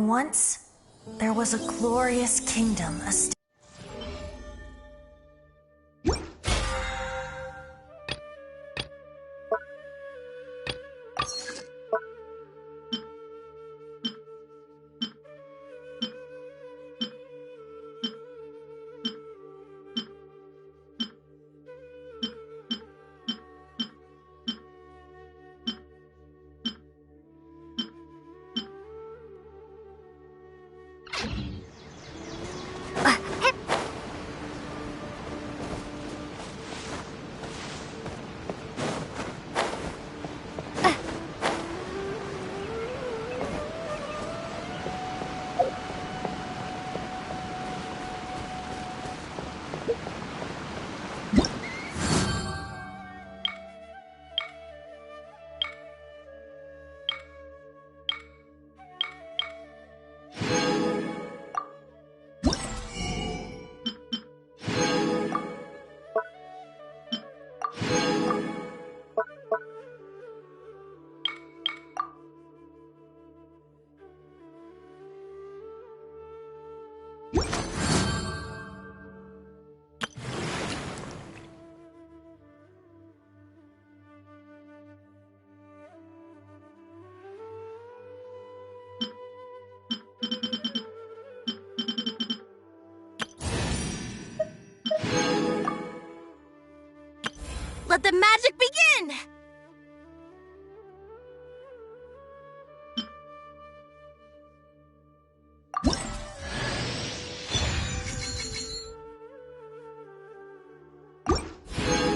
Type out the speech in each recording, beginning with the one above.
Once, there was a glorious kingdom Let the magic begin!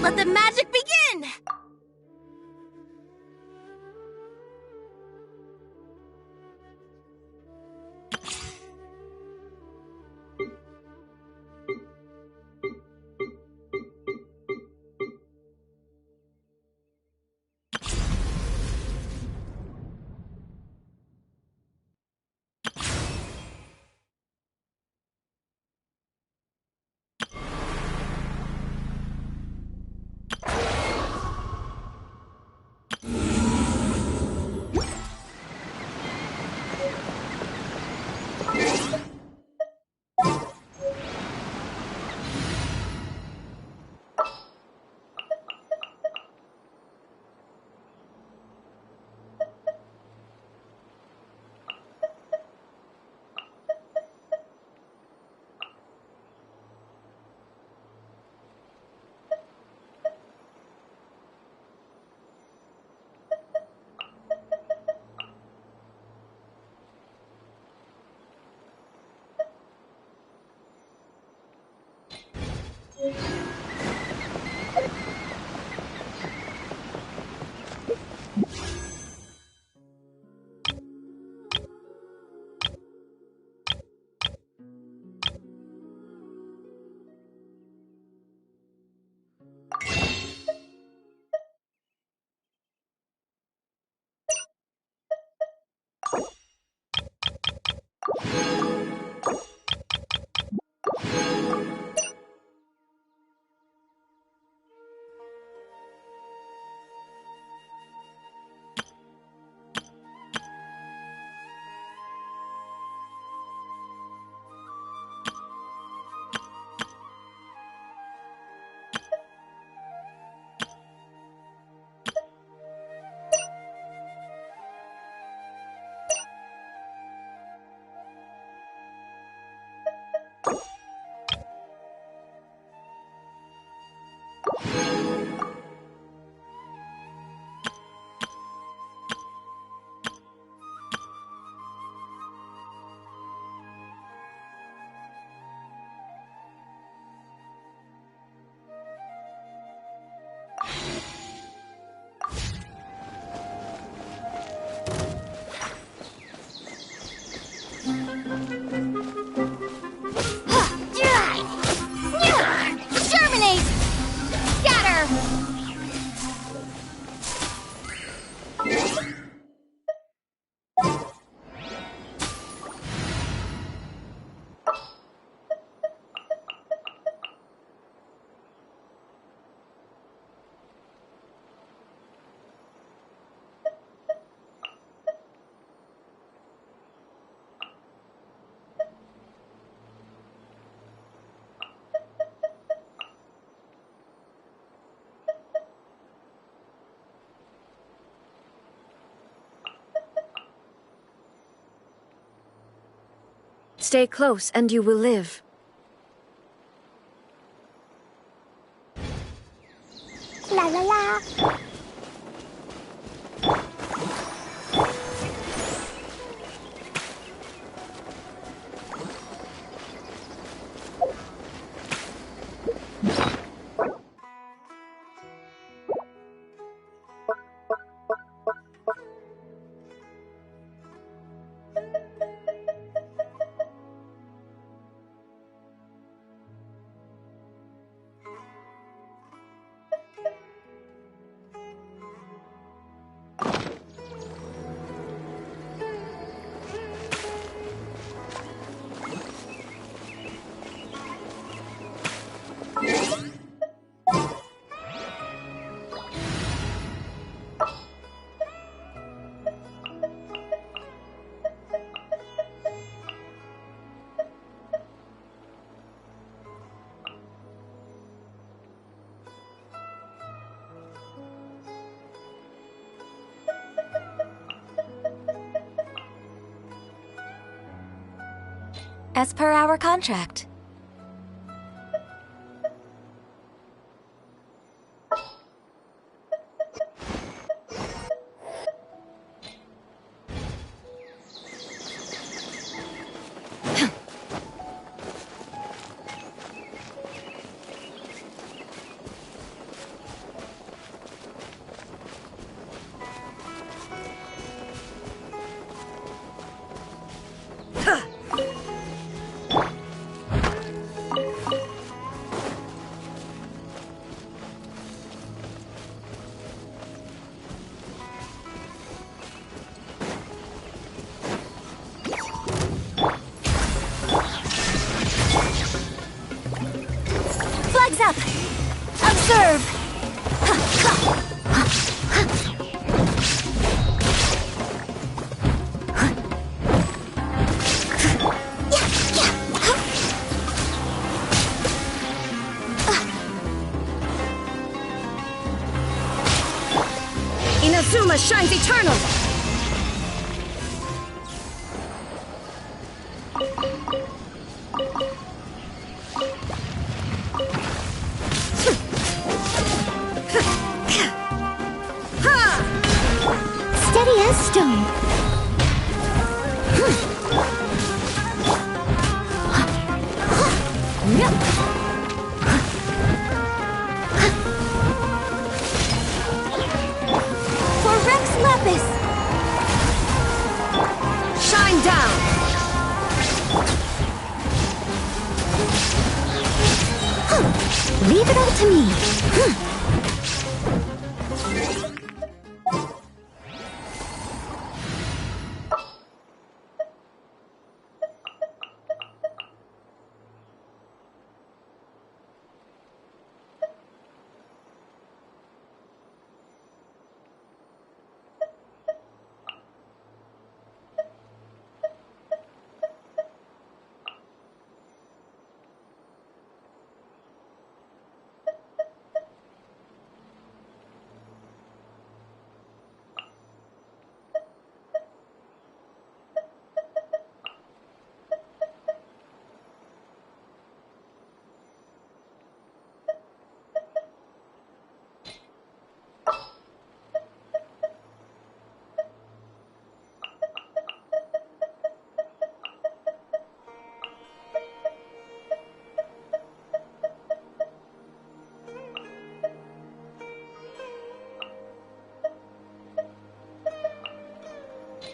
Let the magic begin! Germinate! Scatter! Stay close and you will live. La la la. As per our contract. Serve! Inazuma shines eternal! Steady as stone. For Rex Lapis. Shine down! Leave it all to me.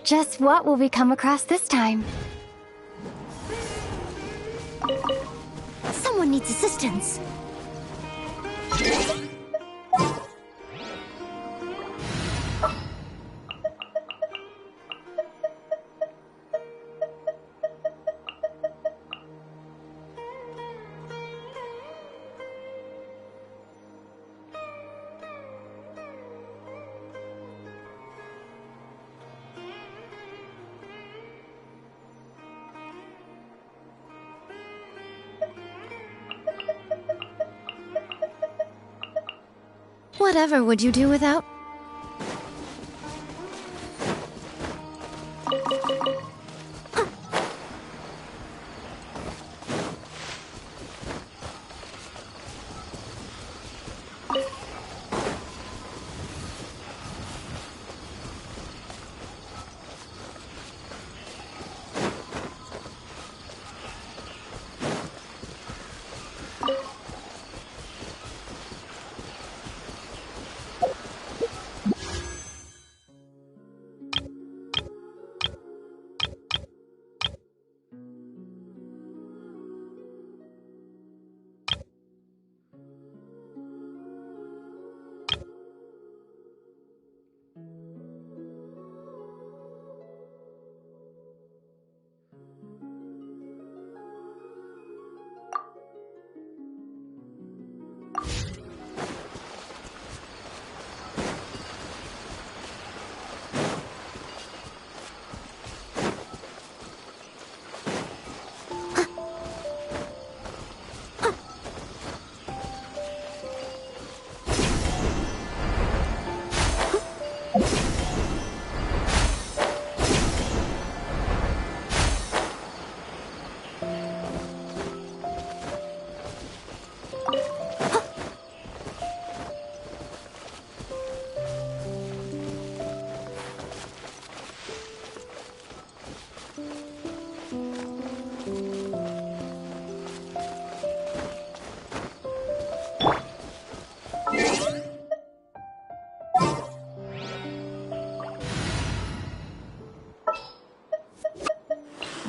Just what will we come across this time? Someone needs assistance. Whatever would you do without?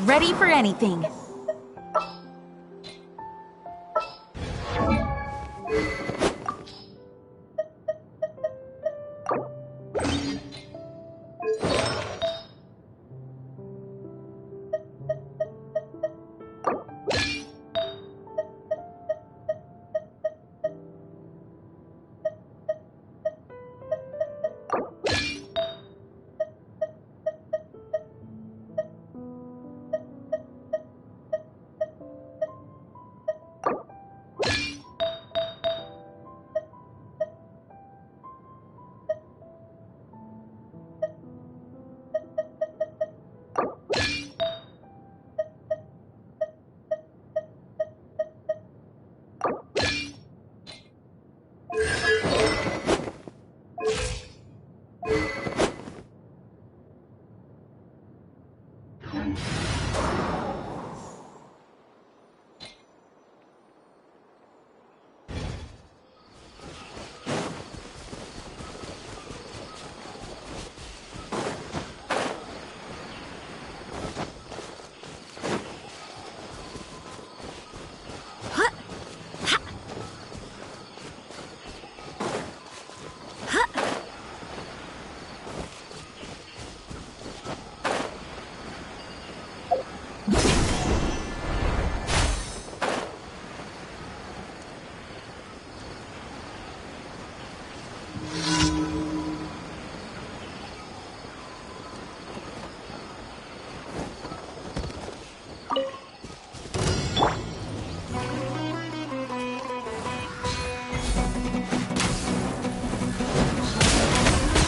Ready for anything.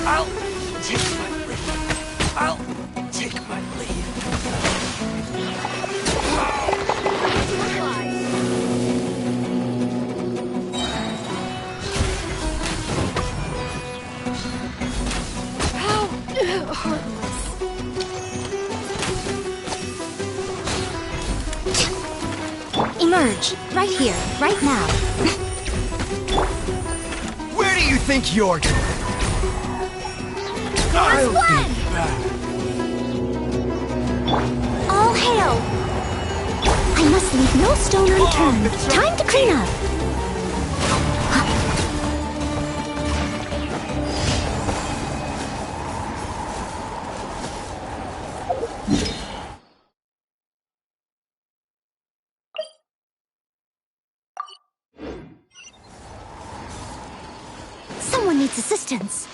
I'll take my leave. I'll take my leave. How heartless. Emerge. Right here. Right now. Where do you think you're going? I'll be back. All hail! I must leave no stone unturned. Time to clean up. Someone needs assistance.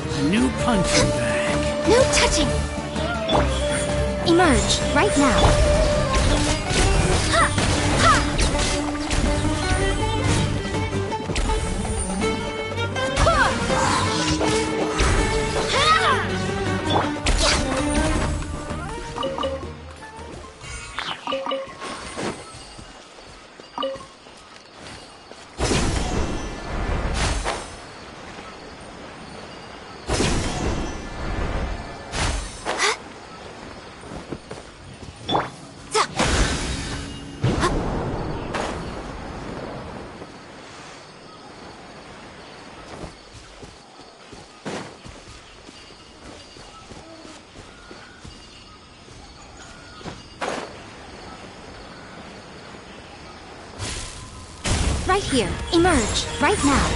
A new punching bag. No touching! Emerge, right now. Ha! Ha! Right here. Emerge, right now.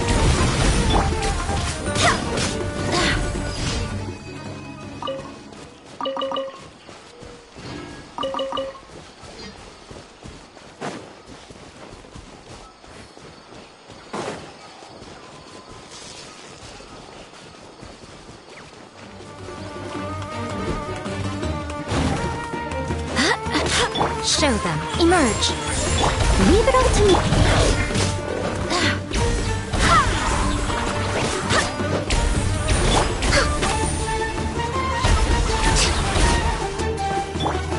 Show them. Emerge. Leave it all to me.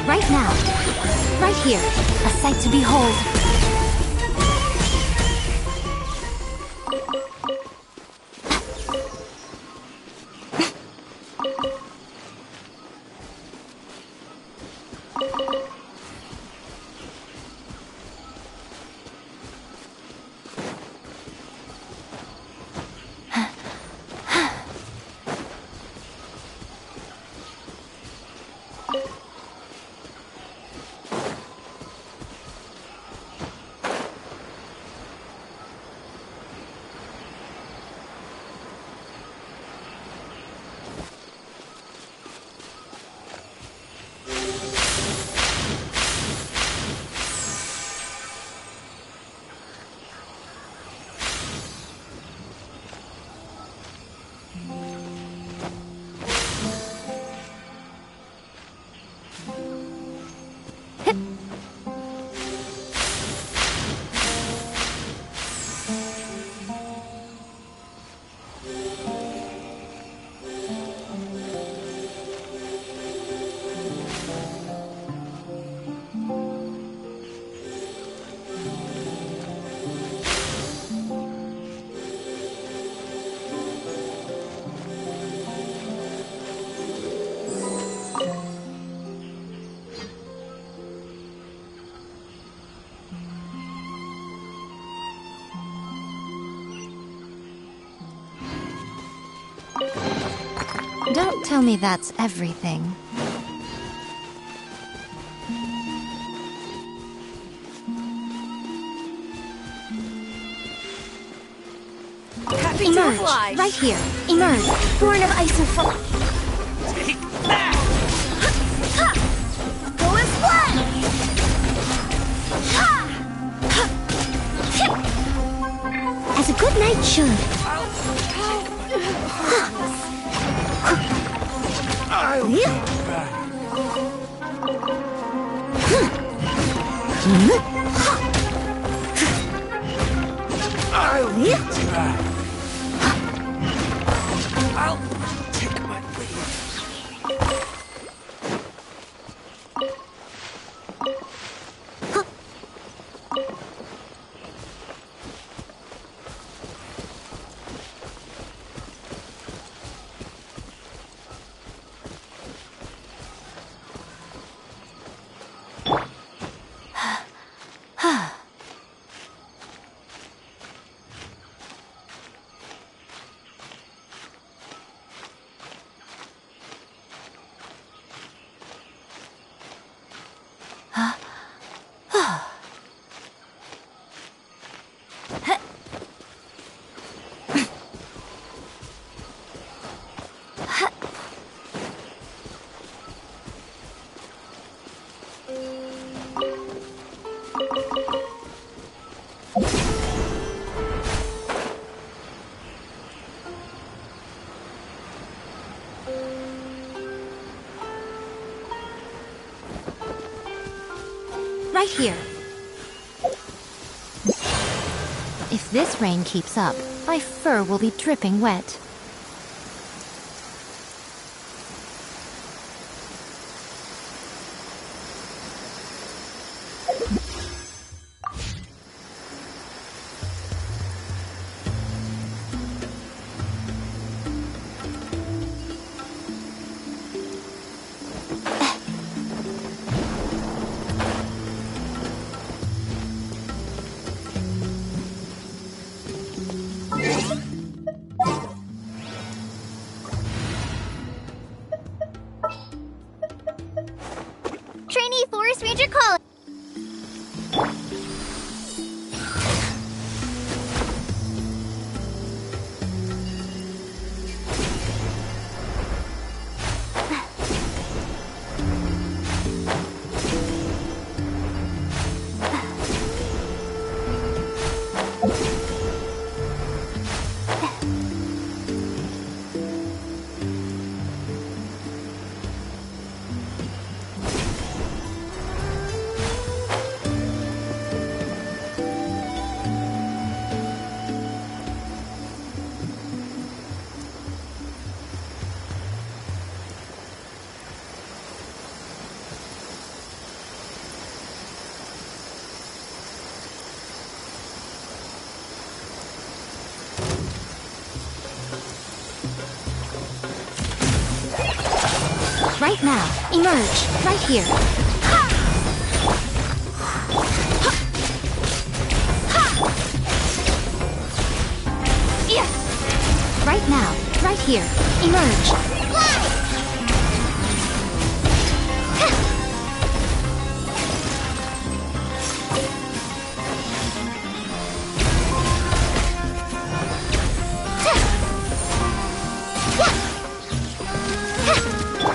Right now. Right here. A sight to behold. Don't tell me that's everything. happy to Emerge. oblige. Right here. Emerge. Born of ice and fire. Take that! Go and splash! As a good knight should. I'll Yeah. take back. I'll take back. I'll take my leave. Right here. If this rain keeps up, my fur will be dripping wet. Trainee Forest Ranger calling. Right now. Emerge. Right here. Right now. Right here. Emerge.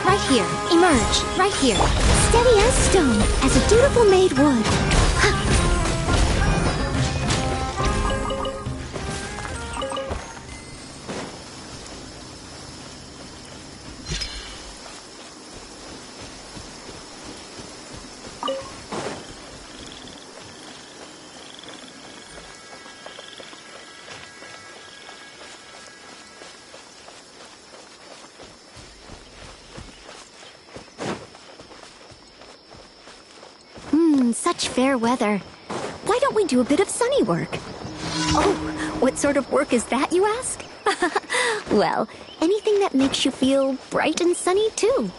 Right here. Emerge. Right here. Steady as stone, as a dutiful maid would. Such fair weather. Why don't we do a bit of sunny work? Oh, what sort of work is that, you ask? Well, anything that makes you feel bright and sunny, too.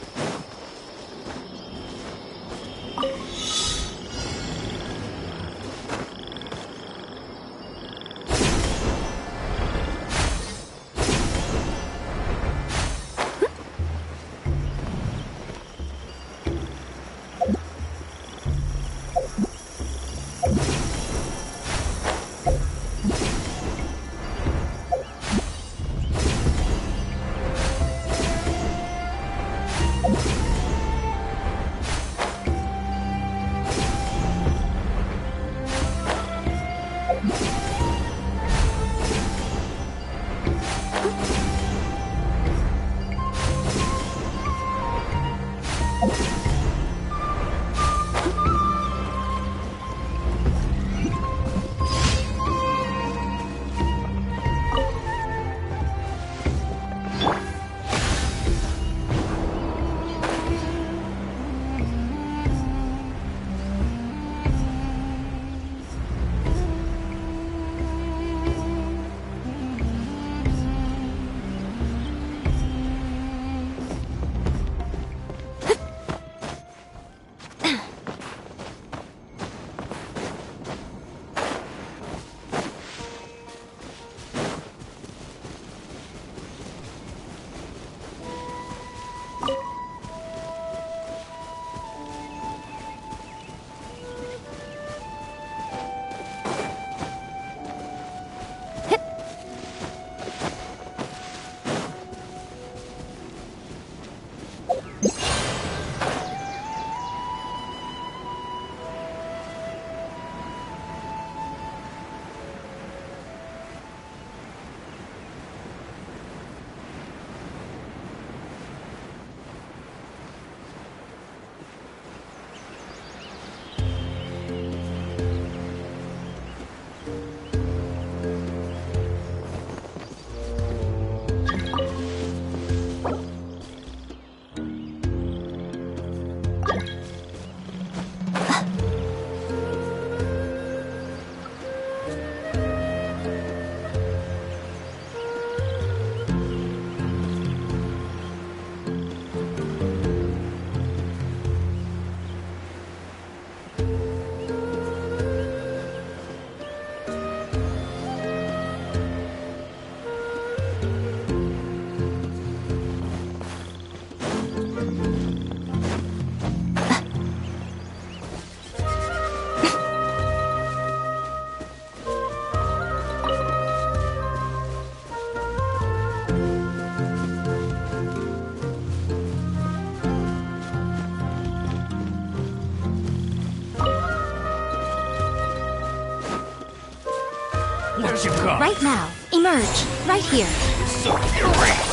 Where'd you go? Right now. Emerge. Right here. So irate.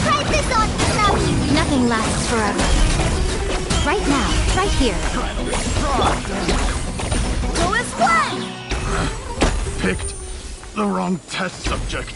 Try this on, Lumine! Nothing lasts forever. Right now. Right here. Go as one! Picked the wrong test subject.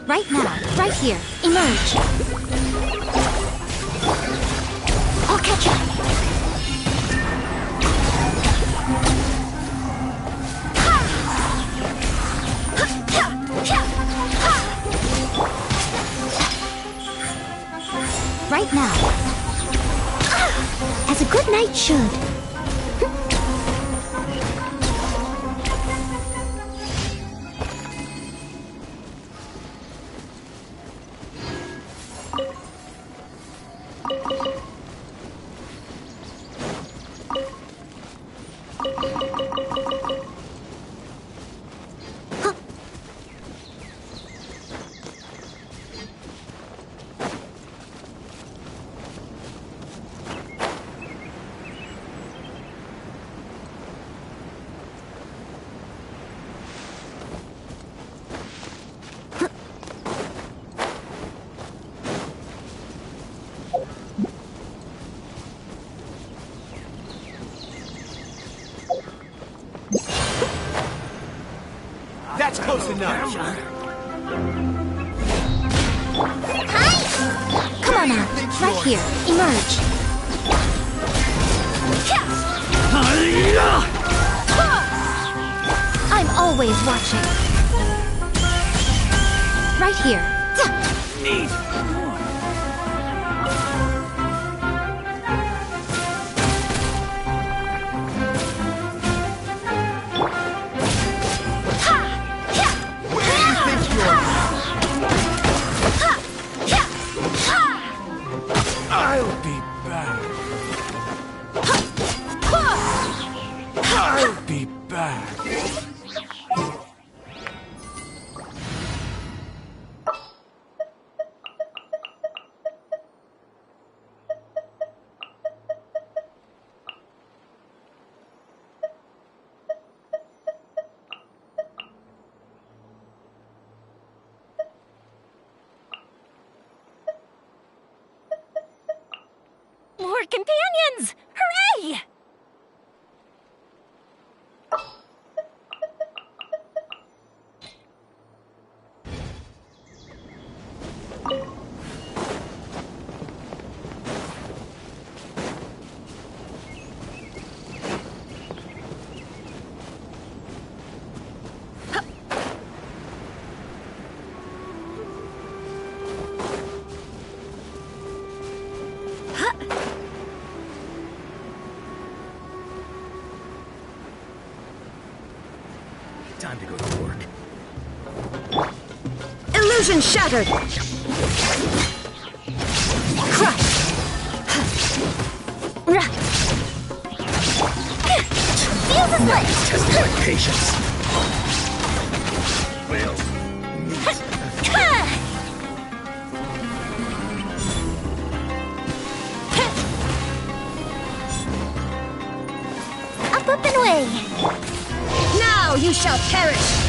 Right now. Right here. Emerge. I'll catch you. Right now. As a good knight should. That's close enough. Come on now. Right here. Emerge. I'm always watching. Right here. Need. I'll be back. I'll be back. More companions! Hooray! Time to go to work. Illusion shattered! Crush! Feel the split! Testing my patience. Well, Up, up, and away! Now you shall perish!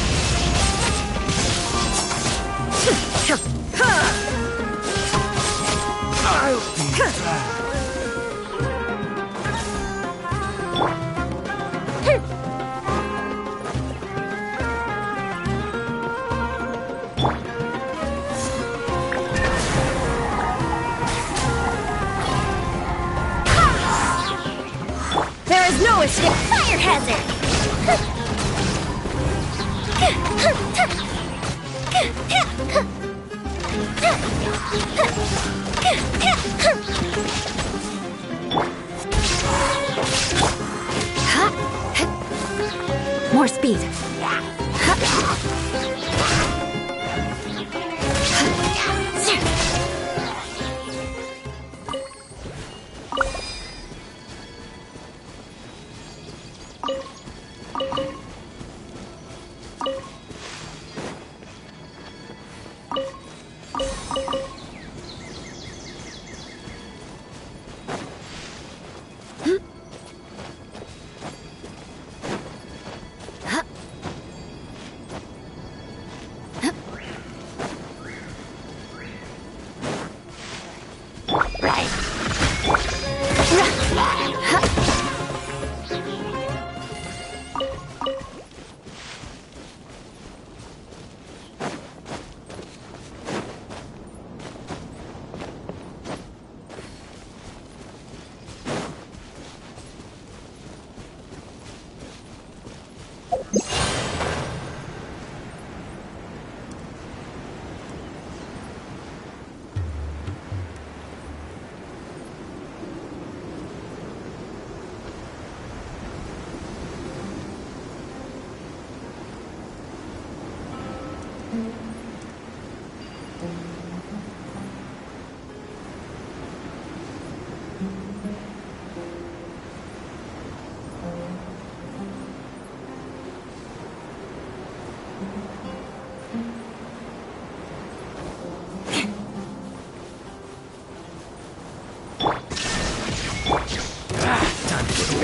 I'll be back. Twisted fire hazard! More speed.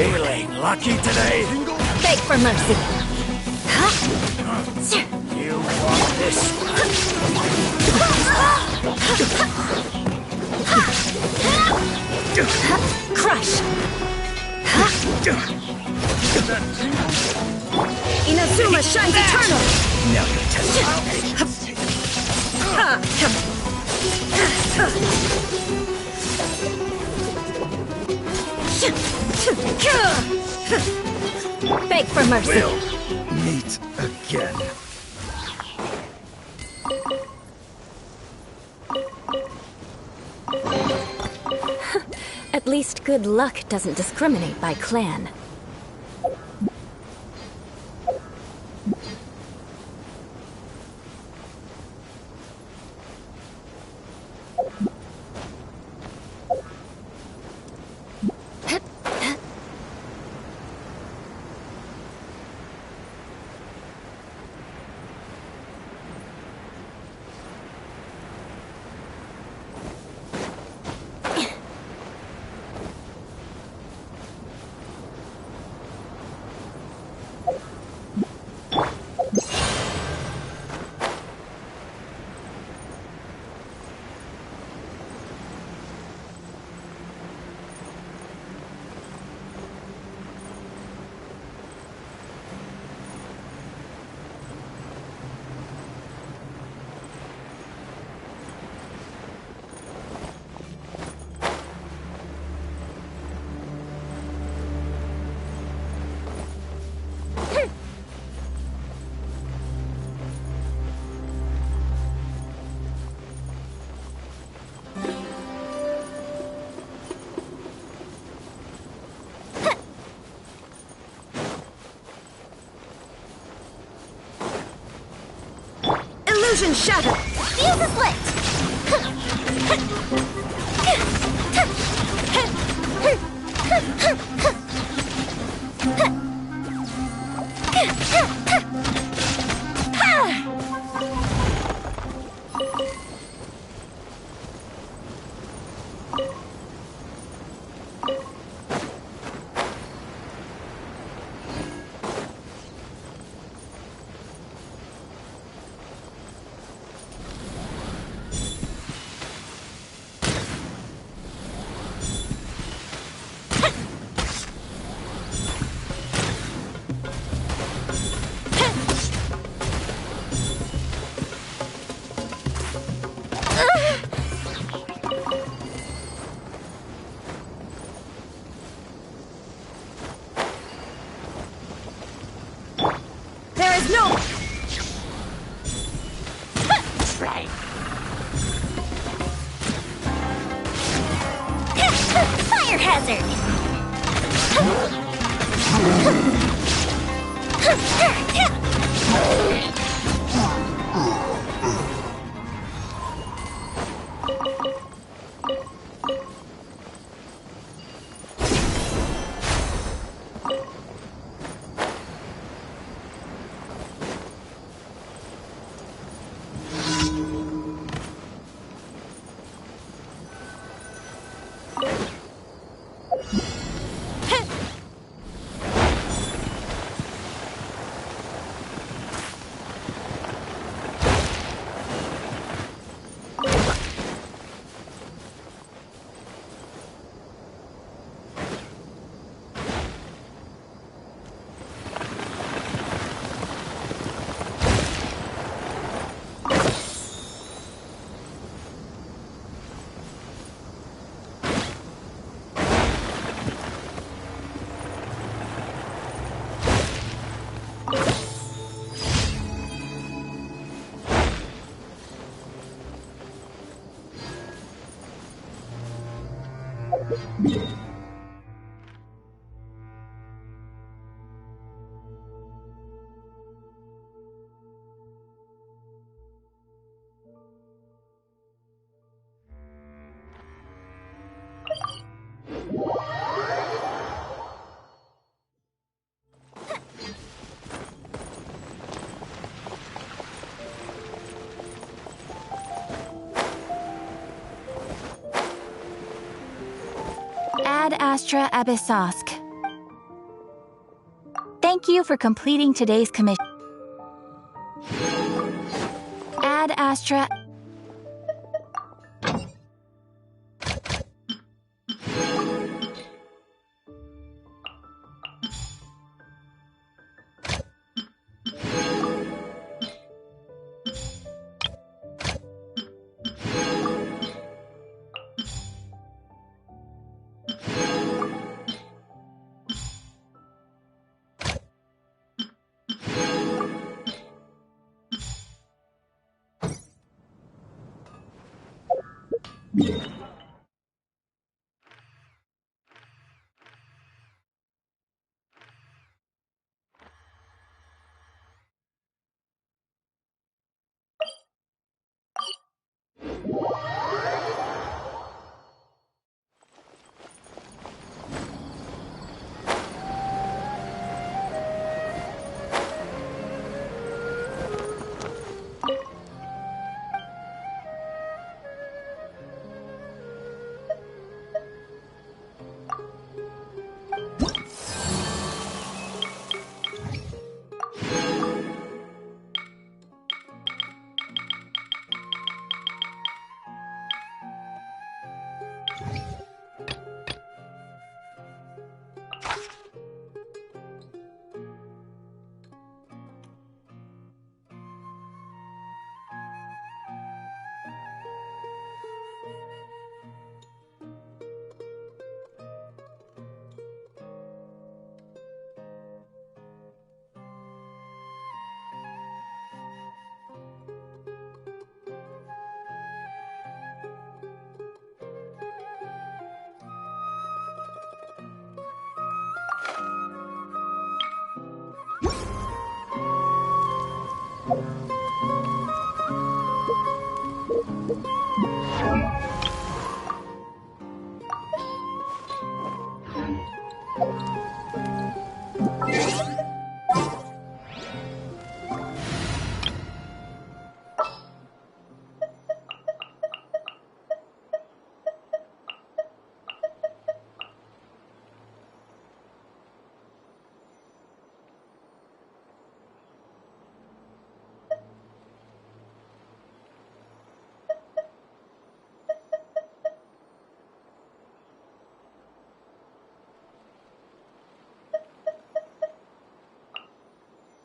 Feeling lucky today? Beg for mercy. You want this? Crush. Inazuma shines eternal. Now you're testing my patience. Beg for mercy. We'll meet again. At least good luck doesn't discriminate by clan. Illusion shattered. Fuse is lit. There is no... Fire hazard! Ad Astra Abyssosk. Thank you for completing today's commission. Ad Astra...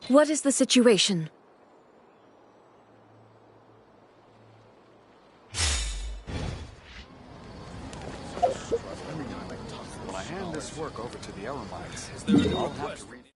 What is the situation? When I hand this work over to the Elamites, I'll have to read it.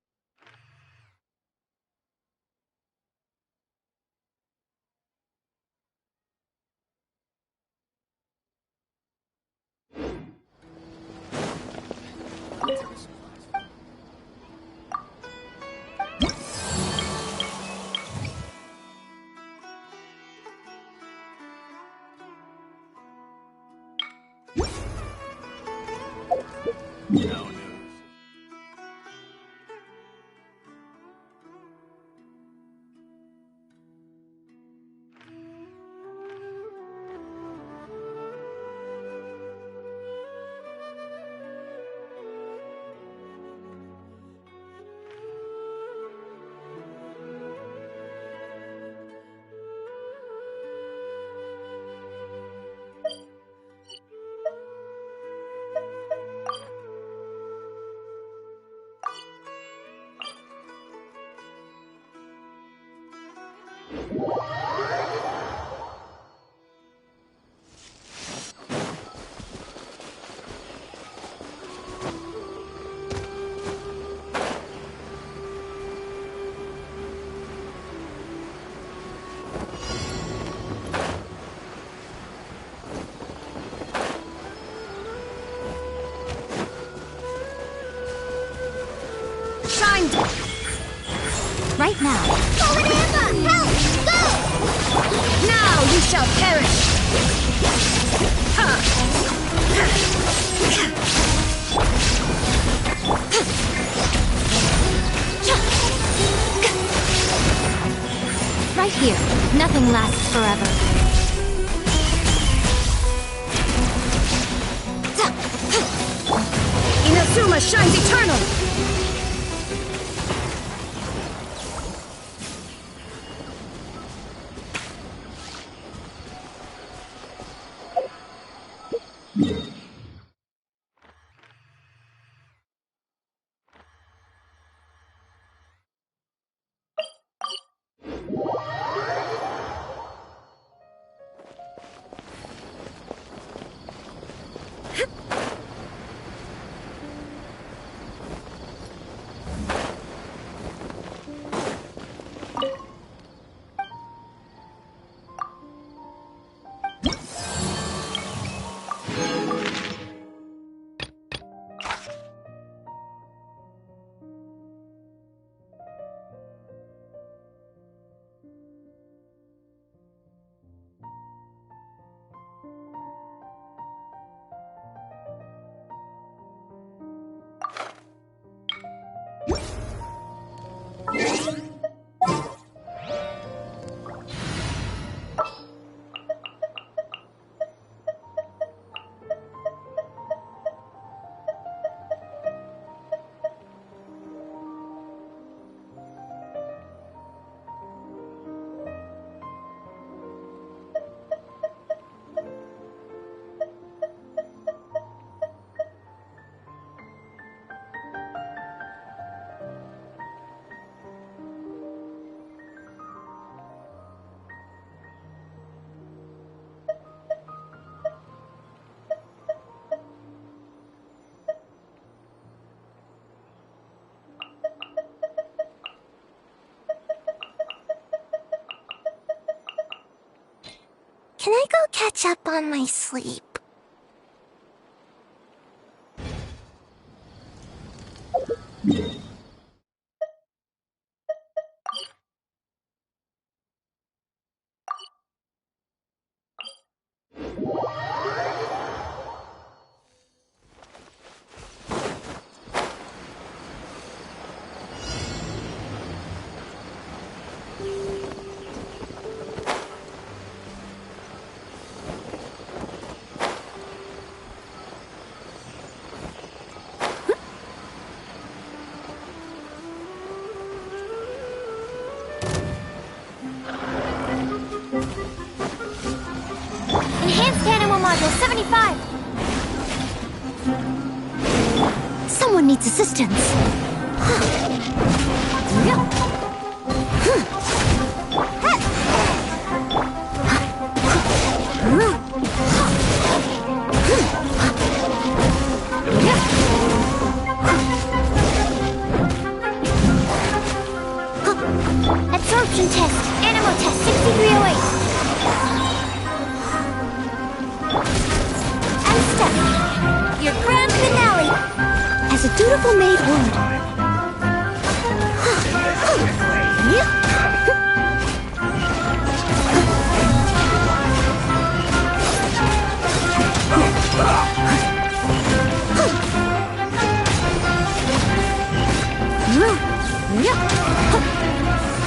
Right now. Help! Go! Now you shall perish! Right here. Nothing lasts forever. Inazuma shines eternal! Can I go catch up on my sleep? Enhanced Animal Module 75! Someone needs assistance. Absorption test! Animal test 6308! And step! Your grand finale! As a dutiful maid would.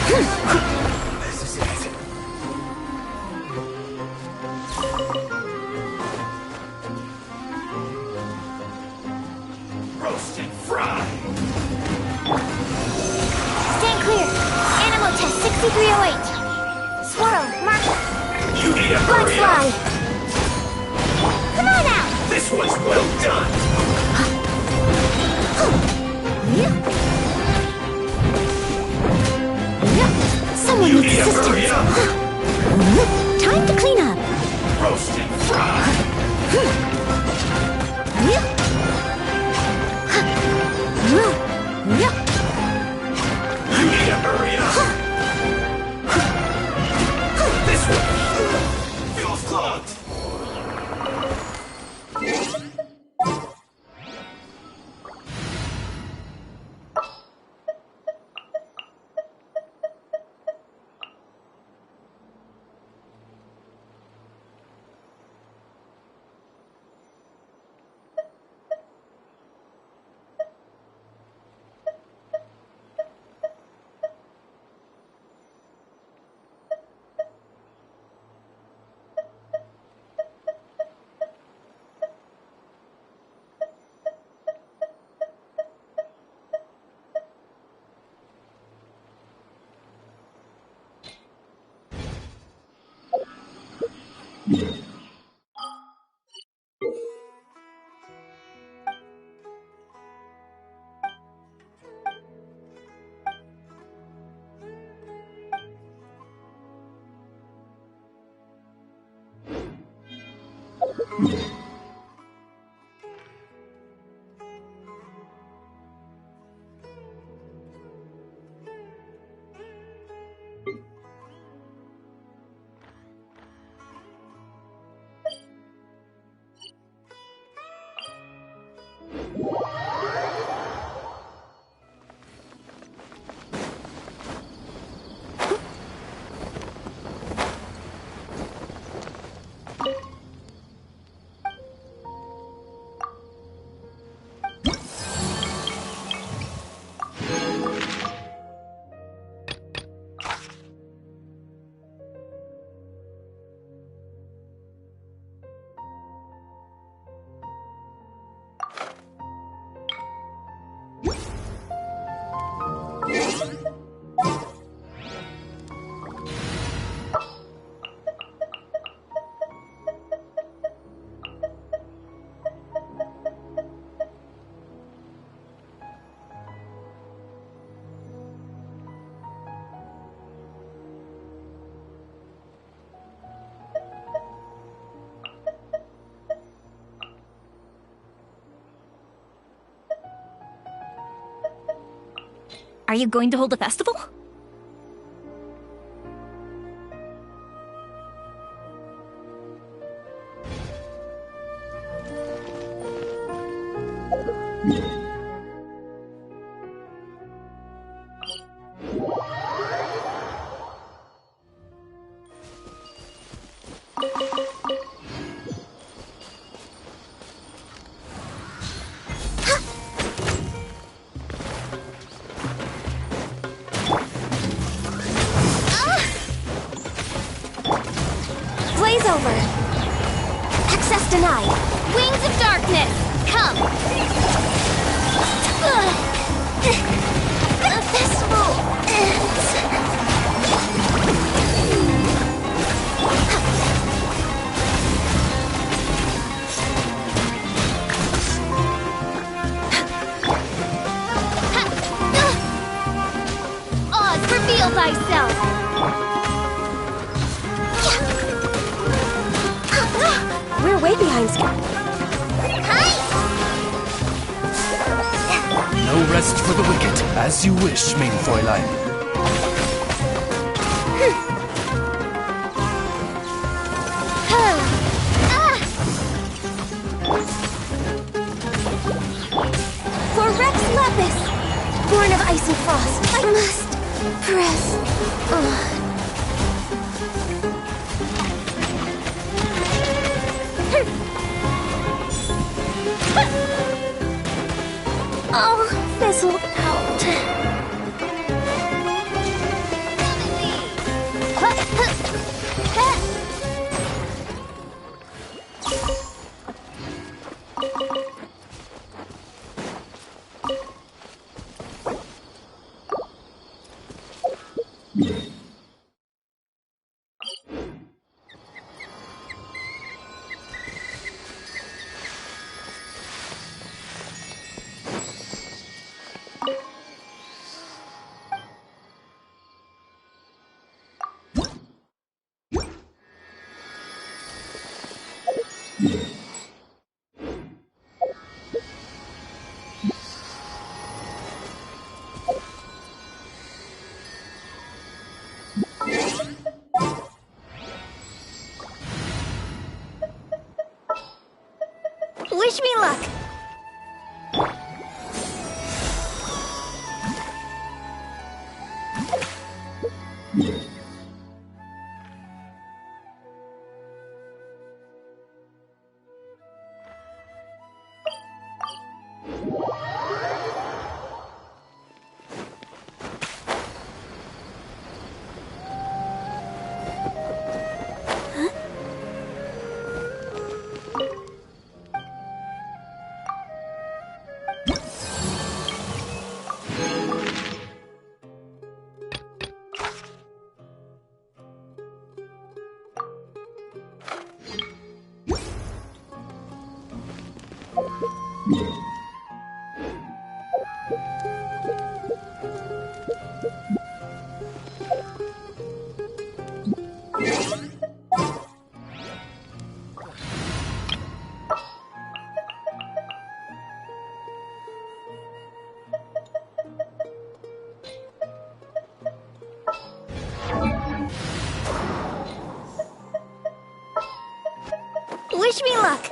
This is it. Roast and fry. Stand clear! Animal test 6308! Swirl, mark, You need a blind hurry fly! up. Come on out! This one's well done. Someone You needs need a hurry assistance. up. Are you going to hold a festival? Blaze over. Access denied. Wings of darkness, come. The festival ends. Oz, reveal thyself. We're way behind schedule. No rest for the wicked. As you wish, main Fräulein. For Rex Lapis, born of ice and frost, I must press on. All fizzled out. Wish me luck. me luck!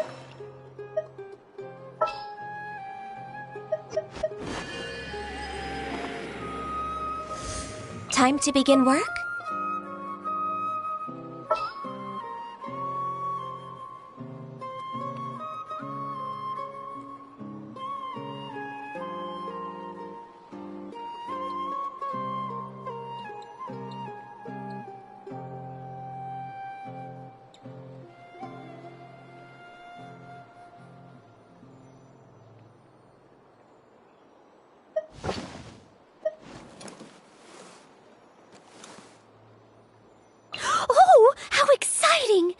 Time to begin work? Oh, how exciting!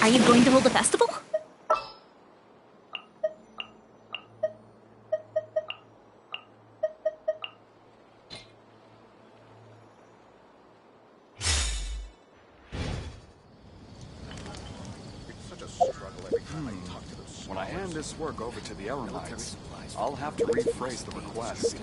Are you going to hold a festival? When I hand this work over to the Elamites, I'll have to rephrase the request.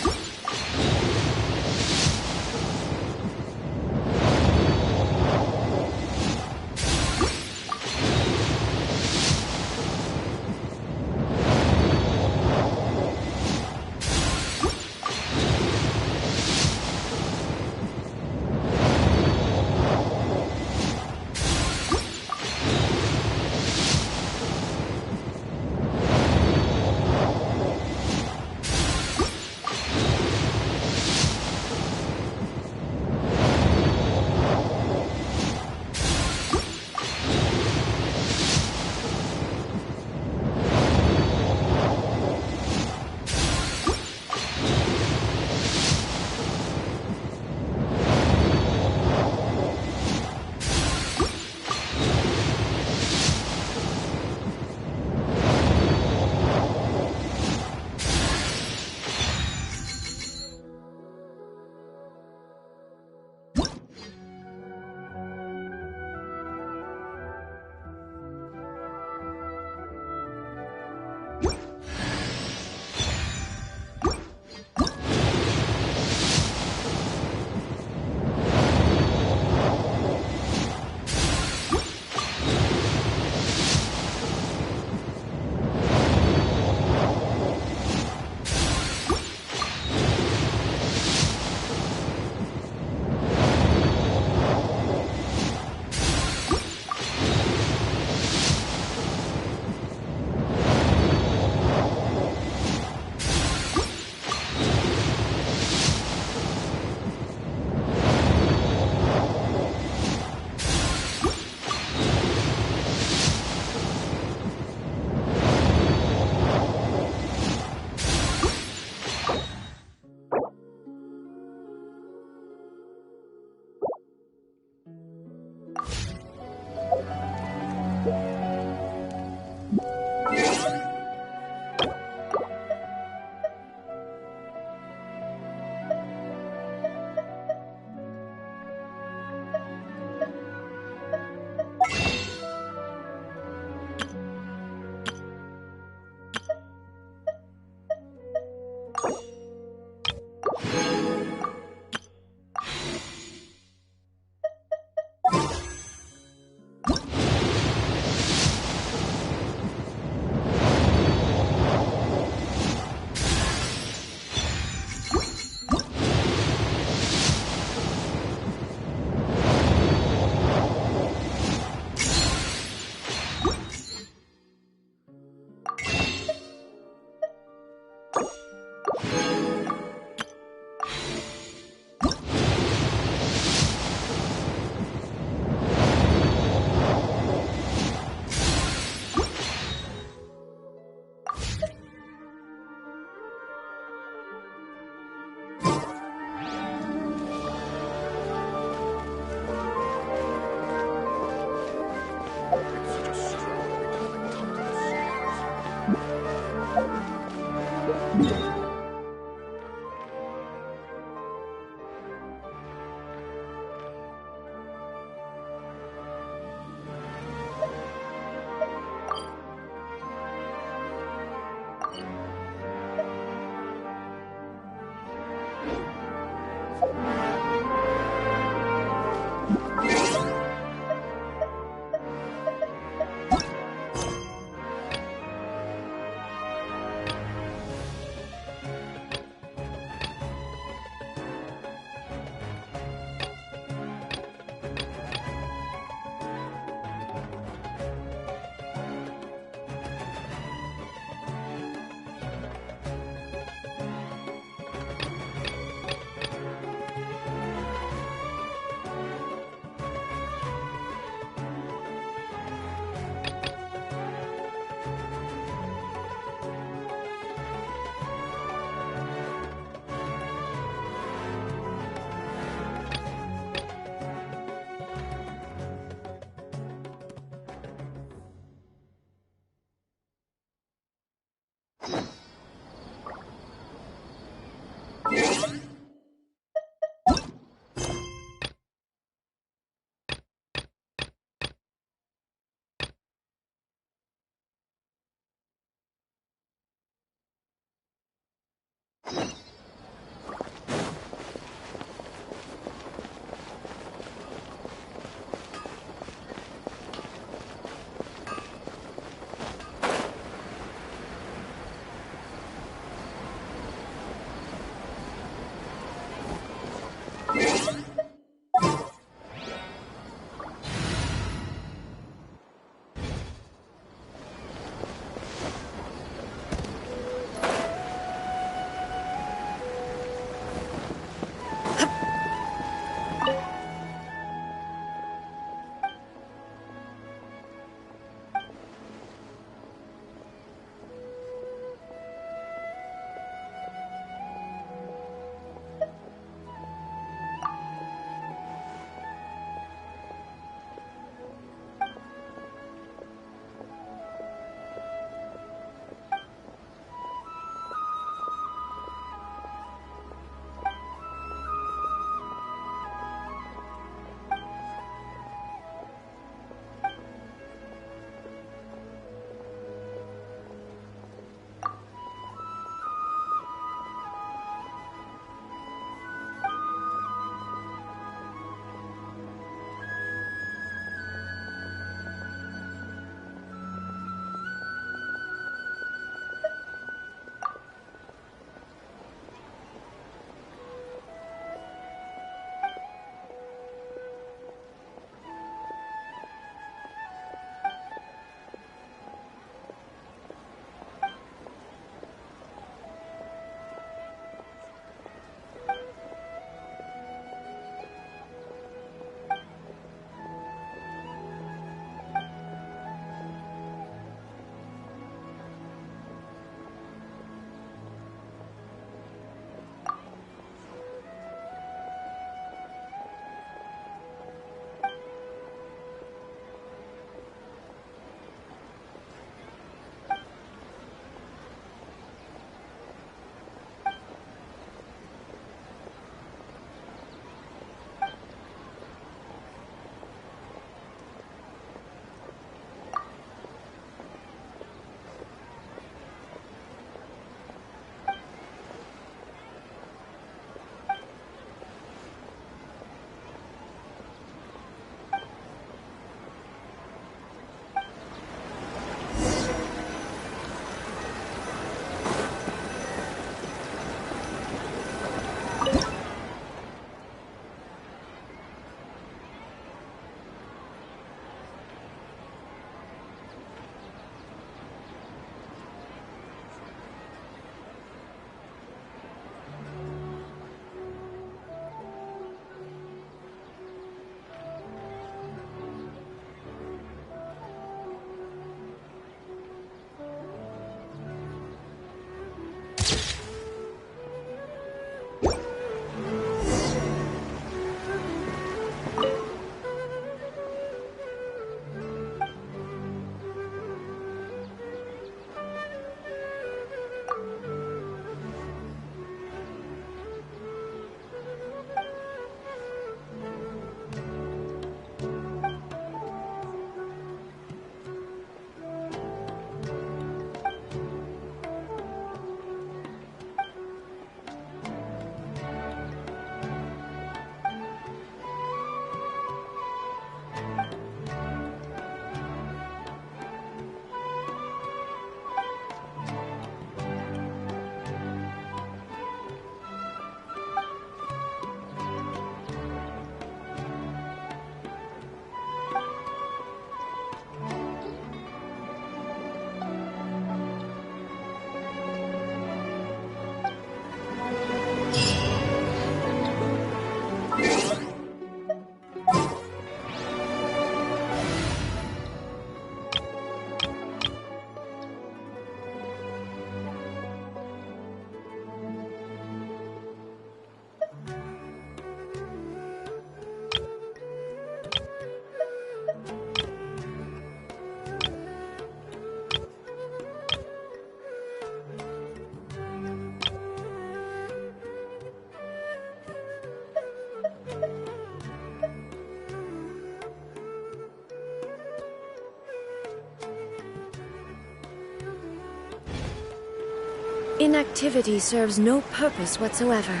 Inactivity serves no purpose whatsoever.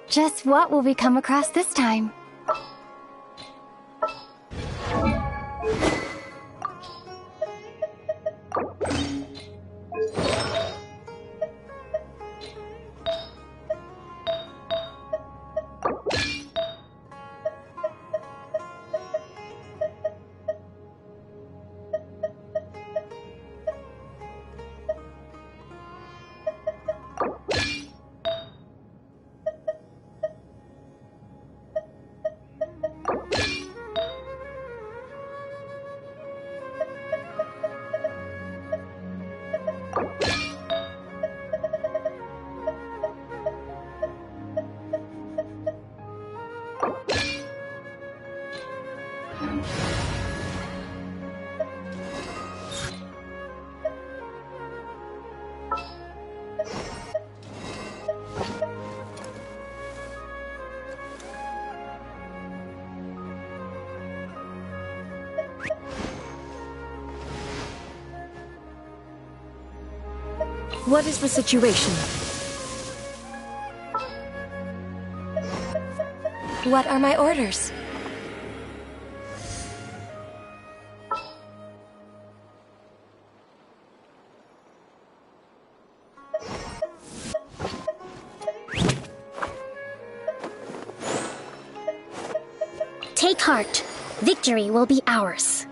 Just what will we come across this time? What is the situation? What are my orders? Take heart. Victory will be ours.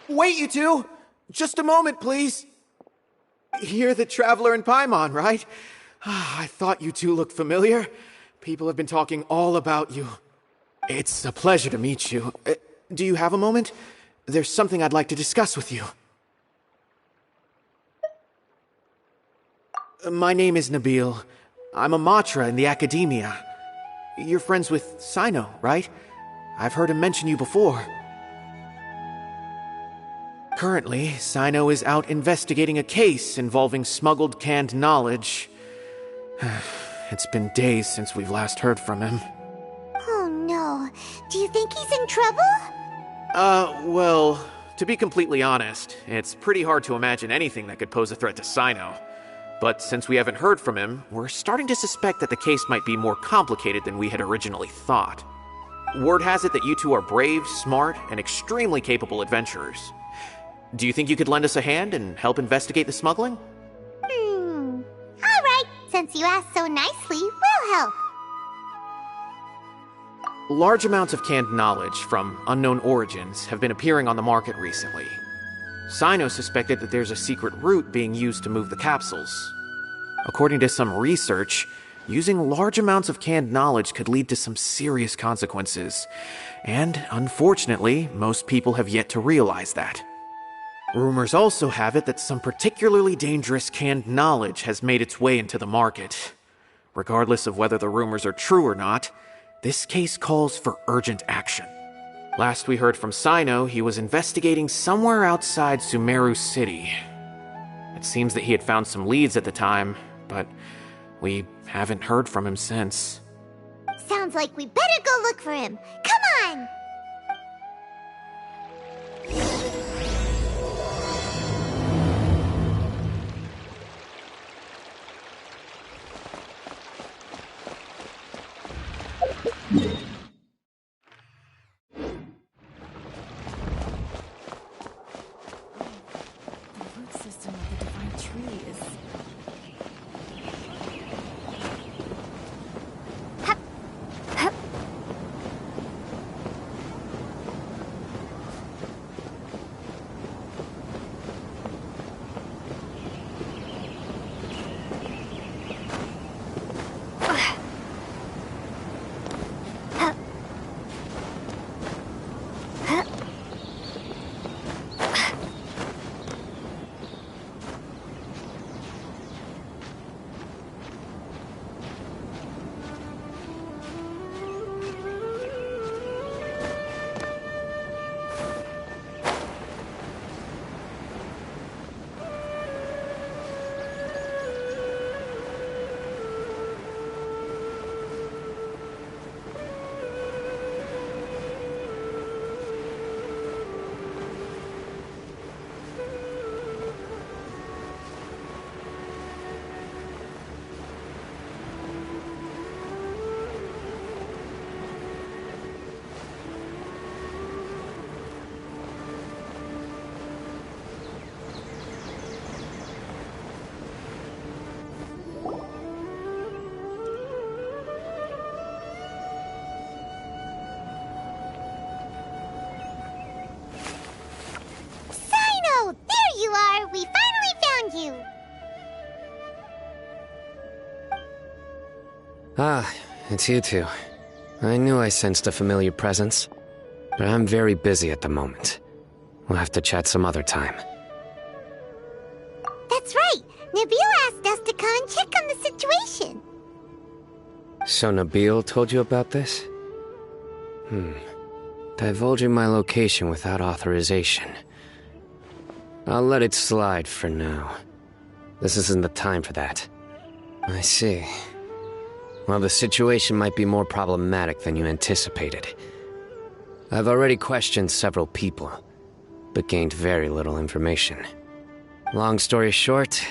Wait, you two! Just a moment, please. You're the Traveler in Paimon, right? I thought you two looked familiar. People have been talking all about you. It's a pleasure to meet you. Do you have a moment? There's something I'd like to discuss with you. My name is Nabil. I'm a Matra in the Academia. You're friends with Sino, right? I've heard him mention you before. Currently, Sino is out investigating a case involving smuggled canned knowledge. It's been days since we've last heard from him. Oh no. Do you think he's in trouble? Well, to be completely honest, it's pretty hard to imagine anything that could pose a threat to Sino. But since we haven't heard from him, we're starting to suspect that the case might be more complicated than we had originally thought. Word has it that you two are brave, smart, and extremely capable adventurers. Do you think you could lend us a hand and help investigate the smuggling? Alright, since you asked so nicely, we'll help. Large amounts of canned knowledge from unknown origins have been appearing on the market recently. Sino suspected that there's a secret route being used to move the capsules. According to some research, using large amounts of canned knowledge could lead to some serious consequences. And, unfortunately, most people have yet to realize that. Rumors also have it that some particularly dangerous canned knowledge has made its way into the market. Regardless of whether the rumors are true or not, this case calls for urgent action. Last we heard from Sino, he was investigating somewhere outside Sumeru City. It seems that he had found some leads at the time, but we haven't heard from him since. Sounds like we better go look for him. Come on! Ah, it's you two. I knew I sensed a familiar presence, but I'm very busy at the moment. We'll have to chat some other time. That's right! Nabil asked us to come and check on the situation. So Nabil told you about this? Divulging my location without authorization. I'll let it slide for now. This isn't the time for that. I see. Well, the situation might be more problematic than you anticipated. I've already questioned several people, but gained very little information. Long story short,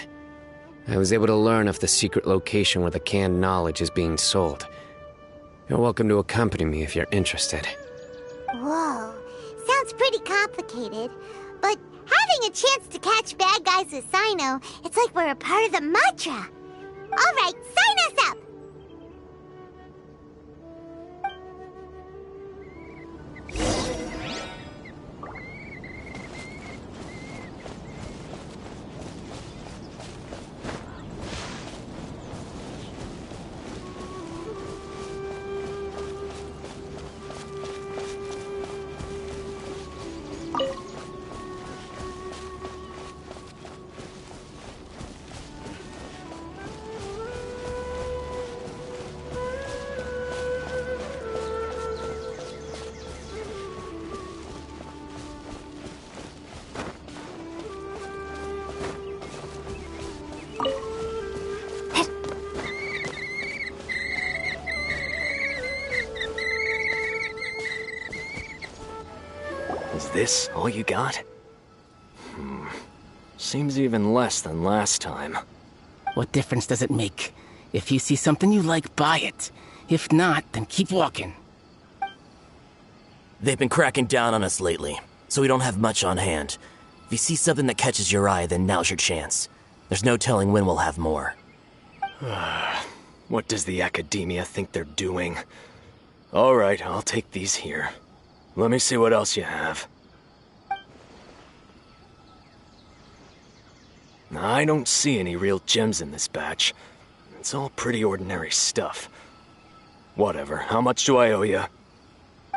I was able to learn of the secret location where the canned knowledge is being sold. You're welcome to accompany me if you're interested. Whoa, sounds pretty complicated, but having a chance to catch bad guys with Sino, it's like we're a part of the Matra. Alright, sign us up! this all you got? Seems even less than last time. What difference does it make? If you see something you like, buy it. If not, then keep walking. They've been cracking down on us lately, so we don't have much on hand. If you see something that catches your eye, then now's your chance. There's no telling when we'll have more. What does the Academia think they're doing? Alright, I'll take these here. Let me see what else you have. I don't see any real gems in this batch. It's all pretty ordinary stuff. Whatever, how much do I owe you?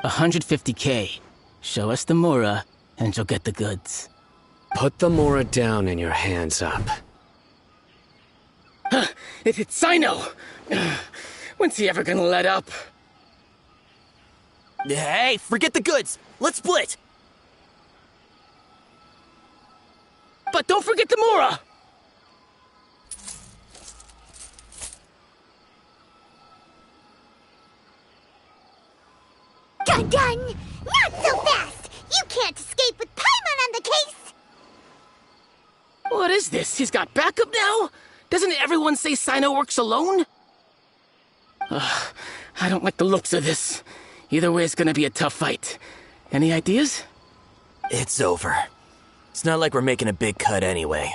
150K. Show us the Mora, and you'll get the goods. Put the Mora down and your hands up. It's Sino! When's he ever gonna let up? Hey, forget the goods! Let's split! But don't forget the Mora! Dun! Not so fast! You can't escape with Paimon on the case! What is this? He's got backup now? Doesn't everyone say Sino works alone? I don't like the looks of this. Either way, it's gonna be a tough fight. Any ideas? It's over. It's not like we're making a big cut anyway.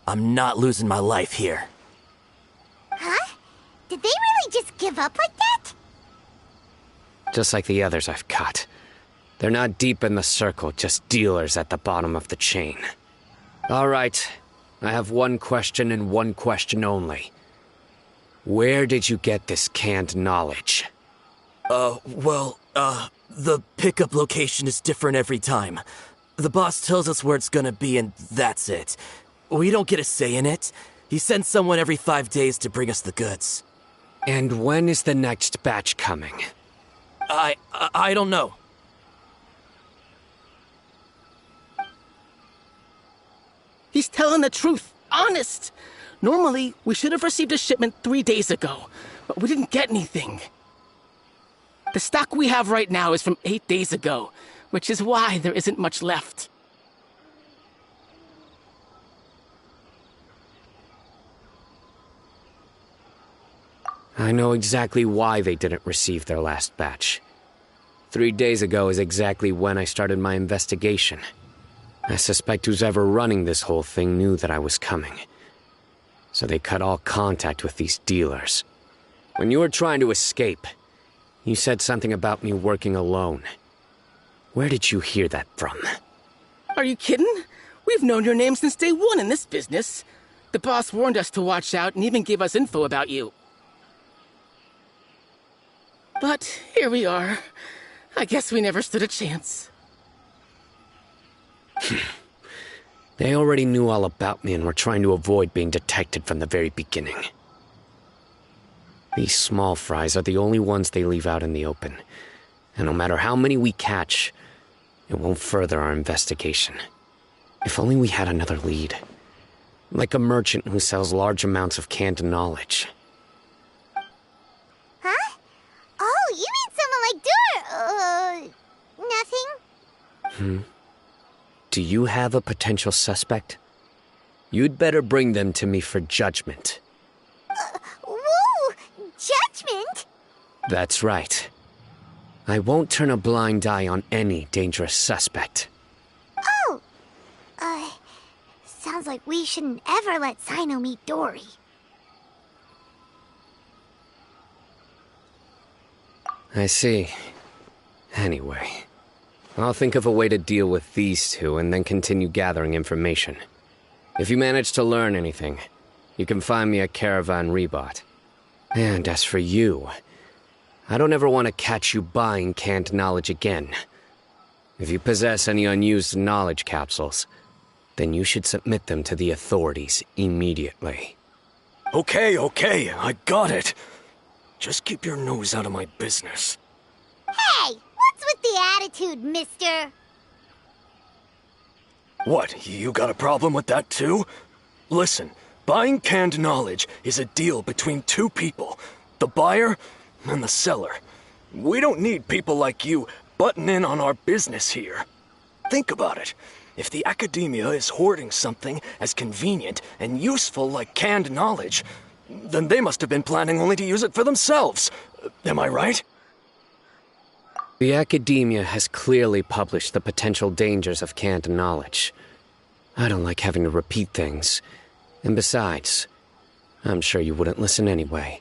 I'm not losing my life here. Huh? Did they really just give up like that? Just like the others I've cut. They're not deep in the circle, just dealers at the bottom of the chain. All right. I have one question and one question only. Where did you get this canned knowledge? The pickup location is different every time. The boss tells us where it's gonna be and that's it. We don't get a say in it. He sends someone every 5 days to bring us the goods. And when is the next batch coming? I don't know. He's telling the truth. Honest. Normally, we should have received a shipment 3 days ago, but we didn't get anything. The stock we have right now is from 8 days ago, which is why there isn't much left. I know exactly why they didn't receive their last batch. 3 days ago is exactly when I started my investigation. I suspect who's ever running this whole thing knew that I was coming. So they cut all contact with these dealers. When you were trying to escape, you said something about me working alone. Where did you hear that from? Are you kidding? We've known your name since day one in this business. The boss warned us to watch out and even gave us info about you. But here we are. I guess we never stood a chance. They already knew all about me and were trying to avoid being detected from the very beginning. These small fries are the only ones they leave out in the open. And no matter how many we catch, it won't further our investigation. If only we had another lead. Like a merchant who sells large amounts of canned knowledge. Huh? Oh, you mean someone like nothing? Do you have a potential suspect? You'd better bring them to me for judgment. Whoa! Judgment? That's right. I won't turn a blind eye on any dangerous suspect. Oh! Sounds like we shouldn't ever let Sino meet Dory. I see. Anyway, I'll think of a way to deal with these two and then continue gathering information. If you manage to learn anything, you can find me at Caravan Rebot. And as for you, I don't ever want to catch you buying canned knowledge again. If you possess any unused knowledge capsules, then you should submit them to the authorities immediately. Okay, I got it. Just keep your nose out of my business. Hey! What's with the attitude, mister? What, you got a problem with that too? Listen, buying canned knowledge is a deal between two people. The buyer and the seller. We don't need people like you butting in on our business here. Think about it. If the academia is hoarding something as convenient and useful like canned knowledge, then they must have been planning only to use it for themselves. Am I right? The academia has clearly published the potential dangers of canned knowledge. I don't like having to repeat things. And besides, I'm sure you wouldn't listen anyway.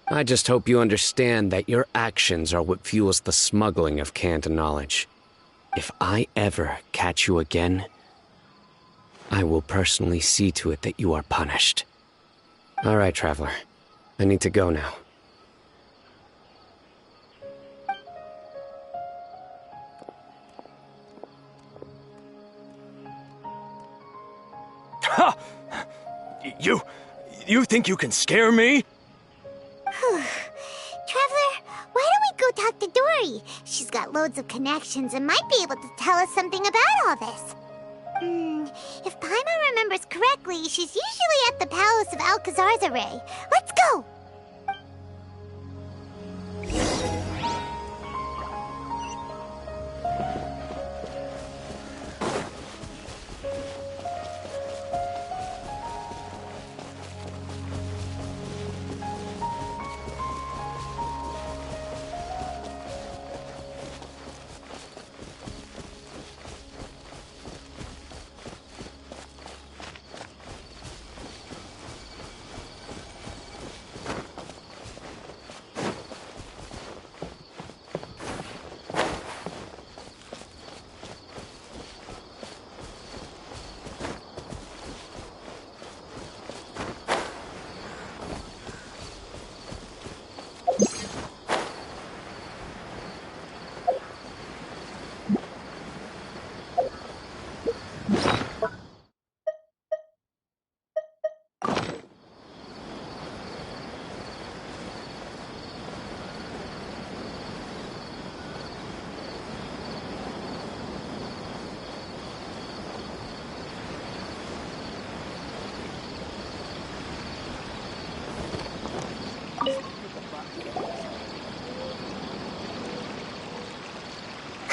I just hope you understand that your actions are what fuels the smuggling of canned knowledge. If I ever catch you again, I will personally see to it that you are punished. All right, Traveler. I need to go now. Ha! You think you can scare me? Traveler, why don't we go talk to Dory? She's got loads of connections and might be able to tell us something about all this. If Paimon remembers correctly, she's usually at the Palace of Alcazar's array. Let's go!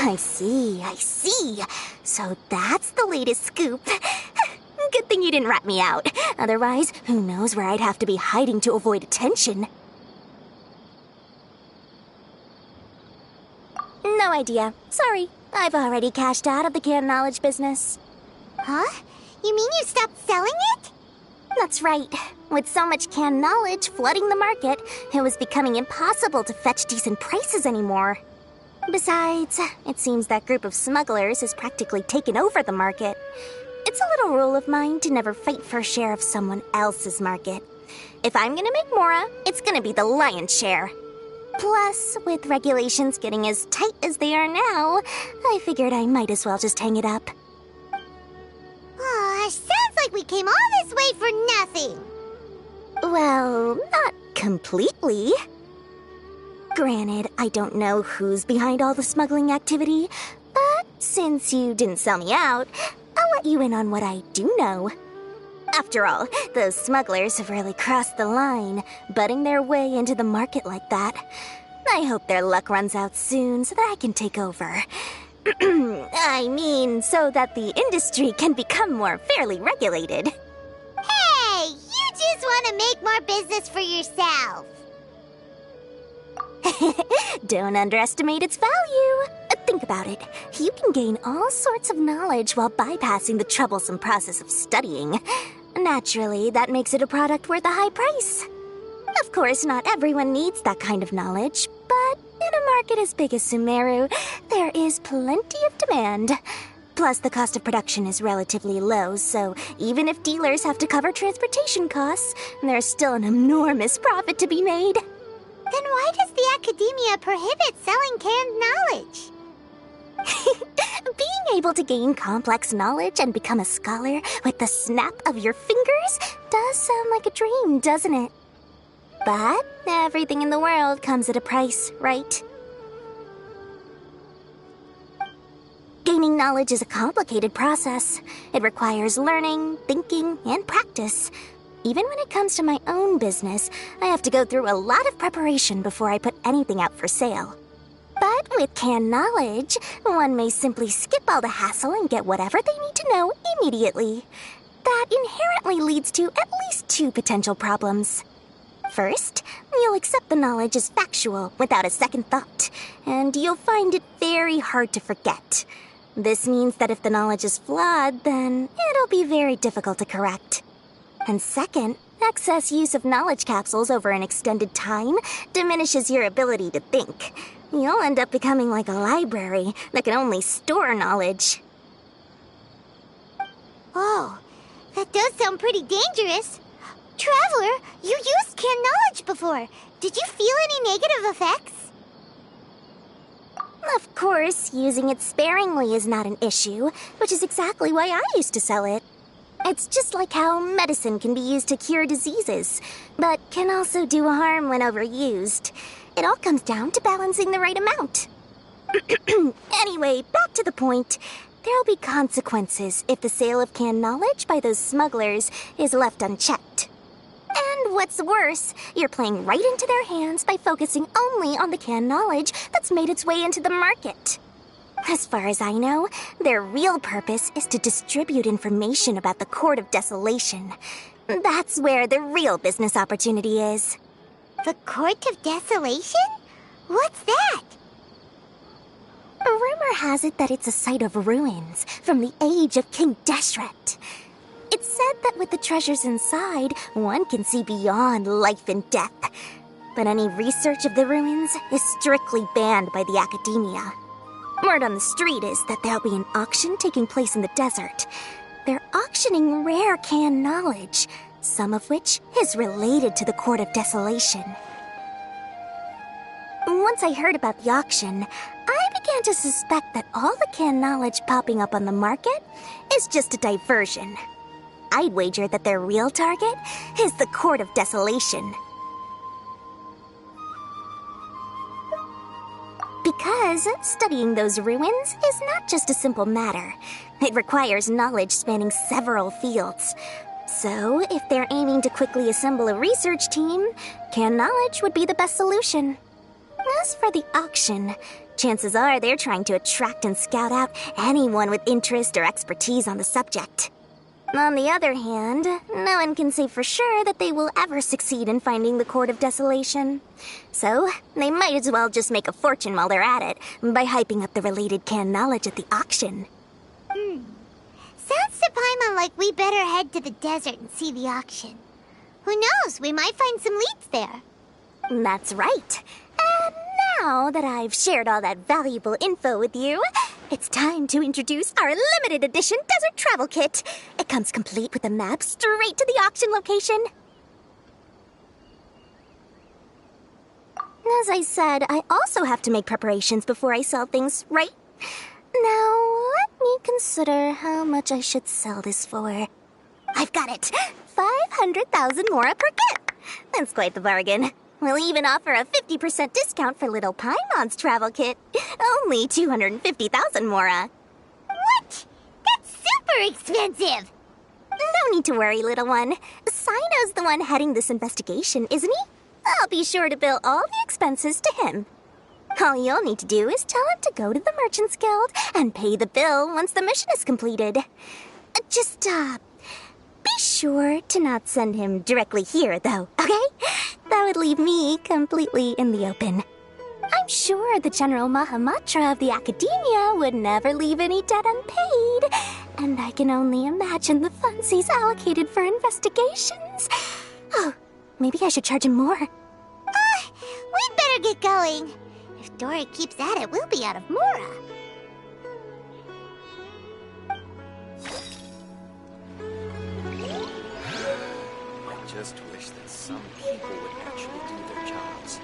I see. So that's the latest scoop. Good thing you didn't rat me out. Otherwise, who knows where I'd have to be hiding to avoid attention. No idea. Sorry. I've already cashed out of the canned knowledge business. Huh? You mean you stopped selling it? That's right. With so much canned knowledge flooding the market, it was becoming impossible to fetch decent prices anymore. Besides, it seems that group of smugglers has practically taken over the market. It's a little rule of mine to never fight for a share of someone else's market. If I'm gonna make Mora, it's gonna be the lion's share. Plus, with regulations getting as tight as they are now, I figured I might as well just hang it up. Aw, sounds like we came all this way for nothing. Well, not completely. Granted, I don't know who's behind all the smuggling activity, but since you didn't sell me out, I'll let you in on what I do know. After all, those smugglers have really crossed the line, butting their way into the market like that. I hope their luck runs out soon so that I can take over. I mean, so that the industry can become more fairly regulated. Hey, you just want to make more business for yourself. Don't underestimate its value. Think about it. You can gain all sorts of knowledge while bypassing the troublesome process of studying. Naturally, that makes it a product worth a high price. Of course, not everyone needs that kind of knowledge, but in a market as big as Sumeru, there is plenty of demand. Plus, the cost of production is relatively low, so even if dealers have to cover transportation costs, there's still an enormous profit to be made. Then why does the academia prohibit selling canned knowledge? Being able to gain complex knowledge and become a scholar with the snap of your fingers does sound like a dream, doesn't it? But everything in the world comes at a price, right? Gaining knowledge is a complicated process. It requires learning, thinking, and practice. Even when it comes to my own business, I have to go through a lot of preparation before I put anything out for sale. But with canned knowledge, one may simply skip all the hassle and get whatever they need to know immediately. That inherently leads to at least two potential problems. First, you'll accept the knowledge as factual without a second thought, and you'll find it very hard to forget. This means that if the knowledge is flawed, then it'll be very difficult to correct. And second, excess use of knowledge capsules over an extended time diminishes your ability to think. You'll end up becoming like a library that can only store knowledge. Oh, that does sound pretty dangerous. Traveler, you used canned knowledge before. Did you feel any negative effects? Of course, using it sparingly is not an issue, which is exactly why I used to sell it. It's just like how medicine can be used to cure diseases, but can also do harm when overused. It all comes down to balancing the right amount. Anyway, back to the point. There'll be consequences if the sale of canned knowledge by those smugglers is left unchecked. And what's worse, you're playing right into their hands by focusing only on the canned knowledge that's made its way into the market. As far as I know, their real purpose is to distribute information about the Court of Desolation. That's where the real business opportunity is. The Court of Desolation? What's that? Rumor has it that it's a site of ruins from the age of King Deshret. It's said that with the treasures inside, one can see beyond life and death. But any research of the ruins is strictly banned by the academia. Word on the street is that there'll be an auction taking place in the desert. They're auctioning rare canned knowledge, some of which is related to the Court of Desolation. Once I heard about the auction, I began to suspect that all the canned knowledge popping up on the market is just a diversion. I'd wager that their real target is the Court of Desolation. Because studying those ruins is not just a simple matter. It requires knowledge spanning several fields. So, if they're aiming to quickly assemble a research team, canned knowledge would be the best solution. As for the auction, chances are they're trying to attract and scout out anyone with interest or expertise on the subject. On the other hand, no one can say for sure that they will ever succeed in finding the Court of Desolation. So, they might as well just make a fortune while they're at it by hyping up the related canned knowledge at the auction. Sounds to Paimon like we better head to the desert and see the auction. Who knows, we might find some leads there. That's right. And now that I've shared all that valuable info with you, it's time to introduce our limited edition desert travel kit. It comes complete with a map straight to the auction location. As I said, I also have to make preparations before I sell things, right? Now, let me consider how much I should sell this for. I've got it! 500,000 mora per kit! That's quite the bargain. We'll even offer a 50% discount for little Paimon's travel kit. Only 250,000 mora. What? That's super expensive! No need to worry, little one. Sino's the one heading this investigation, isn't he? I'll be sure to bill all the expenses to him. All you'll need to do is tell him to go to the Merchants Guild and pay the bill once the mission is completed. Just, be sure to not send him directly here, though, okay? That would leave me completely in the open. I'm sure the General Mahamatra of the Academia would never leave any debt unpaid, and I can only imagine the funds he's allocated for investigations. Oh, maybe I should charge him more. We'd better get going. If Dora keeps at it, we'll be out of mora. I just wish that some people would actually do their jobs.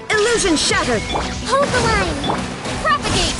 Illusion shattered! Hold the line! Propagate!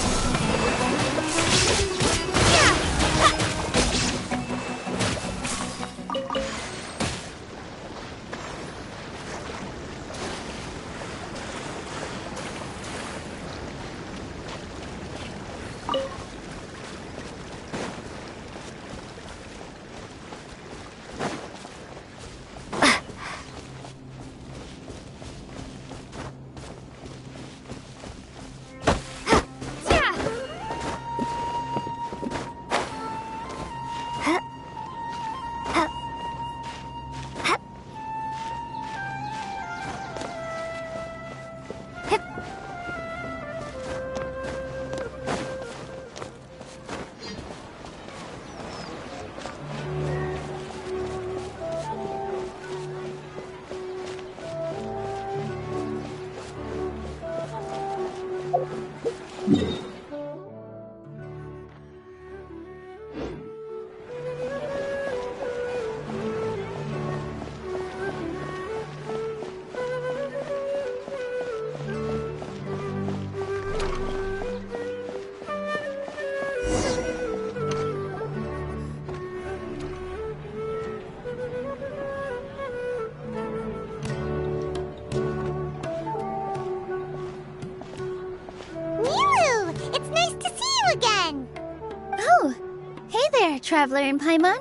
Traveler in Paimon?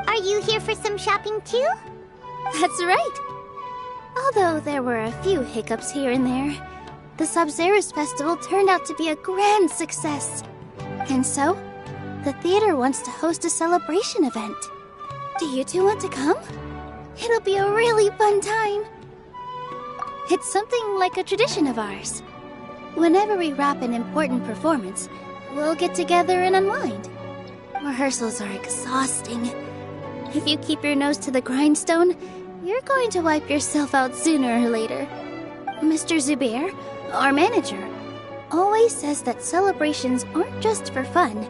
Are you here for some shopping too? That's right. Although there were a few hiccups here and there, the Sub-Zerus Festival turned out to be a grand success. And so, the theater wants to host a celebration event. Do you two want to come? It'll be a really fun time. It's something like a tradition of ours. Whenever we wrap an important performance, we'll get together and unwind. Rehearsals are exhausting. If you keep your nose to the grindstone, you're going to wipe yourself out sooner or later. Mr. Zubair, our manager, always says that celebrations aren't just for fun,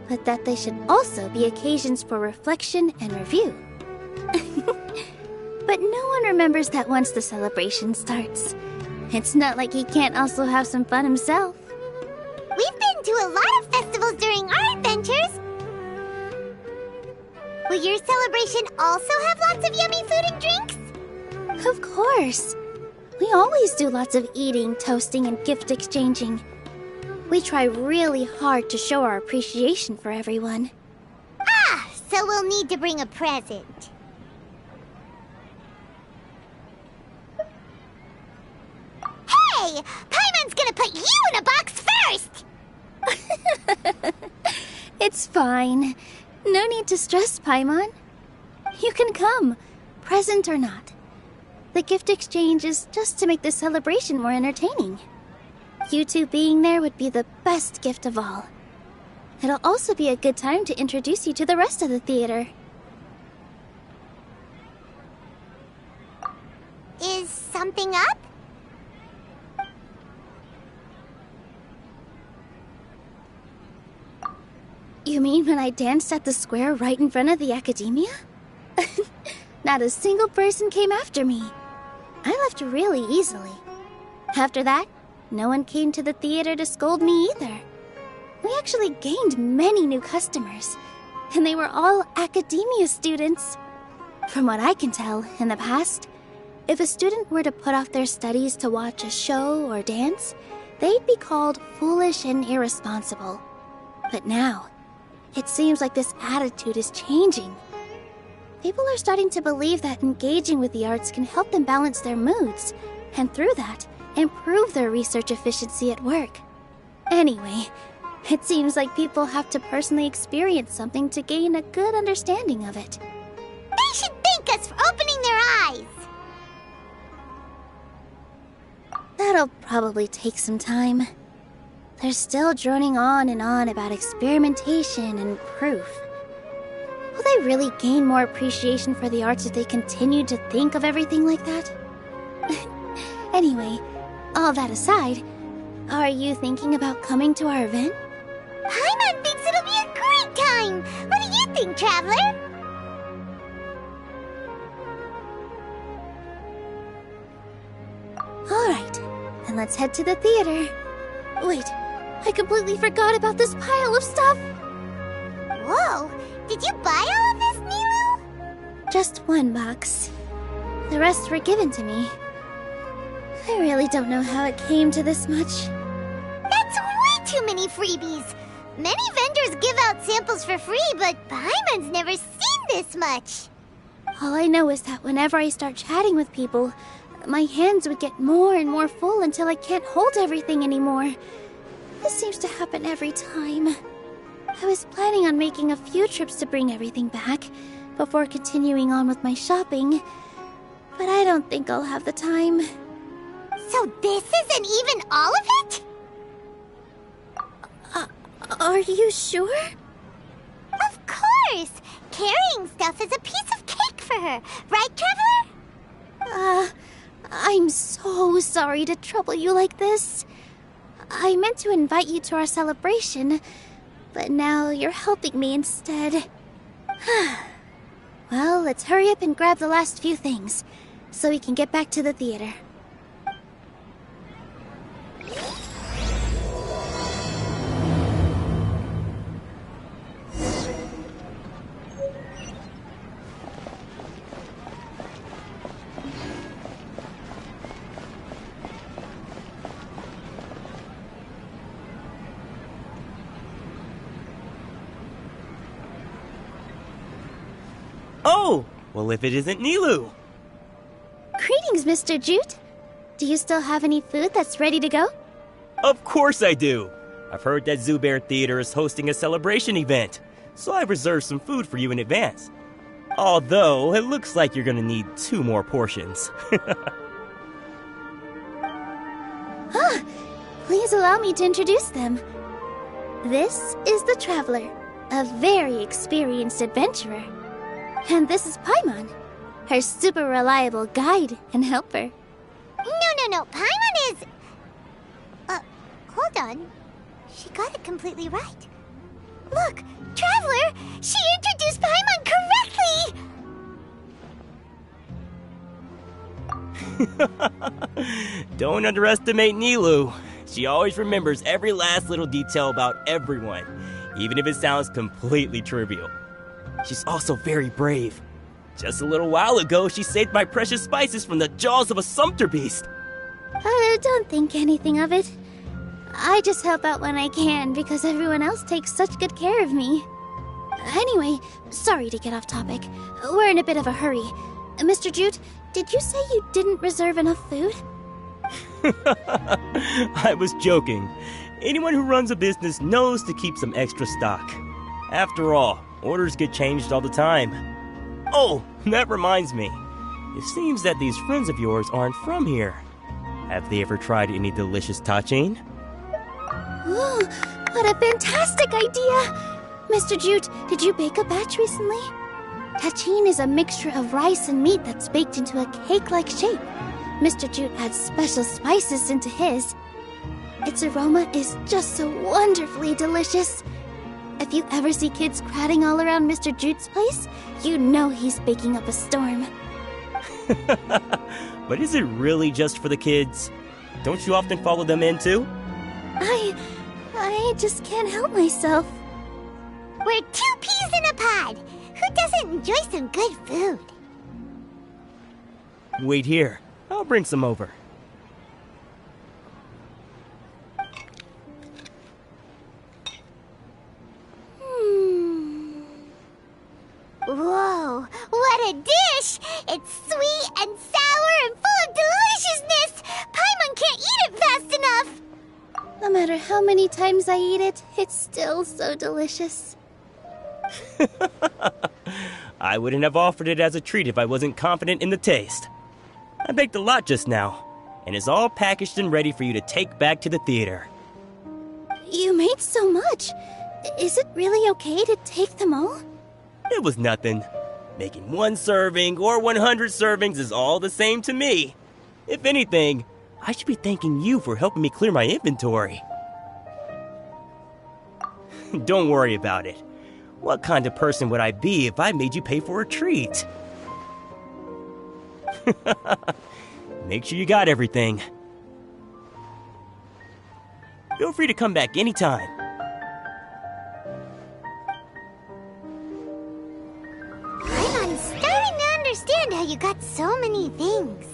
but that they should also be occasions for reflection and review. But no one remembers that once the celebration starts. It's not like he can't also have some fun himself. We've been to a lot of festivals during our adventures. Will your celebration also have lots of yummy food and drinks? Of course. We always do lots of eating, toasting, and gift exchanging. We try really hard to show our appreciation for everyone. Ah, so we'll need to bring a present. Hey! Paimon's gonna put you in a box first! It's fine. No need to stress, Paimon. You can come, present or not. The gift exchange is just to make the celebration more entertaining. You two being there would be the best gift of all. It'll also be a good time to introduce you to the rest of the theater. Is something up? You mean when I danced at the square right in front of the academia? Not a single person came after me. I left really easily. After that, no one came to the theater to scold me either. We actually gained many new customers, and they were all academia students. From what I can tell, in the past, if a student were to put off their studies to watch a show or dance, they'd be called foolish and irresponsible. But now, it seems like this attitude is changing. People are starting to believe that engaging with the arts can help them balance their moods, and through that, improve their research efficiency at work. Anyway, it seems like people have to personally experience something to gain a good understanding of it. They should thank us for opening their eyes! That'll probably take some time. They're still droning on and on about experimentation and proof. Will they really gain more appreciation for the arts if they continue to think of everything like that? Anyway, all that aside, are you thinking about coming to our event? Paimon thinks it'll be a great time! What do you think, Traveler? Alright, then let's head to the theater. Wait, I completely forgot about this pile of stuff! Whoa! Did you buy all of this, Nilou? Just one box. The rest were given to me. I really don't know how it came to this much. That's way too many freebies! Many vendors give out samples for free, but Paimon's never seen this much! All I know is that whenever I start chatting with people, my hands would get more and more full until I can't hold everything anymore. This seems to happen every time. I was planning on making a few trips to bring everything back before continuing on with my shopping, but I don't think I'll have the time. So this isn't even all of it? Are you sure? Of course! Carrying stuff is a piece of cake for her, right, Traveler? I'm so sorry to trouble you like this. I meant to invite you to our celebration, but now you're helping me instead. Well, let's hurry up and grab the last few things, so we can get back to the theater. Oh! Well, if it isn't Nilou! Greetings, Mr. Jute. Do you still have any food that's ready to go? Of course I do! I've heard that Zubair Theater is hosting a celebration event, so I've reserved some food for you in advance. Although, it looks like you're gonna need 2 more portions. Please allow me to introduce them. This is the Traveler, a very experienced adventurer. And this is Paimon, her super reliable guide and helper. No, Paimon is... hold on. She got it completely right. Look, Traveler, she introduced Paimon correctly! Don't underestimate Nilou. She always remembers every last little detail about everyone, even if it sounds completely trivial. She's also very brave. Just a little while ago, she saved my precious spices from the jaws of a sumpter beast. Don't think anything of it. I just help out when I can because everyone else takes such good care of me. Anyway, sorry to get off topic. We're in a bit of a hurry. Mr. Jute, did you say you didn't reserve enough food? I was joking. Anyone who runs a business knows to keep some extra stock. After all, orders get changed all the time. Oh, that reminds me. It seems that these friends of yours aren't from here. Have they ever tried any delicious tachin? Ooh, what a fantastic idea! Mr. Jute, did you bake a batch recently? Tachin is a mixture of rice and meat that's baked into a cake-like shape. Mr. Jute adds special spices into his. Its aroma is just so wonderfully delicious. If you ever see kids crowding all around Mr. Jute's place, you know he's baking up a storm. But is it really just for the kids? Don't you often follow them in too? I just can't help myself. We're 2 peas in a pod. Who doesn't enjoy some good food? Wait here. I'll bring some over. Whoa, what a dish! It's sweet and sour and full of deliciousness! Paimon can't eat it fast enough! No matter how many times I eat it, it's still so delicious. I wouldn't have offered it as a treat if I wasn't confident in the taste. I baked a lot just now, and it's all packaged and ready for you to take back to the theater. You made so much. Is it really okay to take them all? It was nothing. Making 1 serving or 100 servings is all the same to me. If anything, I should be thanking you for helping me clear my inventory. Don't worry about it. What kind of person would I be if I made you pay for a treat? Make sure you got everything. Feel free to come back anytime. I'm starting to understand how you got so many things.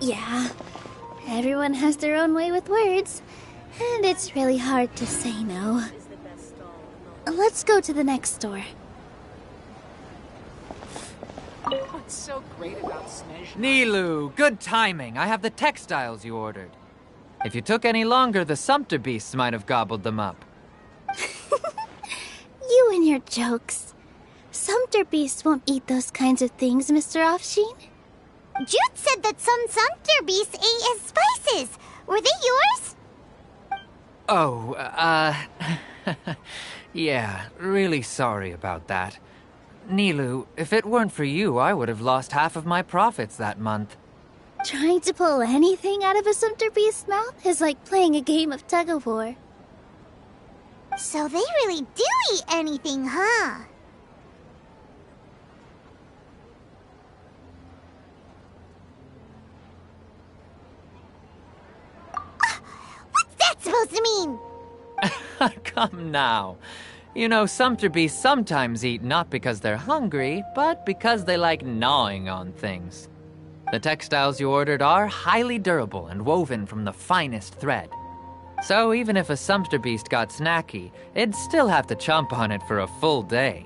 Yeah, everyone has their own way with words, and it's really hard to say no. Let's go to the next store. What's so great about Snezh? Nilu, good timing. I have the textiles you ordered. If you took any longer, the Sumpter beasts might have gobbled them up. You and your jokes. Sumpter beasts won't eat those kinds of things, Mr. Offsheen. Jute said that some Sumpter beasts ate his spices. Were they yours? Oh, yeah, really sorry about that. Nilu, if it weren't for you, I would have lost half of my profits that month. Trying to pull anything out of a Sumpter beast's mouth is like playing a game of tug-of-war. So they really do eat anything, huh? What's that supposed to mean? Come now. You know, Sumpter beasts sometimes eat not because they're hungry, but because they like gnawing on things. The textiles you ordered are highly durable and woven from the finest thread. So even if a Sumpter beast got snacky, it'd still have to chomp on it for a full day.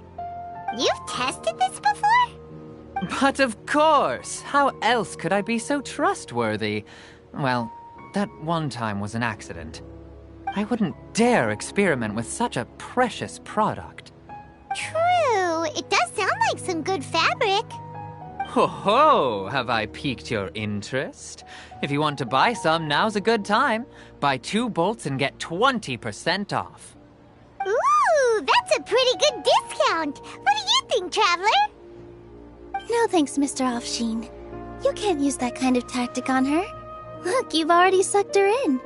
You've tested this before? But of course! How else could I be so trustworthy? Well, that one time was an accident. I wouldn't dare experiment with such a precious product. True. It does sound like some good fabric. Ho ho! Have I piqued your interest? If you want to buy some, now's a good time. Buy 2 bolts and get 20% off. Ooh, that's a pretty good discount. What do you think, Traveler? No thanks, Mr. Offsheen. You can't use that kind of tactic on her. Look, you've already sucked her in.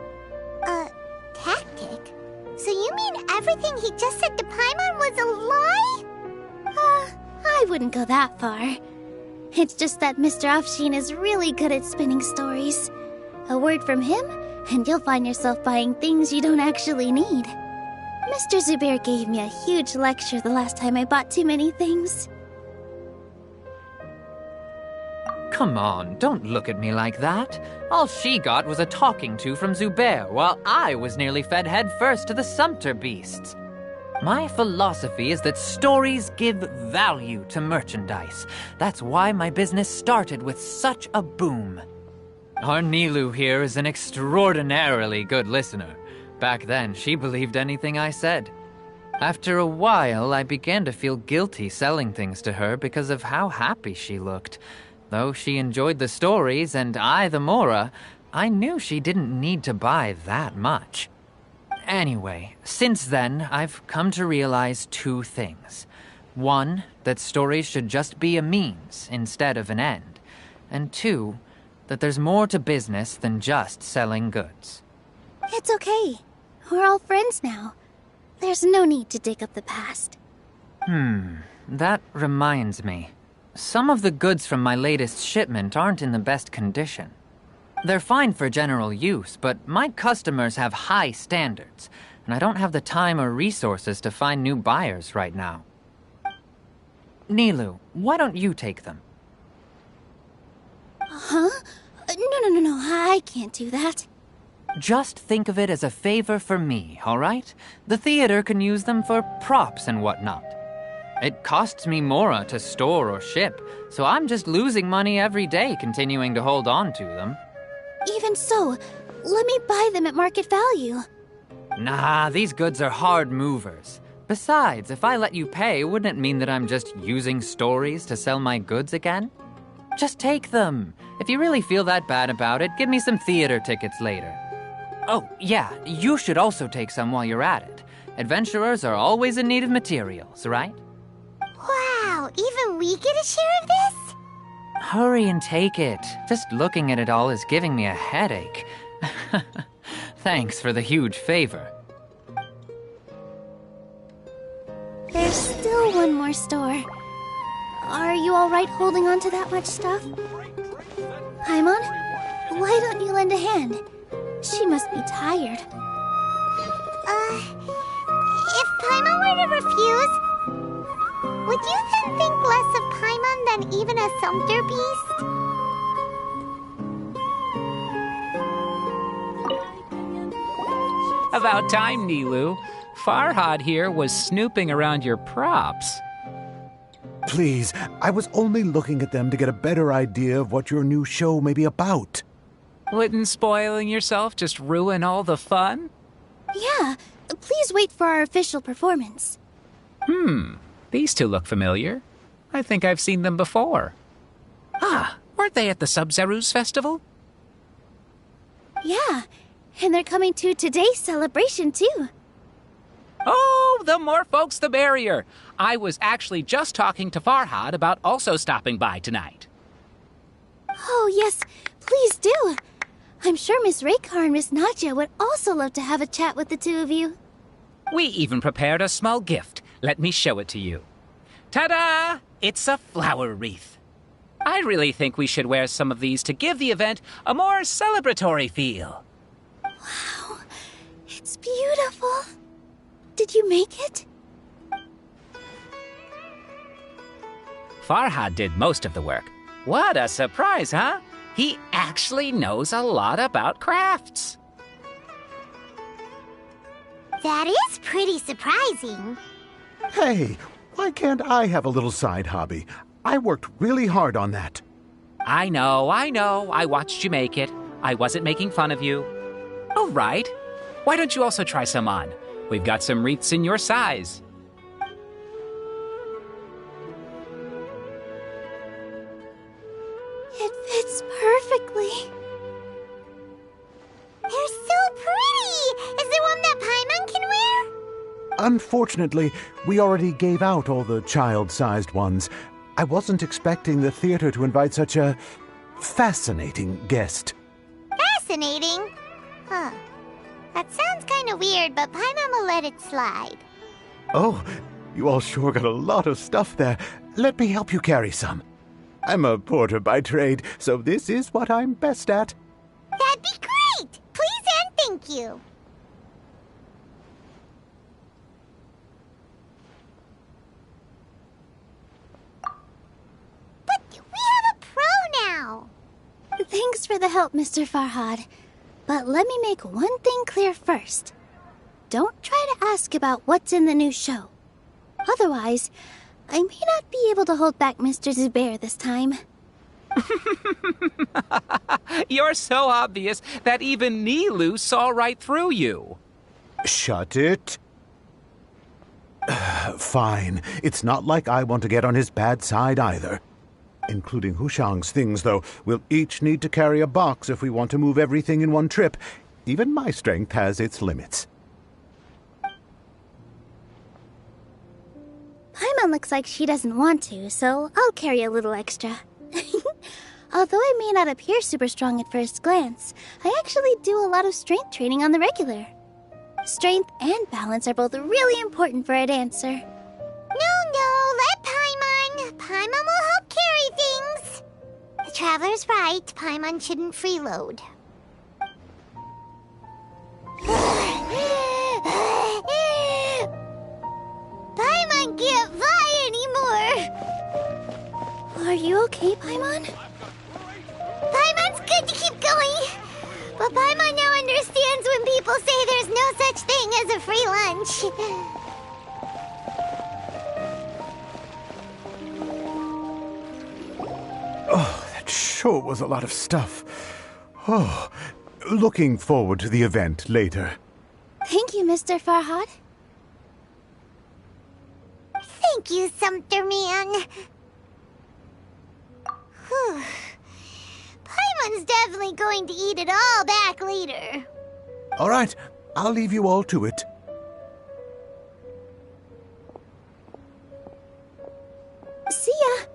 Tactic? So you mean everything he just said to Paimon was a lie? I wouldn't go that far. It's just that Mr. Offsheen is really good at spinning stories. A word from him, and you'll find yourself buying things you don't actually need. Mr. Zubair gave me a huge lecture the last time I bought too many things. Come on, don't look at me like that. All she got was a talking to from Zubair, while I was nearly fed headfirst to the Sumpter beasts. My philosophy is that stories give value to merchandise. That's why my business started with such a boom. Our Nilu here is an extraordinarily good listener. Back then, she believed anything I said. After a while, I began to feel guilty selling things to her because of how happy she looked. Though she enjoyed the stories and I the Mora, I knew she didn't need to buy that much. Anyway, since then, I've come to realize two things. One, that stories should just be a means instead of an end. And two, that there's more to business than just selling goods. It's okay. We're all friends now. There's no need to dig up the past. That reminds me. Some of the goods from my latest shipment aren't in the best condition. They're fine for general use, but my customers have high standards, and I don't have the time or resources to find new buyers right now. Nilu, why don't you take them? Huh? No, I can't do that. Just think of it as a favor for me, all right? The theater can use them for props and whatnot. It costs me Mora to store or ship, so I'm just losing money every day continuing to hold on to them. Even so, let me buy them at market value. Nah, these goods are hard movers. Besides, if I let you pay, wouldn't it mean that I'm just using stories to sell my goods again? Just take them. If you really feel that bad about it, give me some theater tickets later. Oh, yeah, you should also take some while you're at it. Adventurers are always in need of materials, right? Wow, even we get a share of this? Hurry and take it. Just looking at it all is giving me a headache. Thanks for the huge favor. There's still one more store. Are you alright holding on to that much stuff? Paimon, why don't you lend a hand? She must be tired. If Paimon were to refuse, would you then think less of Paimon than even a sumpter beast? About time, Nilu. Farhad here was snooping around your props. Please, I was only looking at them to get a better idea of what your new show may be about. Wouldn't spoiling yourself just ruin all the fun? Yeah, please wait for our official performance. These two look familiar. I think I've seen them before. Ah, weren't they at the Sub-Zerus festival? Yeah, and they're coming to today's celebration too. Oh, the more folks the merrier. I was actually just talking to Farhad about also stopping by tonight. Oh yes, please do. I'm sure Miss Raykar and Miss Nadja would also love to have a chat with the two of you. We even prepared a small gift. Let me show it to you. Ta-da! It's a flower wreath. I really think we should wear some of these to give the event a more celebratory feel. Wow, it's beautiful. Did you make it? Farhad did most of the work. What a surprise, huh? He actually knows a lot about crafts. That is pretty surprising. Hey, why can't I have a little side hobby? I worked really hard on that. I know. I watched you make it. I wasn't making fun of you. All right. Why don't you also try some on? We've got some wreaths in your size. It fits perfectly. They're so pretty! Is there one that Paimon can wear? Unfortunately, we already gave out all the child-sized ones. I wasn't expecting the theater to invite such a fascinating guest. Fascinating? Huh. That sounds kind of weird, but Paimon will let it slide. Oh, you all sure got a lot of stuff there. Let me help you carry some. I'm a porter by trade, so this is what I'm best at. That'd be great! Please and thank you. But we have a pro now! Thanks for the help, Mr. Farhad. But let me make one thing clear first. Don't try to ask about what's in the new show. Otherwise, I may not be able to hold back Mr. Zubair this time. You're so obvious that even Nilu saw right through you. Shut it. Fine. It's not like I want to get on his bad side either. Including Hushang's things, though. We'll each need to carry a box if we want to move everything in one trip. Even my strength has its limits. Paimon looks like she doesn't want to, so I'll carry a little extra. Although I may not appear super strong at first glance, I actually do a lot of strength training on the regular. Strength and balance are both really important for a dancer. No, let Paimon. Paimon will help carry things. The Traveler's right. Paimon shouldn't freeload. Paimon can't fly anymore. Are you okay, Paimon? Paimon's good to keep going. But Paimon now understands when people say there's no such thing as a free lunch. Oh, that sure was a lot of stuff. Oh, looking forward to the event later. Thank you, Mr. Farhad. Thank you, Sumpter Man. Whew. Paimon's definitely going to eat it all back later. All right, I'll leave you all to it. See ya!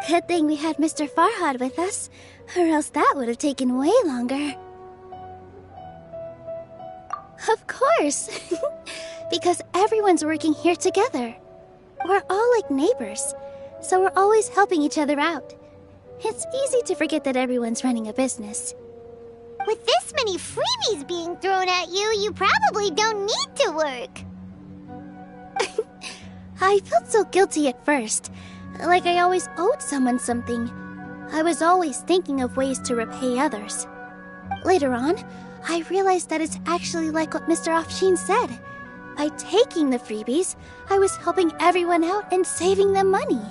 Good thing we had Mr. Farhad with us, or else that would have taken way longer. Of course! Because everyone's working here together. We're all like neighbors, so we're always helping each other out. It's easy to forget that everyone's running a business. With this many freebies being thrown at you, you probably don't need to work. I felt so guilty at first, like I always owed someone something. I was always thinking of ways to repay others. Later on, I realized that it's actually like what Mr. Afshin said. By taking the freebies, I was helping everyone out and saving them money.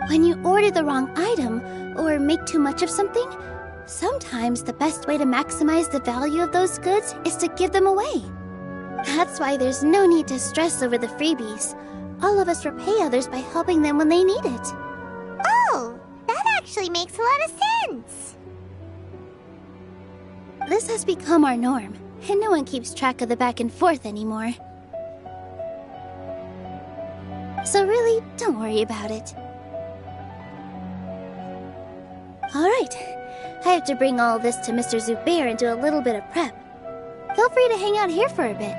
When you order the wrong item, or make too much of something, sometimes the best way to maximize the value of those goods is to give them away. That's why there's no need to stress over the freebies. All of us repay others by helping them when they need it. Oh, that actually makes a lot of sense. This has become our norm, and no one keeps track of the back and forth anymore. So really, don't worry about it. Alright, I have to bring all this to Mr. Zubair and do a little bit of prep. Feel free to hang out here for a bit.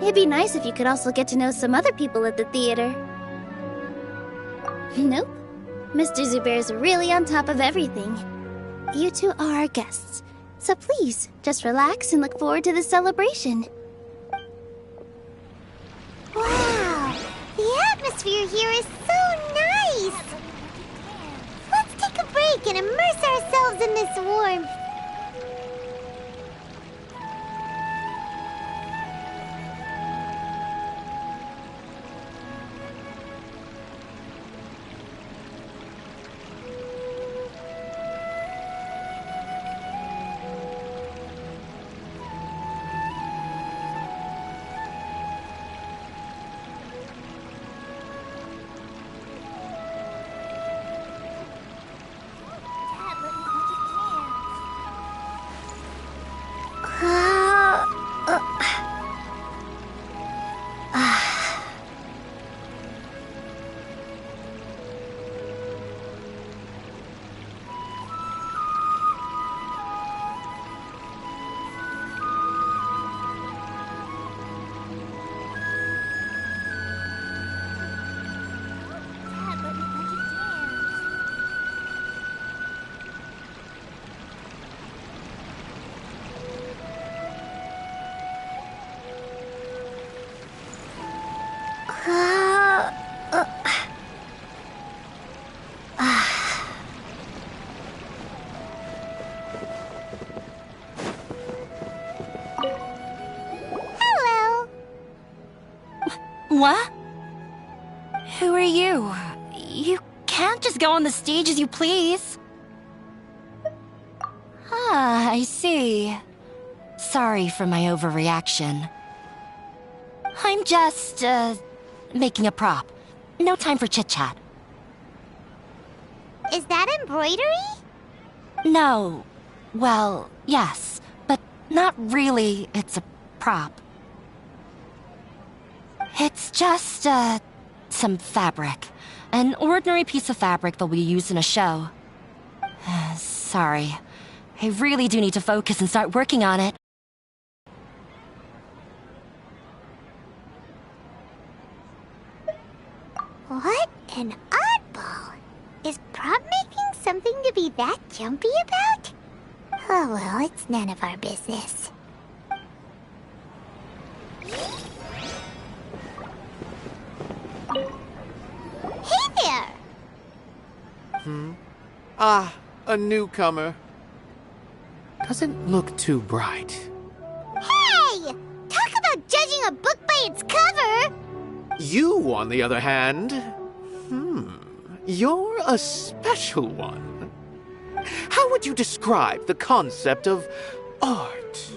It'd be nice if you could also get to know some other people at the theater. Nope. Mr. Zubair's really on top of everything. You two are our guests, so please, just relax and look forward to the celebration. Wow, the atmosphere here is so nice. Let's take a break and immerse ourselves in this warmth. What? Who are you? You can't just go on the stage as you please. Ah, I see. Sorry for my overreaction. I'm just, making a prop. No time for chit-chat. Is that embroidery? No. Well, yes, but not really. It's a prop. It's just, some fabric. An ordinary piece of fabric that we use in a show. Sorry. I really do need to focus and start working on it. What an oddball. Is prop making something to be that jumpy about? Oh well, it's none of our business. Hey there! Ah, a newcomer. Doesn't look too bright. Hey! Talk about judging a book by its cover! You, on the other hand, you're a special one. How would you describe the concept of art?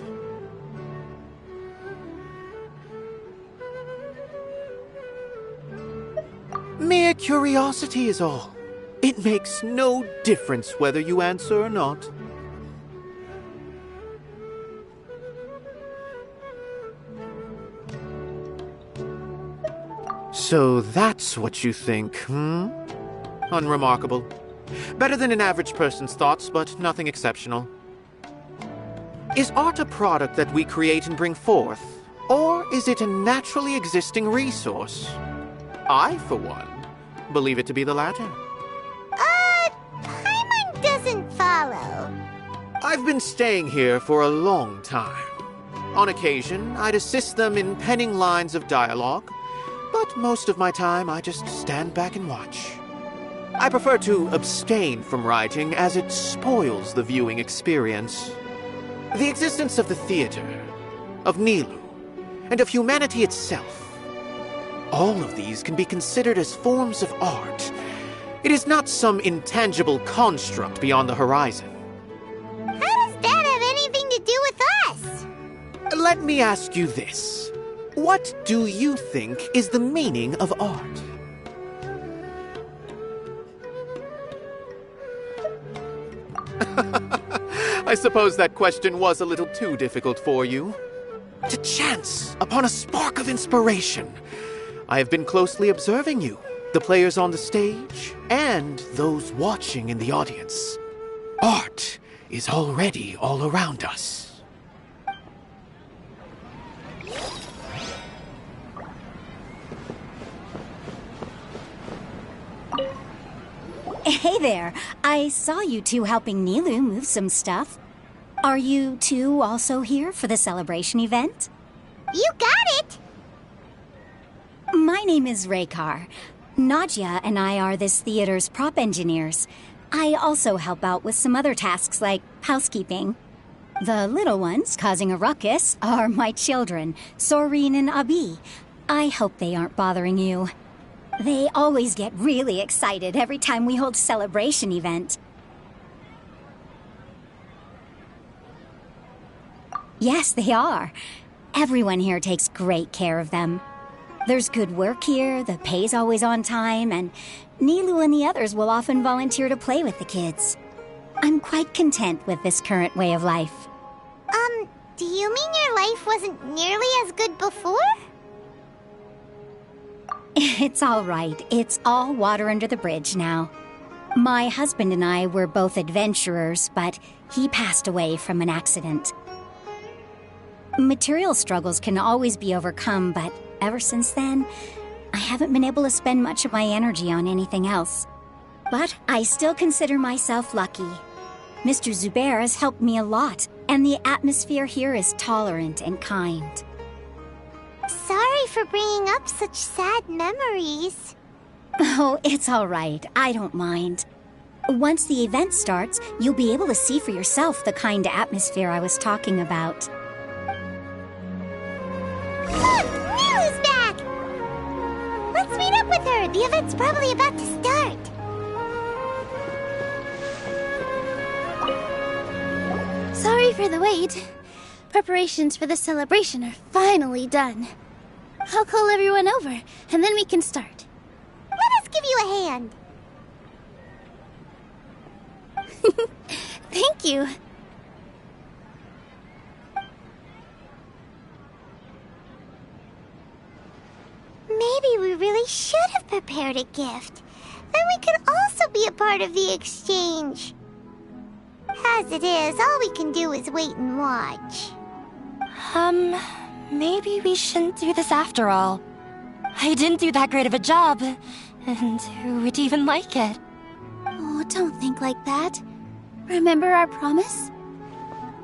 Mere curiosity is all. It makes no difference whether you answer or not. So that's what you think, Unremarkable. Better than an average person's thoughts, but nothing exceptional. Is art a product that we create and bring forth, or is it a naturally existing resource? I, for one, believe it to be the latter. Paimon doesn't follow. I've been staying here for a long time. On occasion, I'd assist them in penning lines of dialogue, but most of my time I just stand back and watch. I prefer to abstain from writing as it spoils the viewing experience. The existence of the theater, of Nilou, and of humanity itself. All of these can be considered as forms of art. It is not some intangible construct beyond the horizon. How does that have anything to do with us? Let me ask you this. What do you think is the meaning of art? I suppose that question was a little too difficult for you. To chance upon a spark of inspiration. I have been closely observing you, the players on the stage, and those watching in the audience. Art is already all around us. Hey there. I saw you two helping Nilou move some stuff. Are you two also here for the celebration event? You got it! My name is Raykar. Nadia and I are this theater's prop engineers. I also help out with some other tasks like housekeeping. The little ones causing a ruckus are my children, Soreen and Abi. I hope they aren't bothering you. They always get really excited every time we hold a celebration event. Yes, they are. Everyone here takes great care of them. There's good work here, the pay's always on time, and Nilou and the others will often volunteer to play with the kids. I'm quite content with this current way of life. Do you mean your life wasn't nearly as good before? It's all right. It's all water under the bridge now. My husband and I were both adventurers, but he passed away from an accident. Material struggles can always be overcome, but ever since then, I haven't been able to spend much of my energy on anything else. But I still consider myself lucky. Mr. Zubair has helped me a lot, and the atmosphere here is tolerant and kind. Sorry for bringing up such sad memories. Oh, it's all right. I don't mind. Once the event starts, you'll be able to see for yourself the kind of atmosphere I was talking about. Look! Nilou's back! Let's meet up with her. The event's probably about to start. Sorry for the wait. Preparations for the celebration are finally done. I'll call everyone over, and then we can start. Let us give you a hand. Thank you. Maybe we really should have prepared a gift. Then we could also be a part of the exchange. As it is, all we can do is wait and watch. Maybe we shouldn't do this after all. I didn't do that great of a job, and who would even like it? Oh, don't think like that. Remember our promise?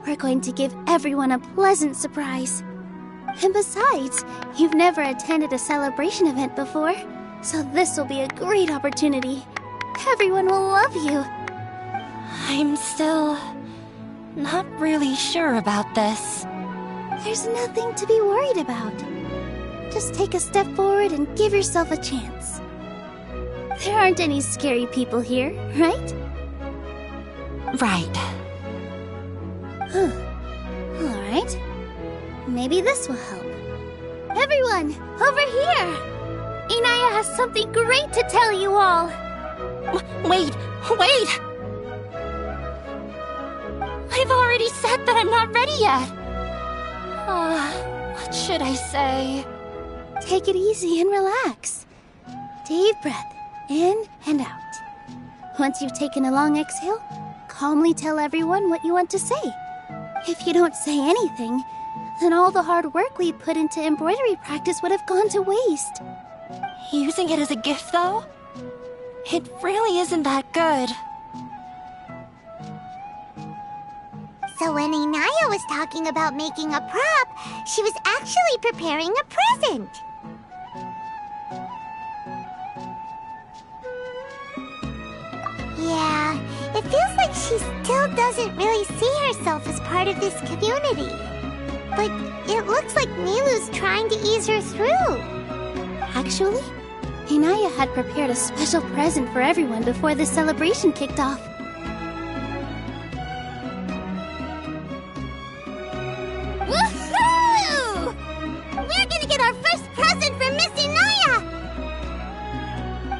We're going to give everyone a pleasant surprise. And besides, you've never attended a celebration event before, so this will be a great opportunity. Everyone will love you. I'm still not really sure about this. There's nothing to be worried about. Just take a step forward and give yourself a chance. There aren't any scary people here, right? Right. Huh. All right. Maybe this will help. Everyone, over here! Inaya has something great to tell you all. Wait! I've already said that I'm not ready yet. What should I say? Take it easy and relax. Deep breath, in and out. Once you've taken a long exhale, calmly tell everyone what you want to say. If you don't say anything, then all the hard work we put into embroidery practice would have gone to waste. Using it as a gift, though? It really isn't that good. So when Inaya was talking about making a prop, she was actually preparing a present. Yeah, it feels like she still doesn't really see herself as part of this community. But it looks like Nilou's trying to ease her through. Actually, Inaya had prepared a special present for everyone before the celebration kicked off. Woohoo! We're gonna get our first present from Miss Inaya!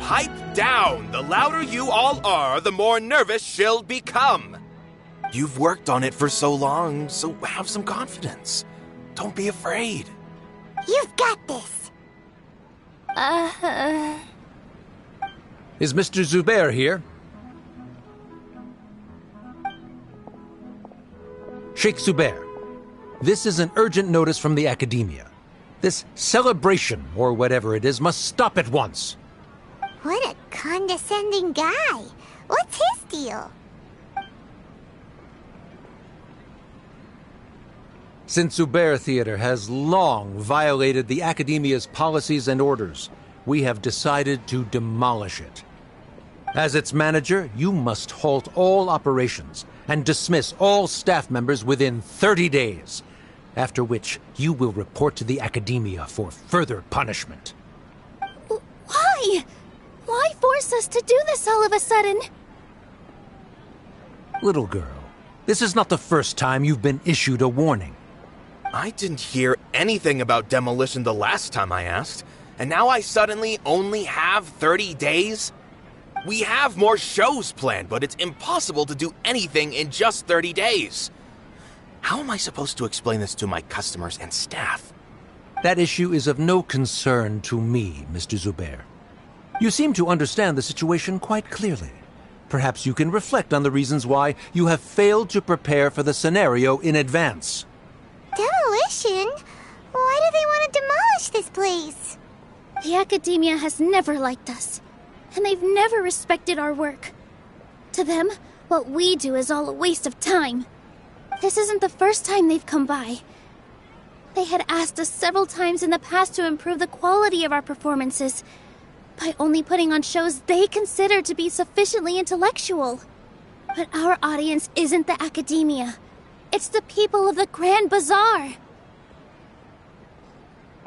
Pipe down! The louder you all are, the more nervous she'll become. You've worked on it for so long, so have some confidence. Don't be afraid. You've got this. Is Mr. Zubair here? Sheikh Zubair, this is an urgent notice from the Academia. This celebration, or whatever it is, must stop at once. What a condescending guy. What's his deal? Since Zubair Theater has long violated the Academia's policies and orders, we have decided to demolish it. As its manager, you must halt all operations and dismiss all staff members within 30 days, after which you will report to the Academia for further punishment. Why? Why force us to do this all of a sudden? Little girl, this is not the first time you've been issued a warning. I didn't hear anything about demolition the last time I asked, and now I suddenly only have 30 days? We have more shows planned, but it's impossible to do anything in just 30 days. How am I supposed to explain this to my customers and staff? That issue is of no concern to me, Mr. Zubair. You seem to understand the situation quite clearly. Perhaps you can reflect on the reasons why you have failed to prepare for the scenario in advance. Demolition? Why do they want to demolish this place? The Academia has never liked us, and they've never respected our work. To them, what we do is all a waste of time. This isn't the first time they've come by. They had asked us several times in the past to improve the quality of our performances by only putting on shows they consider to be sufficiently intellectual. But our audience isn't the Academia. It's the people of the Grand Bazaar.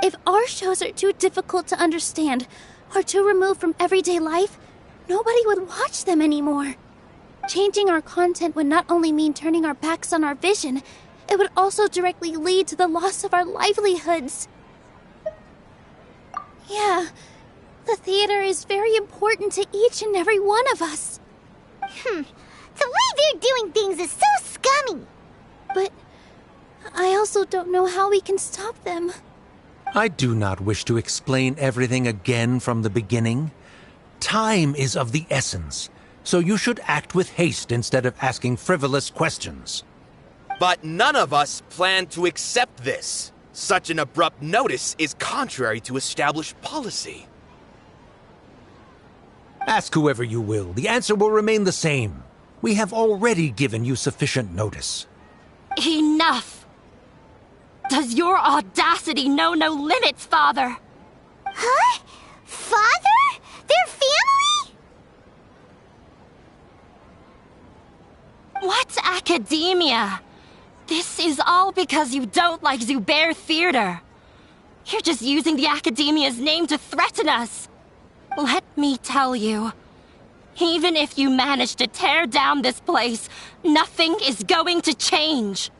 If our shows are too difficult to understand or too removed from everyday life, nobody would watch them anymore. Changing our content would not only mean turning our backs on our vision, it would also directly lead to the loss of our livelihoods. Yeah, the theater is very important to each and every one of us. The way they're doing things is so scummy. But I also don't know how we can stop them. I do not wish to explain everything again from the beginning. Time is of the essence, so you should act with haste instead of asking frivolous questions. But none of us plan to accept this. Such an abrupt notice is contrary to established policy. Ask whoever you will, the answer will remain the same. We have already given you sufficient notice. Enough! Does your audacity know no limits, Father? Huh? Father? Their family? What's academia? This is all because you don't like Zubair Theater. You're just using the Academia's name to threaten us. Let me tell you, even if you manage to tear down this place, nothing is going to change.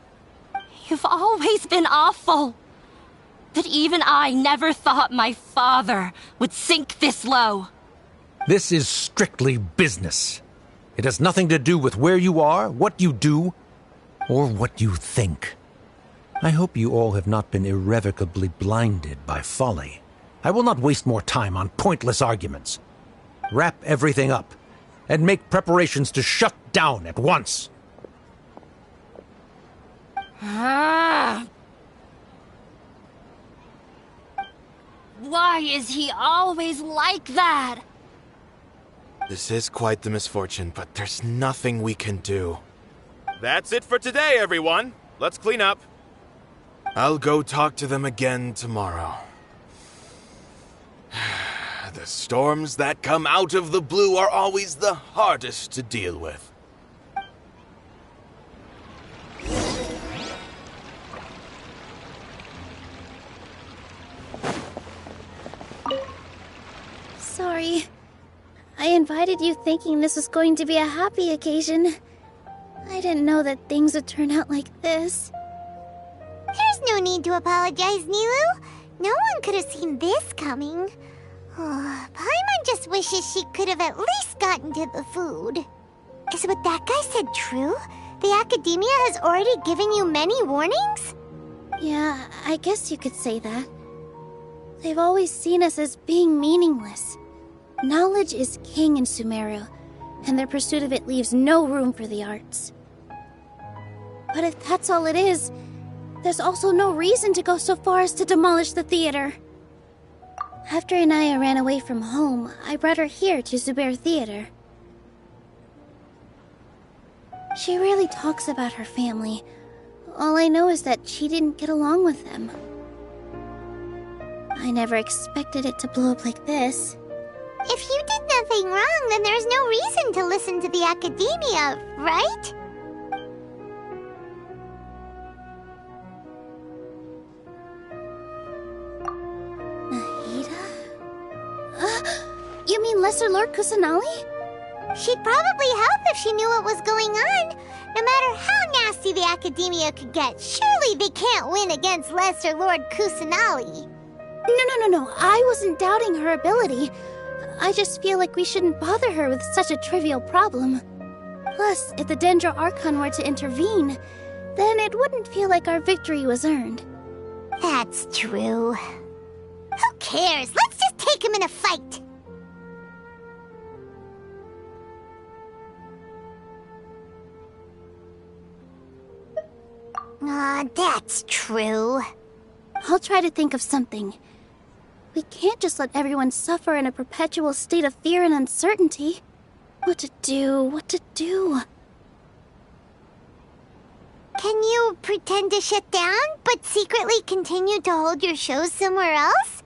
You've always been awful. But even I never thought my father would sink this low. This is strictly business. It has nothing to do with where you are, what you do, or what you think. I hope you all have not been irrevocably blinded by folly. I will not waste more time on pointless arguments. Wrap everything up, and make preparations to shut down at once. Why is he always like that? This is quite the misfortune, but there's nothing we can do. That's it for today, everyone. Let's clean up. I'll go talk to them again tomorrow. The storms that come out of the blue are always the hardest to deal with. Sorry. I invited you thinking this was going to be a happy occasion. I didn't know that things would turn out like this. There's no need to apologize, Nilu. No one could have seen this coming. Oh, Paimon just wishes she could have at least gotten to the food. Is what that guy said true? The Academia has already given you many warnings? Yeah, I guess you could say that. They've always seen us as being meaningless. Knowledge is king in Sumeru, and their pursuit of it leaves no room for the arts. But if that's all it is, there's also no reason to go so far as to demolish the theater. After Anaya ran away from home, I brought her here to Zubair Theater. She rarely talks about her family. All I know is that she didn't get along with them. I never expected it to blow up like this. If you did nothing wrong, then there's no reason to listen to the Academia, right? You mean Lesser Lord Kusanali? She'd probably help if she knew what was going on. No matter how nasty the Academia could get, surely they can't win against Lesser Lord Kusanali. No. I wasn't doubting her ability. I just feel like we shouldn't bother her with such a trivial problem. Plus, if the Dendro Archon were to intervene, then it wouldn't feel like our victory was earned. That's true. Who cares? Let's just take him in a fight. That's true. I'll try to think of something. We can't just let everyone suffer in a perpetual state of fear and uncertainty. What to do? Can you pretend to shut down, but secretly continue to hold your shows somewhere else?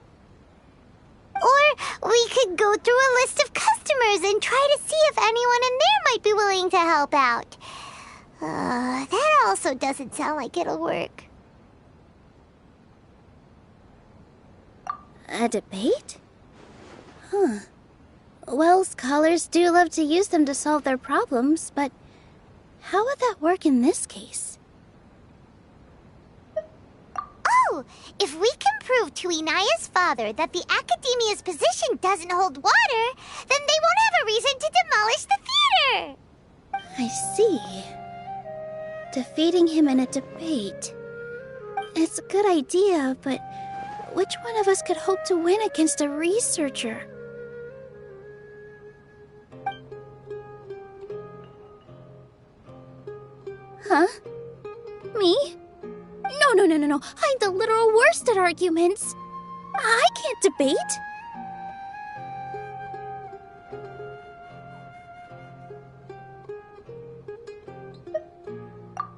Or we could go through a list of customers and try to see if anyone in there might be willing to help out. That also doesn't sound like it'll work. A debate? Huh. Well, scholars do love to use them to solve their problems, but how would that work in this case? Oh, too! If we can prove to Inaya's father that the Academia's position doesn't hold water, then they won't have a reason to demolish the theater! I see. Defeating him in a debate. It's a good idea, but which one of us could hope to win against a researcher? Huh? Me? No. I'm the literal worst at arguments. I can't debate.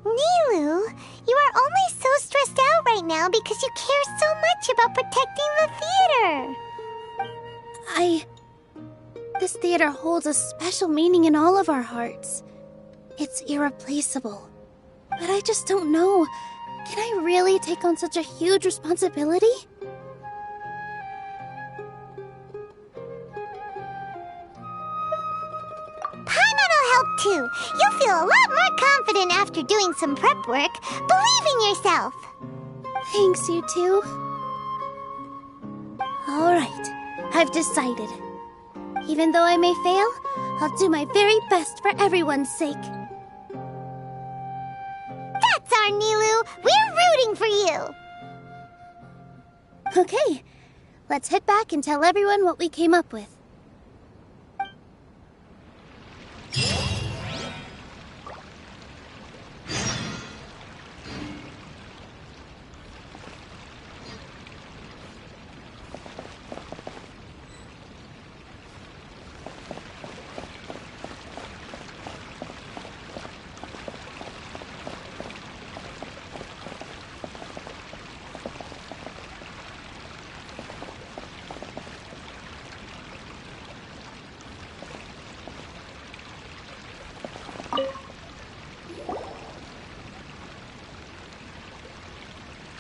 Nilou, you are only so stressed out right now because you care so much about protecting the theater. This theater holds a special meaning in all of our hearts. It's irreplaceable. But I just don't know. Can I really take on such a huge responsibility? Paimon'll help too. You'll feel a lot more confident after doing some prep work. Believe in yourself. Thanks, you two. Alright, I've decided. Even though I may fail, I'll do my very best for everyone's sake. That's our Nilou! We're rooting for you! Okay, let's head back and tell everyone what we came up with.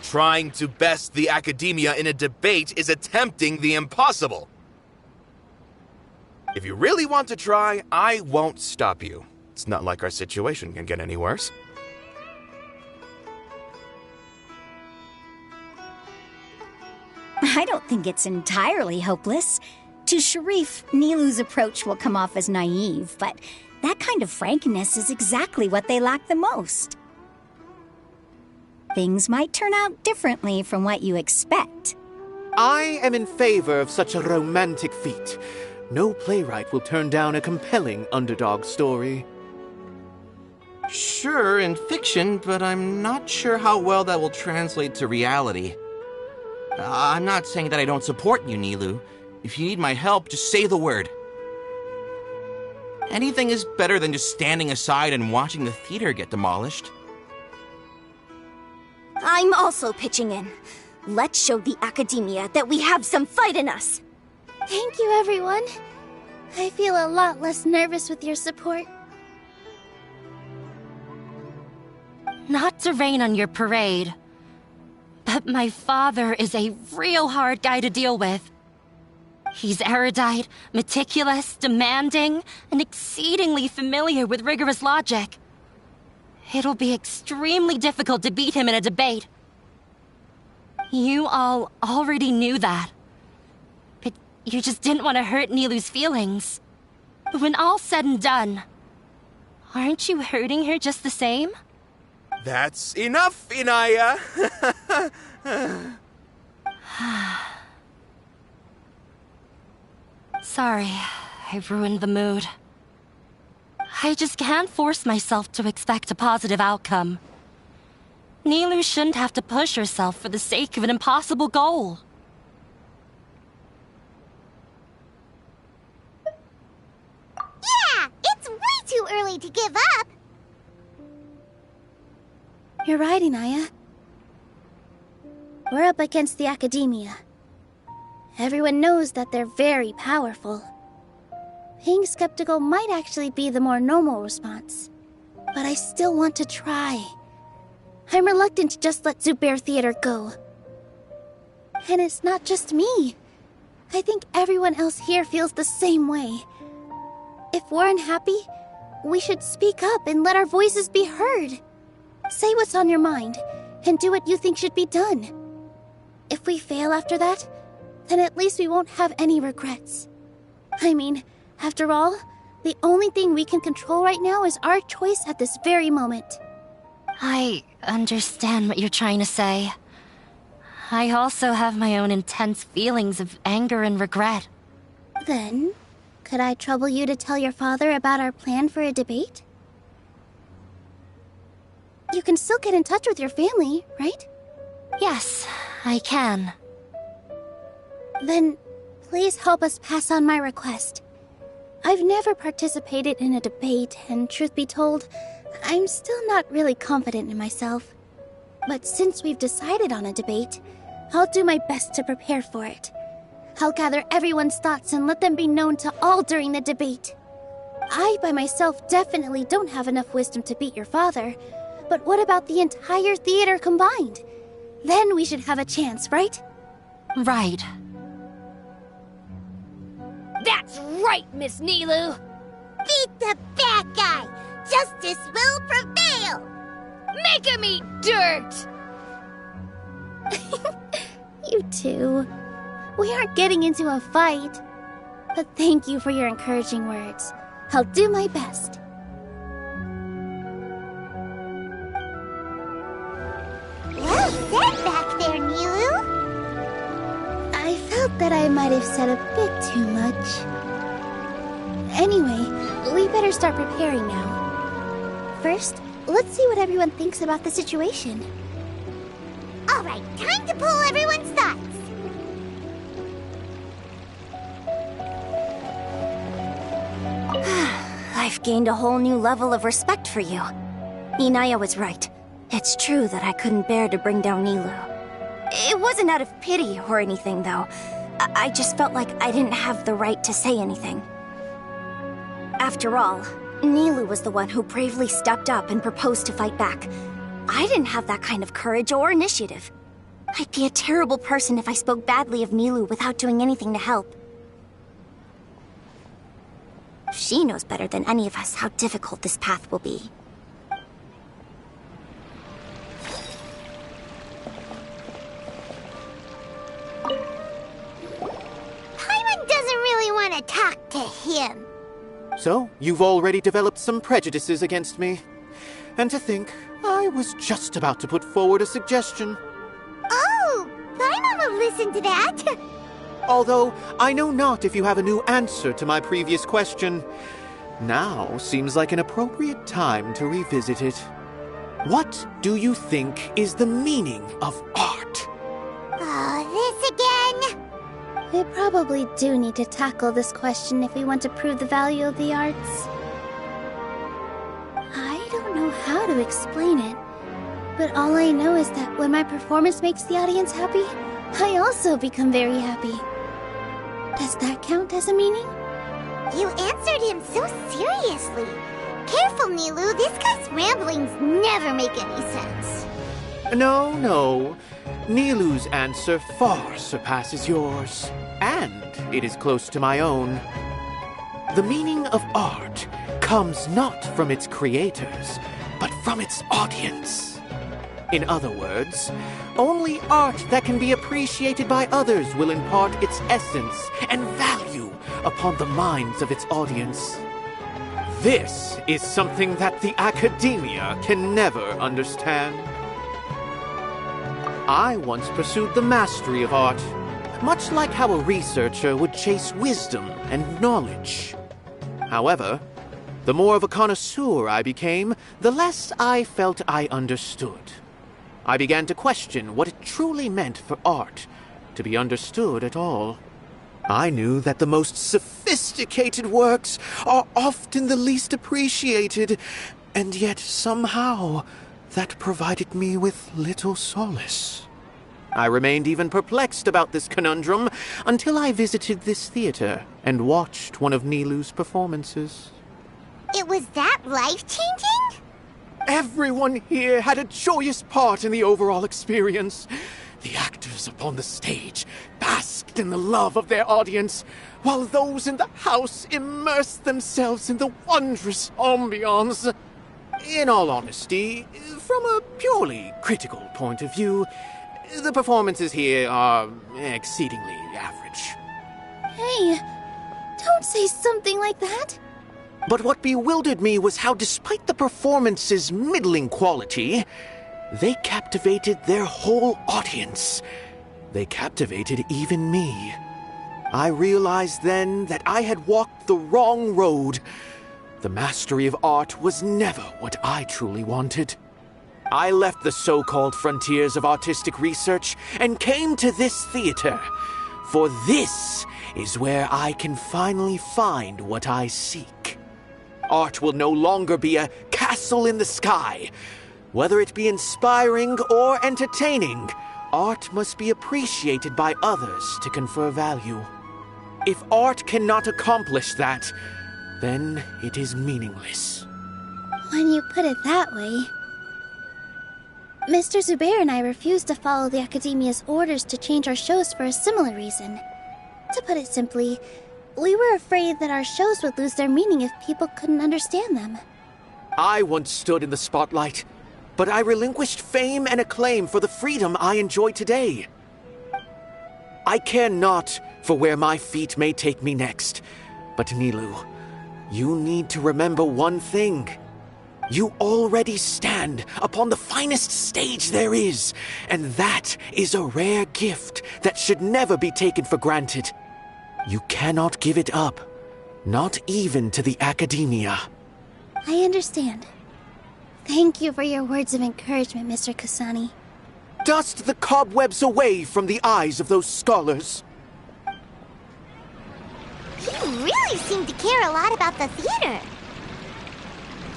Trying to best the Academia in a debate is attempting the impossible. If you really want to try, I won't stop you. It's not like our situation can get any worse. I don't think it's entirely hopeless. To Sharif, Nilou's approach will come off as naive, but that kind of frankness is exactly what they lack the most. Things might turn out differently from what you expect. I am in favor of such a romantic feat. No playwright will turn down a compelling underdog story. Sure, in fiction, but I'm not sure how well that will translate to reality. I'm not saying that I don't support you, Nilou. If you need my help, just say the word. Anything is better than just standing aside and watching the theater get demolished. I'm also pitching in. Let's show the Academia that we have some fight in us. Thank you, everyone. I feel a lot less nervous with your support. Not to rain on your parade, but my father is a real hard guy to deal with. He's erudite, meticulous, demanding, and exceedingly familiar with rigorous logic. It'll be extremely difficult to beat him in a debate. You all already knew that. But you just didn't want to hurt Nilou's feelings. But when all's said and done, aren't you hurting her just the same? That's enough, Inaya! Sorry, I ruined the mood. I just can't force myself to expect a positive outcome. Nilou shouldn't have to push herself for the sake of an impossible goal. Yeah! It's way too early to give up! You're right, Inaya. We're up against the Academia. Everyone knows that they're very powerful. Being skeptical might actually be the more normal response. But I still want to try. I'm reluctant to just let Zubair Theater go. And it's not just me. I think everyone else here feels the same way. If we're unhappy, we should speak up and let our voices be heard. Say what's on your mind, and do what you think should be done. If we fail after that, then at least we won't have any regrets. I mean, after all, the only thing we can control right now is our choice at this very moment. I understand what you're trying to say. I also have my own intense feelings of anger and regret. Then, could I trouble you to tell your father about our plan for a debate? You can still get in touch with your family, right? Yes, I can. Then, please help us pass on my request. I've never participated in a debate, and truth be told, I'm still not really confident in myself. But since we've decided on a debate, I'll do my best to prepare for it. I'll gather everyone's thoughts and let them be known to all during the debate. I, by myself, definitely don't have enough wisdom to beat your father, but what about the entire theater combined? Then we should have a chance, right? Right. That's right, Miss Nilu! Beat the bad guy! Justice will prevail! Make him eat dirt! You two. We aren't getting into a fight. But thank you for your encouraging words. I'll do my best. Well said back there, Nilu! I felt that I might have said a bit too much. Anyway, we better start preparing now. First, let's see what everyone thinks about the situation. Alright, time to pull everyone's thoughts. I've gained a whole new level of respect for you. Inaya was right. It's true that I couldn't bear to bring down Nilu. It wasn't out of pity or anything, though. I just felt like I didn't have the right to say anything. After all, Nilu was the one who bravely stepped up and proposed to fight back. I didn't have that kind of courage or initiative. I'd be a terrible person if I spoke badly of Nilu without doing anything to help. She knows better than any of us how difficult this path will be. Paimon doesn't really want to talk to him. So, you've already developed some prejudices against me. And to think, I was just about to put forward a suggestion. Oh, Paimon will listen to that. Although, I know not if you have a new answer to my previous question. Now seems like an appropriate time to revisit it. What do you think is the meaning of art? Oh, this again? We probably do need to tackle this question if we want to prove the value of the arts. I don't know how to explain it, but all I know is that when my performance makes the audience happy, I also become very happy. Does that count as a meaning? You answered him so seriously. Careful, Nilu, this guy's ramblings never make any sense. No. Nilu's answer far surpasses yours, and it is close to my own. The meaning of art comes not from its creators, but from its audience. In other words, only art that can be appreciated by others will impart its essence and value upon the minds of its audience. This is something that the academia can never understand. I once pursued the mastery of art, much like how a researcher would chase wisdom and knowledge. However, the more of a connoisseur I became, the less I felt I understood. I began to question what it truly meant for art to be understood at all. I knew that the most sophisticated works are often the least appreciated, and yet somehow that provided me with little solace. I remained even perplexed about this conundrum until I visited this theater and watched one of Nilu's performances. It was that life-changing? Everyone here had a joyous part in the overall experience. The actors upon the stage basked in the love of their audience, while those in the house immersed themselves in the wondrous ambiance. In all honesty, from a purely critical point of view, The performances here are exceedingly average. Hey, don't say something like that. But what bewildered me was how, despite the performance's middling quality, they captivated their whole audience. They captivated even me. I realized then that I had walked the wrong road. The mastery of art was never what I truly wanted. I left the so-called frontiers of artistic research and came to this theater, for this is where I can finally find what I seek. Art will no longer be a castle in the sky. Whether it be inspiring or entertaining, art must be appreciated by others to confer value. If art cannot accomplish that, then it is meaningless. When you put it that way... Mr. Zubair and I refused to follow the Academia's orders to change our shows for a similar reason. To put it simply, we were afraid that our shows would lose their meaning if people couldn't understand them. I once stood in the spotlight, but I relinquished fame and acclaim for the freedom I enjoy today. I care not for where my feet may take me next, but Nilou, you need to remember one thing. You already stand upon the finest stage there is, and that is a rare gift that should never be taken for granted. You cannot give it up, not even to the Academia. I understand. Thank you for your words of encouragement, Mr. Kasani. Dust the cobwebs away from the eyes of those scholars. He really seemed to care a lot about the theater.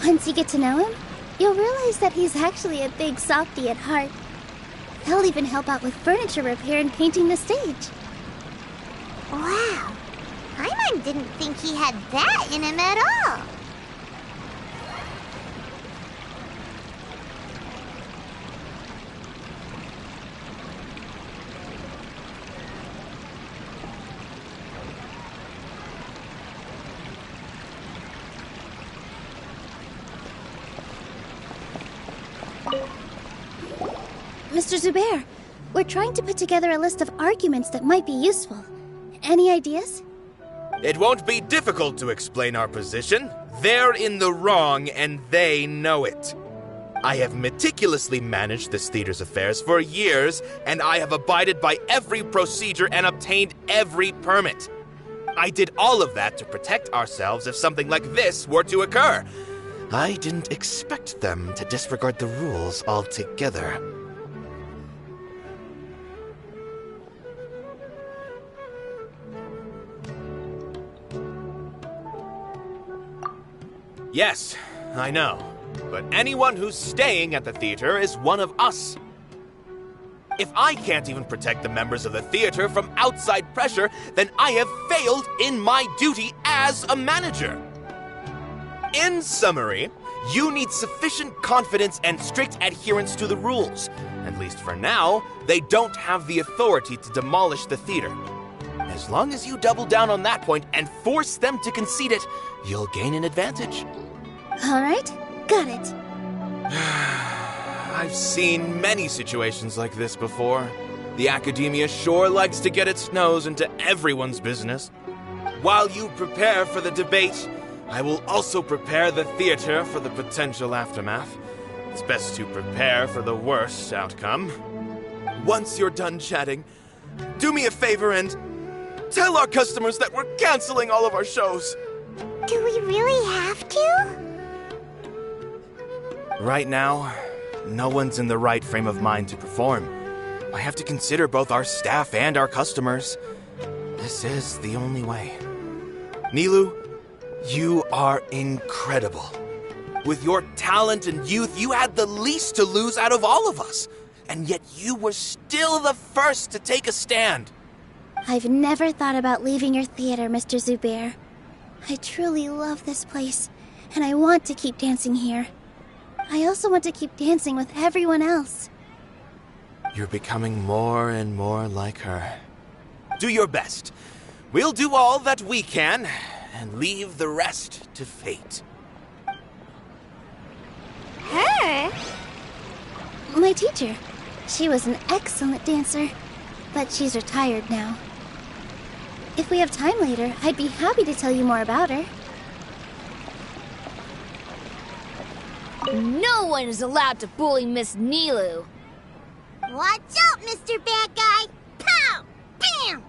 Once you get to know him, you'll realize that he's actually a big softie at heart. He'll even help out with furniture repair and painting the stage. Wow. Paimon didn't think he had that in him at all. Mr. Zubair, we're trying to put together a list of arguments that might be useful. Any ideas? It won't be difficult to explain our position. They're in the wrong, and they know it. I have meticulously managed this theater's affairs for years, and I have abided by every procedure and obtained every permit. I did all of that to protect ourselves if something like this were to occur. I didn't expect them to disregard the rules altogether. Yes, I know. But anyone who's staying at the theater is one of us. If I can't even protect the members of the theater from outside pressure, then I have failed in my duty as a manager. In summary, you need sufficient confidence and strict adherence to the rules. At least for now, they don't have the authority to demolish the theater. As long as you double down on that point and force them to concede it, you'll gain an advantage. All right, got it. I've seen many situations like this before. The Academia sure likes to get its nose into everyone's business. While you prepare for the debate, I will also prepare the theater for the potential aftermath. It's best to prepare for the worst outcome. Once you're done chatting, do me a favor and tell our customers that we're canceling all of our shows. Do we really have to? Right now, no one's in the right frame of mind to perform. I have to consider both our staff and our customers. This is the only way. Nilou, you are incredible. With your talent and youth, you had the least to lose out of all of us. And yet you were still the first to take a stand. I've never thought about leaving your theater, Mr. Zubair. I truly love this place, and I want to keep dancing here. I also want to keep dancing with everyone else. You're becoming more and more like her. Do your best. We'll do all that we can, and leave the rest to fate. Her? My teacher. She was an excellent dancer, but she's retired now. If we have time later, I'd be happy to tell you more about her. No one is allowed to bully Miss Nilu. Watch out, Mr. Bad Guy! Pow! Bam!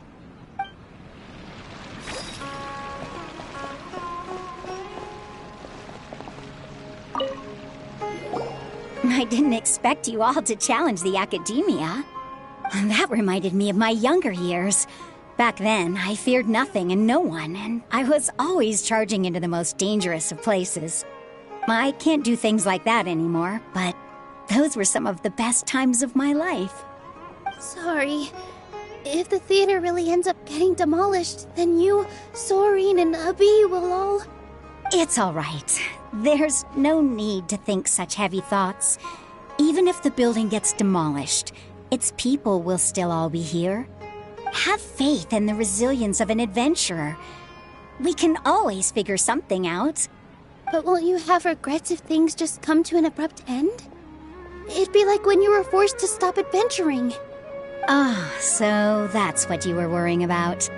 I didn't expect you all to challenge the academia. That reminded me of my younger years. Back then, I feared nothing and no one, and I was always charging into the most dangerous of places. I can't do things like that anymore, but those were some of the best times of my life. Sorry. If the theater really ends up getting demolished, then you, Soreen, and Abi will all... It's all right. There's no need to think such heavy thoughts. Even if the building gets demolished, its people will still all be here. Have faith in the resilience of an adventurer. We can always figure something out. But won't you have regrets if things just come to an abrupt end? It'd be like when you were forced to stop adventuring. Ah, so that's what you were worrying about.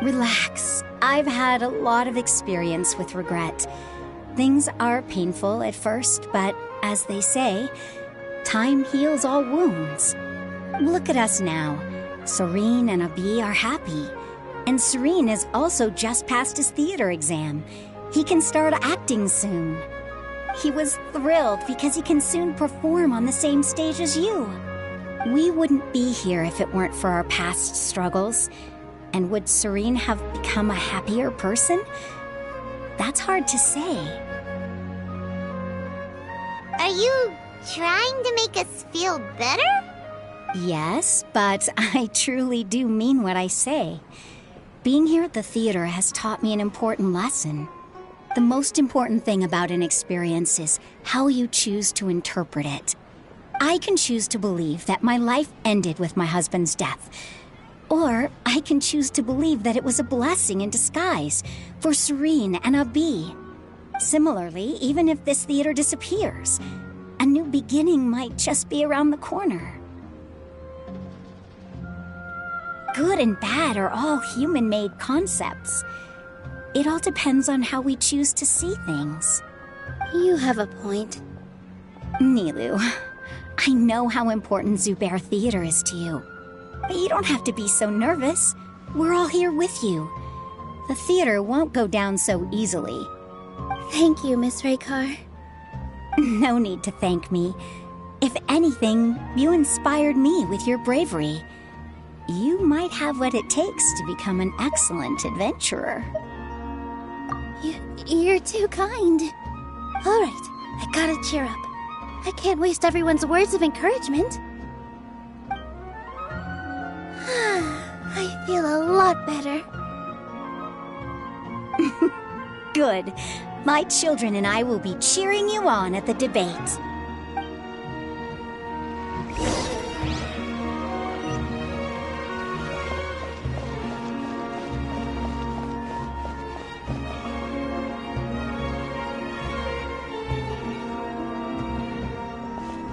Relax. I've had a lot of experience with regret. Things are painful at first, but as they say, time heals all wounds. Look at us now. Soreen and Abi are happy. And Soreen has also just passed his theater exam. He can start acting soon. He was thrilled because he can soon perform on the same stage as you. We wouldn't be here if it weren't for our past struggles. And would Soreen have become a happier person? That's hard to say. Are you trying to make us feel better? Yes, but I truly do mean what I say. Being here at the theater has taught me an important lesson. The most important thing about an experience is how you choose to interpret it. I can choose to believe that my life ended with my husband's death. Or I can choose to believe that it was a blessing in disguise for Soreen and Abi. Similarly, even if this theater disappears, a new beginning might just be around the corner. Good and bad are all human-made concepts. It all depends on how we choose to see things. You have a point. Nilu, I know how important Zubair Theater is to you. But you don't have to be so nervous. We're all here with you. The theater won't go down so easily. Thank you, Miss Raykar. No need to thank me. If anything, you inspired me with your bravery. You might have what it takes to become an excellent adventurer. You're too kind. All right, I gotta cheer up. I can't waste everyone's words of encouragement. I feel a lot better. Good. My children and I will be cheering you on at the debate.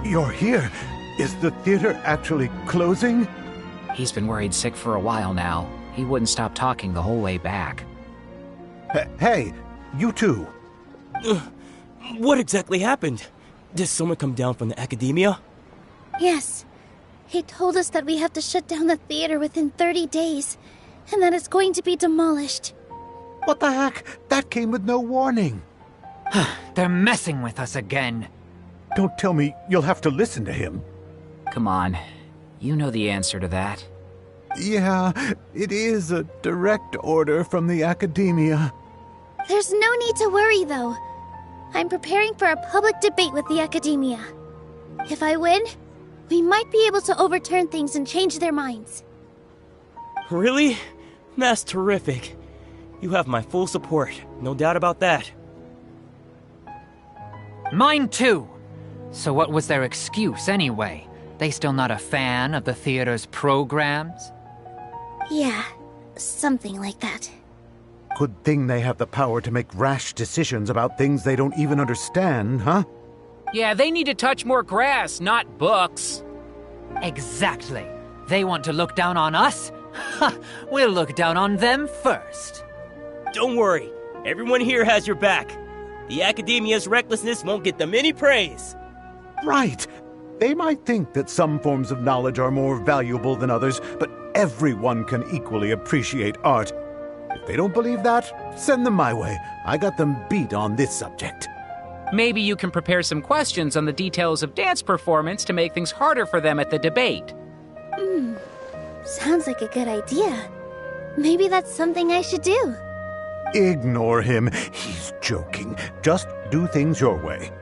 You're here. Is the theater actually closing? He's been worried sick for a while now. He wouldn't stop talking the whole way back. Hey, you two. What exactly happened? Did someone come down from the academia? Yes. He told us that we have to shut down the theater within 30 days, and that it's going to be demolished. What the heck? That came with no warning. They're messing with us again. Don't tell me you'll have to listen to him. Come on. You know the answer to that. Yeah, it is a direct order from the academia. There's no need to worry, though. I'm preparing for a public debate with the academia. If I win, we might be able to overturn things and change their minds. Really? That's terrific. You have my full support, no doubt about that. Mine too. So what was their excuse anyway? They still not a fan of the theater's programs? Yeah, something like that. Good thing they have the power to make rash decisions about things they don't even understand, huh? Yeah, they need to touch more grass, not books. Exactly. They want to look down on us? Ha! We'll look down on them first. Don't worry. Everyone here has your back. The Academia's recklessness won't get them any praise. Right. They might think that some forms of knowledge are more valuable than others, but everyone can equally appreciate art. If they don't believe that, send them my way. I got them beat on this subject. Maybe you can prepare some questions on the details of dance performance to make things harder for them at the debate. Sounds like a good idea. Maybe that's something I should do. Ignore him. He's joking. Just do things your way.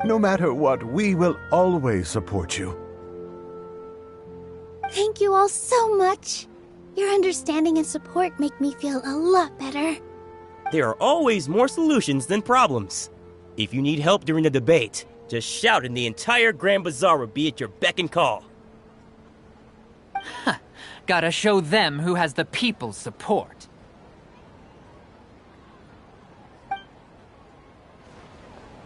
No matter what, we will always support you. Thank you all so much. Your understanding and support make me feel a lot better. There are always more solutions than problems. If you need help during the debate, just shout and the entire Grand Bazaar will be at your beck and call. Gotta show them who has the people's support.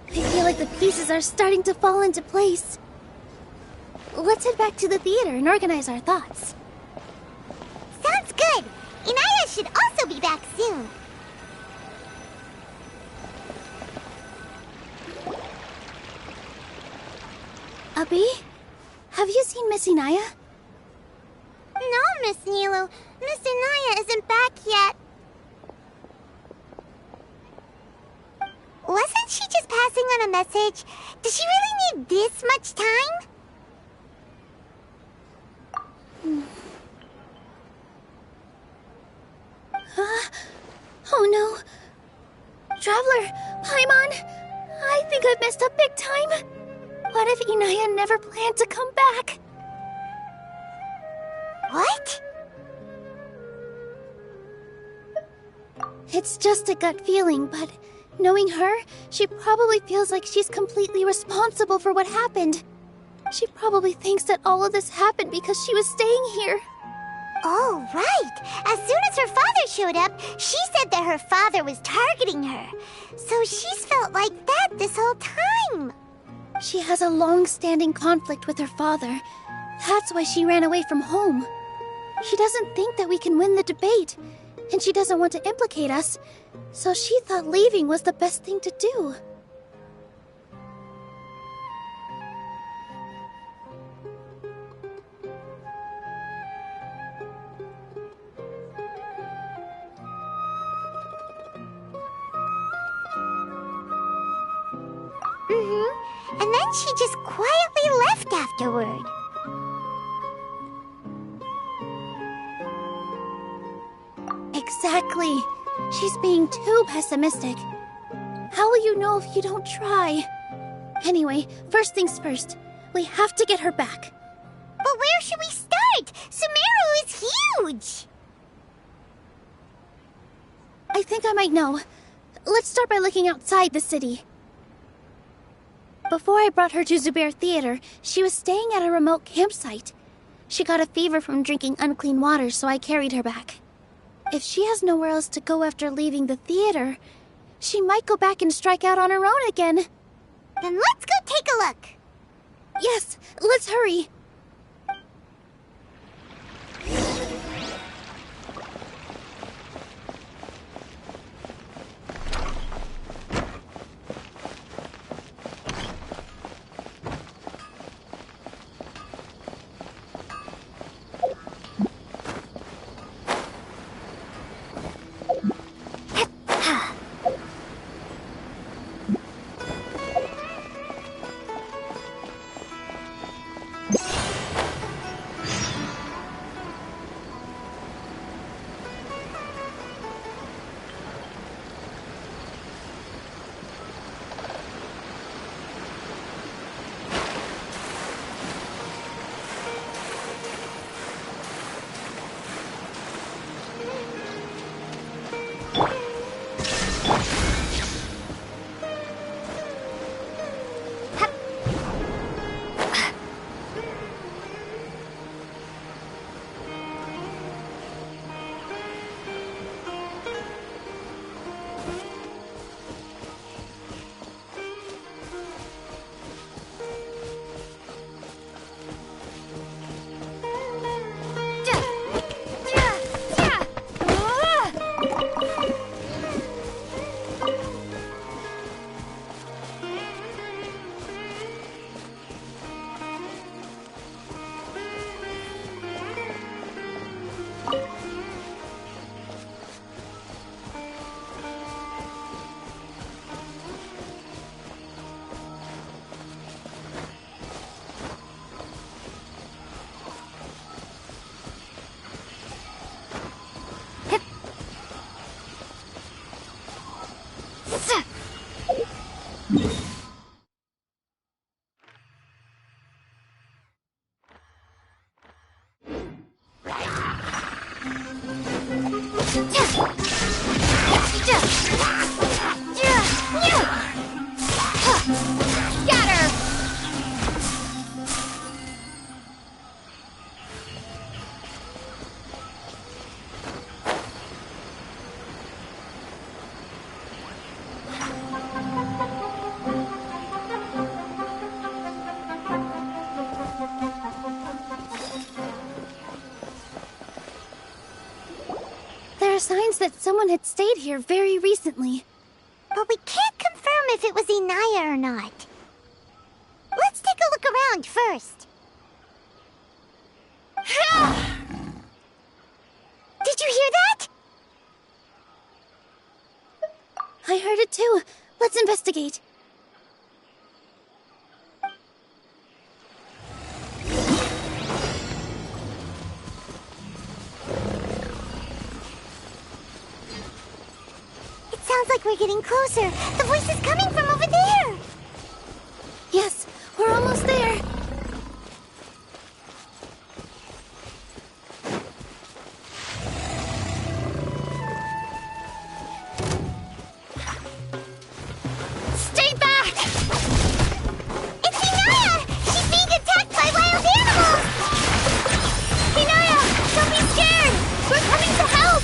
I feel like the pieces are starting to fall into place. Let's head back to the theater and organize our thoughts. Sounds good. Inaya should also be back soon. Abi, have you seen Miss Inaya? No, Miss Nilo. Miss Inaya isn't back yet. Wasn't she just passing on a message? Does she really need this much time? Oh no. Traveler, Paimon, I think I've messed up big time. What if Inaya never planned to come back? What? It's just a gut feeling, but knowing her, she probably feels like she's completely responsible for what happened. She probably thinks that all of this happened because she was staying here. Oh, right. As soon as her father showed up, she said that her father was targeting her. So she's felt like that this whole time. She has a long-standing conflict with her father. That's why she ran away from home. She doesn't think that we can win the debate, and she doesn't want to implicate us, so she thought leaving was the best thing to do. And then she just quietly left afterward. Exactly. She's being too pessimistic. How will you know if you don't try? Anyway, first things first. We have to get her back. But where should we start? Sumeru is huge! I think I might know. Let's start by looking outside the city. Before I brought her to Zubair Theater, she was staying at a remote campsite. She got a fever from drinking unclean water, so I carried her back. If she has nowhere else to go after leaving the theater, she might go back and strike out on her own again. Then let's go take a look. Yes, let's hurry. that someone had stayed here very recently. But we can't confirm if it was Inaya or not. Let's take a look around first. Did you hear that? I heard it too. Let's investigate. It sounds like we're getting closer. The voice is coming from over there. Yes, we're almost there. Stay back! It's Inaya! She's being attacked by wild animals! Inaya, don't be scared! We're coming to help!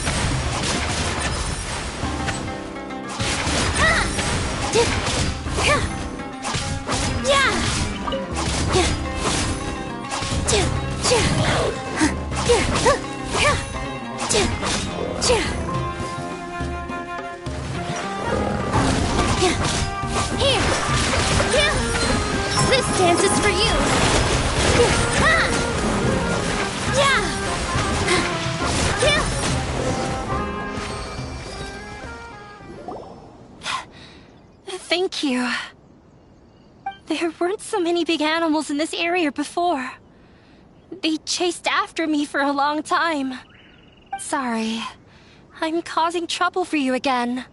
This dance is for you! Thank you. There weren't so many big animals in this area before. They chased after me for a long time. Sorry. I'm causing trouble for you again.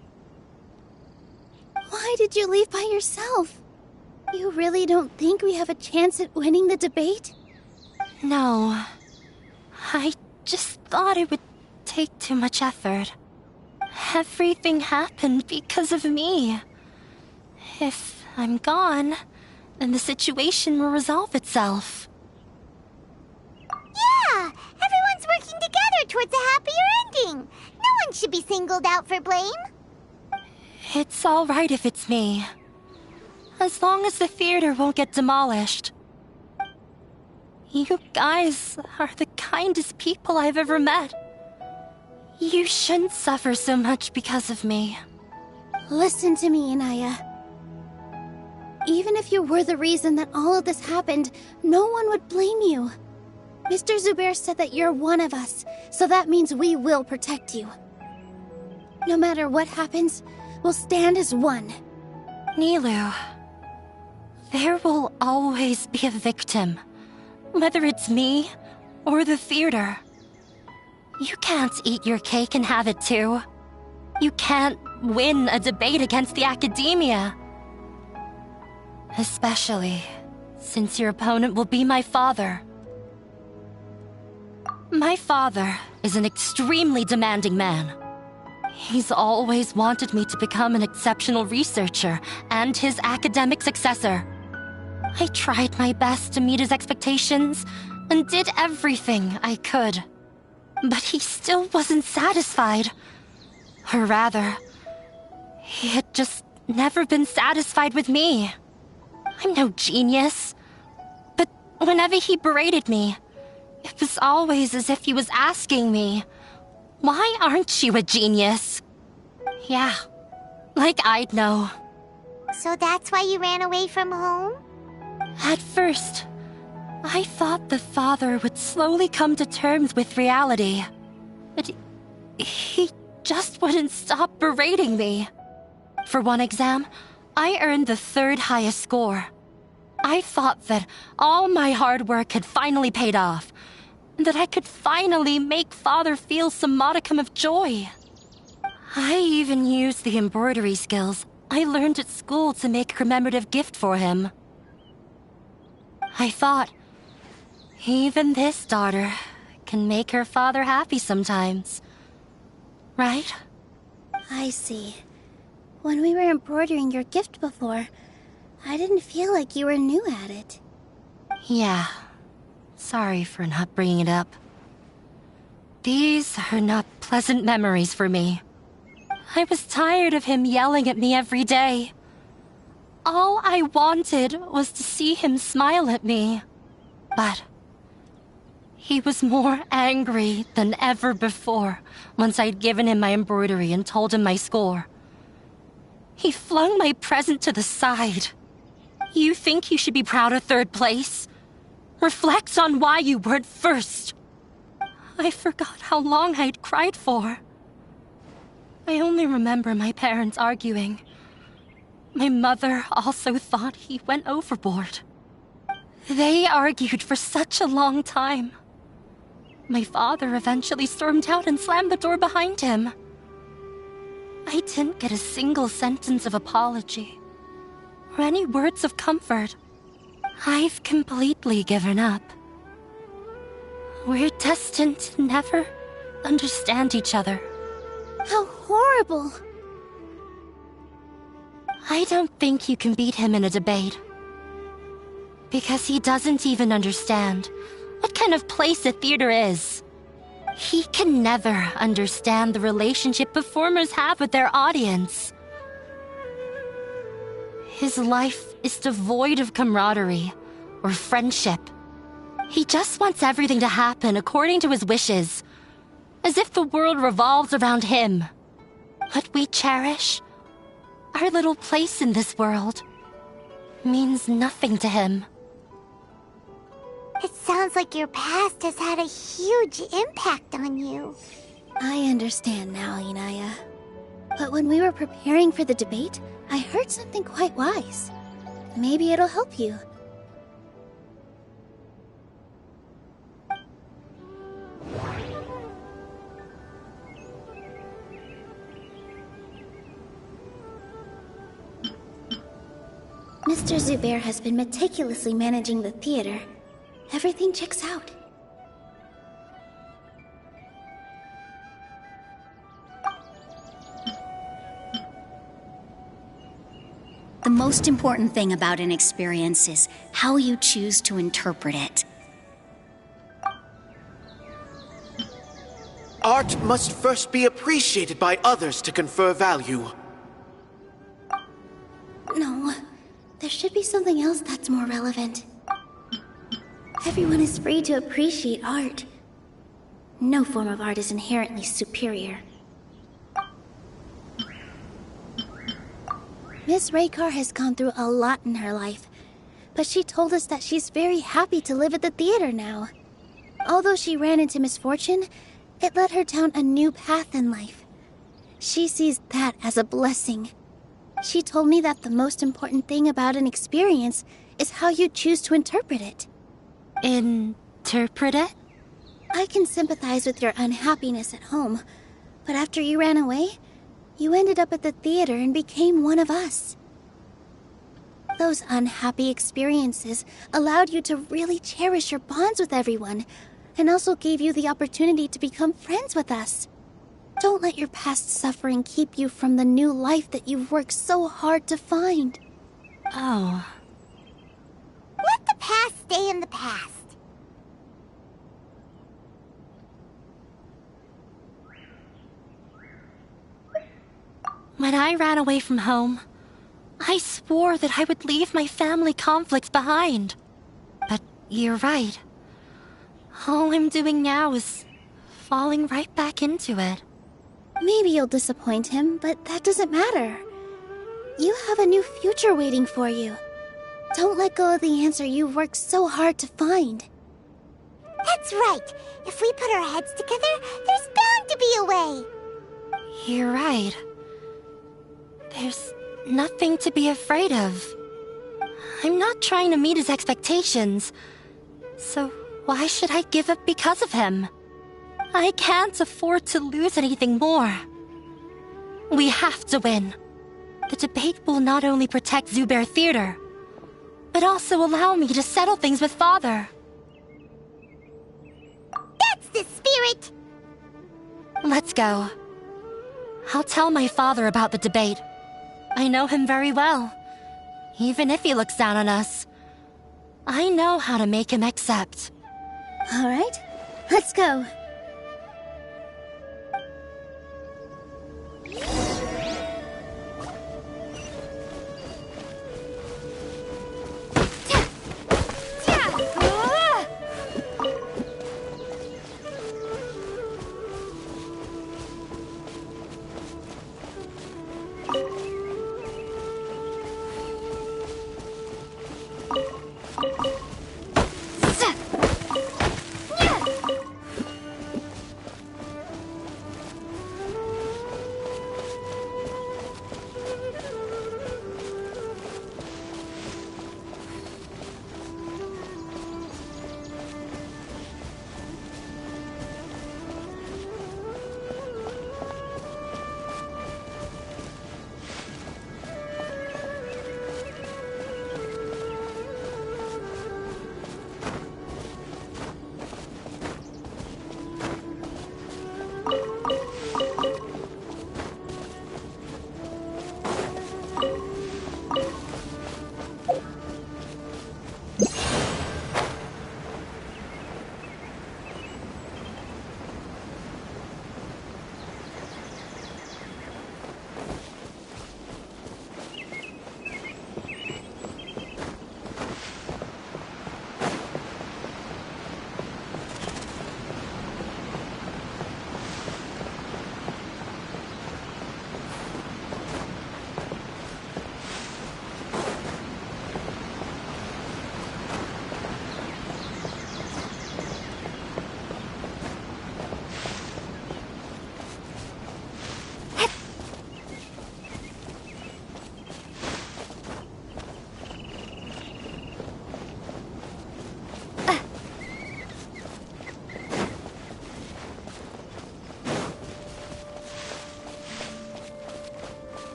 Why did you leave by yourself? You really don't think we have a chance at winning the debate? No. I just thought it would take too much effort. Everything happened because of me. If I'm gone, then the situation will resolve itself. Yeah! Everyone's working together towards a happier ending. No one should be singled out for blame. It's all right if it's me. As long as the theater won't get demolished. You guys are the kindest people I've ever met. You shouldn't suffer so much because of me. Listen to me, Inaya. Even if you were the reason that all of this happened, no one would blame you. Mr. Zubair said that you're one of us, so that means we will protect you. No matter what happens, we'll stand as one. Nilou, there will always be a victim, whether it's me or the theater. You can't eat your cake and have it too. You can't win a debate against the academia. Especially since your opponent will be my father. My father is an extremely demanding man. He's always wanted me to become an exceptional researcher and his academic successor. I tried my best to meet his expectations and did everything I could. But he still wasn't satisfied. Or rather, he had just never been satisfied with me. I'm no genius. But whenever he berated me, it was always as if he was asking me, "Why aren't you a genius?" Yeah, like I'd know. So that's why you ran away from home? At first, I thought the father would slowly come to terms with reality. But he just wouldn't stop berating me. For one exam, I earned the third highest score. I thought that all my hard work had finally paid off, and that I could finally make Father feel some modicum of joy. I even used the embroidery skills I learned at school to make a commemorative gift for him. I thought, even this daughter can make her father happy sometimes. Right? I see. When we were embroidering your gift before, I didn't feel like you were new at it. Yeah. Sorry for not bringing it up. These are not pleasant memories for me. I was tired of him yelling at me every day. All I wanted was to see him smile at me. But He was more angry than ever before once I'd given him my embroidery and told him my score. He flung my present to the side. You think you should be proud of third place? Reflect on why you weren't first. I forgot how long I'd cried for. I only remember my parents arguing. My mother also thought he went overboard. They argued for such a long time. My father eventually stormed out and slammed the door behind him. I didn't get a single sentence of apology or any words of comfort. I've completely given up. We're destined to never understand each other. How horrible! I don't think you can beat him in a debate. Because he doesn't even understand what kind of place a theater is. He can never understand the relationship performers have with their audience. His life is devoid of camaraderie or friendship. He just wants everything to happen according to his wishes, as if the world revolves around him. What we cherish, our little place in this world, means nothing to him. It sounds like your past has had a huge impact on you. I understand now, Inaya. But when we were preparing for the debate, I heard something quite wise. Maybe it'll help you. Mr. Zubair has been meticulously managing the theater. Everything checks out. The most important thing about an experience is how you choose to interpret it. Art must first be appreciated by others to confer value. No, there should be something else that's more relevant. Everyone is free to appreciate art. No form of art is inherently superior. Miss Raykar has gone through a lot in her life, but she told us that she's very happy to live at the theater now. Although she ran into misfortune, it led her down a new path in life. She sees that as a blessing. She told me that the most important thing about an experience is how you choose to interpret it. Interpret it? I can sympathize with your unhappiness at home, but after you ran away, you ended up at the theater and became one of us. Those unhappy experiences allowed you to really cherish your bonds with everyone, and also gave you the opportunity to become friends with us. Don't let your past suffering keep you from the new life that you've worked so hard to find. Oh. Let the past stay in the past. When I ran away from home, I swore that I would leave my family conflicts behind. But you're right. All I'm doing now is falling right back into it. Maybe you'll disappoint him, but that doesn't matter. You have a new future waiting for you. Don't let go of the answer you've worked so hard to find. That's right. If we put our heads together, there's bound to be a way. You're right. There's nothing to be afraid of. I'm not trying to meet his expectations. So why should I give up because of him? I can't afford to lose anything more. We have to win. The debate will not only protect Zubair Theater, but also allow me to settle things with Father. That's the spirit! Let's go. I'll tell my father about the debate. I know him very well. Even if he looks down on us, I know how to make him accept. All right, let's go.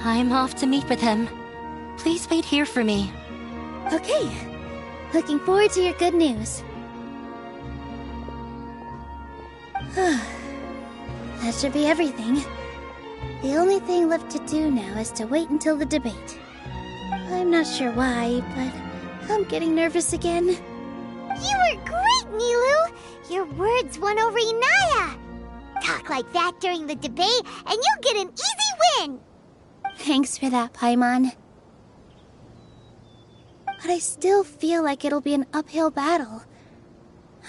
I'm off to meet with him. Please wait here for me. Okay. Looking forward to your good news. That should be everything. The only thing left to do now is to wait until the debate. I'm not sure why, but I'm getting nervous again. You were great, Nilou! Your words won over Inaya! Talk like that during the debate, and you'll get an easy win! Thanks for that, Paimon. But I still feel like it'll be an uphill battle.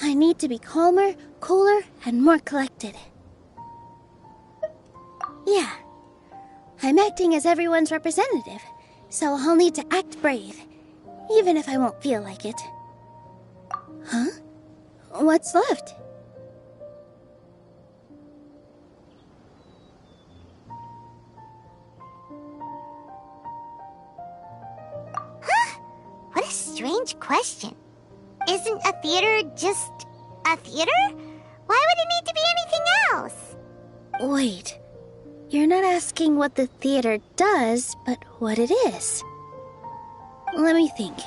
I need to be calmer, cooler, and more collected. Yeah. I'm acting as everyone's representative, so I'll need to act brave, even if I won't feel like it. Huh? What's left? Huh? What a strange question. Isn't a theater just a theater? Why would it need to be anything else? Wait. You're not asking what the theater does, but what it is. Let me think.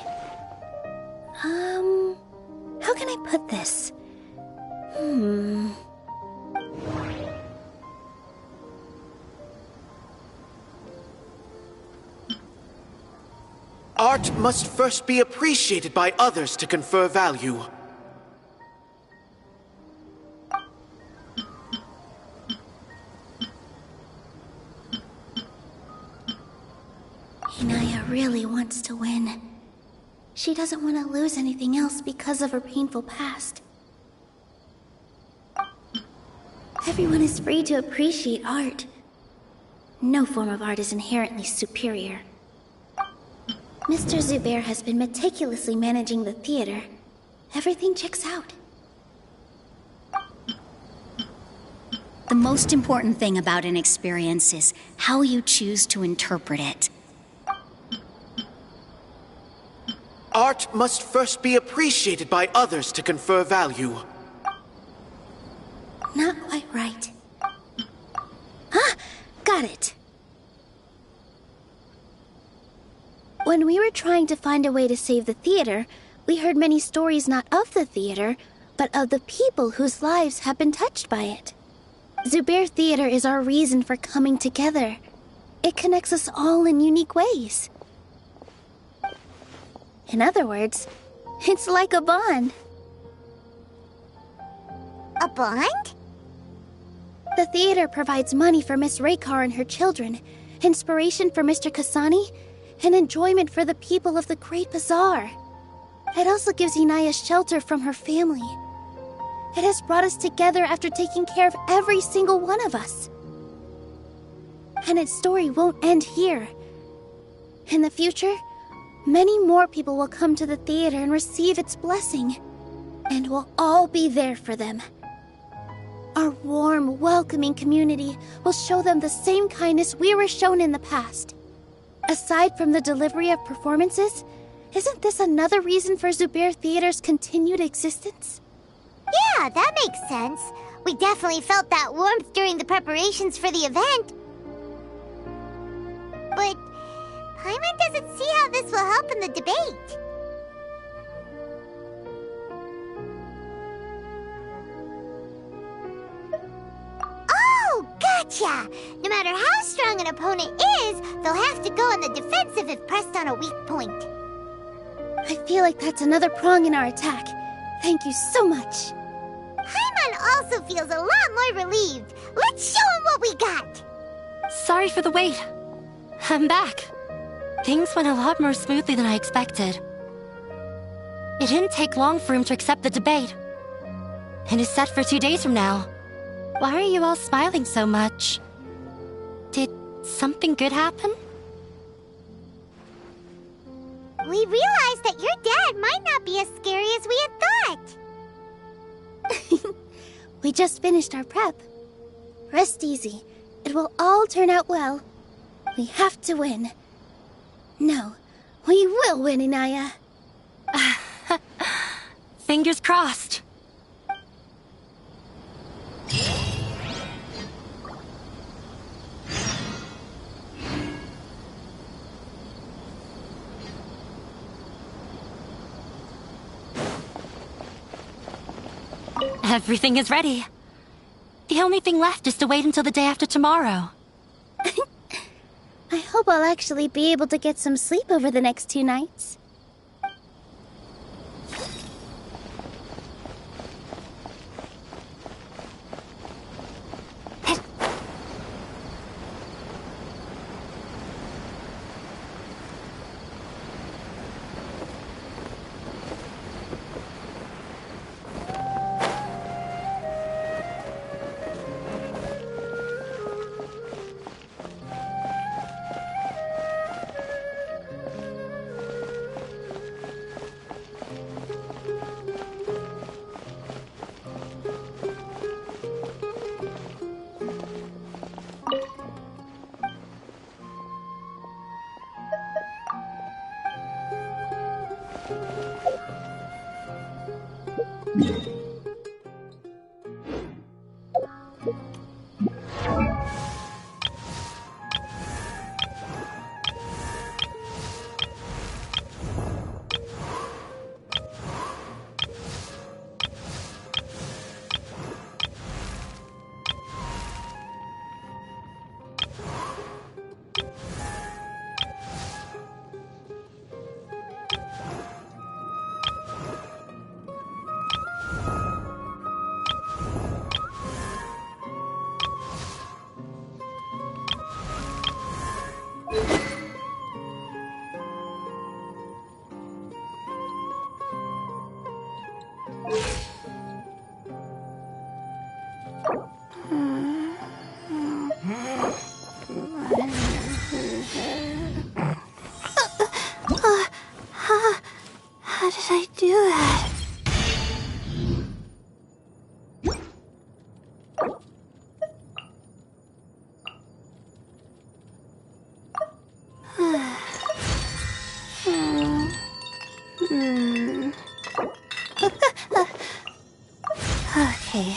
How can I put this? Art must first be appreciated by others to confer value. Inaya really wants to win. She doesn't want to lose anything else because of her painful past. Everyone is free to appreciate art. No form of art is inherently superior. Mr. Zubair has been meticulously managing the theater. Everything checks out. The most important thing about an experience is how you choose to interpret it. Art must first be appreciated by others to confer value. Not quite right. Ah! Got it! When we were trying to find a way to save the theater, we heard many stories not of the theater, but of the people whose lives have been touched by it. Zubair Theater is our reason for coming together. It connects us all in unique ways. In other words, it's like a bond. A bond? The theater provides money for Miss Raykar and her children, inspiration for Mr. Kasani, and enjoyment for the people of the Great Bazaar. It also gives Inaya shelter from her family. It has brought us together after taking care of every single one of us. And its story won't end here. In the future, many more people will come to the theater and receive its blessing. And we'll all be there for them. Our warm, welcoming community will show them the same kindness we were shown in the past. Aside from the delivery of performances, isn't this another reason for Zubair Theater's continued existence? Yeah, that makes sense. We definitely felt that warmth during the preparations for the event. But Paimon doesn't see how this will help in the debate. Oh, gotcha! No matter how strong an opponent is, they'll have to go on the defensive if pressed on a weak point. I feel like that's another prong in our attack. Thank you so much. Paimon also feels a lot more relieved. Let's show him what we got! Sorry for the wait. I'm back. Things went a lot more smoothly than I expected. It didn't take long for him to accept the debate. It is set for 2 days from now. Why are you all smiling so much? Did something good happen? We realized that your dad might not be as scary as we had thought. We just finished our prep. Rest easy. It will all turn out well. We have to win. No, we will win, Inaya. Fingers crossed. Everything is ready. The only thing left is to wait until the day after tomorrow. I hope I'll actually be able to get some sleep over the next 2 nights. How did I do that? Okay.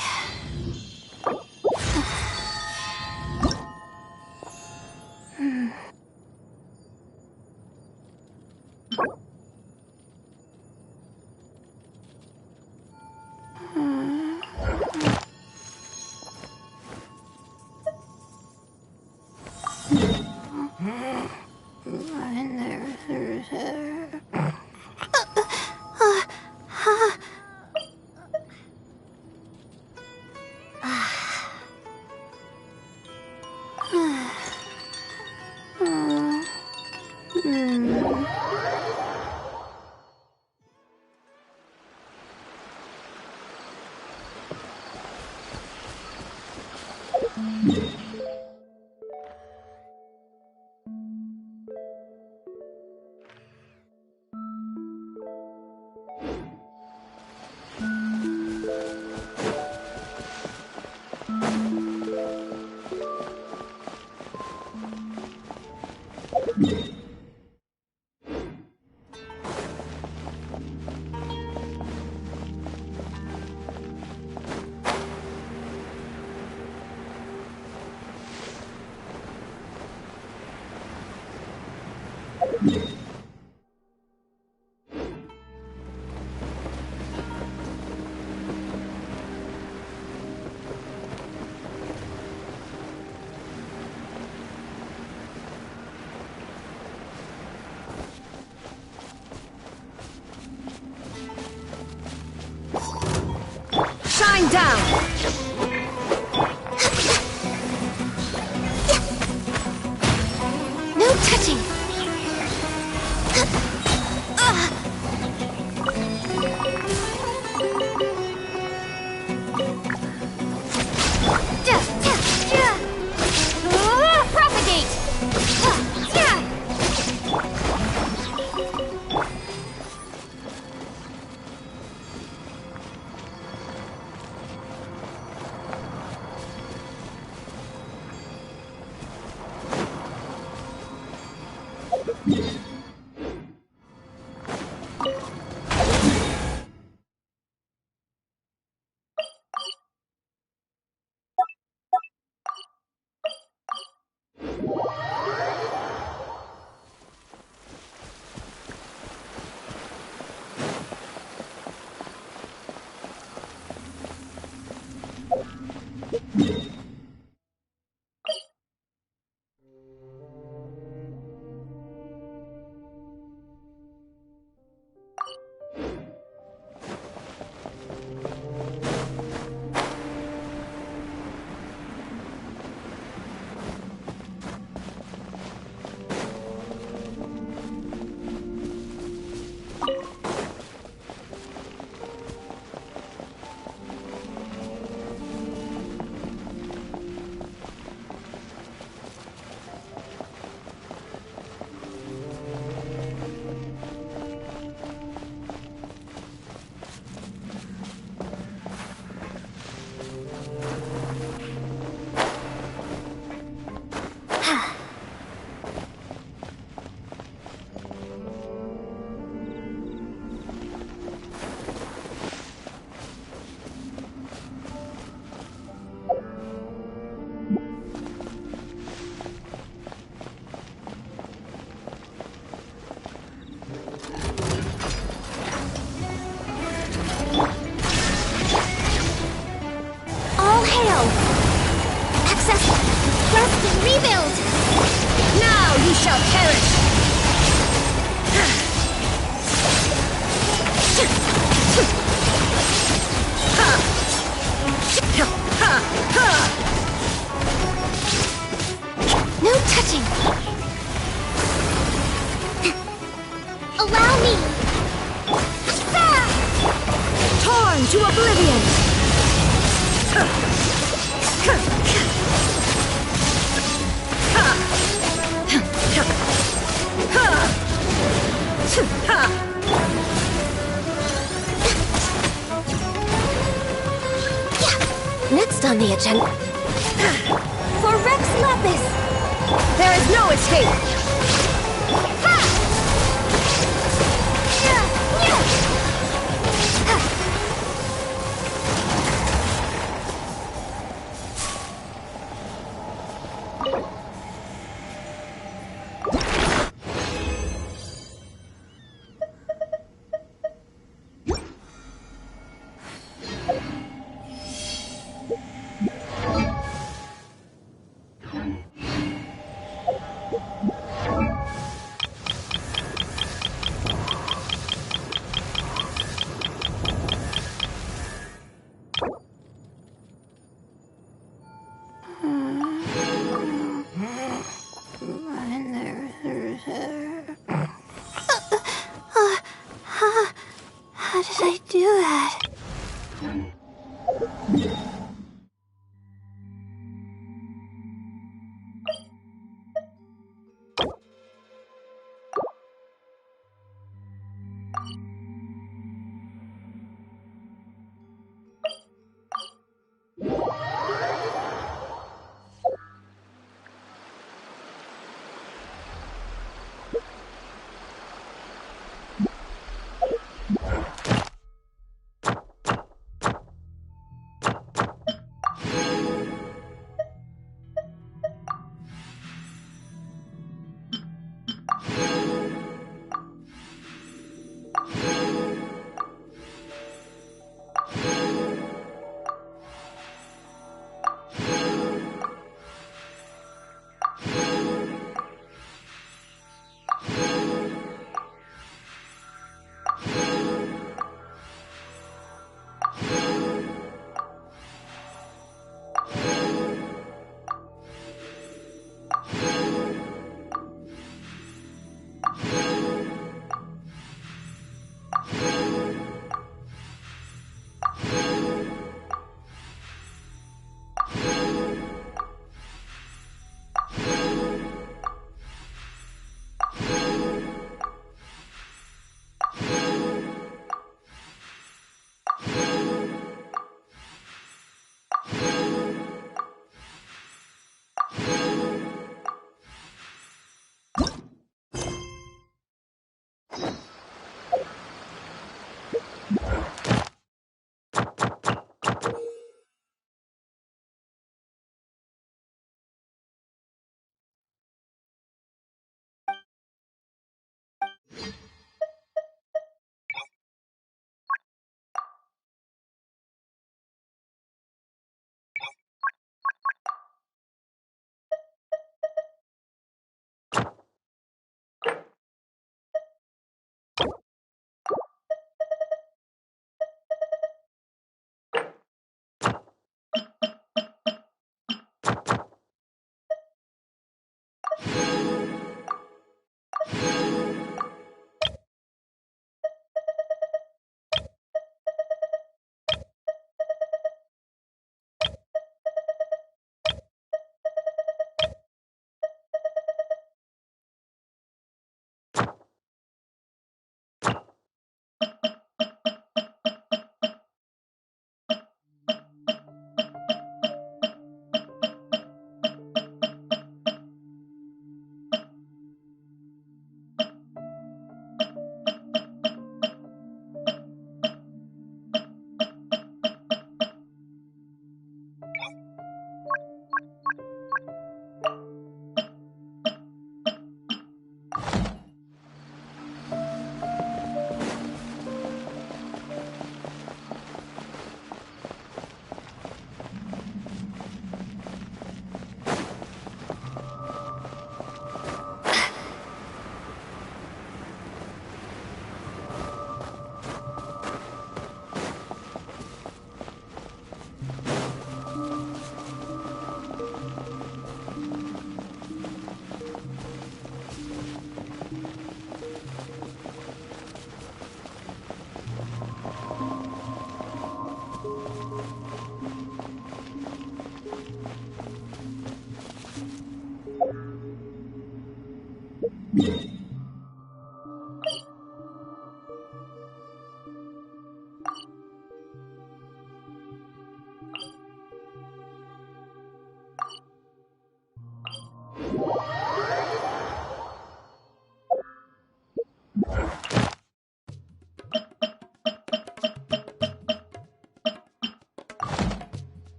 Shine down! No touching! Propagate! catching! Allow me! Torn to oblivion! Next on the agenda... For Rex Lapis! There is no escape! How did I do that?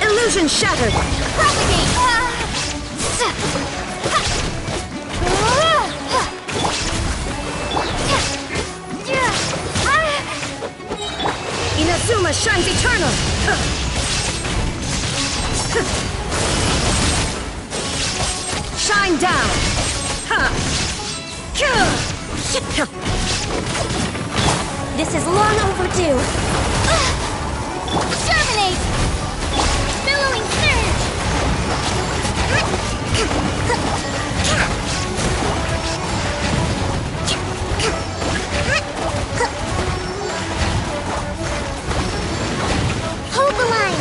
Illusion shattered! Propagate! Inazuma shines eternal! Shine down! This is long overdue! Germinate! Billowing surge! Hold the line!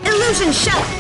Illusion shattered!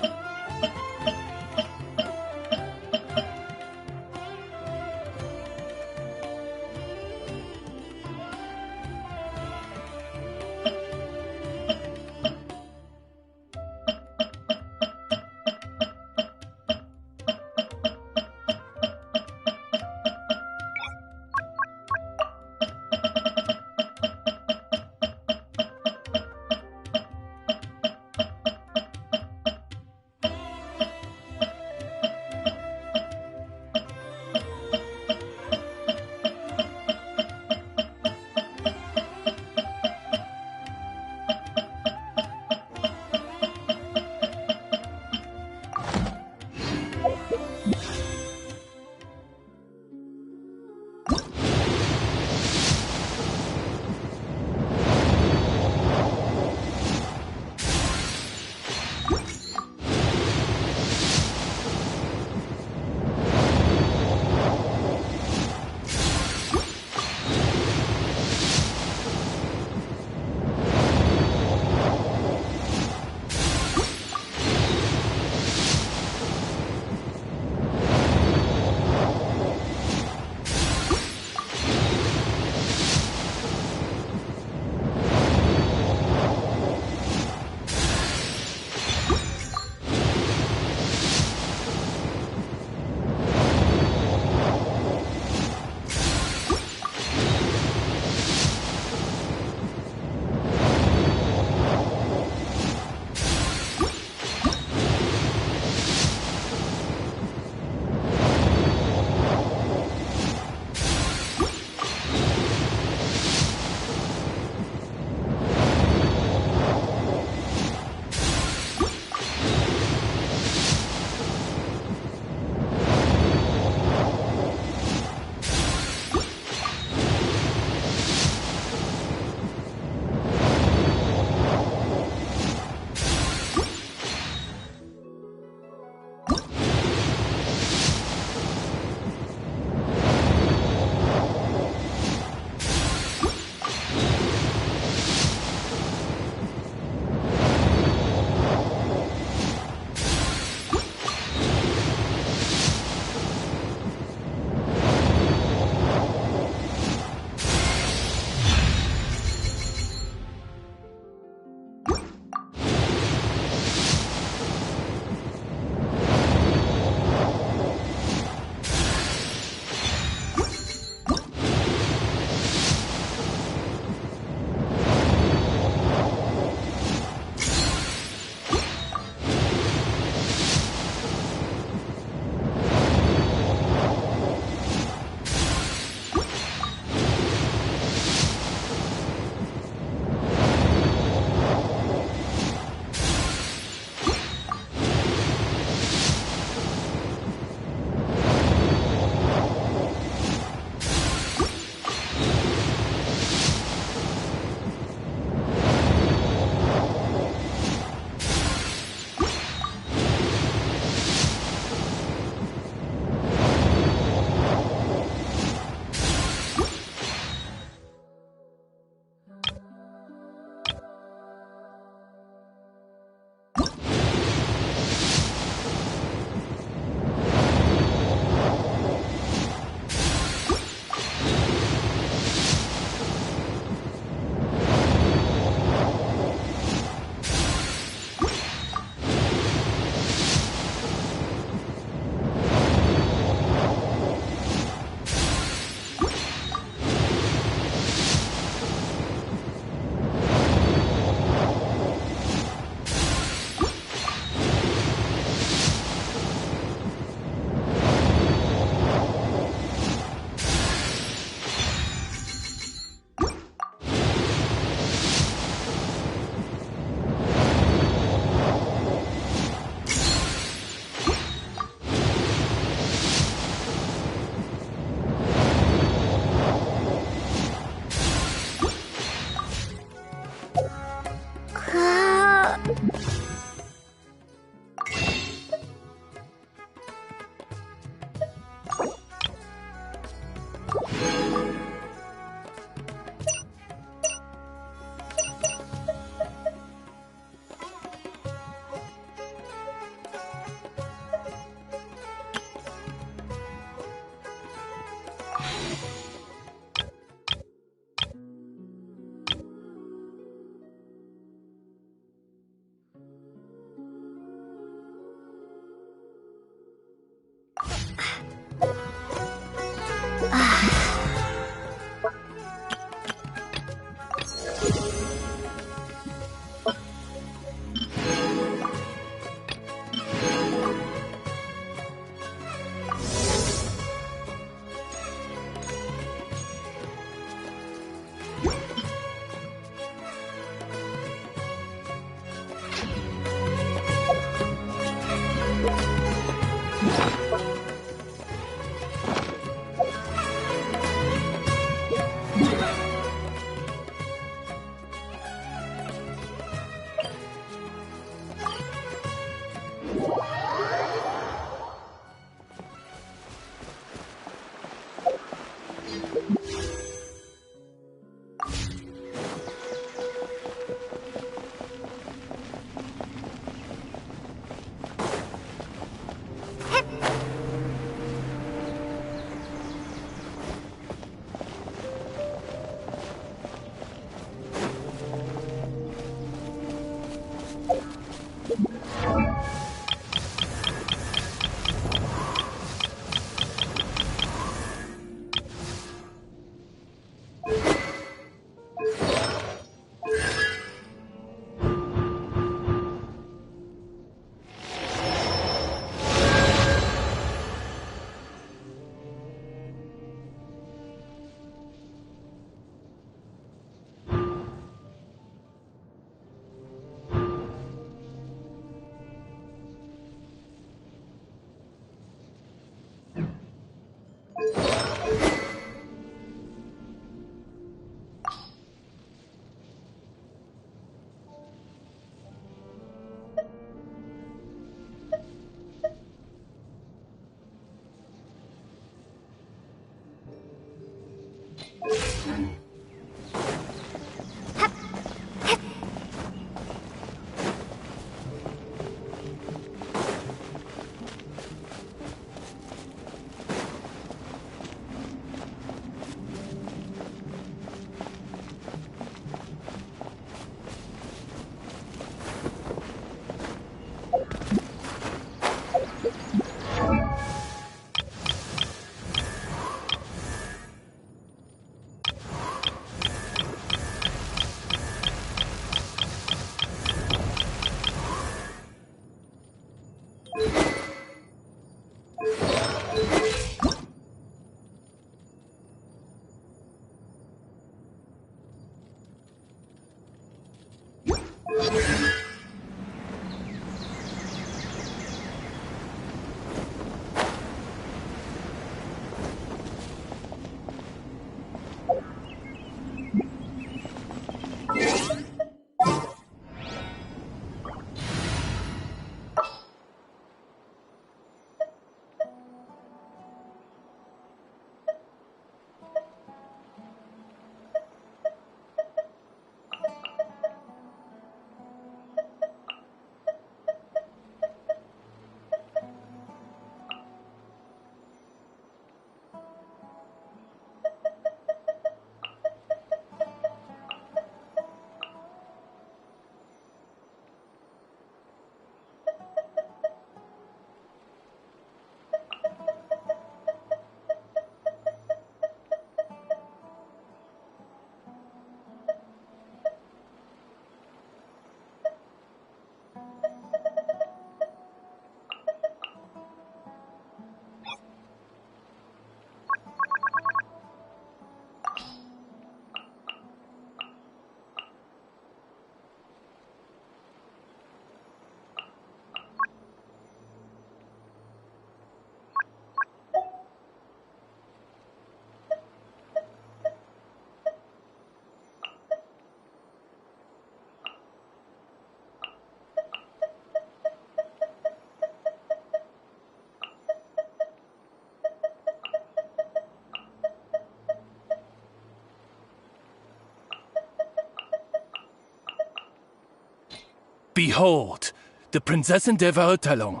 Behold, the Prinzessin der Verurteilung.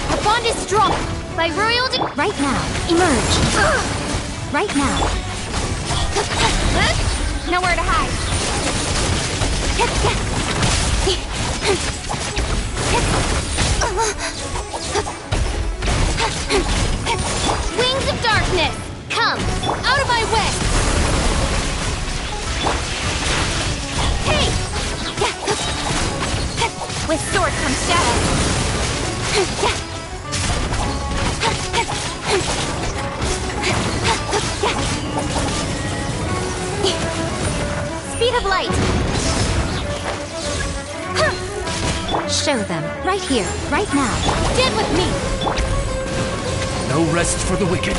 The bond is strong. By royal right now, emerge. Right now. Nowhere to hide. Wings of darkness, come out of my way. Hey! With sword comes shadow. Speed of light! Show them, right here, right now. Stand with me! No rest for the wicked.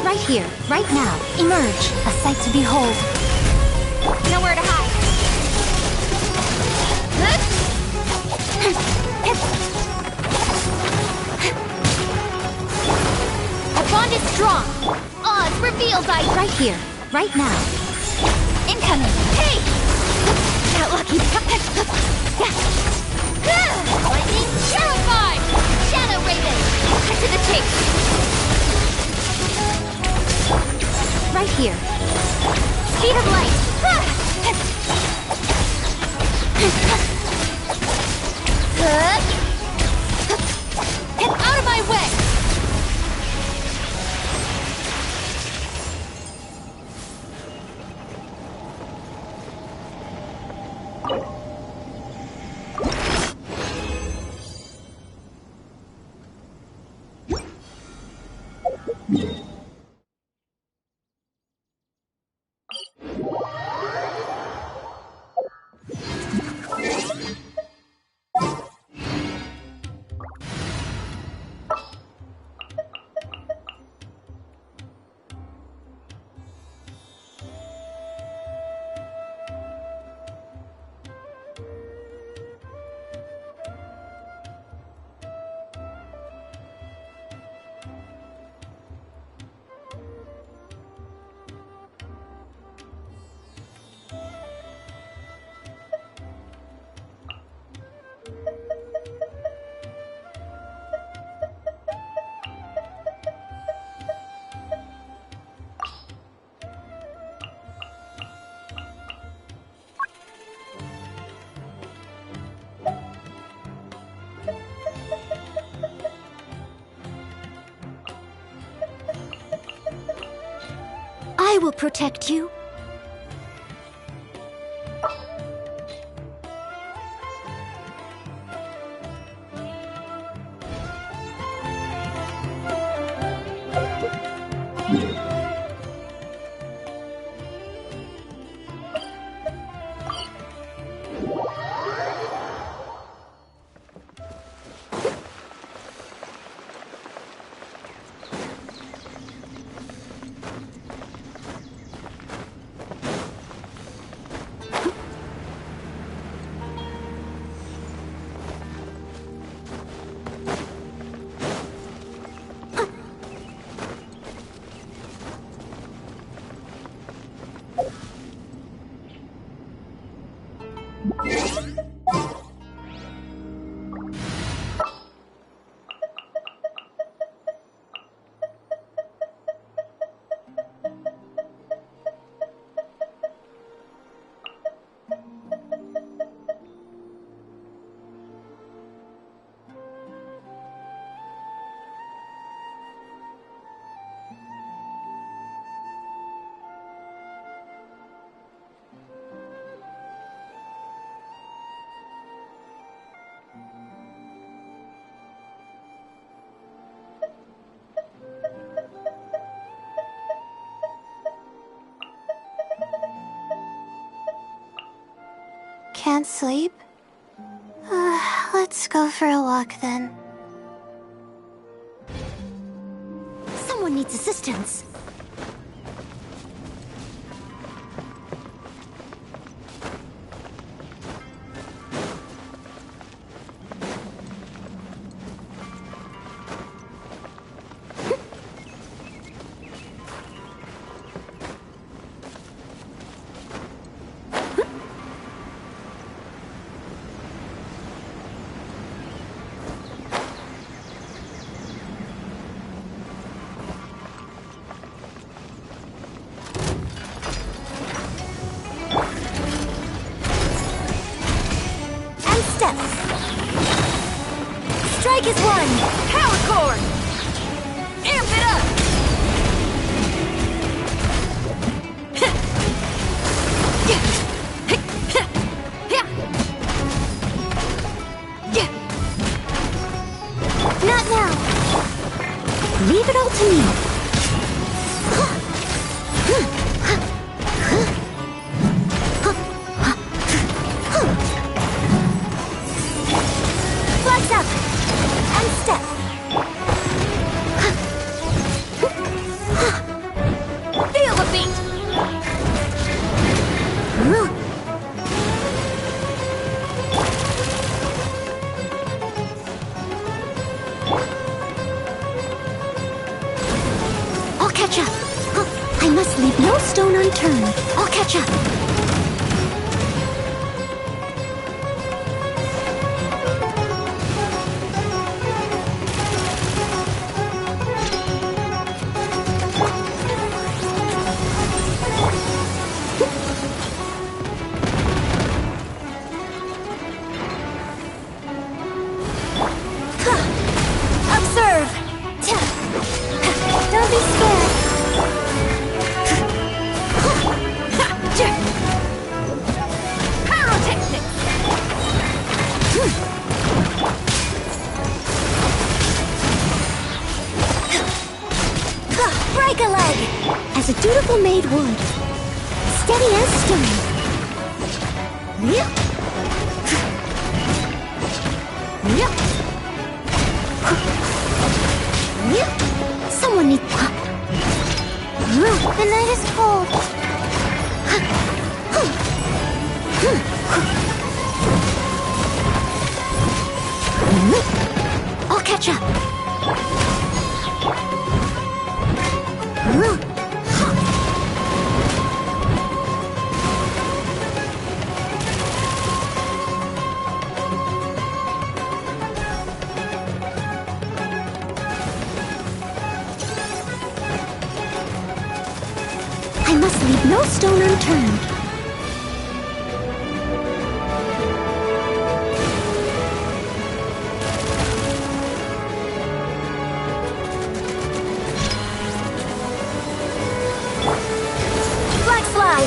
Right here, right now. Emerge. A sight to behold. Nowhere to hide. Our bond is strong. Oz reveals right here, right now. Incoming. Hey! Got lucky. Lightning terrified. Shadow Raven. Cut to the chase. Right here. Speed of light. Out of my way! I will protect you. Can't sleep? Let's go for a walk then. Someone needs assistance. catch up! Observe! Don't be scared. Pyrotechnics! Break a leg! As a dutiful maid would. Steady as stone. Yep. Yep. Yep. Someone needs... The night is cold. I'll catch up. I must leave no stone unturned. Black fly!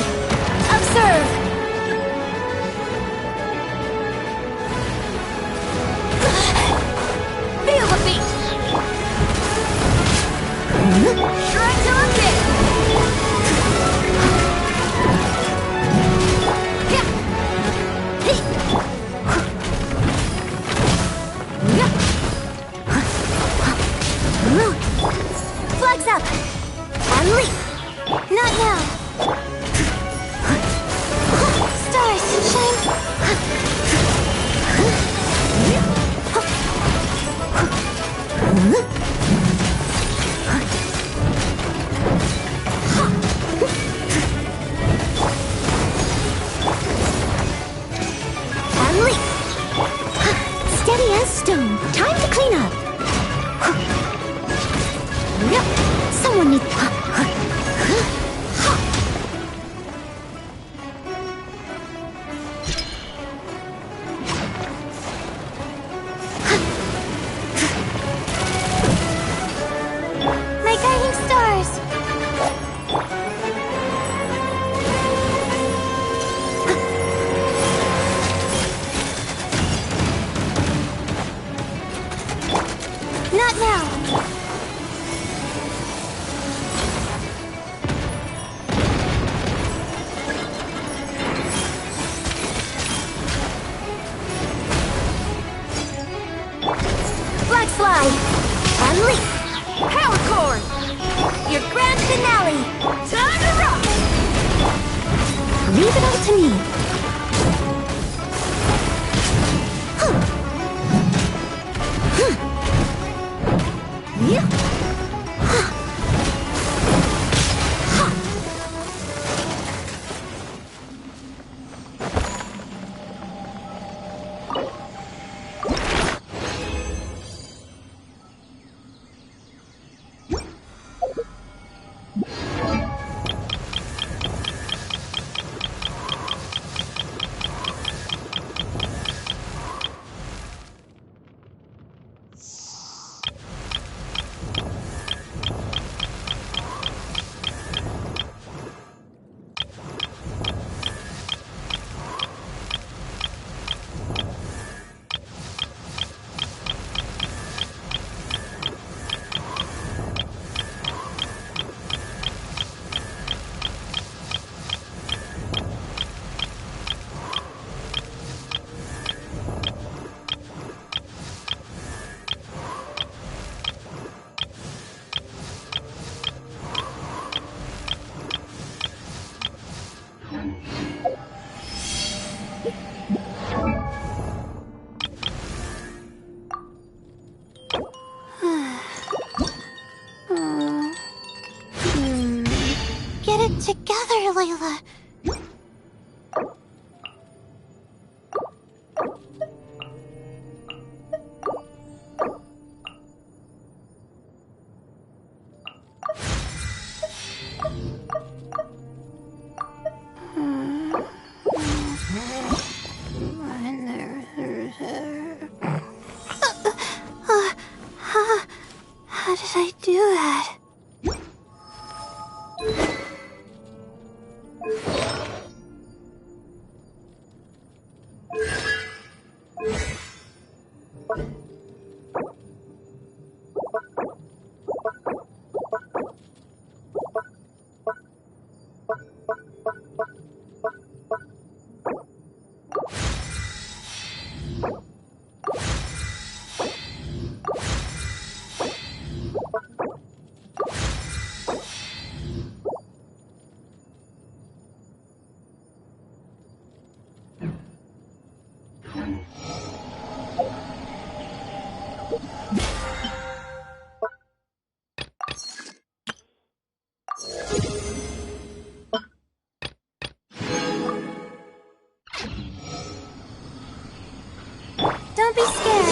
Observe! Feel the beat! Shred till I'm dead! Flags up! And leap! Not now. Stars, shine. And leap! Steady as stone. Time to clean up. Yep. Someone needs... My guiding stars. Not now. Black fly! And leap! Power chord! Your grand finale! Time to rock! Leave it all to me. Yeah. Get it together, Layla. Don't be scared.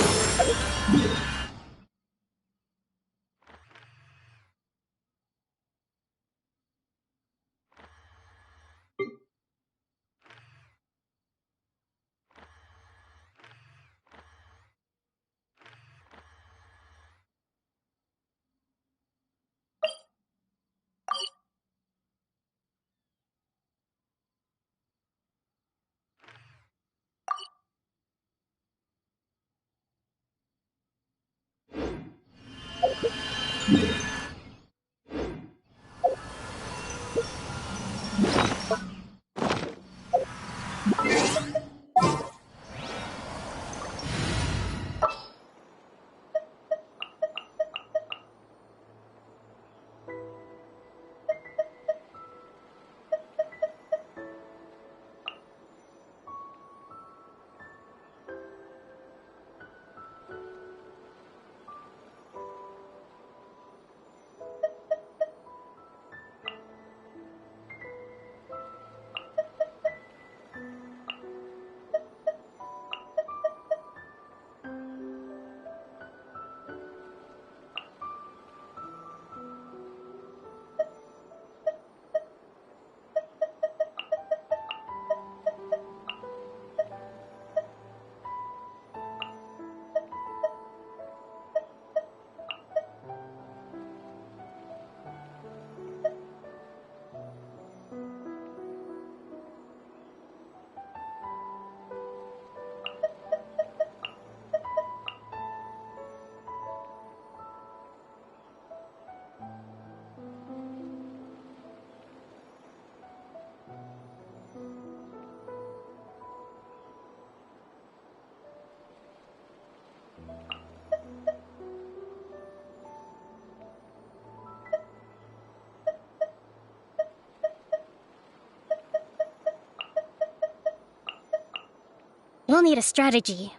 We'll need a strategy.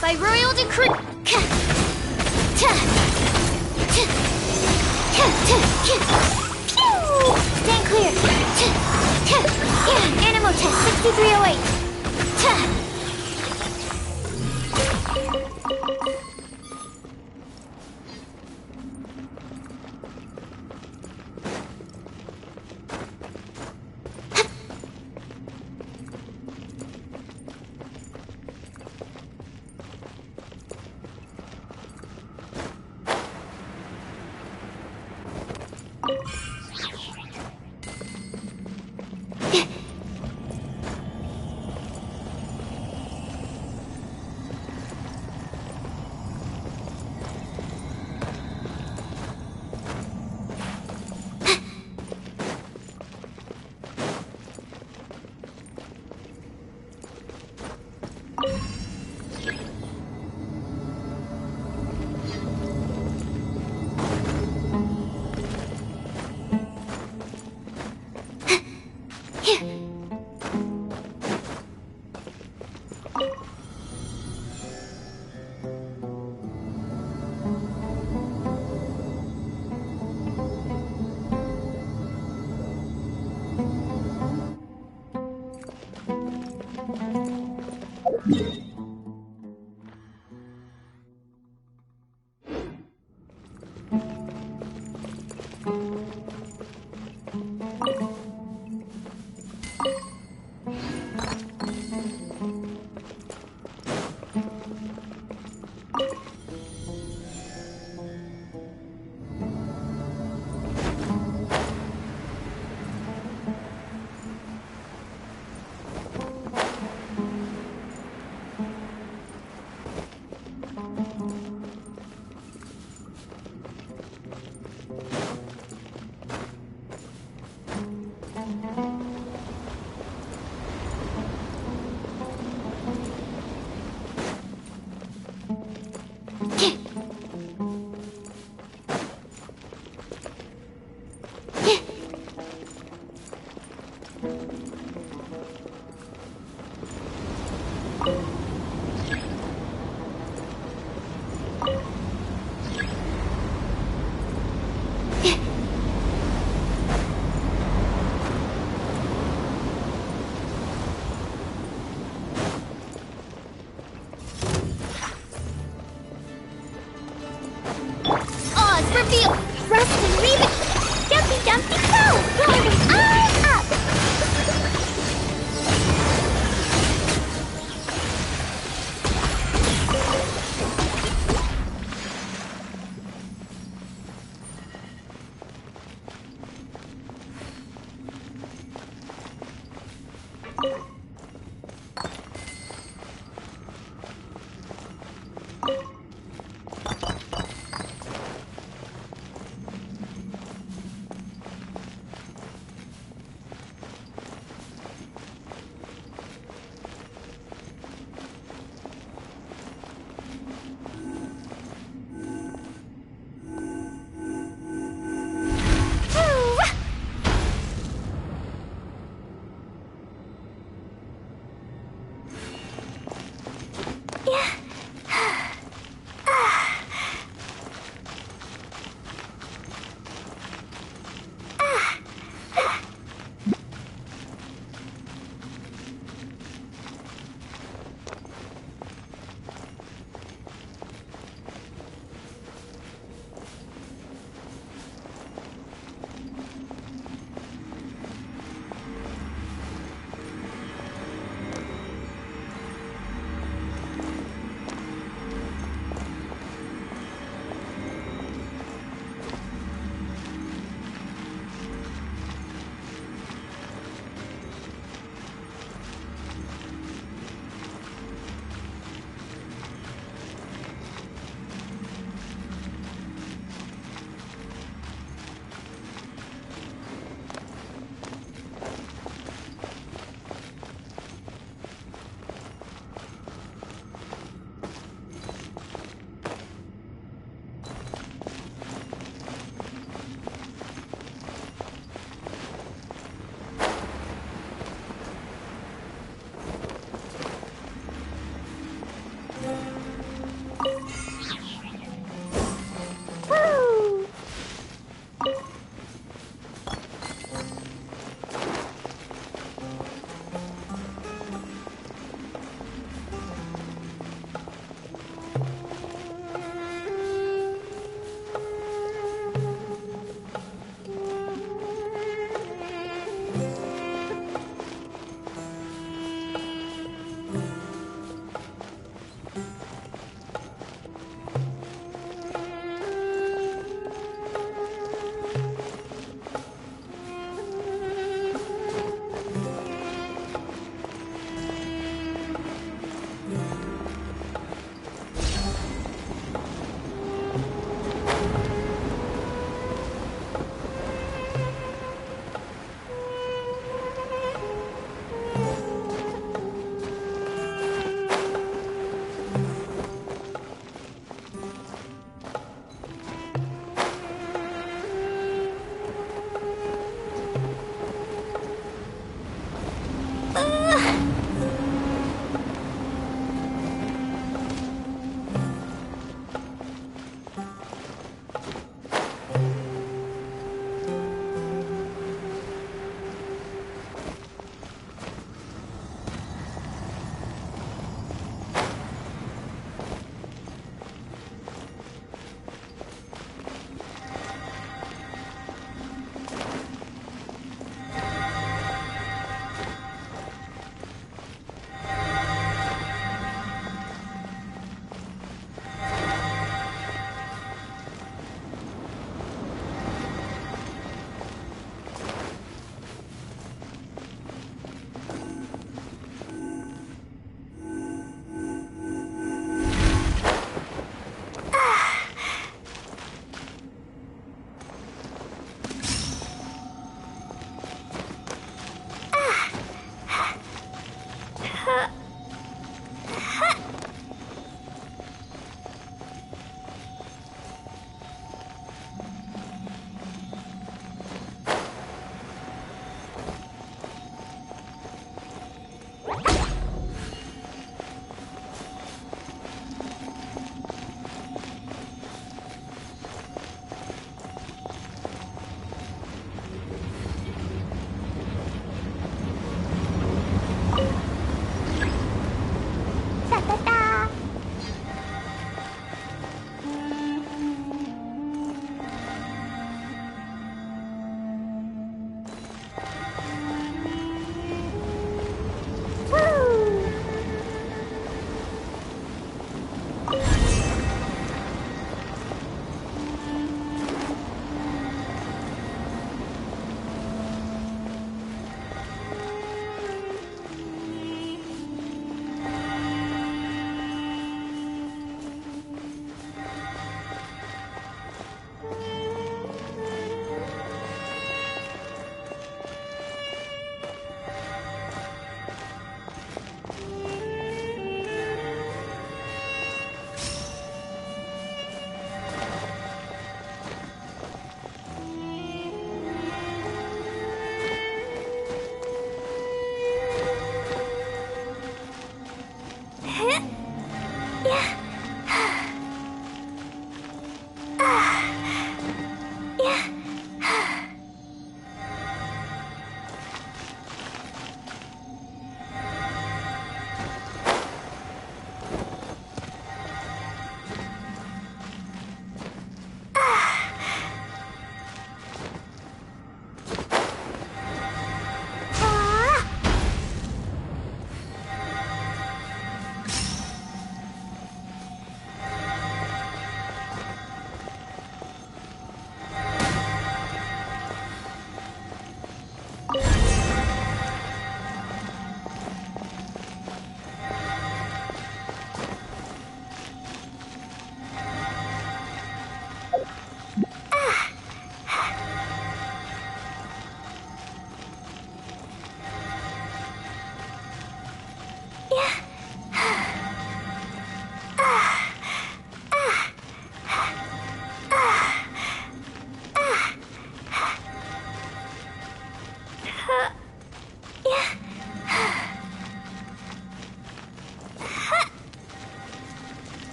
By royal decree. Stand clear. Animo test 6308.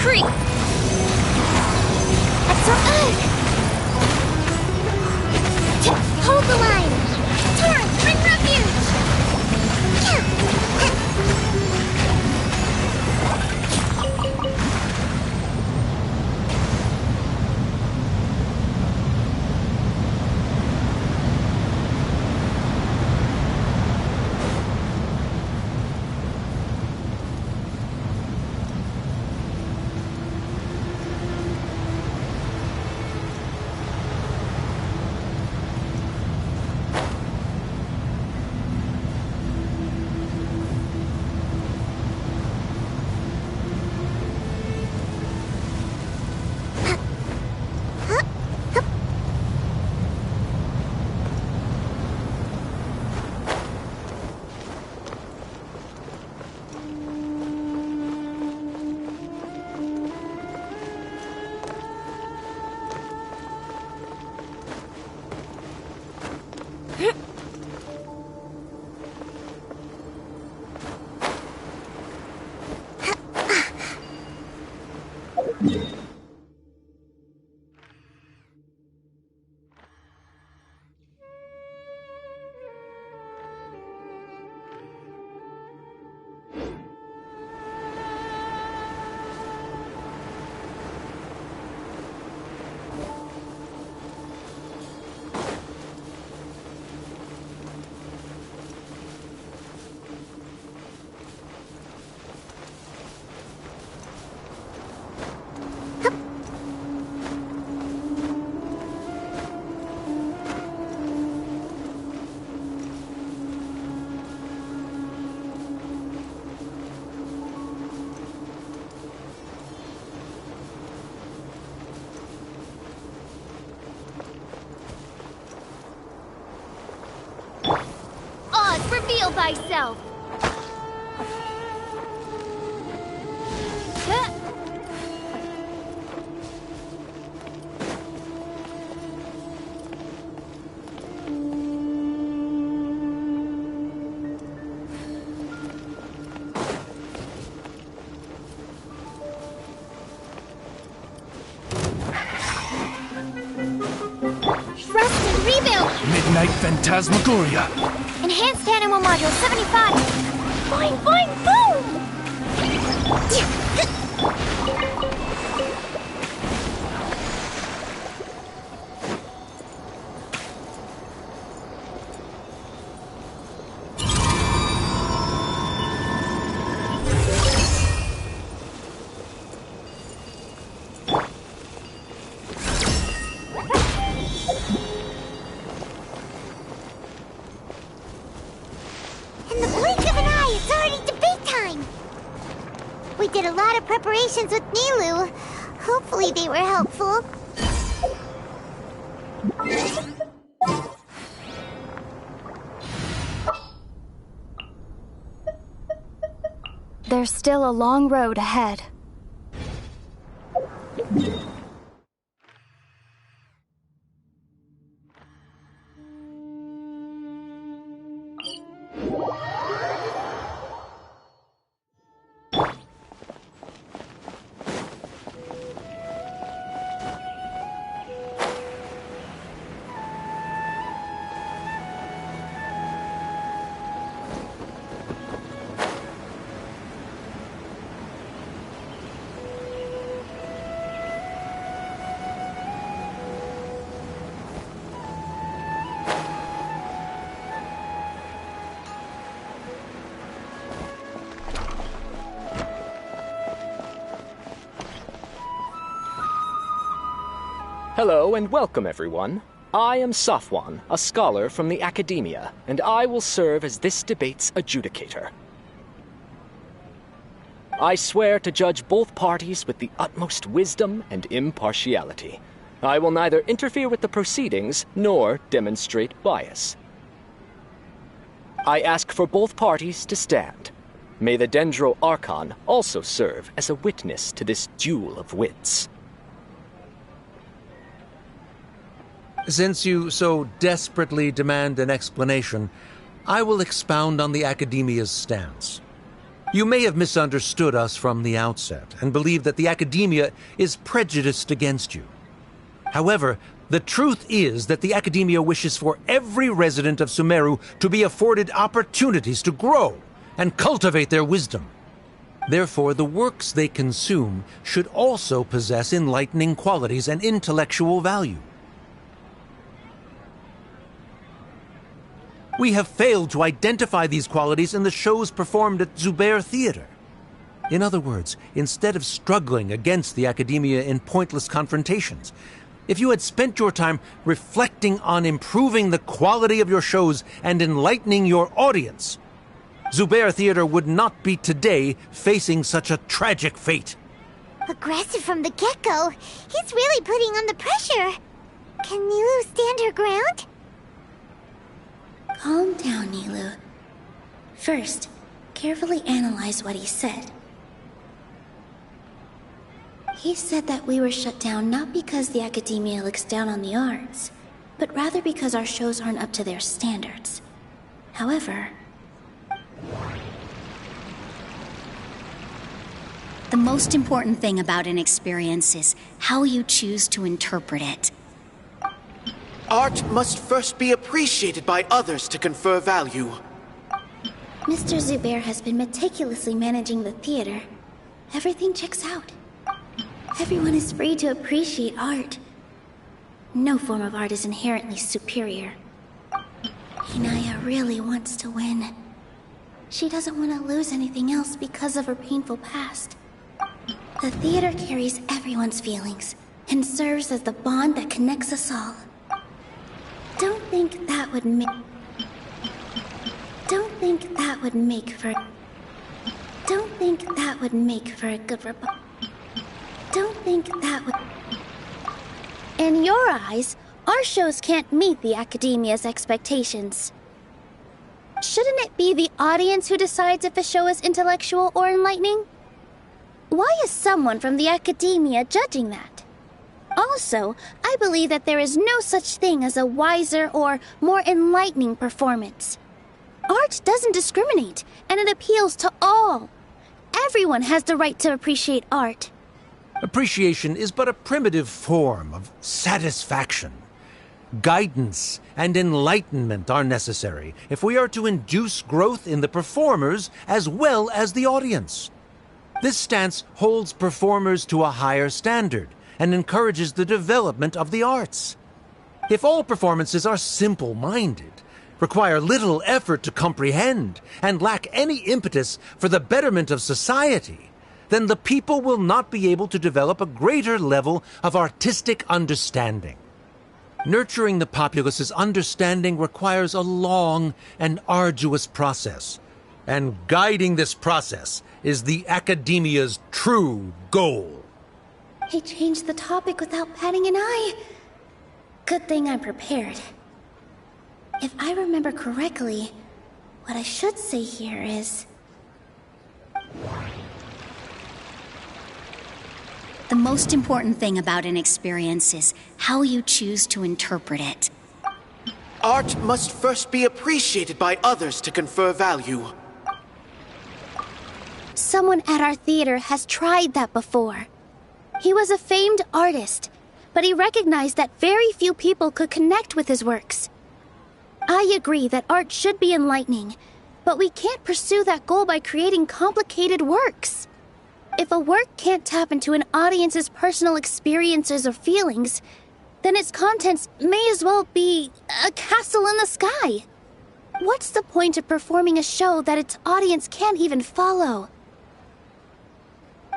creep! Hold the line! Torrent, bring refuge! Reveal thyself! Rest and rebuild! Midnight Phantasmagoria. Enhanced Animal Module 75! Boing, boing, boom! In the blink of an eye, it's already debate time! We did a lot of preparations with Nilu. Hopefully they were helpful. There's still a long road ahead. Hello and welcome, everyone. I am Safwan, a scholar from the Academia, and I will serve as this debate's adjudicator. I swear to judge both parties with the utmost wisdom and impartiality. I will neither interfere with the proceedings nor demonstrate bias. I ask for both parties to stand. May the Dendro Archon also serve as a witness to this duel of wits. Since you so desperately demand an explanation, I will expound on the Academia's stance. You may have misunderstood us from the outset and believe that the Academia is prejudiced against you. However, the truth is that the Academia wishes for every resident of Sumeru to be afforded opportunities to grow and cultivate their wisdom. Therefore, the works they consume should also possess enlightening qualities and intellectual value. We have failed to identify these qualities in the shows performed at Zubair Theater. In other words, instead of struggling against the Academia in pointless confrontations, if you had spent your time reflecting on improving the quality of your shows and enlightening your audience, Zubair Theater would not be today facing such a tragic fate. Aggressive from the get-go. He's really putting on the pressure. Can Nilou stand her ground? Calm down, Nilou. First, carefully analyze what he said. He said that we were shut down not because the Academia looks down on the arts, but rather because our shows aren't up to their standards. However, the most important thing about an experience is how you choose to interpret it. Art must first be appreciated by others to confer value. Mr. Zubair has been meticulously managing the theater. Everything checks out. Everyone is free to appreciate art. No form of art is inherently superior. Inaya really wants to win. She doesn't want to lose anything else because of her painful past. The theater carries everyone's feelings and serves as the bond that connects us all. Don't think that would make for a good rebuttal. Don't think that would... In your eyes, our shows can't meet the Academia's expectations. Shouldn't it be the audience who decides if a show is intellectual or enlightening? Why is someone from the Academia judging that? Also, I believe that there is no such thing as a wiser or more enlightening performance. Art doesn't discriminate, and it appeals to all. Everyone has the right to appreciate art. Appreciation is but a primitive form of satisfaction. Guidance and enlightenment are necessary if we are to induce growth in the performers as well as the audience. This stance holds performers to a higher standard and encourages the development of the arts. If all performances are simple-minded, require little effort to comprehend, and lack any impetus for the betterment of society, then the people will not be able to develop a greater level of artistic understanding. Nurturing the populace's understanding requires a long and arduous process, and guiding this process is the Academia's true goal. He changed the topic without batting an eye. Good thing I'm prepared. If I remember correctly, what I should say here is... The most important thing about an experience is how you choose to interpret it. Art must first be appreciated by others to confer value. Someone at our theater has tried that before. He was a famed artist, but he recognized that very few people could connect with his works. I agree that art should be enlightening, but we can't pursue that goal by creating complicated works. If a work can't tap into an audience's personal experiences or feelings, then its contents may as well be a castle in the sky. What's the point of performing a show that its audience can't even follow?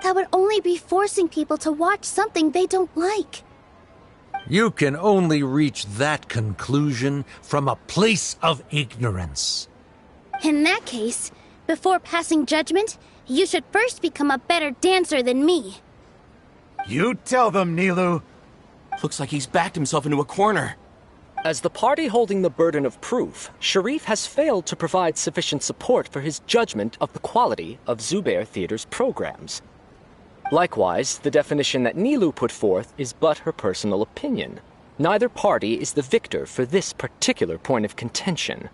That would only be forcing people to watch something they don't like. You can only reach that conclusion from a place of ignorance. In that case, before passing judgment, you should first become a better dancer than me. You tell them, Nilou. Looks like he's backed himself into a corner. As the party holding the burden of proof, Sharif has failed to provide sufficient support for his judgment of the quality of Zubair Theater's programs. Likewise, the definition that Nilou put forth is but her personal opinion. Neither party is the victor for this particular point of contention.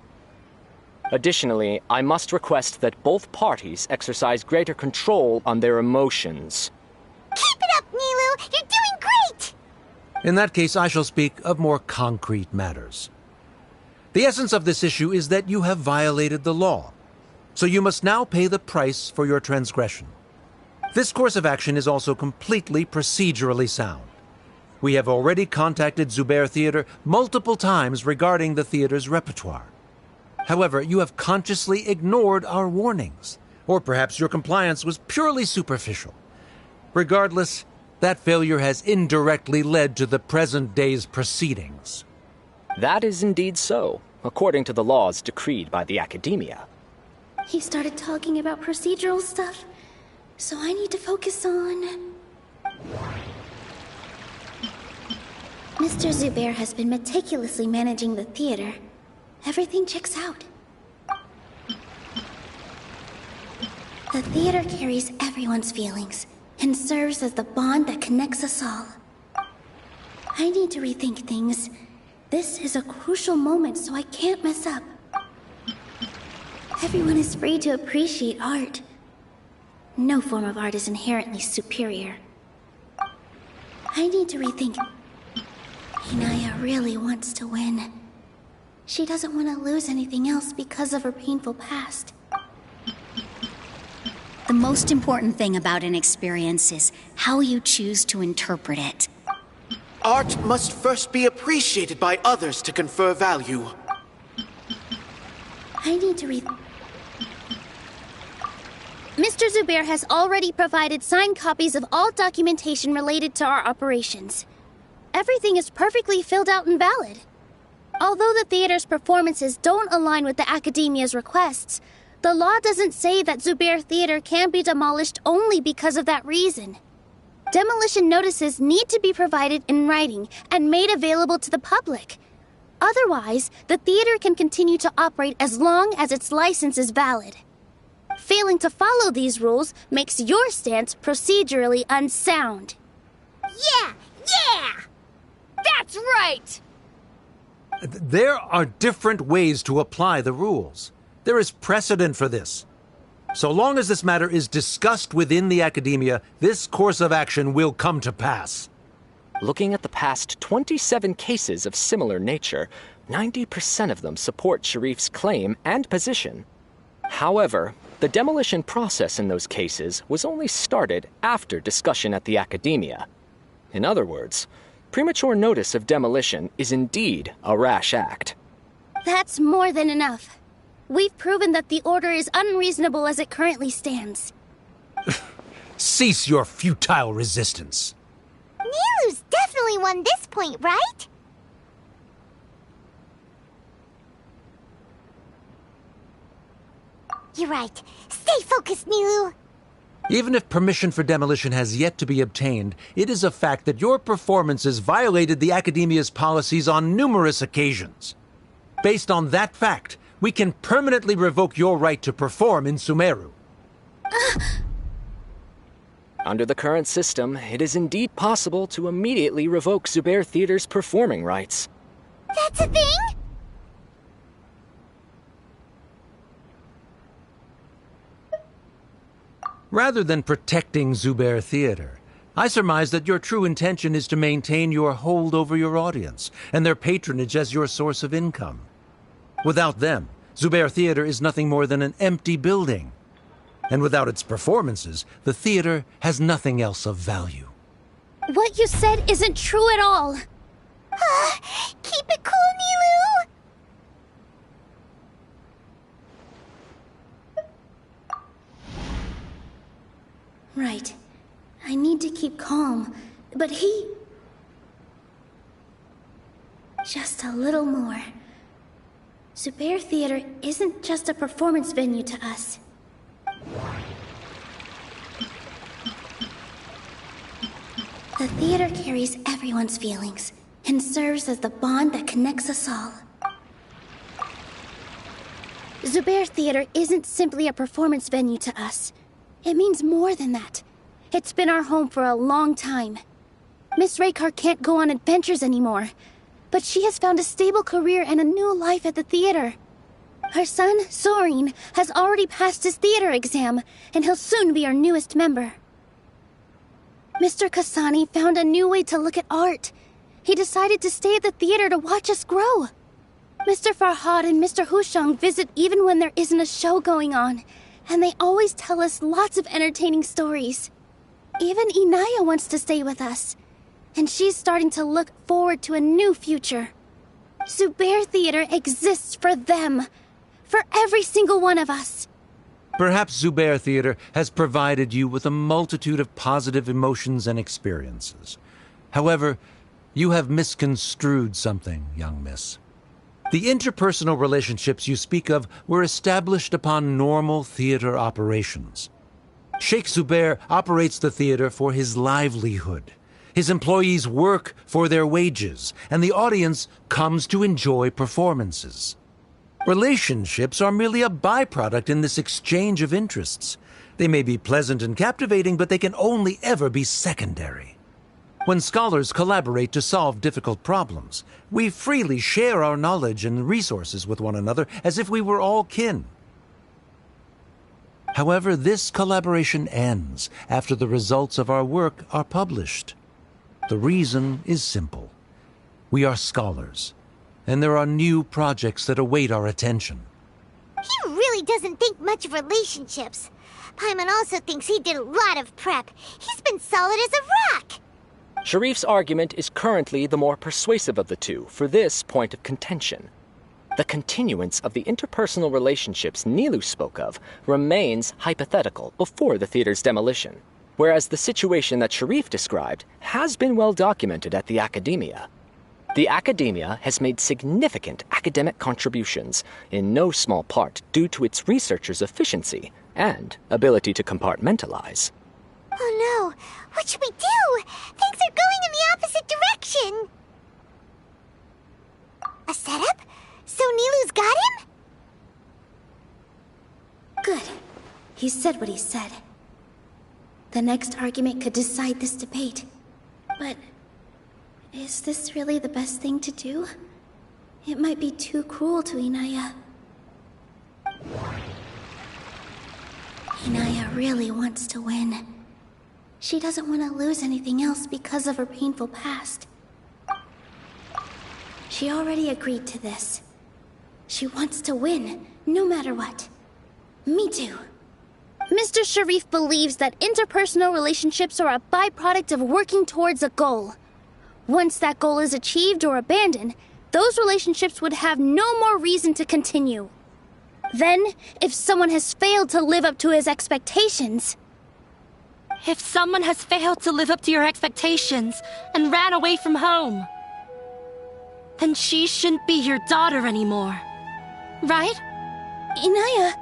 Additionally, I must request that both parties exercise greater control on their emotions. Keep it up, Nilou! You're doing great! In that case, I shall speak of more concrete matters. The essence of this issue is that you have violated the law, so you must now pay the price for your transgression. This course of action is also completely procedurally sound. We have already contacted Zubair Theater multiple times regarding the theater's repertoire. However, you have consciously ignored our warnings, or perhaps your compliance was purely superficial. Regardless, that failure has indirectly led to the present day's proceedings. That is indeed so, according to the laws decreed by the Academia. He started talking about procedural stuff, so I need to focus on... Mr. Zubair has been meticulously managing the theater. Everything checks out. The theater carries everyone's feelings and serves as the bond that connects us all. I need to rethink things. This is a crucial moment, so I can't mess up. Everyone is free to appreciate art. No form of art is inherently superior. I need to rethink. Inaya really wants to win. She doesn't want to lose anything else because of her painful past. The most important thing about an experience is how you choose to interpret it. Art must first be appreciated by others to confer value. I need to Mr. Zubair has already provided signed copies of all documentation related to our operations. Everything is perfectly filled out and valid. Although the theater's performances don't align with the Academia's requests, the law doesn't say that Zubair Theater can be demolished only because of that reason. Demolition notices need to be provided in writing and made available to the public. Otherwise, the theater can continue to operate as long as its license is valid. Failing to follow these rules makes your stance procedurally unsound. Yeah! That's right! There are different ways to apply the rules. There is precedent for this. So long as this matter is discussed within the Academia, this course of action will come to pass. Looking at the past 27 cases of similar nature, 90% of them support Sharif's claim and position. However, the demolition process in those cases was only started after discussion at the Academia. In other words, premature notice of demolition is indeed a rash act. That's more than enough. We've proven that the order is unreasonable as it currently stands. Cease your futile resistance. Nilou's definitely won this point, right? You're right. Stay focused, Nilou. Even if permission for demolition has yet to be obtained, it is a fact that your performances violated the Academia's policies on numerous occasions. Based on that fact, we can permanently revoke your right to perform in Sumeru. Under the current system, it is indeed possible to immediately revoke Zubair Theater's performing rights. That's a thing? Rather than protecting Zubair Theater, I surmise that your true intention is to maintain your hold over your audience and their patronage as your source of income. Without them, Zubair Theater is nothing more than an empty building. And without its performances, the theater has nothing else of value. What you said isn't true at all. Keep it cool, Nilou! Right. I need to keep calm, but he... Just a little more. Zubair Theater isn't just a performance venue to us. The theater carries everyone's feelings and serves as the bond that connects us all. Zubair Theater isn't simply a performance venue to us. It means more than that. It's been our home for a long time. Miss Raykar can't go on adventures anymore, but she has found a stable career and a new life at the theater. Our son, Soren, has already passed his theater exam, and he'll soon be our newest member. Mr. Kasani found a new way to look at art. He decided to stay at the theater to watch us grow. Mr. Farhad and Mr. Hushang visit even when there isn't a show going on, and they always tell us lots of entertaining stories. Even Inaya wants to stay with us, and she's starting to look forward to a new future. Zubair Theater exists for them, for every single one of us. Perhaps Zubair Theater has provided you with a multitude of positive emotions and experiences. However, you have misconstrued something, young miss. The interpersonal relationships you speak of were established upon normal theater operations. Sheikh Zubair operates the theater for his livelihood. His employees work for their wages, and the audience comes to enjoy performances. Relationships are merely a byproduct in this exchange of interests. They may be pleasant and captivating, but they can only ever be secondary. When scholars collaborate to solve difficult problems, we freely share our knowledge and resources with one another as if we were all kin. However, this collaboration ends after the results of our work are published. The reason is simple. We are scholars, and there are new projects that await our attention. He really doesn't think much of relationships. Paimon also thinks he did a lot of prep. He's been solid as a rock. Sharif's argument is currently the more persuasive of the two for this point of contention. The continuance of the interpersonal relationships Nilu spoke of remains hypothetical before the theater's demolition, whereas the situation that Sharif described has been well documented at the Academia. The Academia has made significant academic contributions, in no small part due to its researchers' efficiency and ability to compartmentalize. Oh no! What should we do? Things are going in the opposite direction! A setup? So Nilu's got him? Good. He said what he said. The next argument could decide this debate. But is this really the best thing to do? It might be too cruel to Inaya. Inaya really wants to win. She doesn't want to lose anything else because of her painful past. She already agreed to this. She wants to win, no matter what. Me too. Mr. Sharif believes that interpersonal relationships are a byproduct of working towards a goal. Once that goal is achieved or abandoned, those relationships would have no more reason to continue. Then, if someone has failed to live up to his expectations... If someone has failed to live up to your expectations and ran away from home, then she shouldn't be your daughter anymore. Right? Inaya...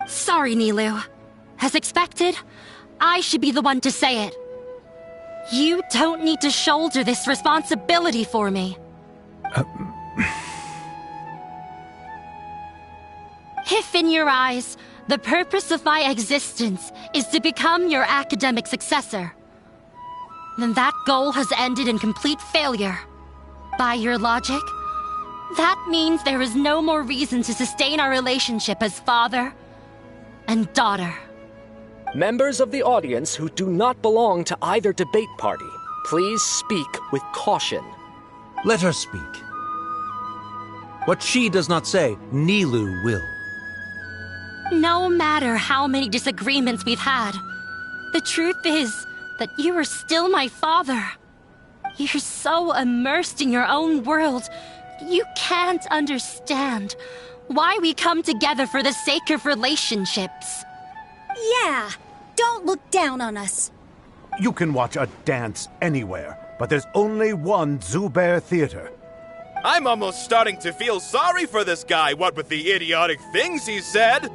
Sorry, Nilu. As expected, I should be the one to say it. You don't need to shoulder this responsibility for me. If in your eyes, the purpose of my existence is to become your academic successor, then that goal has ended in complete failure. By your logic, that means there is no more reason to sustain our relationship as father and daughter. Members of the audience who do not belong to either debate party, please speak with caution. Let her speak. What she does not say, Nilu will. No matter how many disagreements we've had, the truth is that you are still my father. You're so immersed in your own world, you can't understand why we come together for the sake of relationships. Yeah, don't look down on us. You can watch a dance anywhere, but there's only one Zubair Theater. I'm almost starting to feel sorry for this guy, what with the idiotic things he said.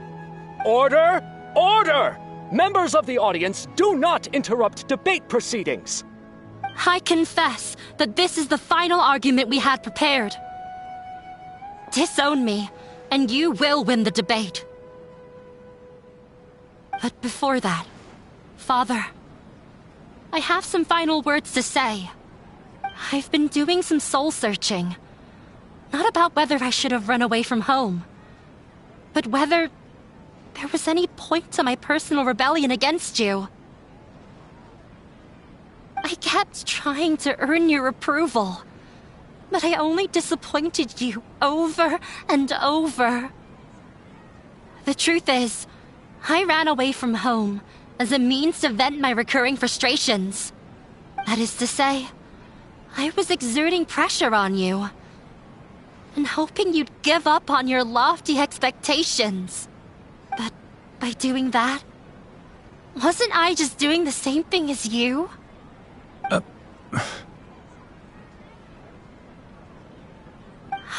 Order! Order! Members of the audience, do not interrupt debate proceedings. I confess that this is the final argument we had prepared. Disown me, and you will win the debate. But before that, Father, I have some final words to say. I've been doing some soul searching. Not about whether I should have run away from home, but whether there was any point to my personal rebellion against you. I kept trying to earn your approval, but I only disappointed you over and over. The truth is, I ran away from home as a means to vent my recurring frustrations. That is to say, I was exerting pressure on you and hoping you'd give up on your lofty expectations. But by doing that, wasn't I just doing the same thing as you?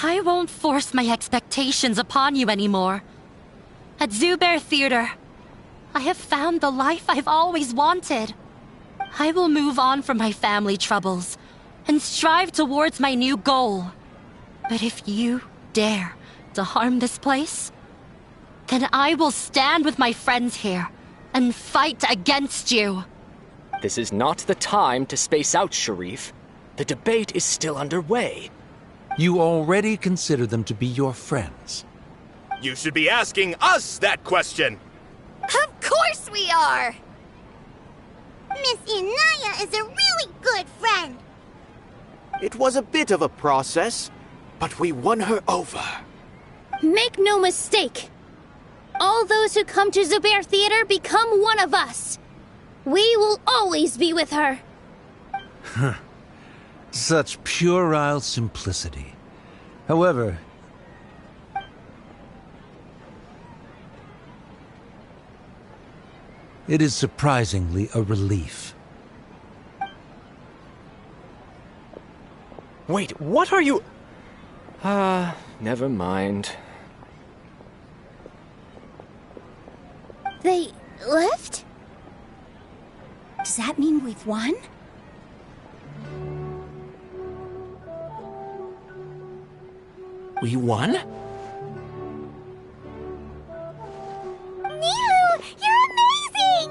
I won't force my expectations upon you anymore. At Zubair Theater, I have found the life I've always wanted. I will move on from my family troubles and strive towards my new goal. But if you dare to harm this place, then I will stand with my friends here and fight against you. This is not the time to space out, Sharif. The debate is still underway. You already consider them to be your friends. You should be asking us that question! Of course we are! Miss Inaya is a really good friend. It was a bit of a process, but we won her over. Make no mistake. All those who come to Zubair Theater become one of us. We will always be with her. Such puerile simplicity. However, it is surprisingly a relief. Wait, what are you... never mind. They left? Does that mean we've won? We won? Nilu, you're amazing!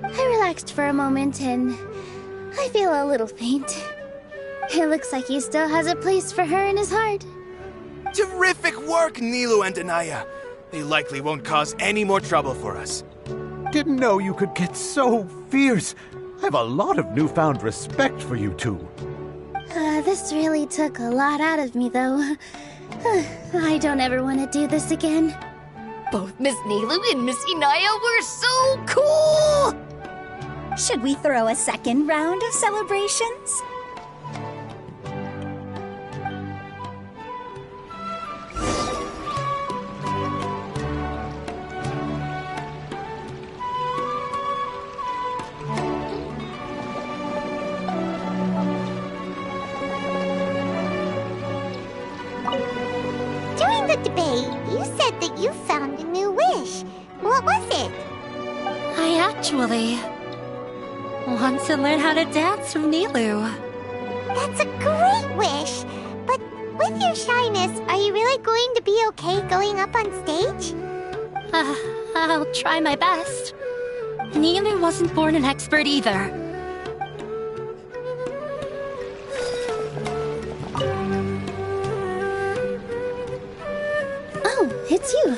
I relaxed for a moment and I feel a little faint. It looks like he still has a place for her in his heart. Terrific work, Nilu and Anaya. They likely won't cause any more trouble for us. Didn't know you could get so fierce. I have a lot of newfound respect for you two. This really took a lot out of me, though. I don't ever want to do this again. Both Miss Nilu and Miss Inaya were so cool! Should we throw a second round of celebrations? During the debate, you said that you found a new wish. What was it? I actually want to learn how to dance from Nilu. That's a great wish. But with your shyness, are you really going to be okay going up on stage? I'll try my best. Nilu wasn't born an expert either. Oh, it's you.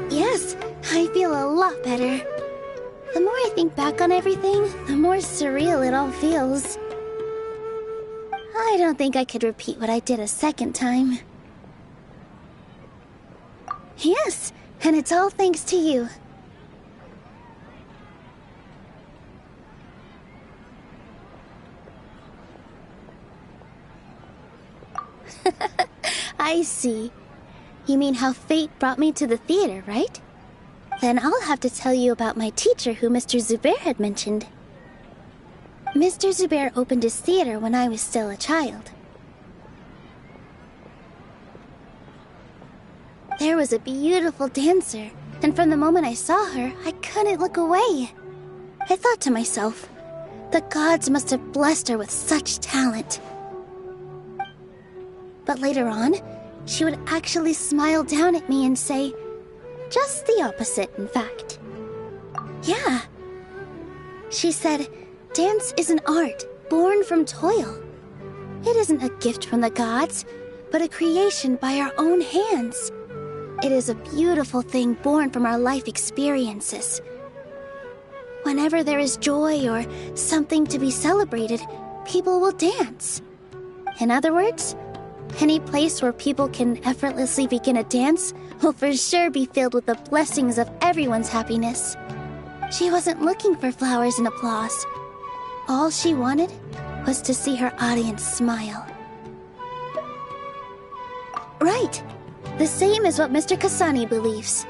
Yes, I feel a lot better. The more I think back on everything, the more surreal it all feels. I don't think I could repeat what I did a second time. Yes, and it's all thanks to you. I see. You mean how fate brought me to the theater, right? Then I'll have to tell you about my teacher who Mr. Zubair had mentioned. Mr. Zubair opened his theater when I was still a child. There was a beautiful dancer, and from the moment I saw her, I couldn't look away. I thought to myself, the gods must have blessed her with such talent. But later on, she would actually smile down at me and say, just the opposite, in fact. Yeah. She said, dance is an art born from toil. It isn't a gift from the gods, but a creation by our own hands. It is a beautiful thing born from our life experiences. Whenever there is joy or something to be celebrated, people will dance. In other words, any place where people can effortlessly begin a dance will for sure be filled with the blessings of everyone's happiness. She wasn't looking for flowers and applause. All she wanted was to see her audience smile. Right. The same as what Mr. Kasani believes.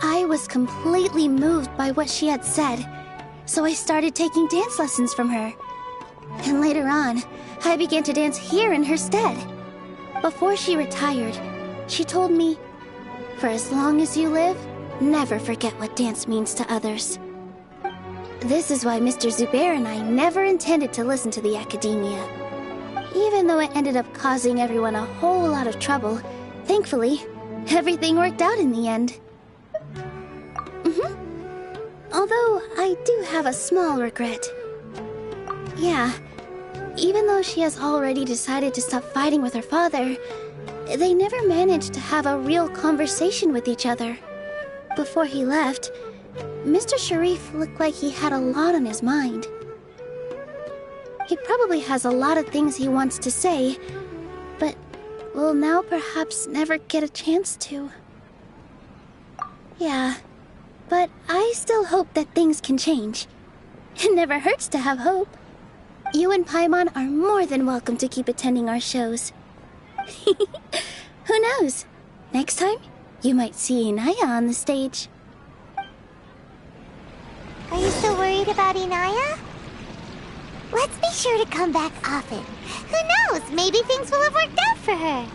I was completely moved by what she had said, so I started taking dance lessons from her. And later on, I began to dance here in her stead. Before she retired, she told me, for as long as you live, never forget what dance means to others. This is why Mr. Zubair and I never intended to listen to the academia. Even though it ended up causing everyone a whole lot of trouble, thankfully, everything worked out in the end. Although, I do have a small regret. Yeah, even though she has already decided to stop fighting with her father, they never managed to have a real conversation with each other. Before he left, Mr. Sharif looked like he had a lot on his mind. He probably has a lot of things he wants to say, but will now perhaps never get a chance to. Yeah, but I still hope that things can change. It never hurts to have hope. You and Paimon are more than welcome to keep attending our shows. Who knows? Next time, you might see Inaya on the stage. Are you still worried about Inaya? Let's be sure to come back often. Who knows? Maybe things will have worked out for her.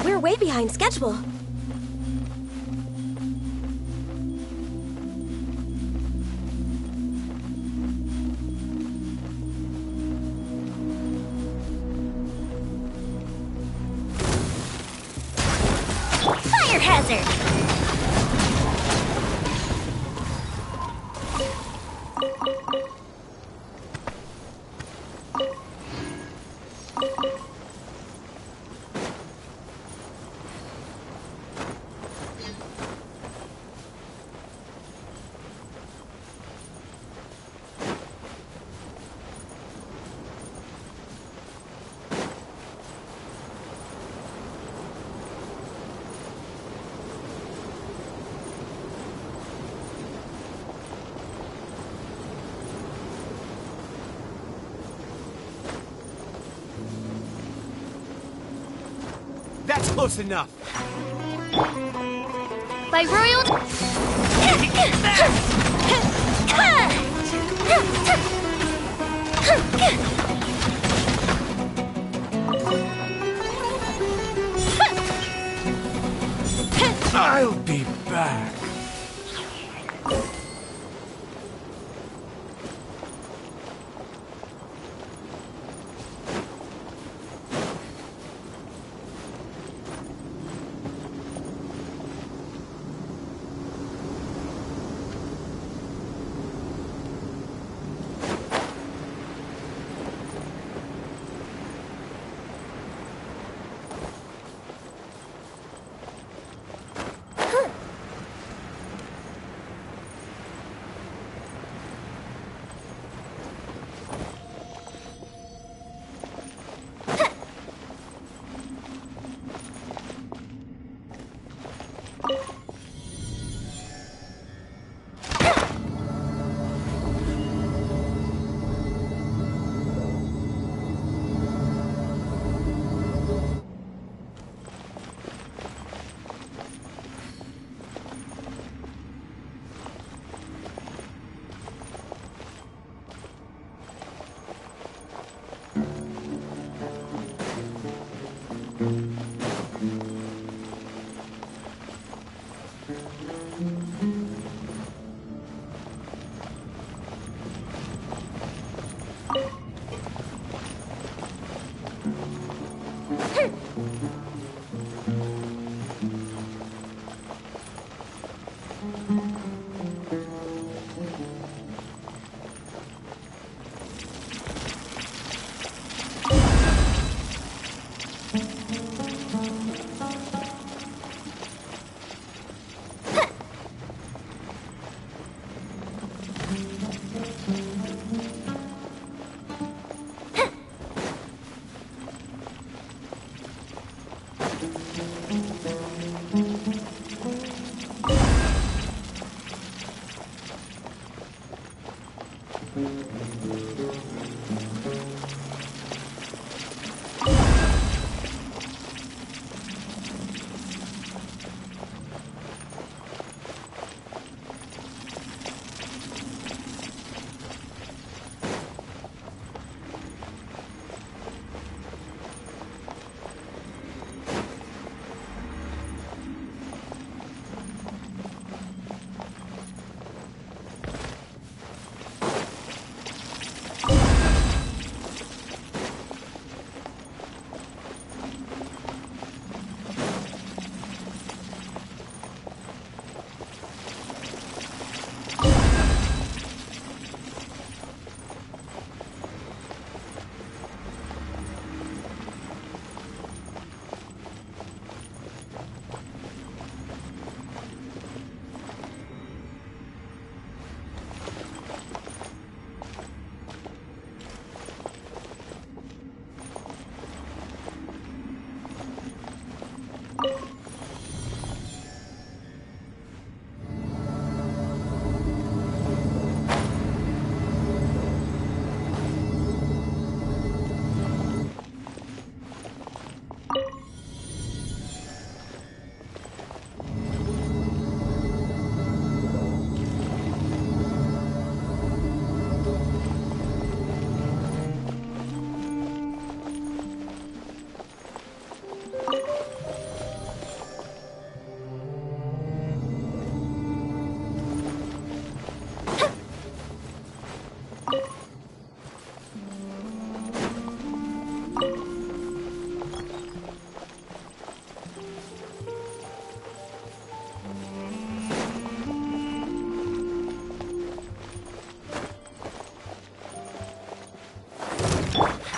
We're way behind schedule. Fire hazard! That's close enough. By royal... I'll be back.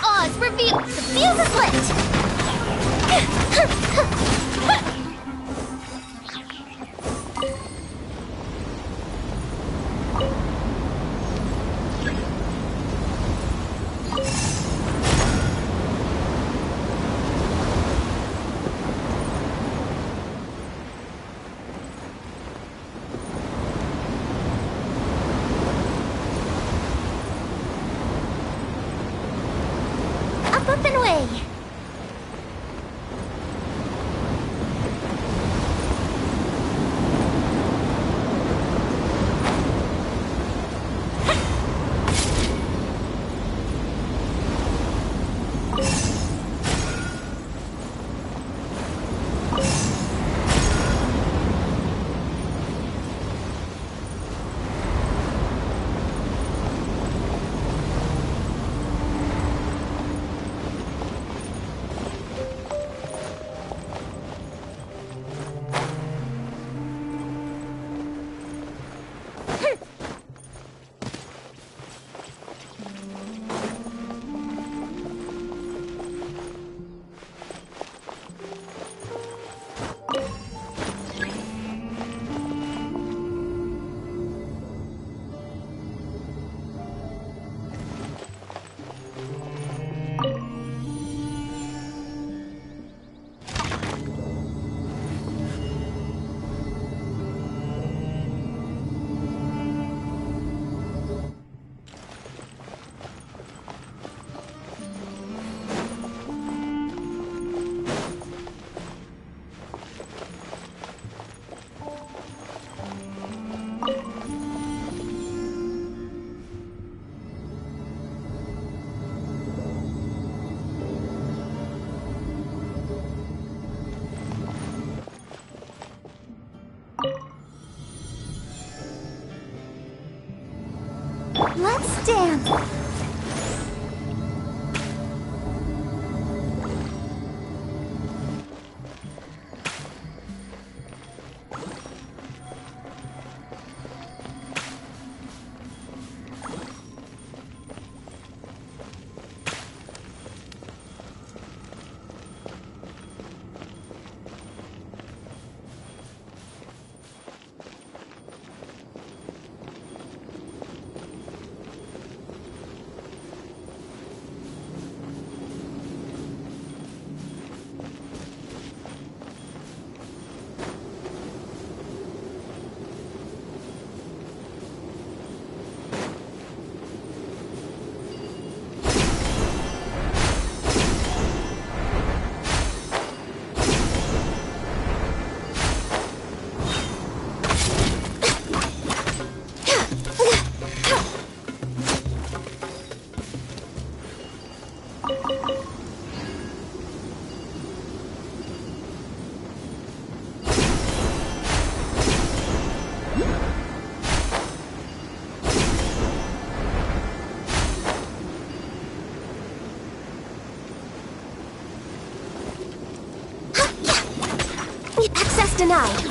Oz, reveal! The fuse is lit! Up and away! Let's dance! Access denied.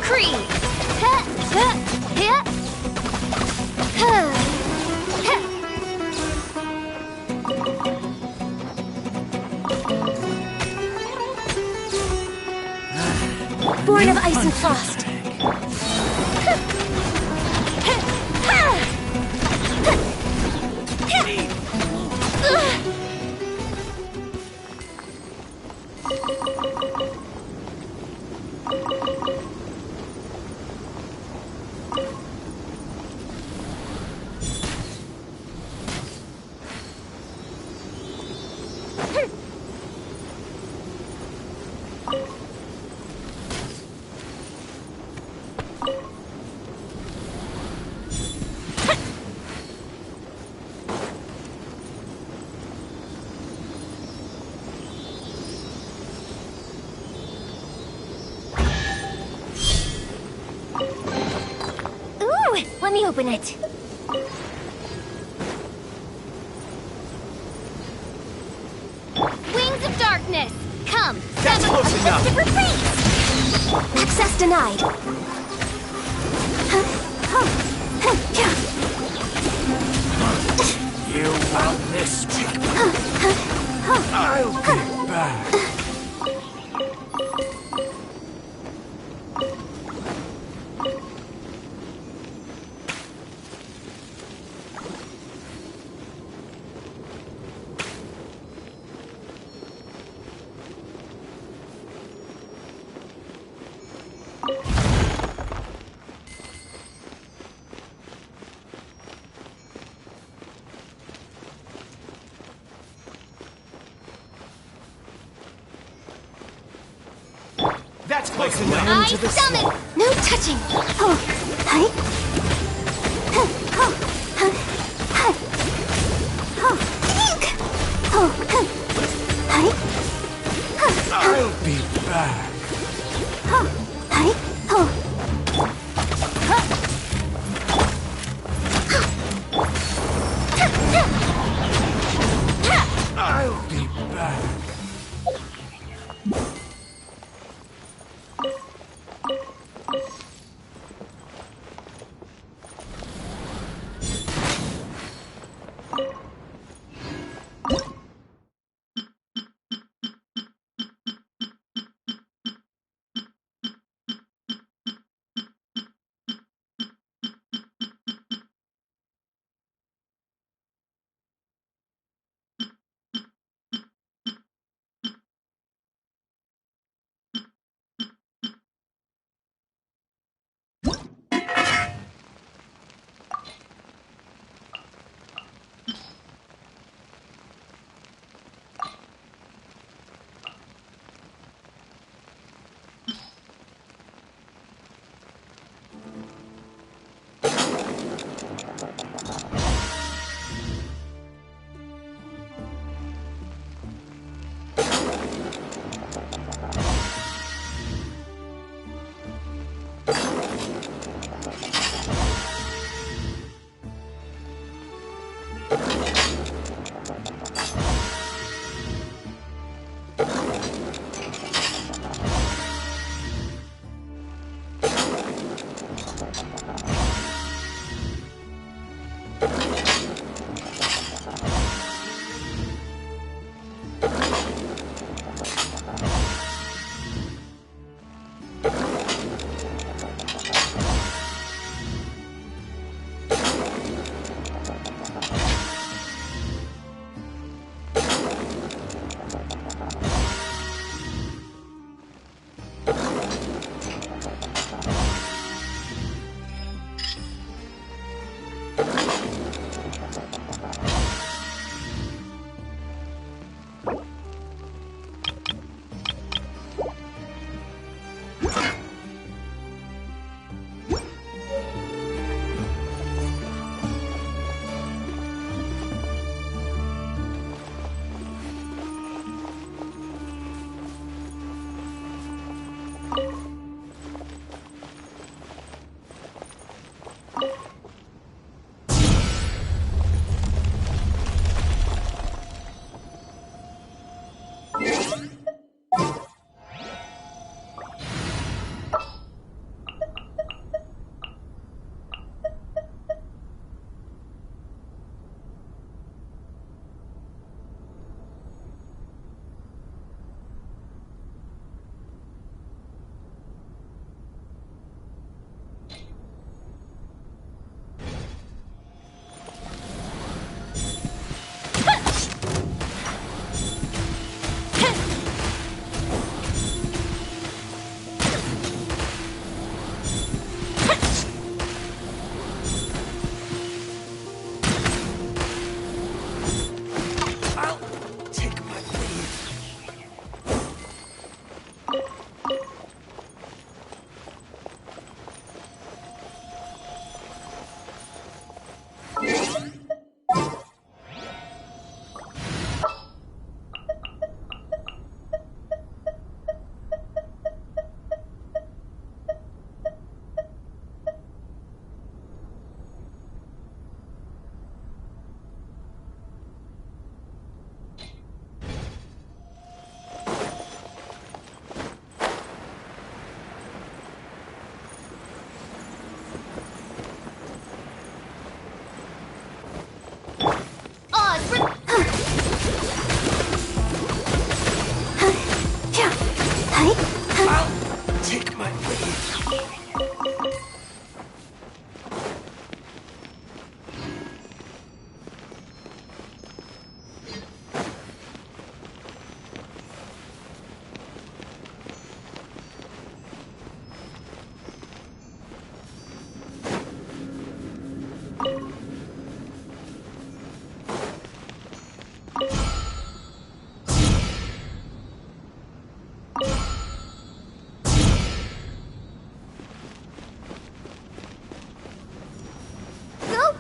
Creed! Born of ice and frost. Let me open it. Wings of darkness! Come! That's close enough! Access denied. You want this? I'll be back. That's close enough. I summon! No touching. Oh, hi. I'll be back. I'll be back.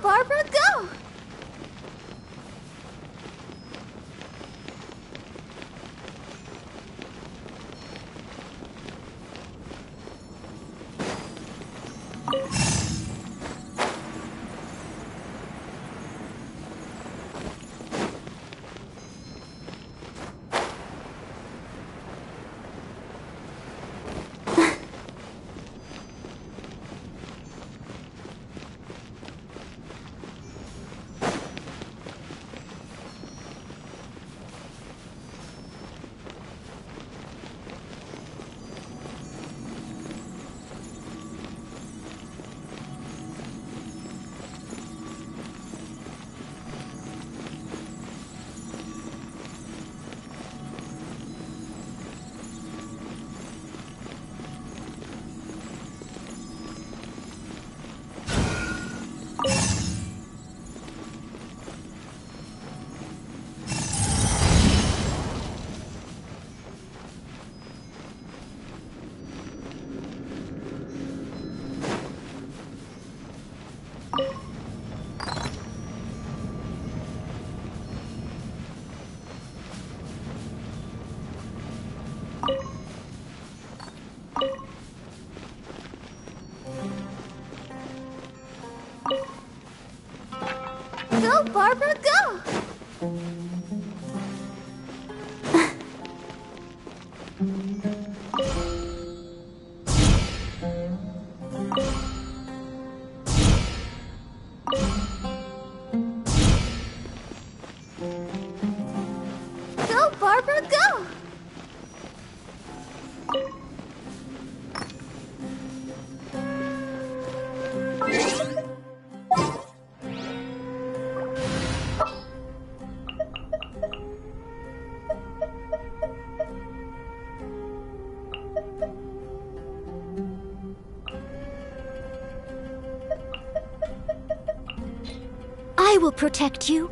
Barbara, go! Go, Barbara, go! Go, Barbara, go! I will protect you.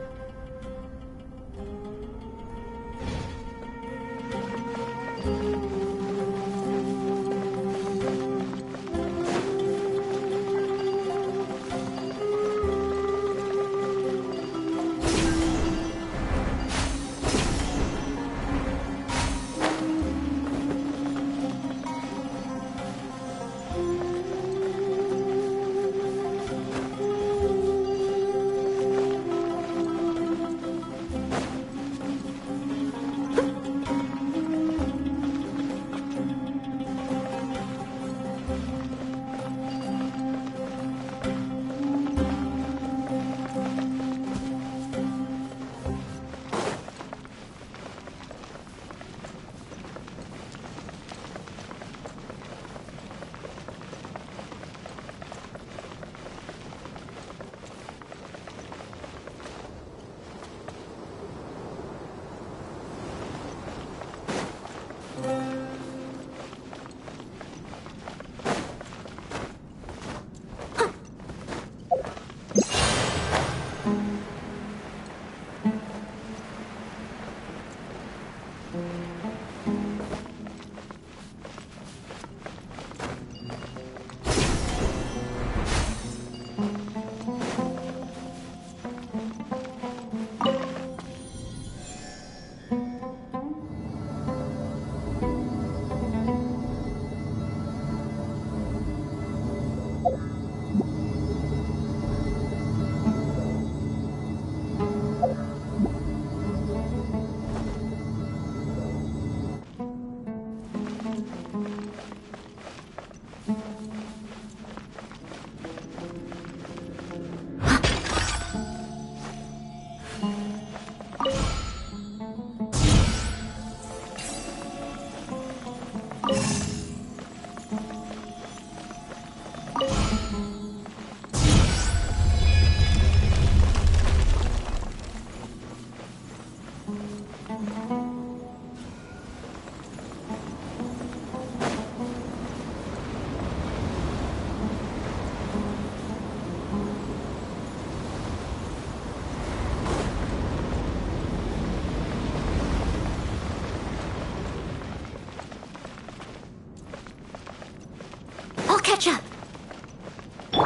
I'll catch up.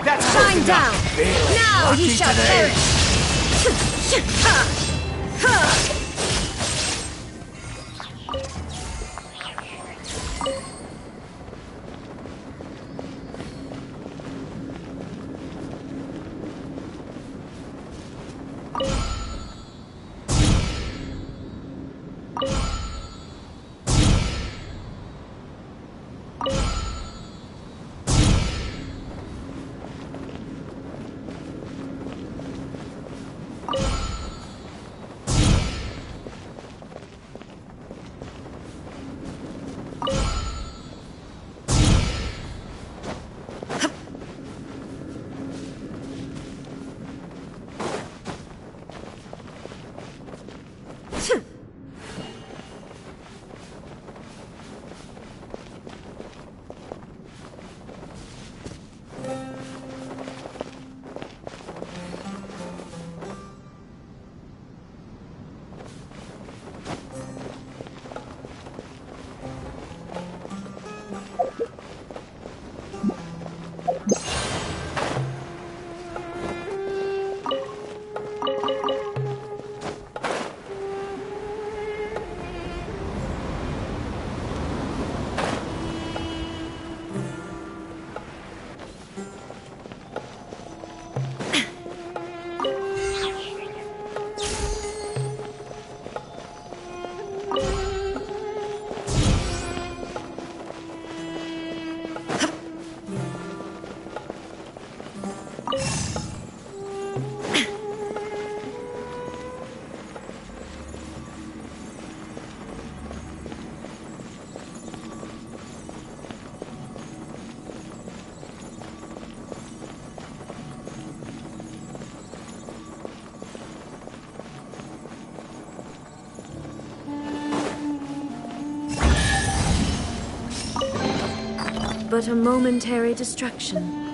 That's close Stand down! Now he shall perish! But a momentary distraction.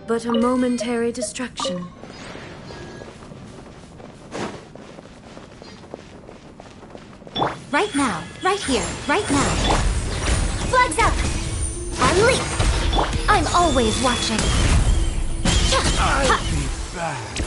But a momentary distraction. Right now, right here, right now. Flags up! And leap! I'm always watching. I'll be back.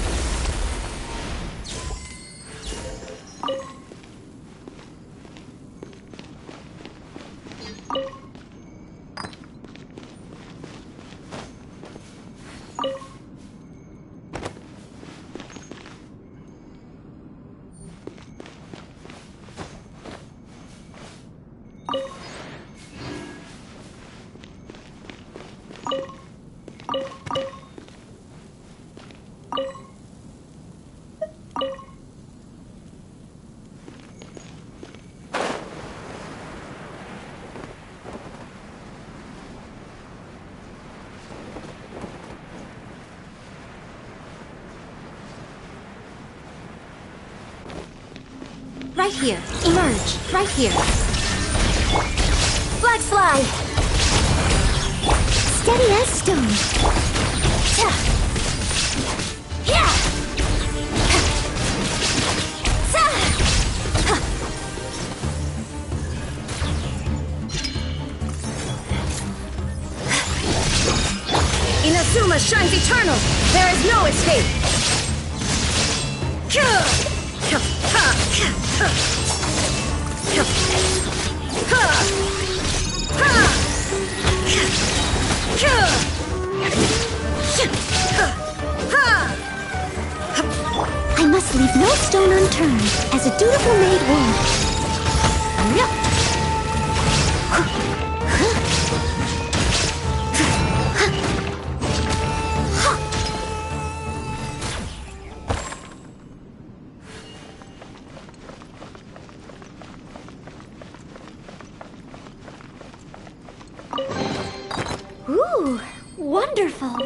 Right here. Emerge. Right here. Flag slide. Steady as stone. Yeah. Inazuma shines eternal. There is no escape. I must leave no stone unturned, as a dutiful maid would. Ooh, wonderful.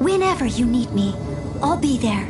Whenever you need me, I'll be there.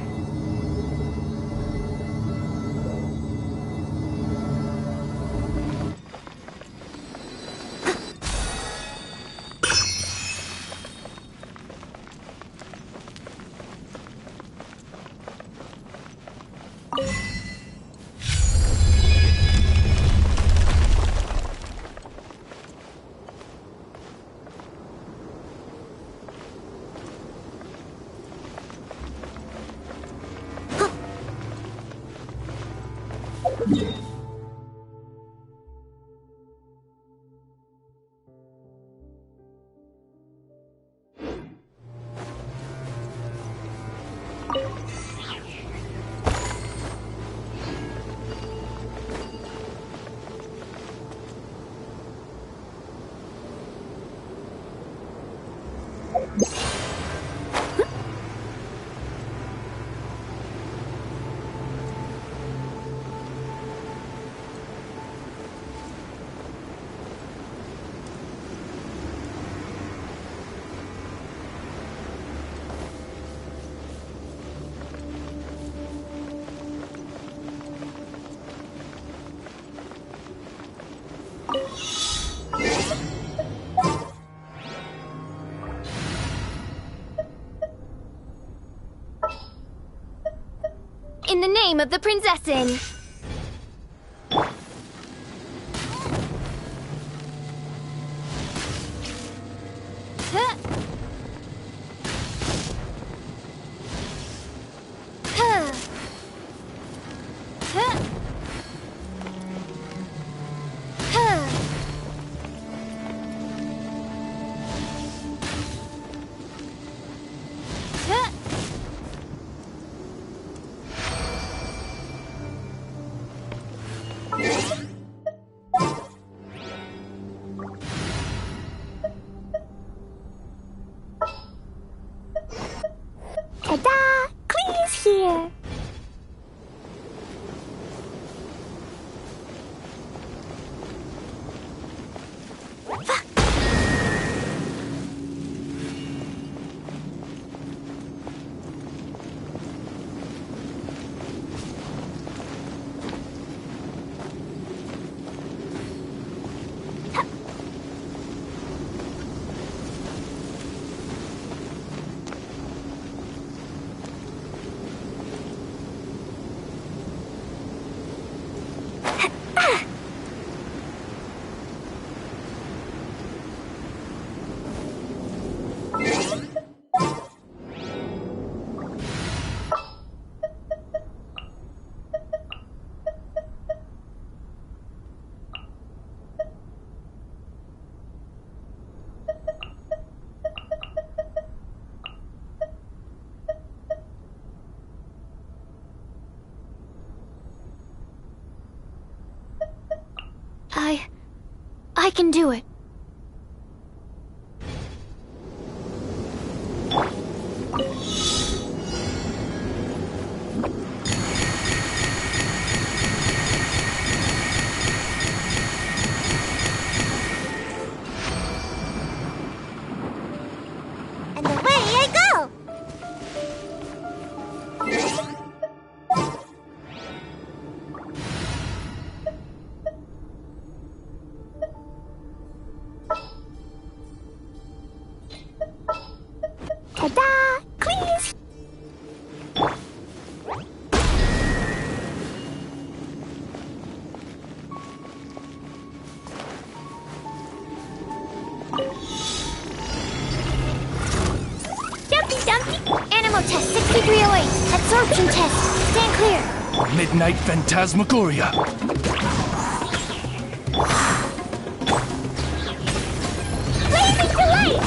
In the name of the Prinzessin! Ta-da! Clee's here! I can do it. And away I go! Ta-da! Please! Dumpty Dumpty! Animal test 6308. Absorption test. Stand clear. Midnight Phantasmagoria. Blazing delight!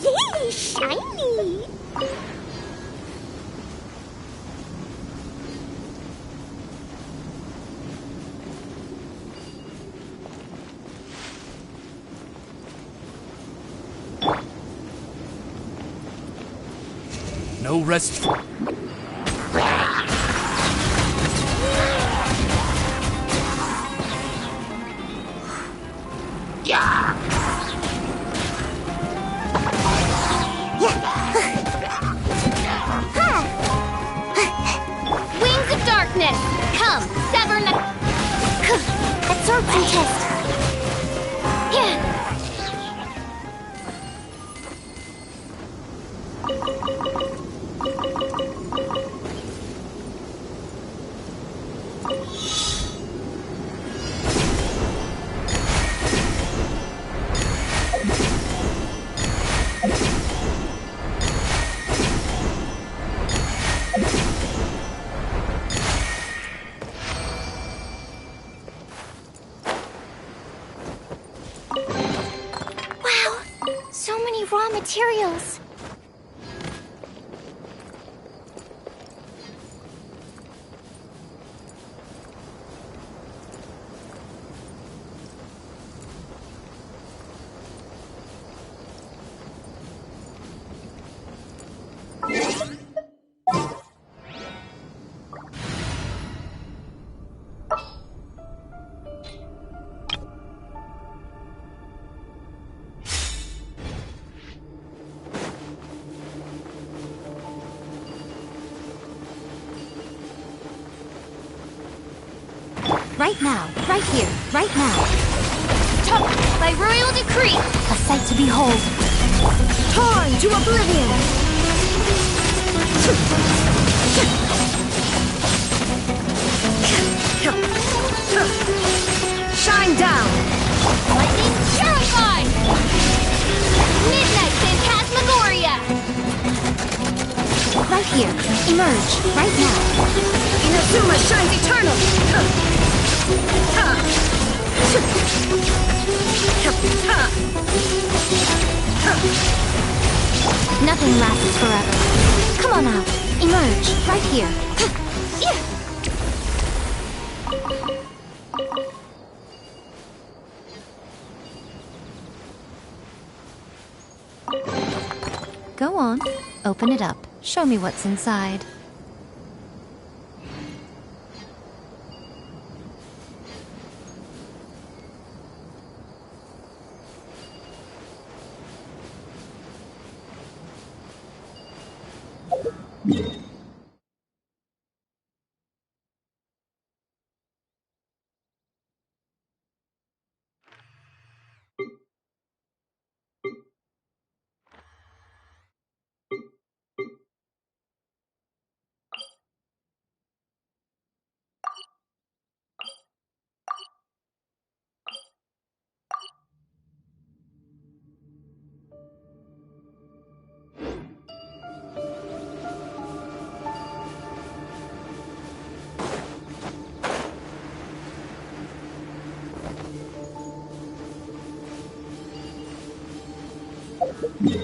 Yay, shiny! No rest. Wings of darkness! Come, sever Absorption test. Yeah. Wow, so many raw materials. Right now, right here, right now. By royal decree! A sight to behold. Torn to oblivion! Shine down! Lightning terrified! Midnight Phantasmagoria! Right here, emerge, right now. Inazuma shines eternal! Nothing lasts forever. Come on out, emerge, right here. Go on, open it up. Show me what's inside. More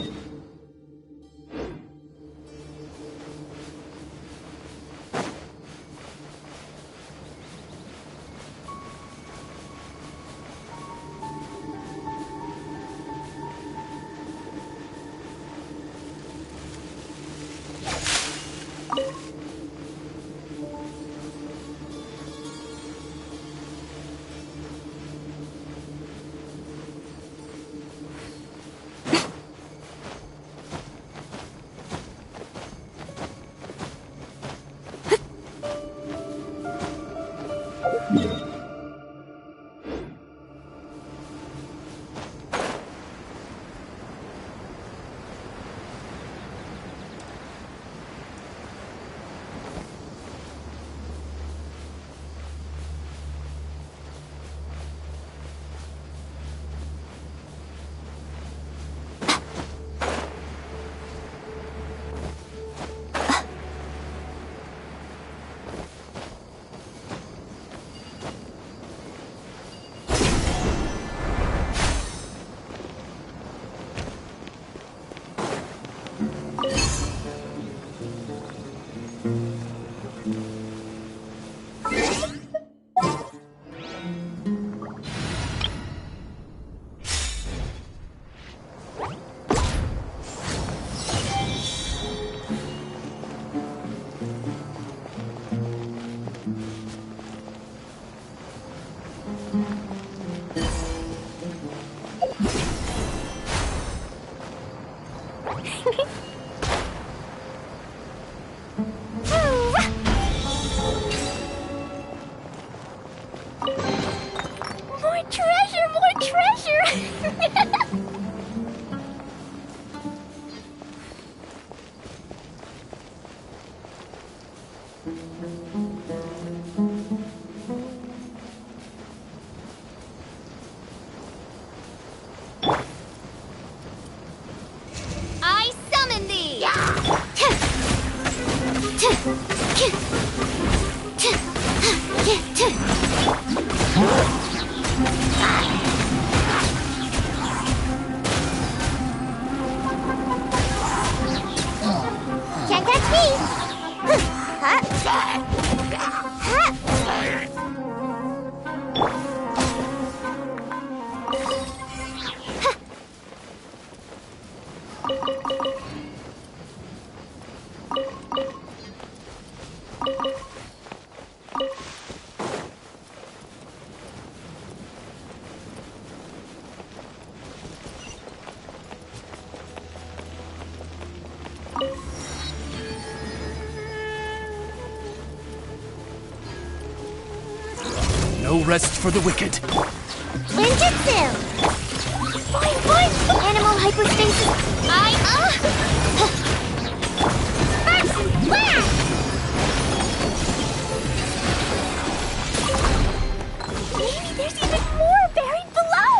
treasure! I summon thee! Can't catch me! No rest for the wicked. Ninjutsu! Boing, boing! Animal hyperstasis! First, blast! Maybe there's even more buried below!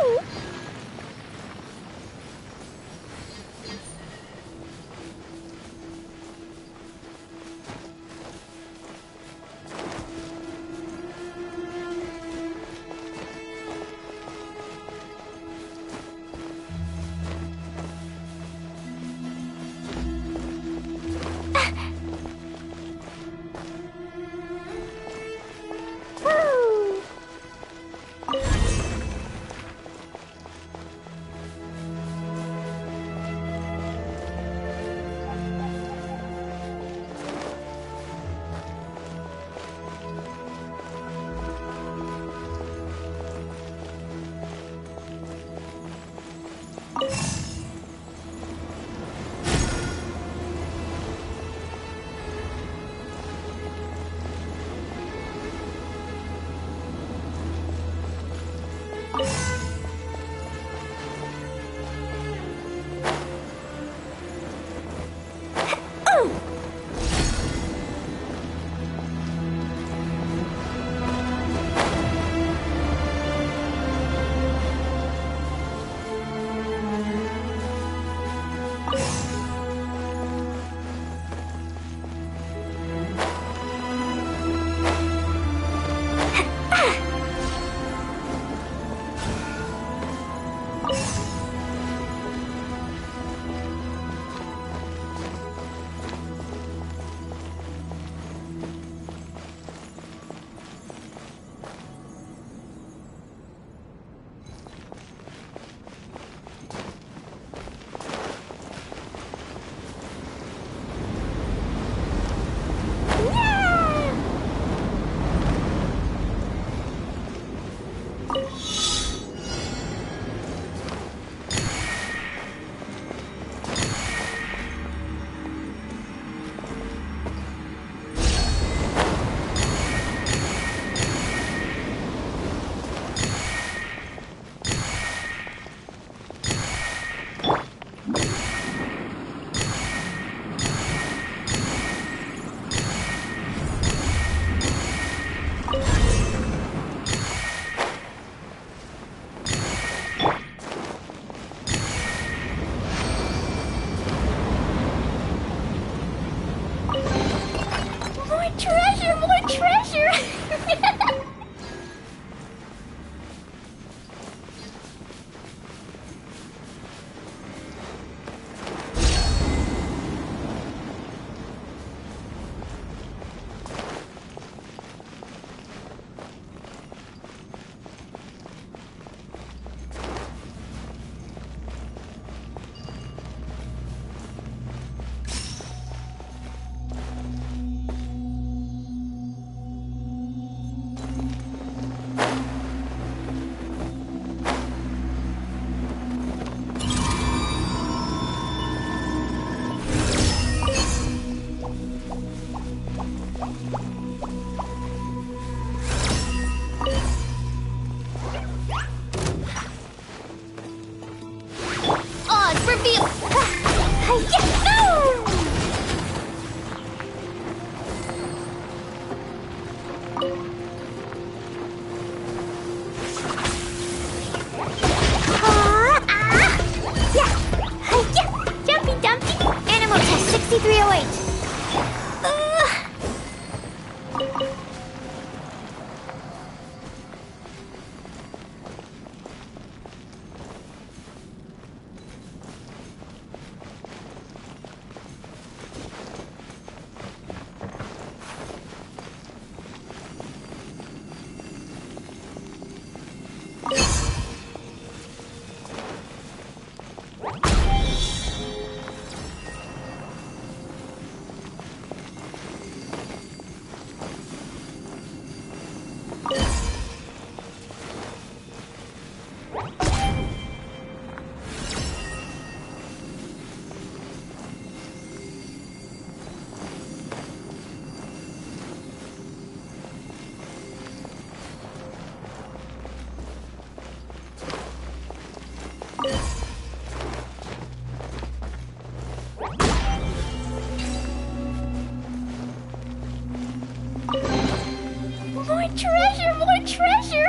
treasure, more treasure!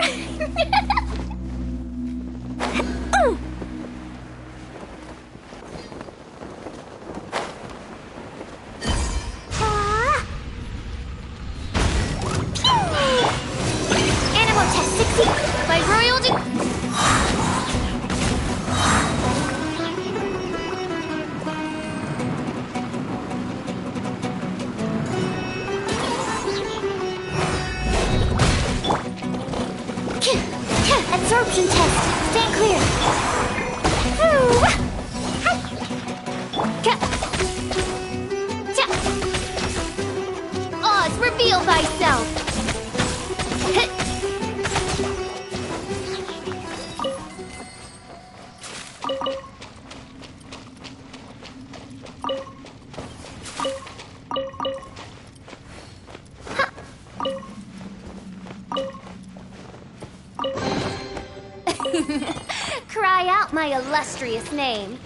Animal test 60 by Royal Absorption test. Stand clear. Oz, reveal thyself. Cry out my illustrious name.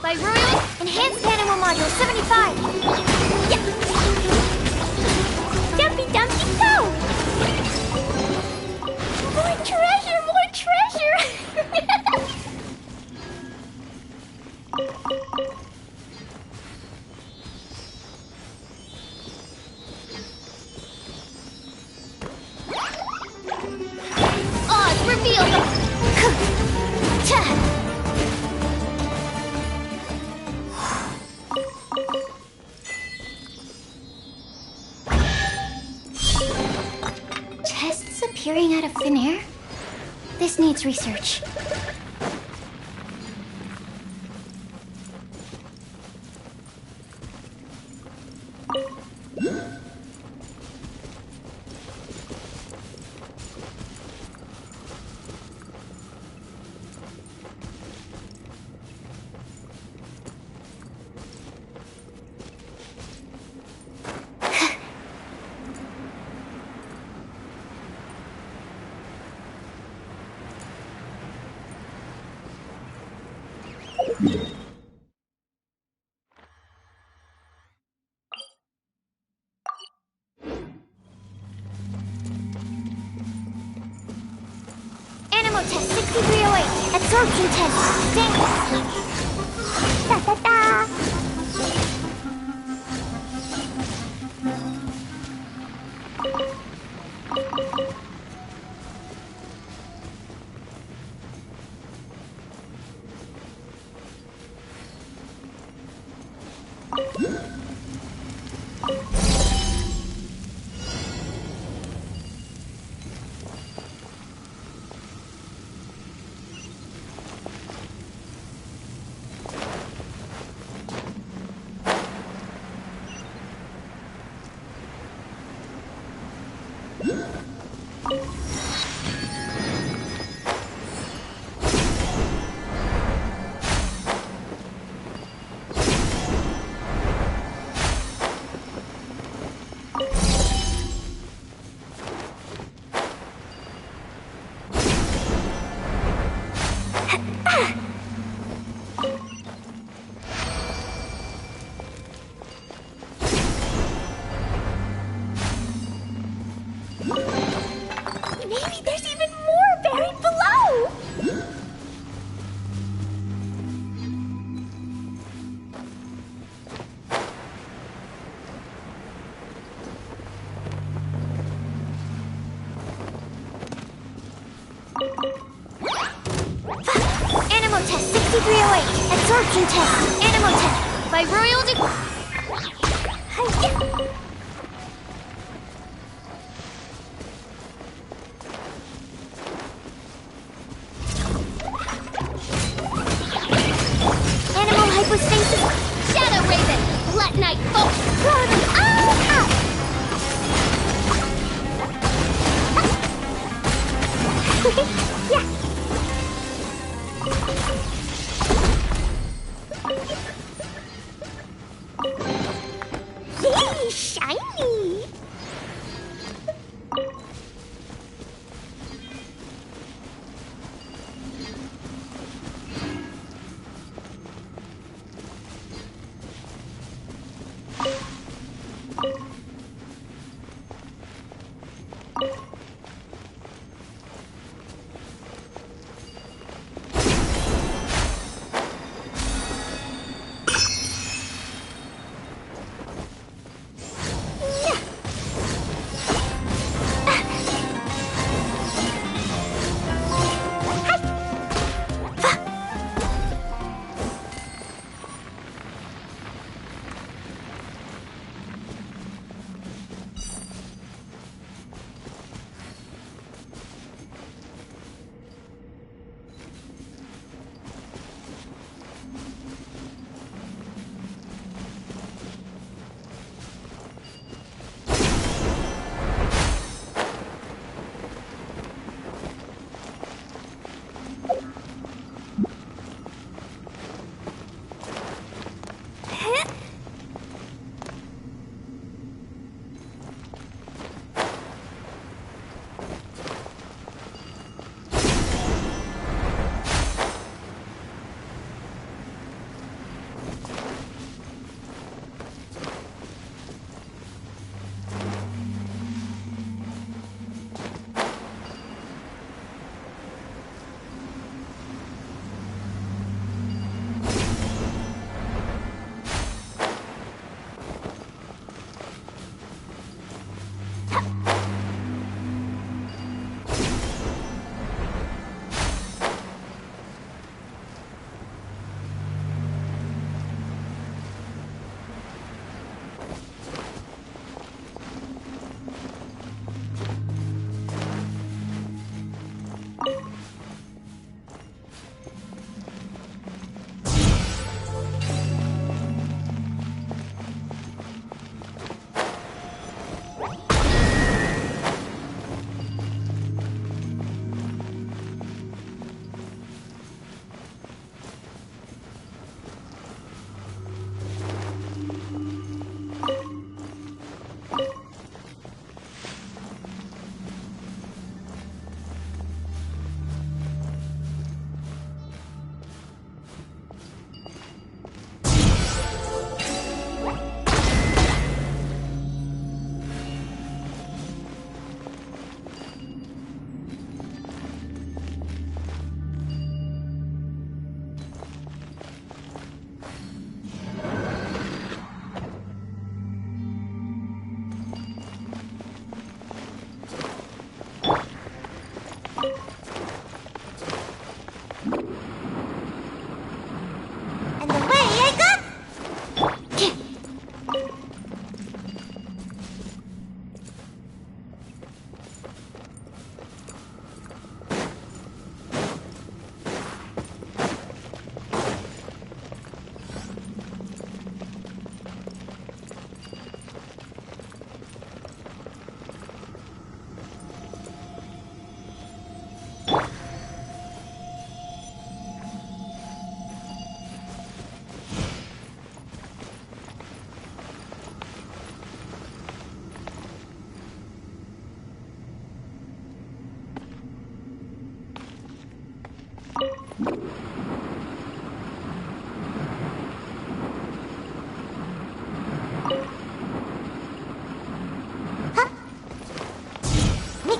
By Royal Enhanced Animal Module 75. Yeah. Dumpy Dumpy go! More treasure, more treasure! Oz, reveal the... Tests appearing out of thin air? This needs research. Animal test 6308. Absorption test. Stand. Da da da. Maybe there's even more buried below! Animal test 6308. Absorption test. Animal test by Royal Animal hypostasis. Shadow Raven. Let night fall. Yeah. shiny!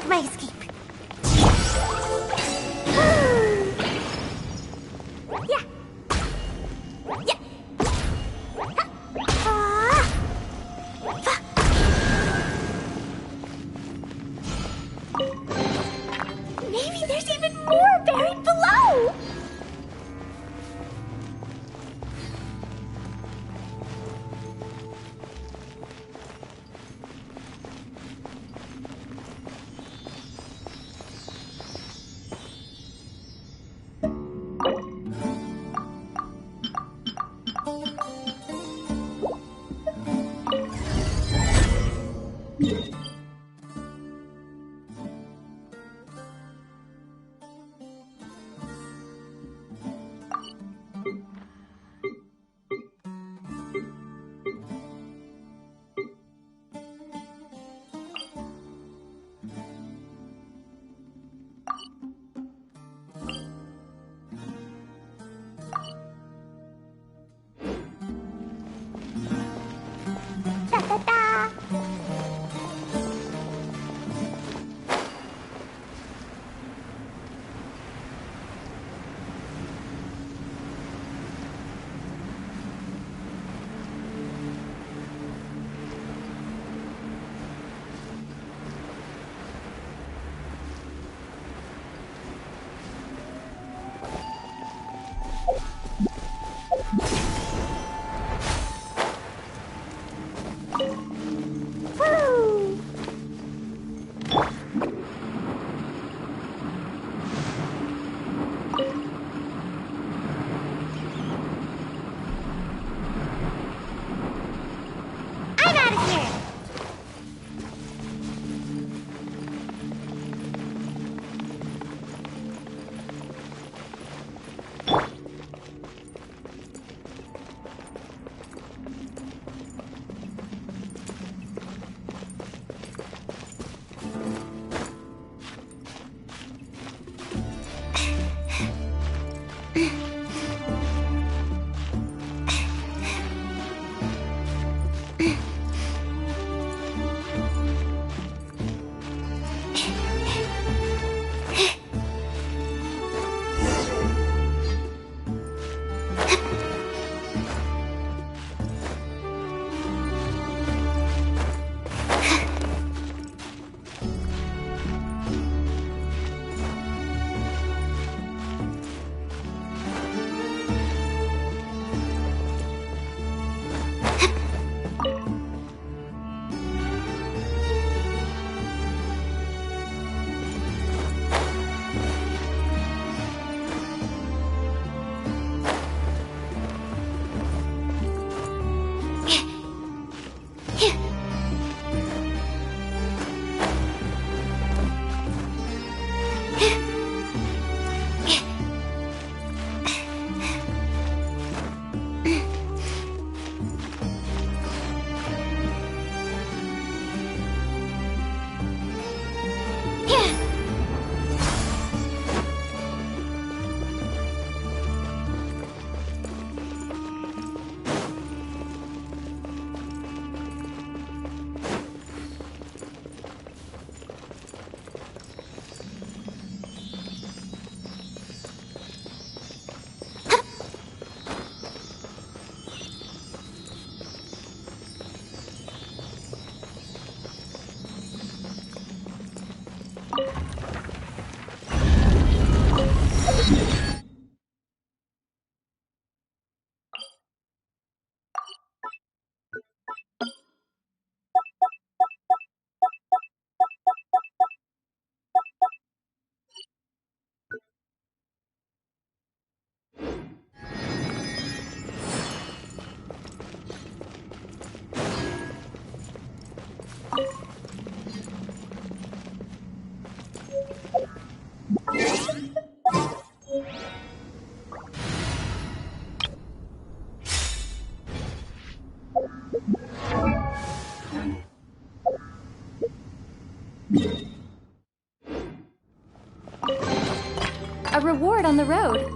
My escape. Yeah. Yeah. Maybe there's even more buried below. A reward on the road.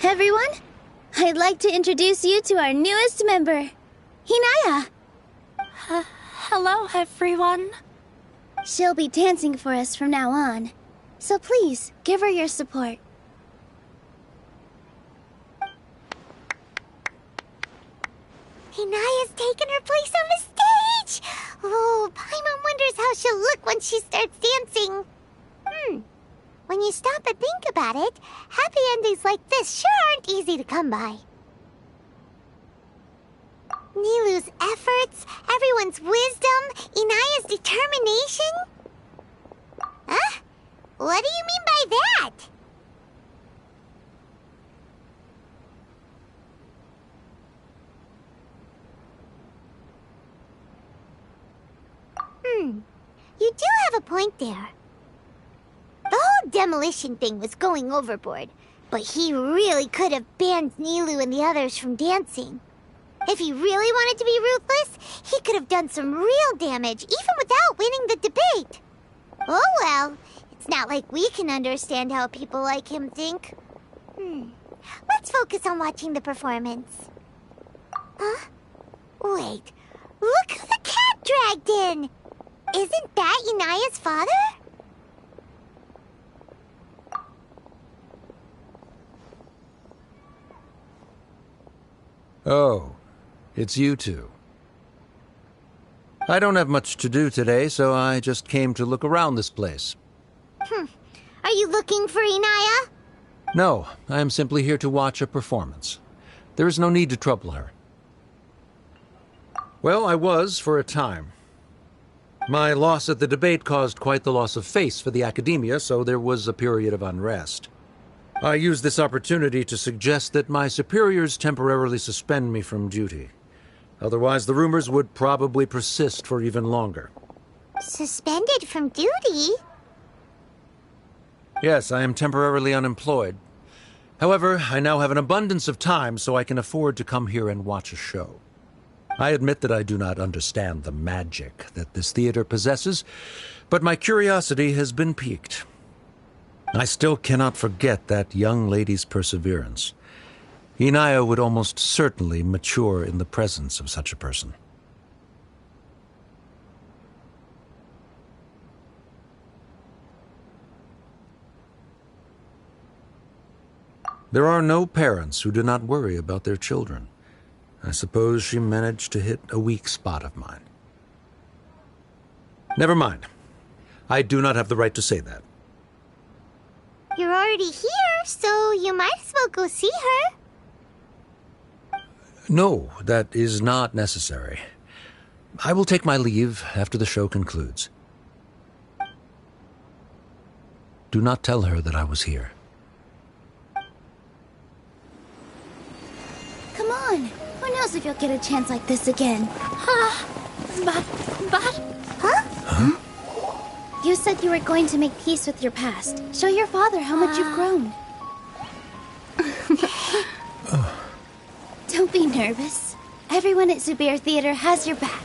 Everyone, I'd like to introduce you to our newest member, Hinaya. Hello, everyone. She'll be dancing for us from now on. So please, give her your support. Inaya's taken her place on the stage! Oh, Paimon wonders how she'll look when she starts dancing. When you stop and think about it, happy endings like this sure aren't easy to come by. Nilou's efforts, everyone's wisdom, Inaya's determination? Huh? What do you mean by that? You do have a point there. The whole demolition thing was going overboard, but he really could have banned Nilou and the others from dancing. If he really wanted to be ruthless, he could have done some real damage, even without winning the debate. Oh well, it's not like we can understand how people like him think. Let's focus on watching the performance. Huh? Wait, look who the cat dragged in! Isn't that Inaya's father? Oh, it's you two. I don't have much to do today, so I just came to look around this place. Are you looking for Inaya? No, I am simply here to watch a performance. There is no need to trouble her. Well, I was for a time. My loss at the debate caused quite the loss of face for the academia, so there was a period of unrest. I used this opportunity to suggest that my superiors temporarily suspend me from duty. Otherwise, the rumors would probably persist for even longer. Suspended from duty? Yes, I am temporarily unemployed. However, I now have an abundance of time, so I can afford to come here and watch a show. I admit that I do not understand the magic that this theater possesses, but my curiosity has been piqued. I still cannot forget that young lady's perseverance. Inaya would almost certainly mature in the presence of such a person. There are no parents who do not worry about their children. I suppose she managed to hit a weak spot of mine. Never mind. I do not have the right to say that. You're already here, so you might as well go see her. No, that is not necessary. I will take my leave after the show concludes. Do not tell her that I was here. Come on. Who knows if you'll get a chance like this again? But... Huh? You said you were going to make peace with your past. Show your father how much you've grown. Don't be nervous. Everyone at Zubair Theater has your back.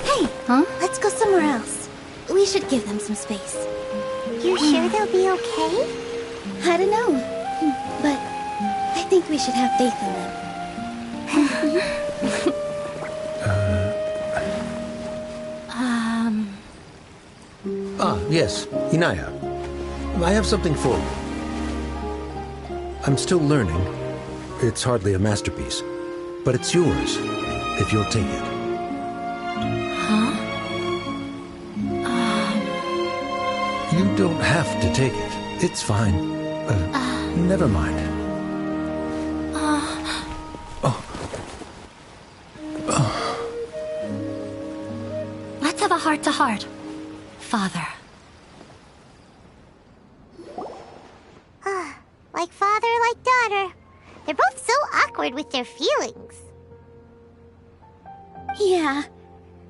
Hey, let's go somewhere else. We should give them some space. You sure they'll be okay? I don't know, but I think we should have faith in them. Yes, Inaya. I have something for you. I'm still learning. It's hardly a masterpiece, but it's yours, if you'll take it. You don't have to take it. It's fine. Never mind. Let's have a heart-to-heart, Father. Like father, like daughter. They're both so awkward with their feelings. Yeah,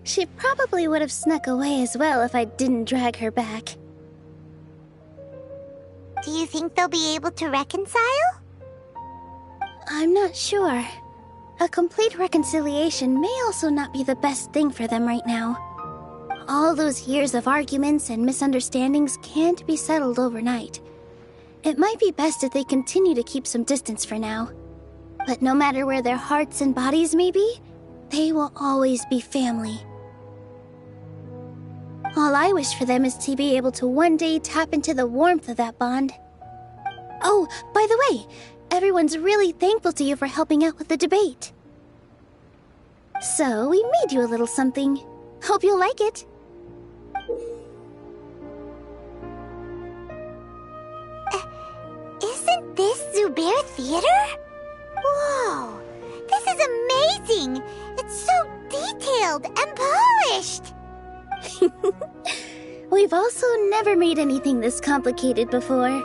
she probably would have snuck away as well if I didn't drag her back. Do you think they'll be able to reconcile? I'm not sure. A complete reconciliation may also not be the best thing for them right now. All those years of arguments and misunderstandings can't be settled overnight. It might be best if they continue to keep some distance for now. But no matter where their hearts and bodies may be, they will always be family. All I wish for them is to be able to one day tap into the warmth of that bond. Oh, by the way, everyone's really thankful to you for helping out with the debate. So, we made you a little something. Hope you'll like it. Isn't this Zubair Theater? Whoa! This is amazing! It's so detailed and polished! We've also never made anything this complicated before.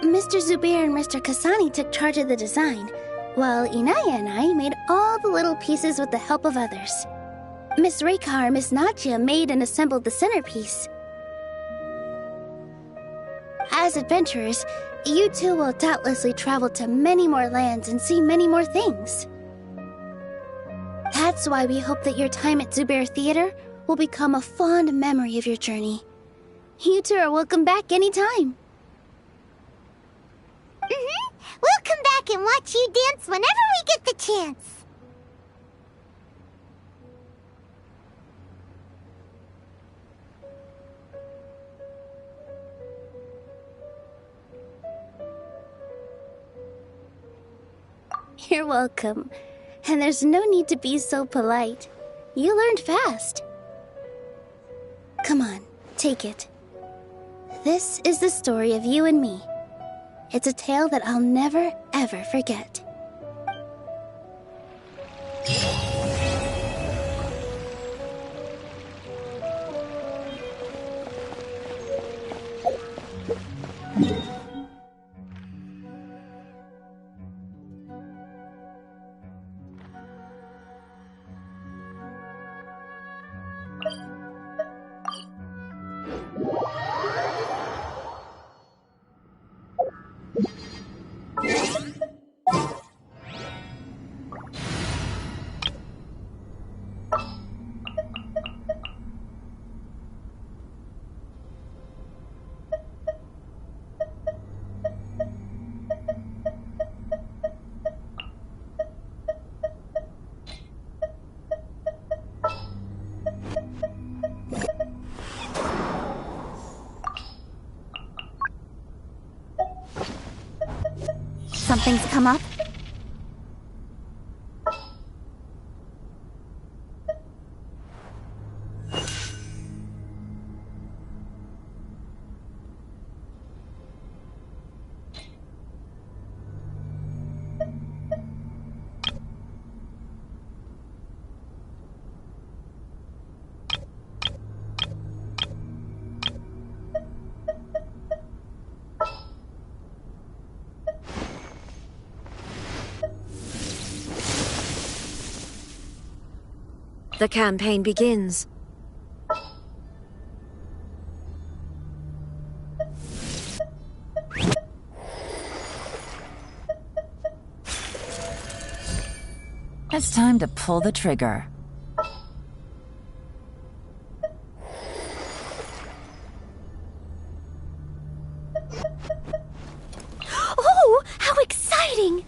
Mr. Zubair and Mr. Kasani took charge of the design, while Inaya and I made all the little pieces with the help of others. Miss Reikar and Miss Nadia made and assembled the centerpiece. As adventurers, you two will doubtlessly travel to many more lands and see many more things. That's why we hope that your time at Zubair Theater will become a fond memory of your journey. You two are welcome back anytime. We'll come back and watch you dance whenever we get the chance. You're welcome. And there's no need to be so polite. You learned fast. Come on, take it. This is the story of you and me. It's a tale that I'll never, ever forget. Something's come up? The campaign begins. It's time to pull the trigger. Oh, how exciting!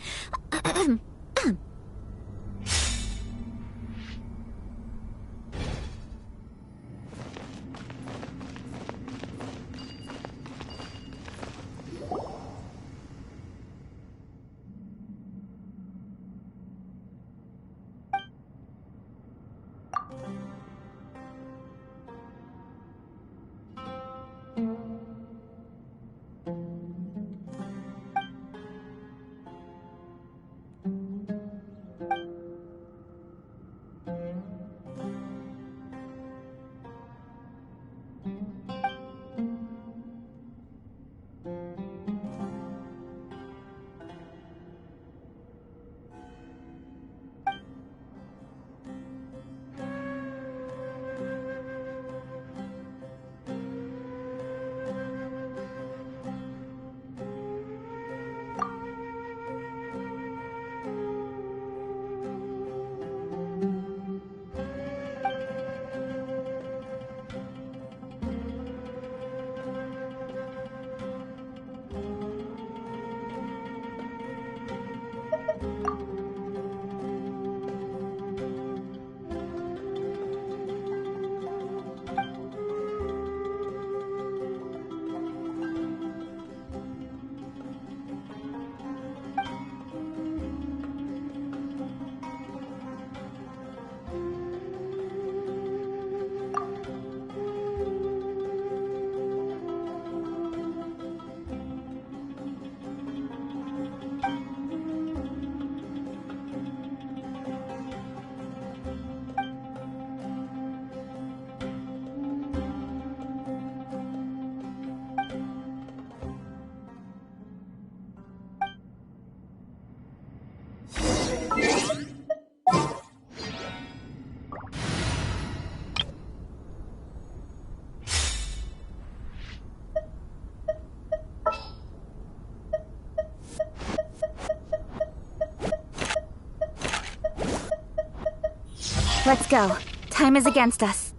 Let's go. Time is against us.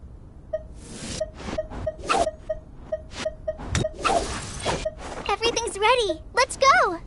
Everything's ready. Let's go!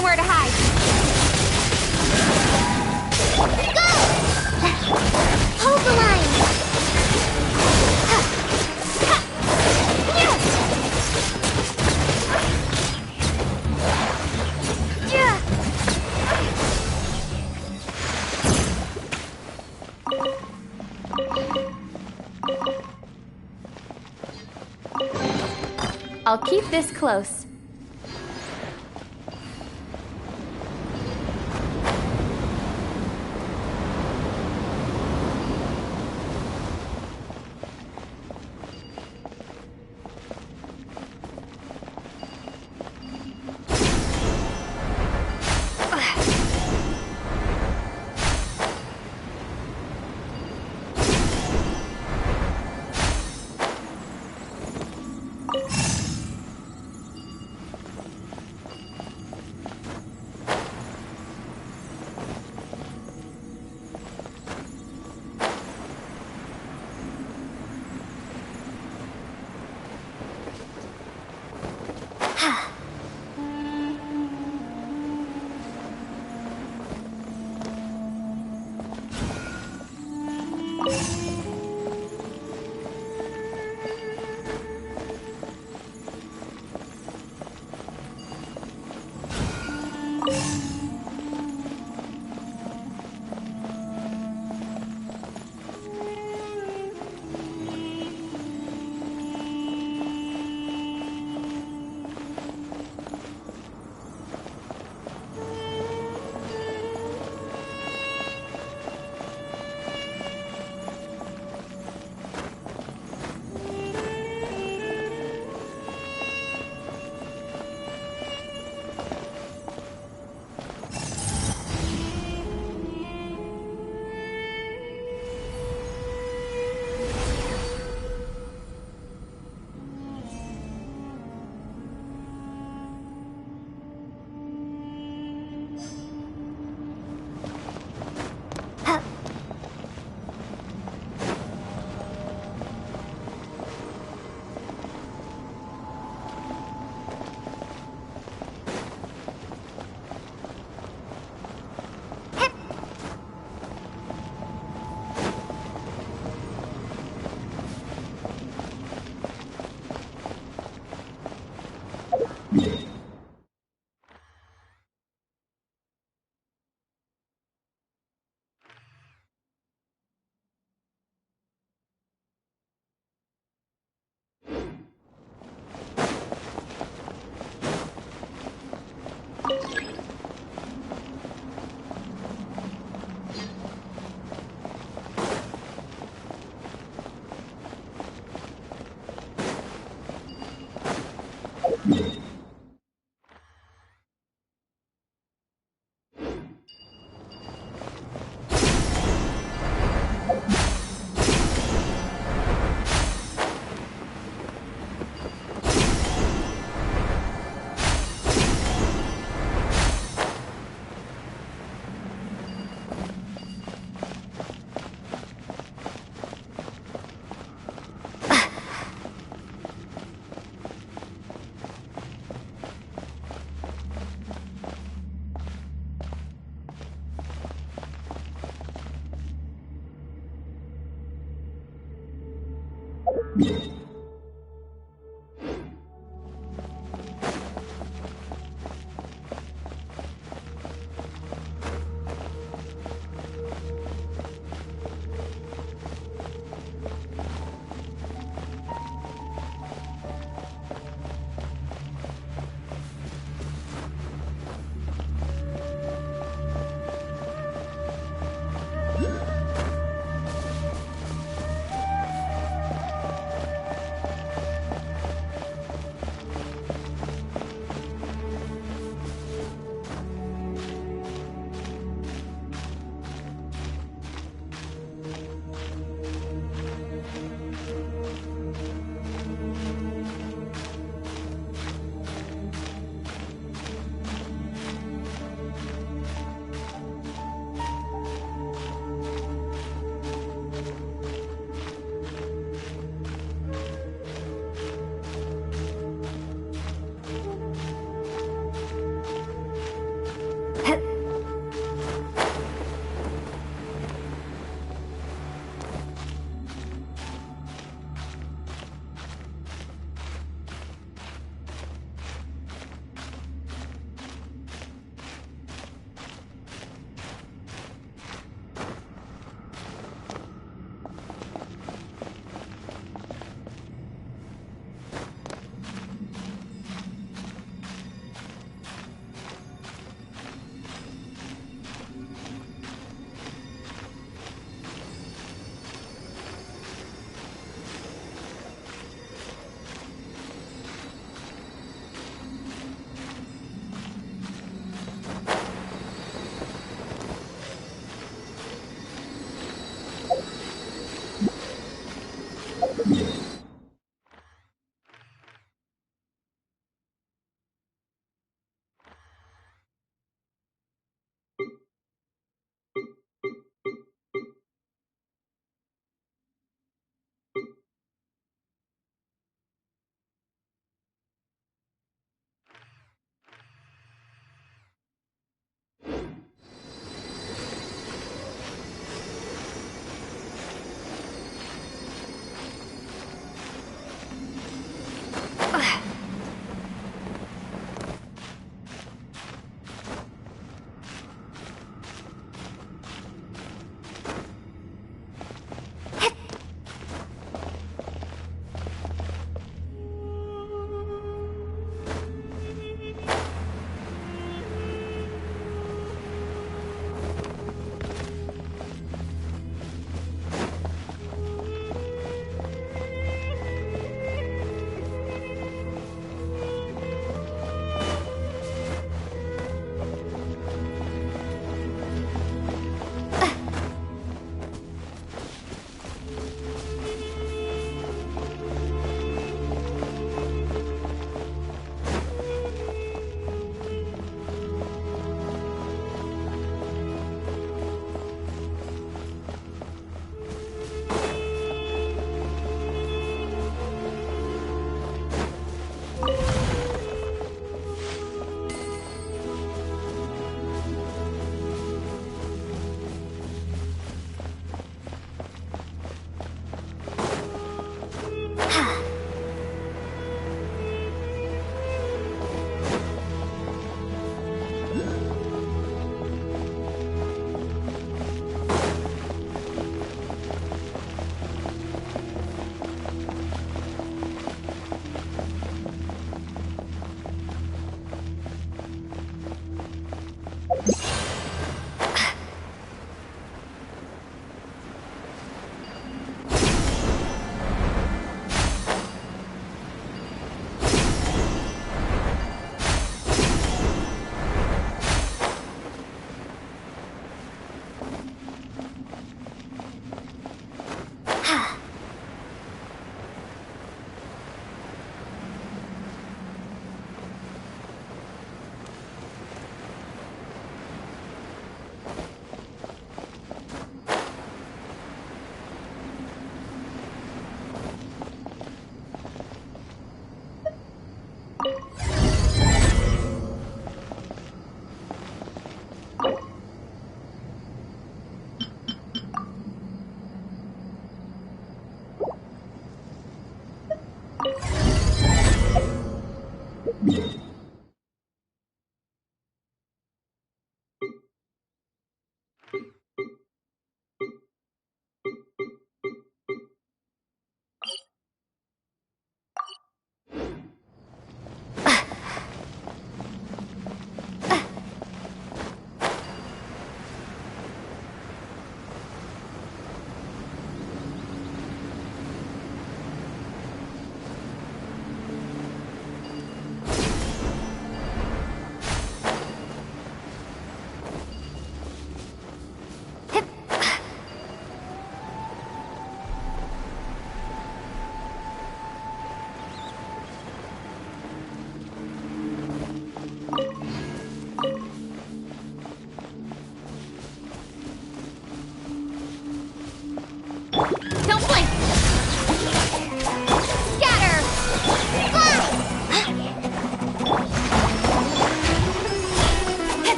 nowhere to hide. Go! Hold the line. I'll keep this close.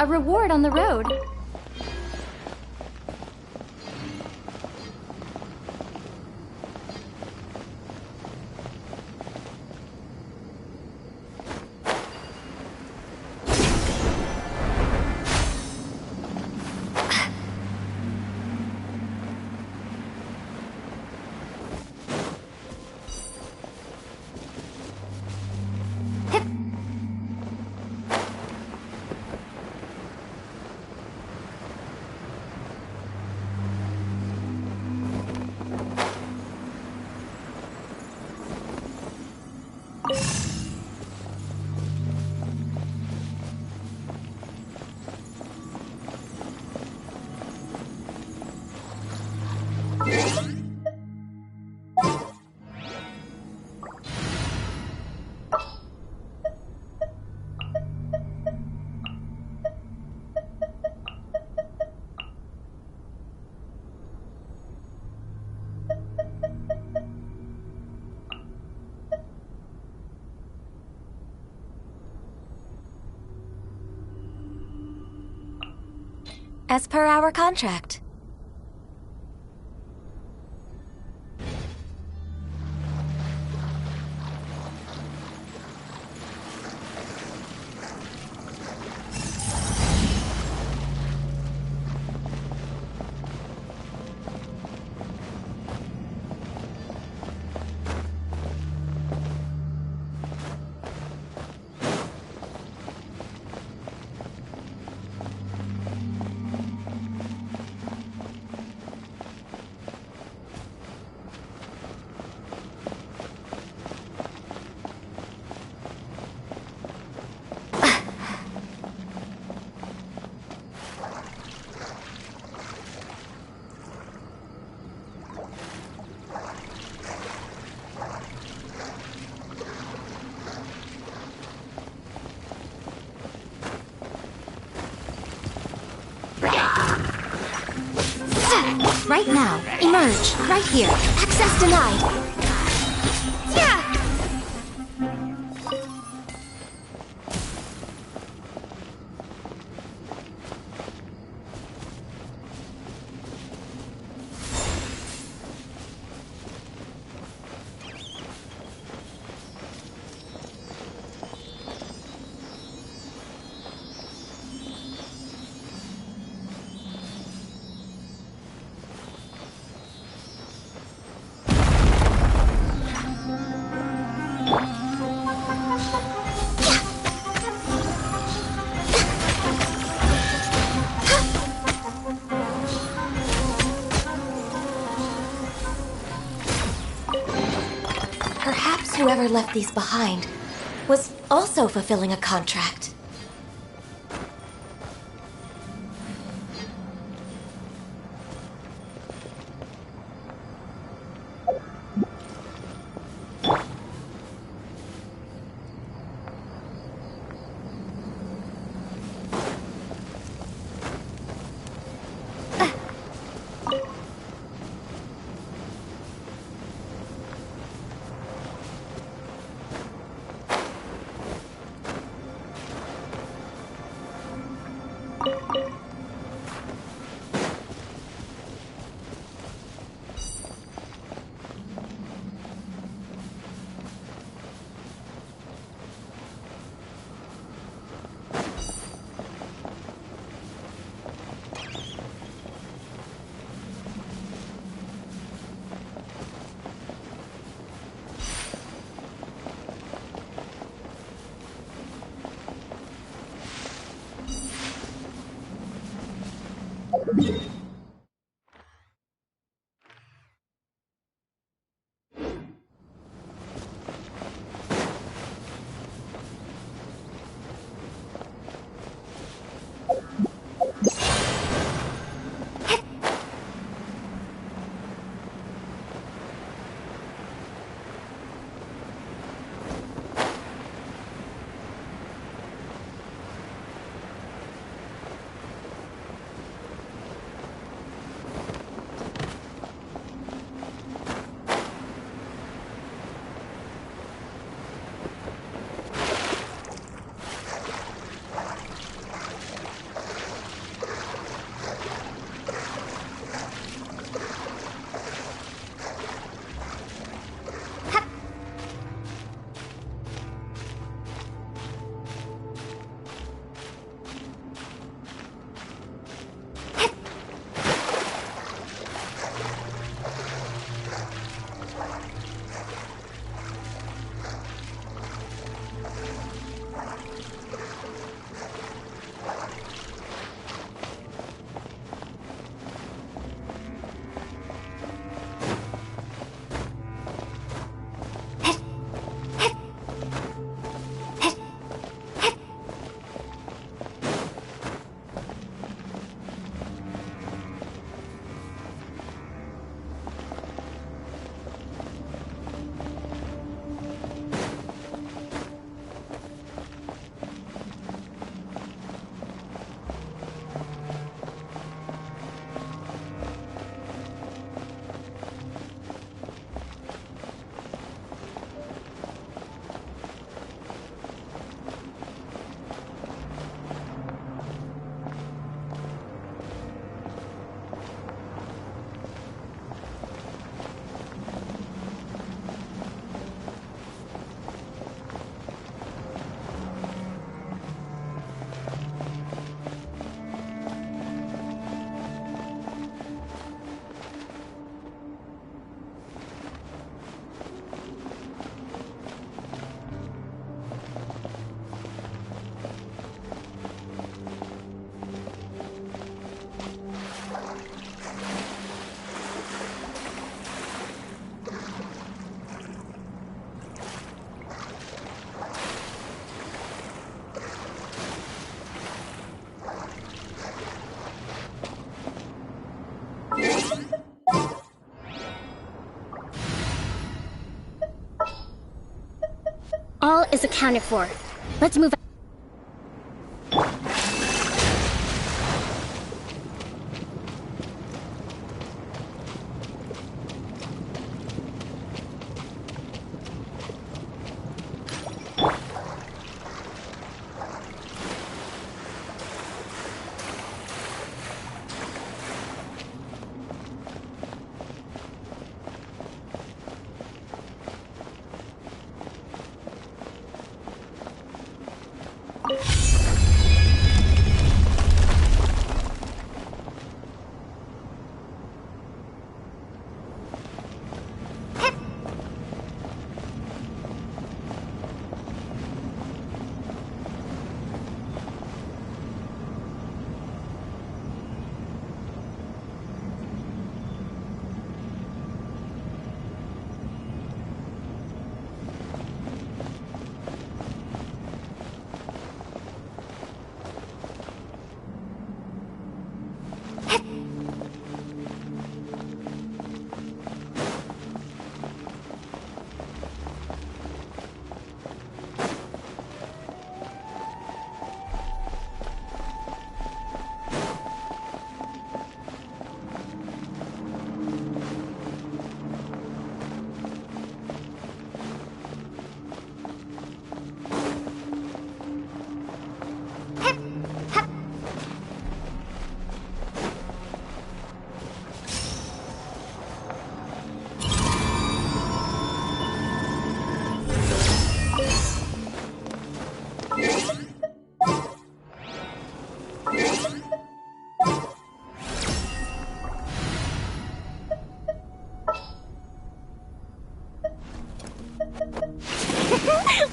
A reward on the road. As per our contract. Right now. Emerge. Right here. Access denied. Yeah! Perhaps whoever left these behind was also fulfilling a contract. All is accounted for. Let's move.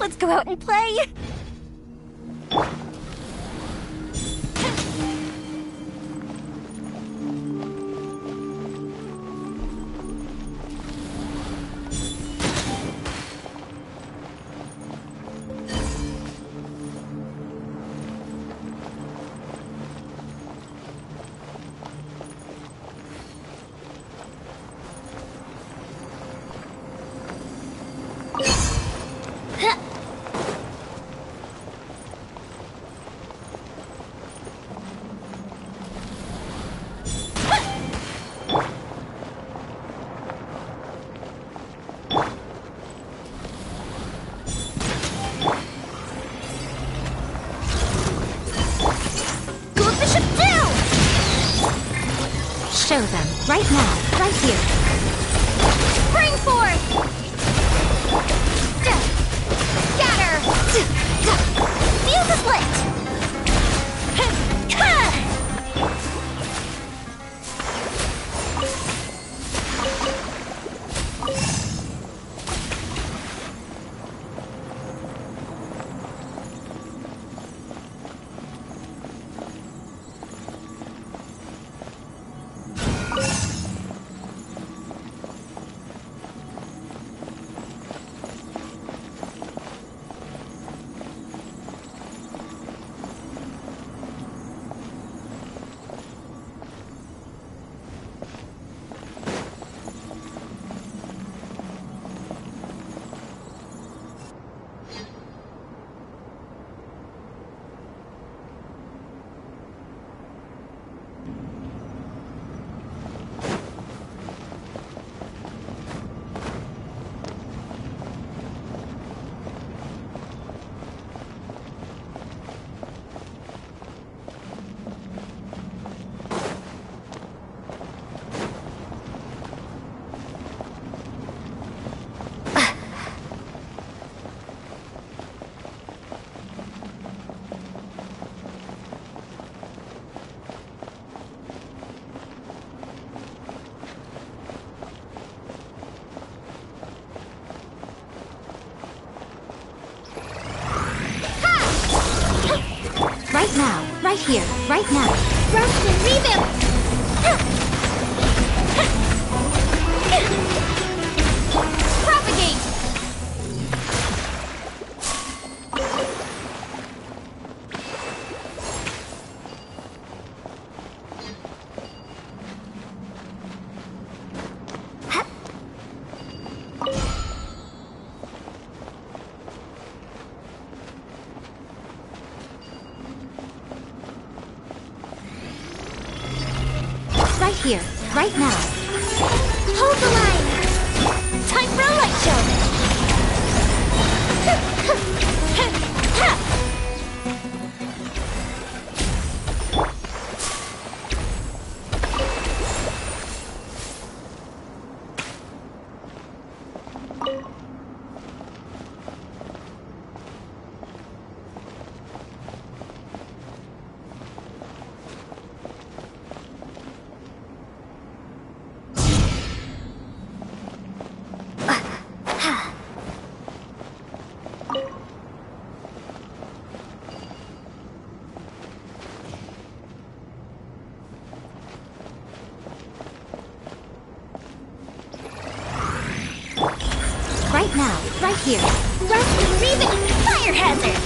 Let's go out and play! Show them, right now, right here. Spring forth! Scatter! Feel the split! Right now, right here, right now. Rest and rebuild! Propagate! Right here, right now. Hold the line! Time for a light show! Right now, right here. Rest and rebuild! Fire hazard!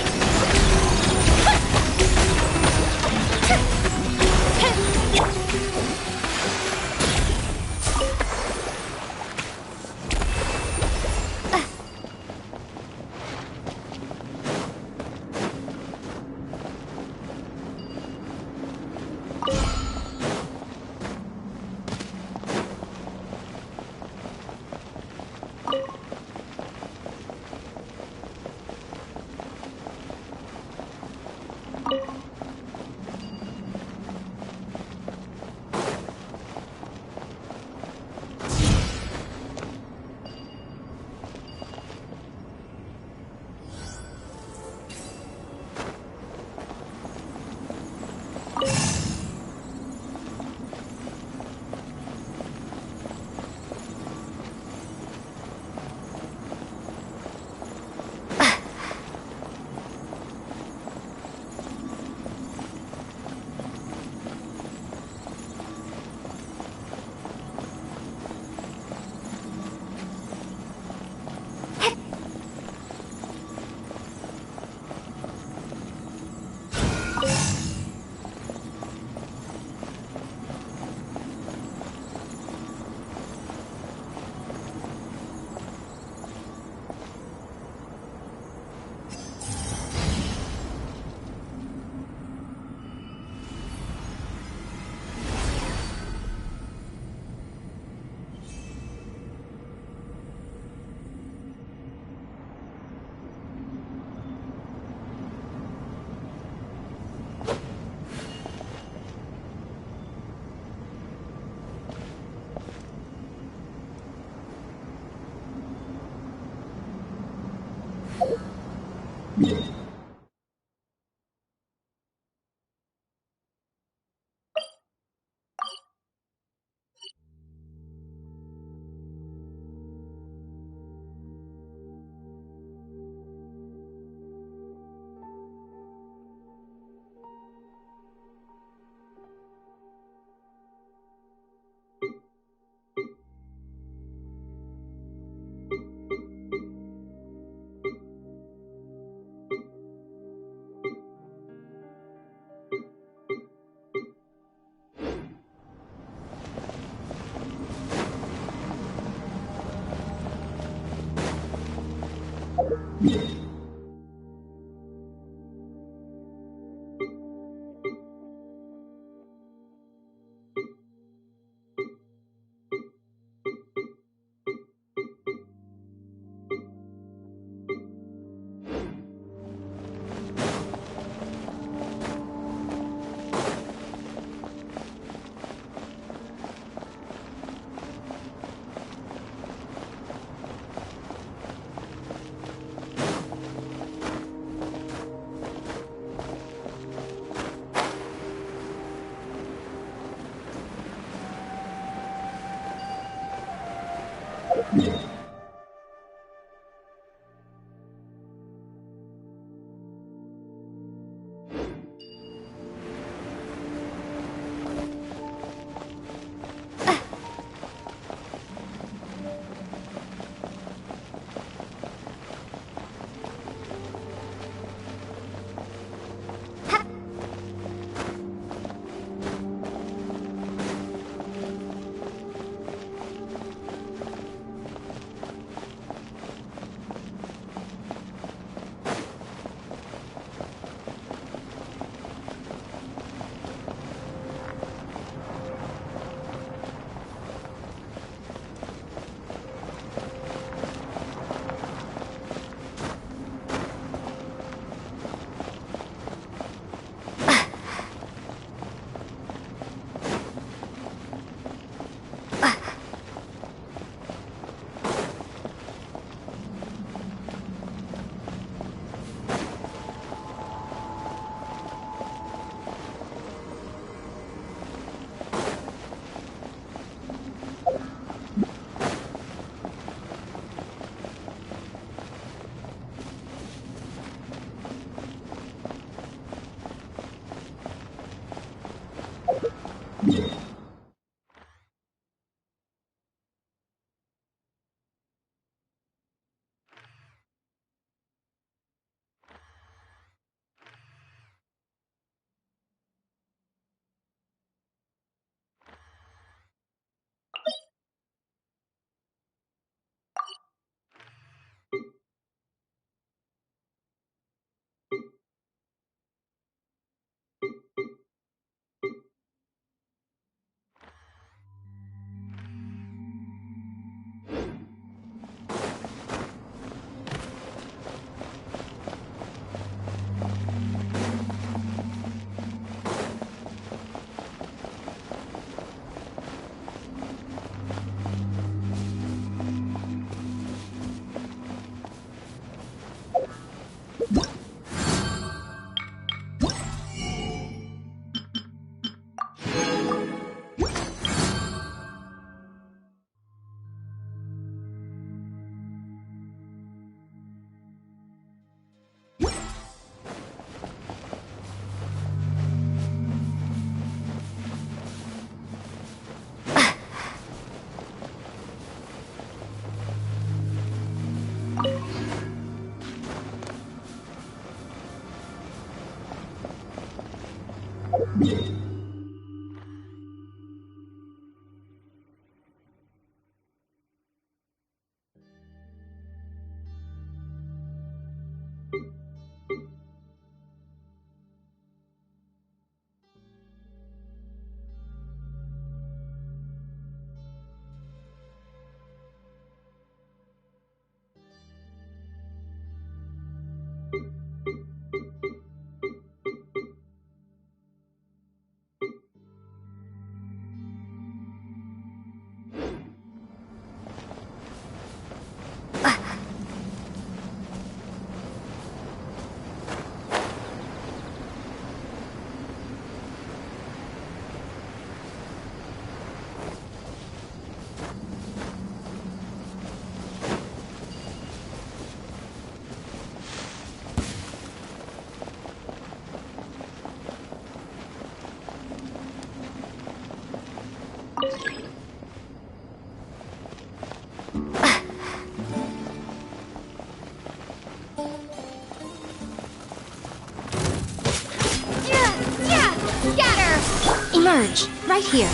Emerge, right here.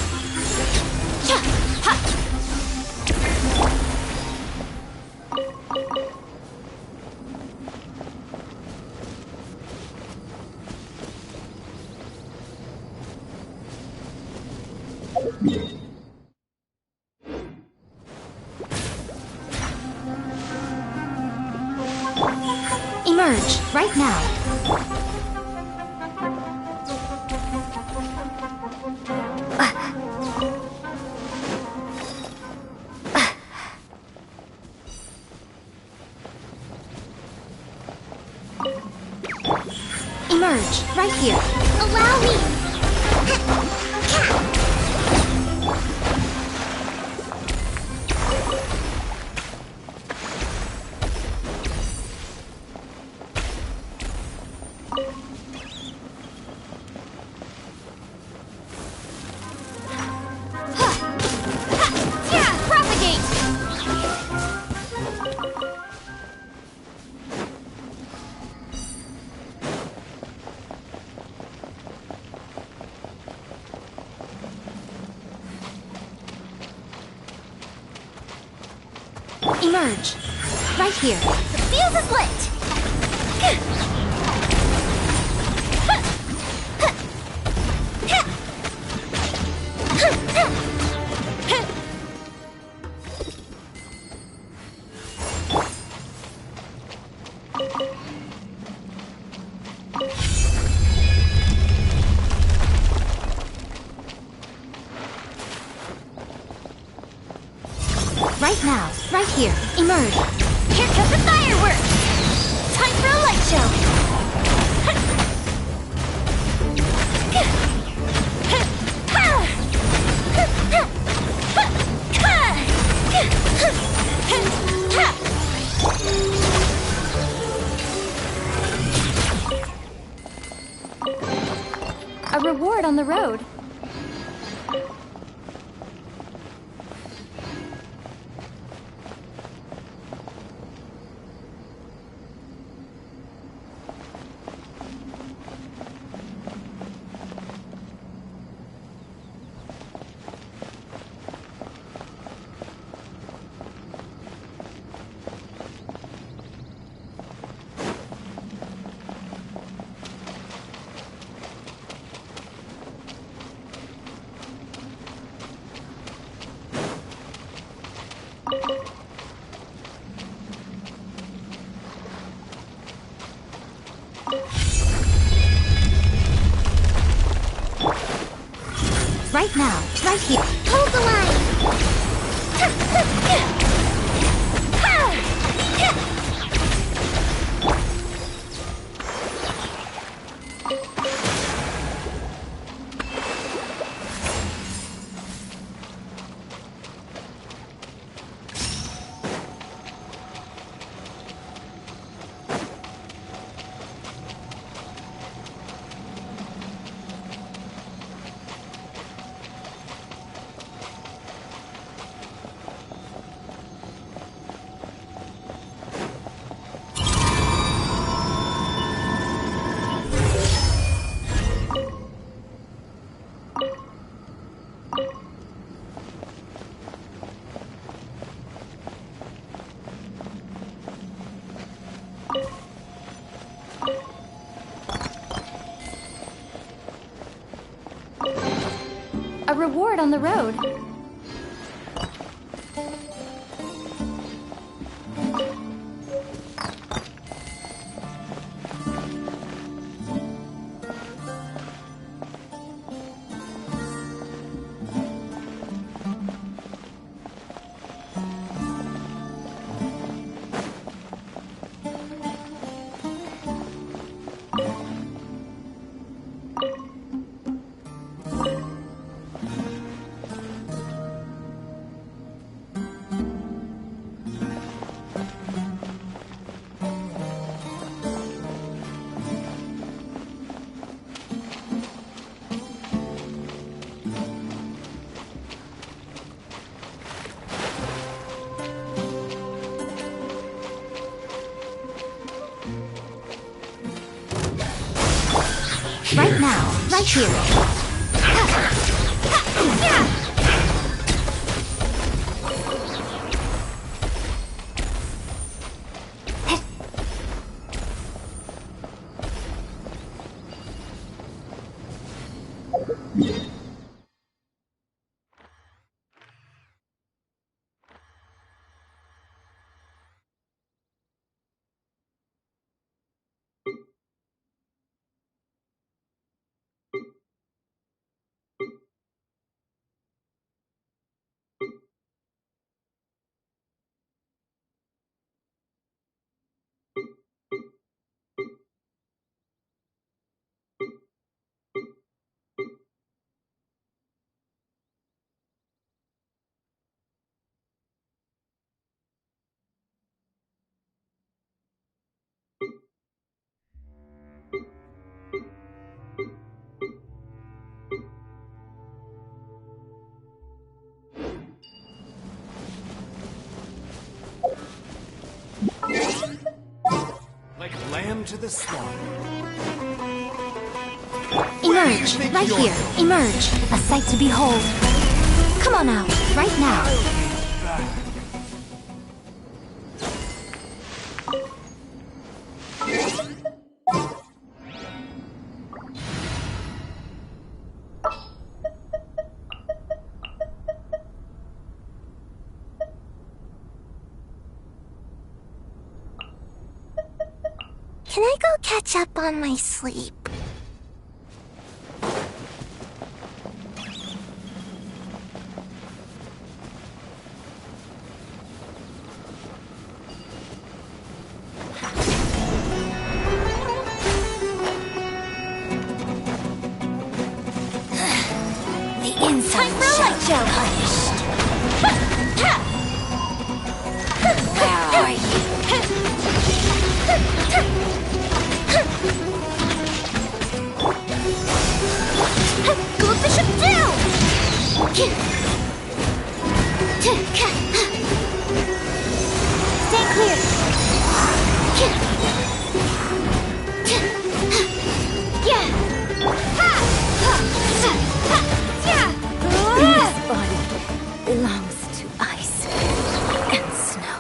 Emerge, right now. Emerge, right here. Allow me! Emerge, right here. The fuse is lit! Right now, right here. Emerge. Here comes the fireworks! Time for a light show! A reward on the road. Right now, right here. Hold the line! A reward on the road. Right now, right here. them to the slaughter. Emerge, right here. Emerge. A sight to behold. Come on out, right now. Can I go catch up on my sleep? Time for a light show! Where are you? Go Bishop down! Stay clear! This body belongs to ice and snow.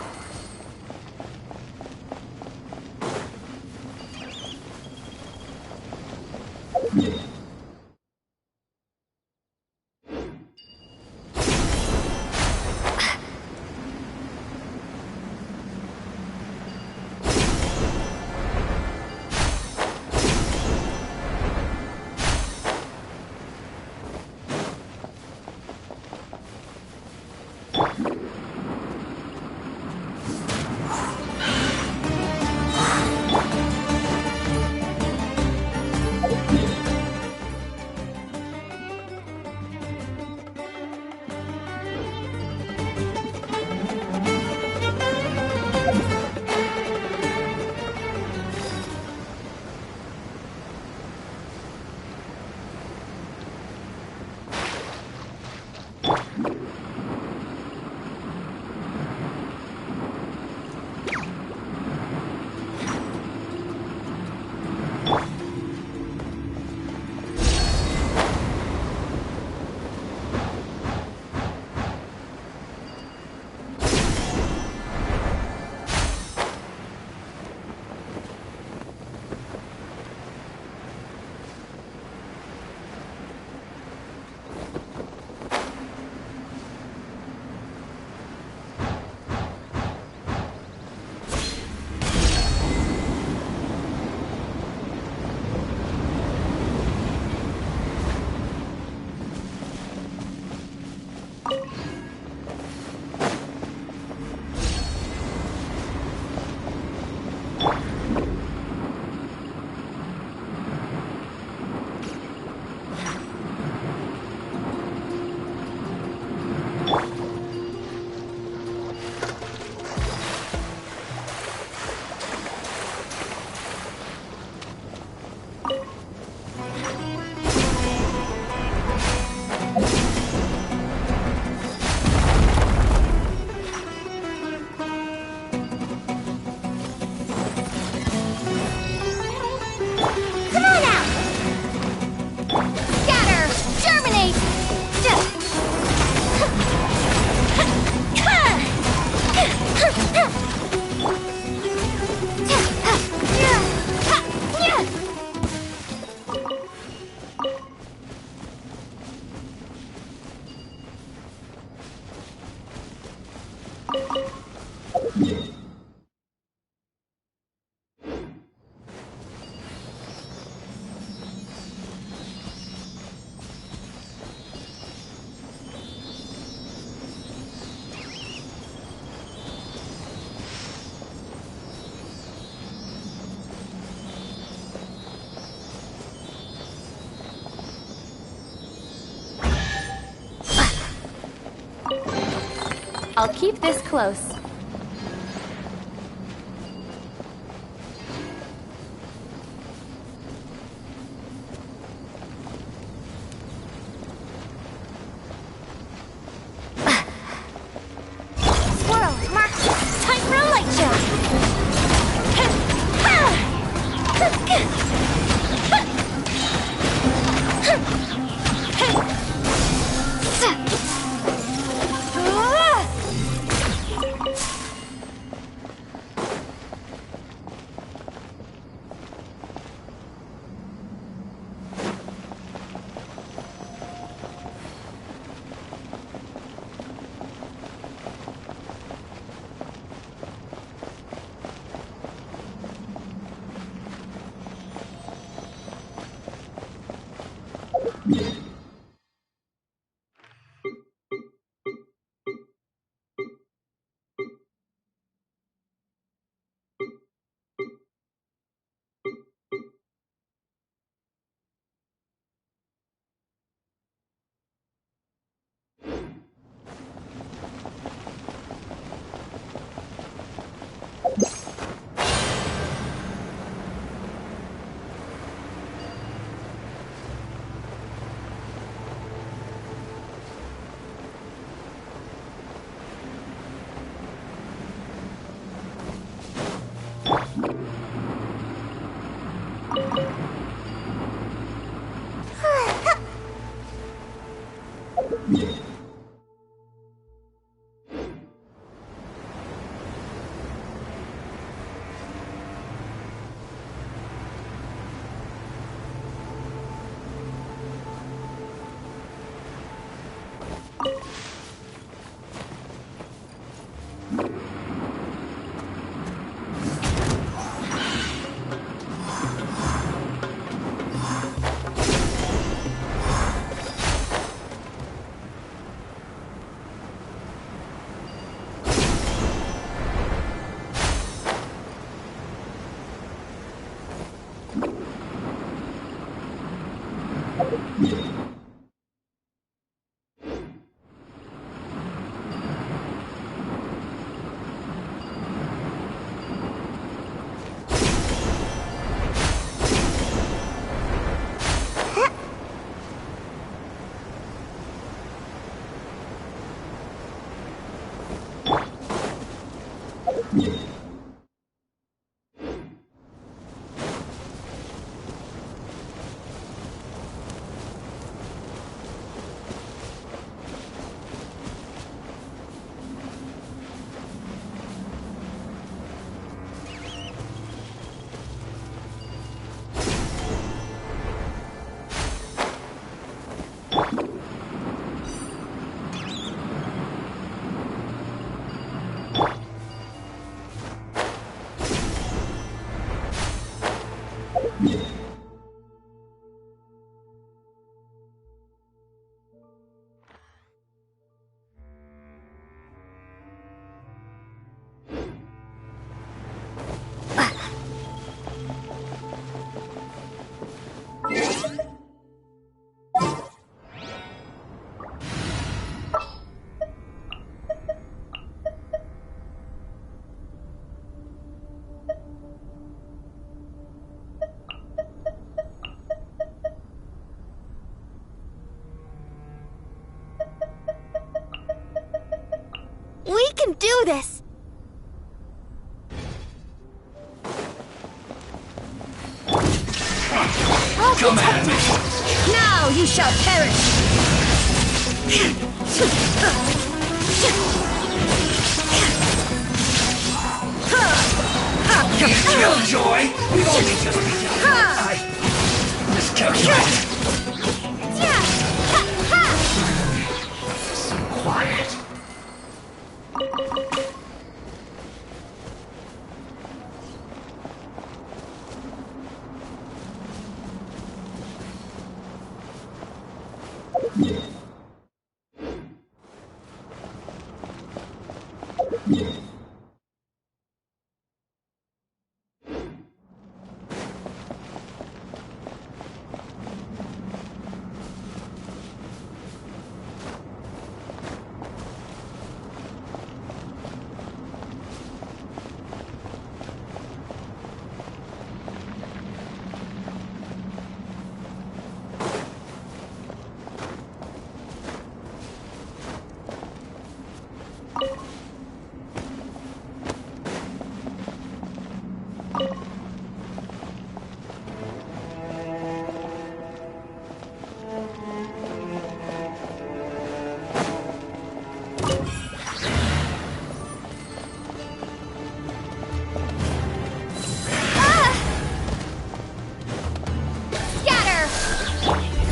I'll keep this close. Squirrel, mark! Time for a light show! this! Command me! Now you shall perish! Killjoy! We've only just begun. I miscalculated. So quiet.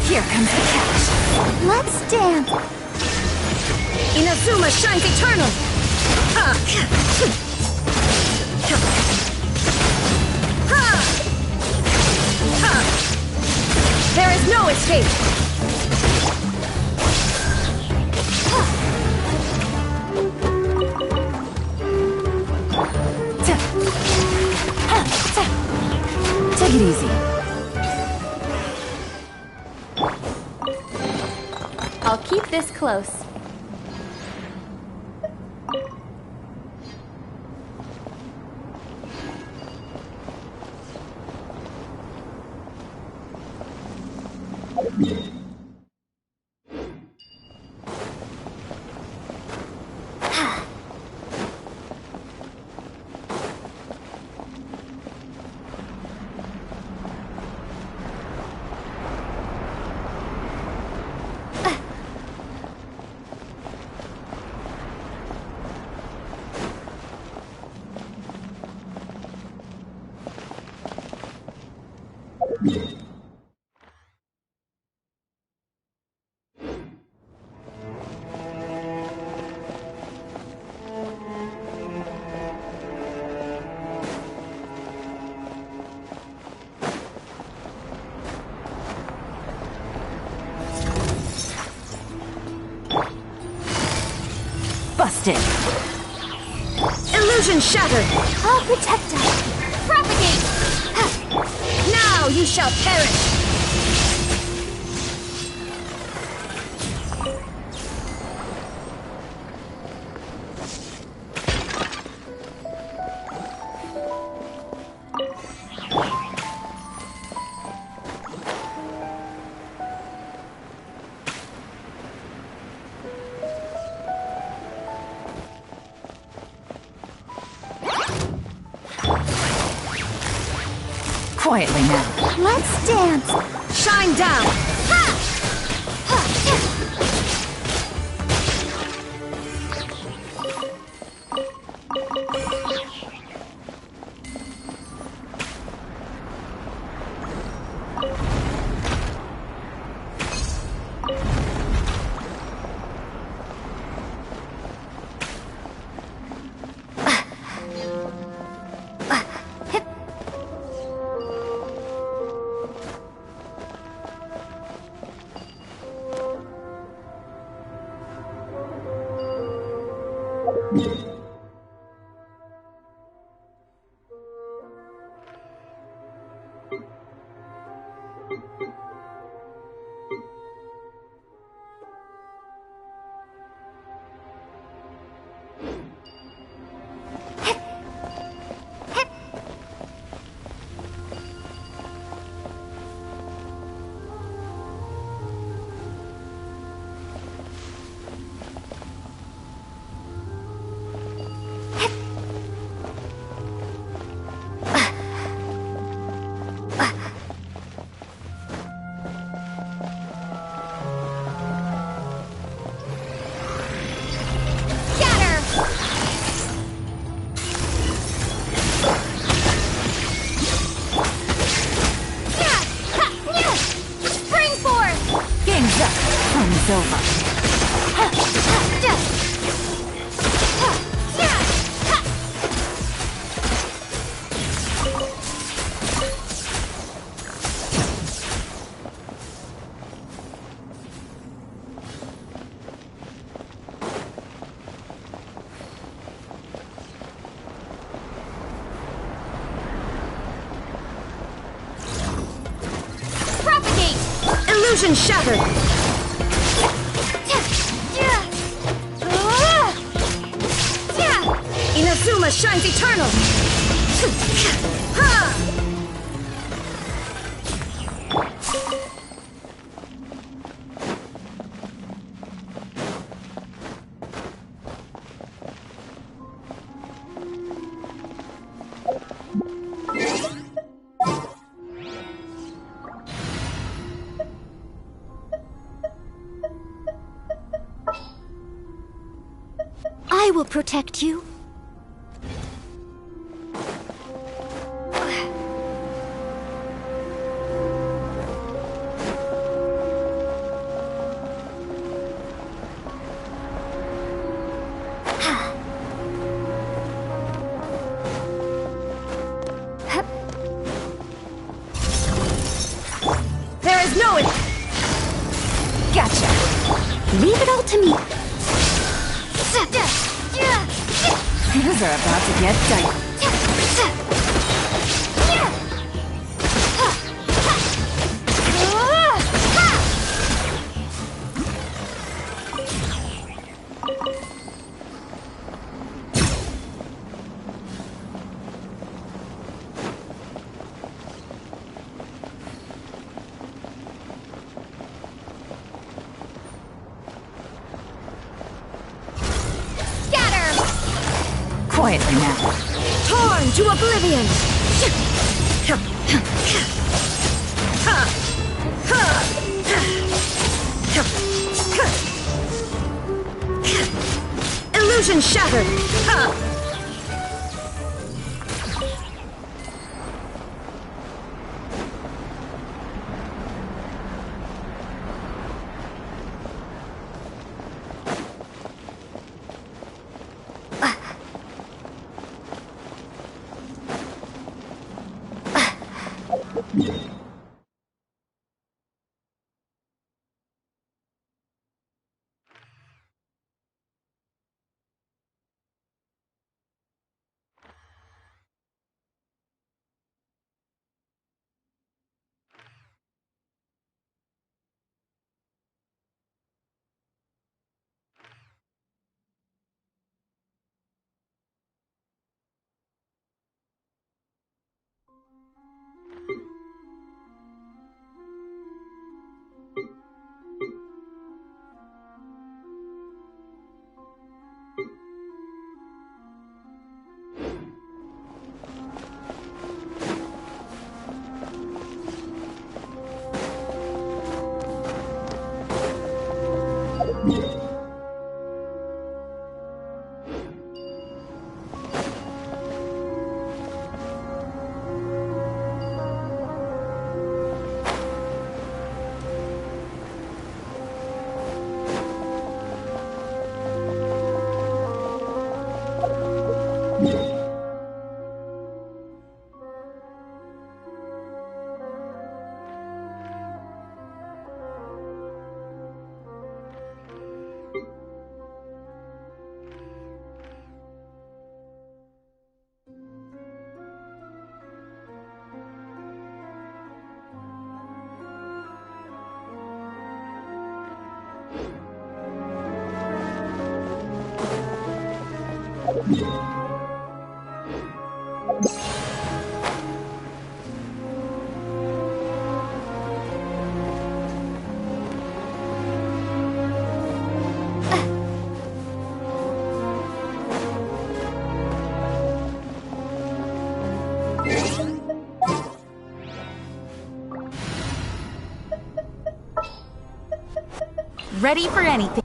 Here comes the catch. Let's dance. Inazuma shines eternal. There is no escape. Take it easy. I'll keep this close. Busted. Illusion shattered. I'll protect us. Propagate. Now you shall perish. Quietly now. Let's dance. Shine down. Illusion shattered! Inazuma shines eternal! Ha! I will protect you. There is no... Gotcha! Leave it all to me. Things are about to get dicey. Quietly now. Torn to oblivion! Illusion shattered! Ready for anything.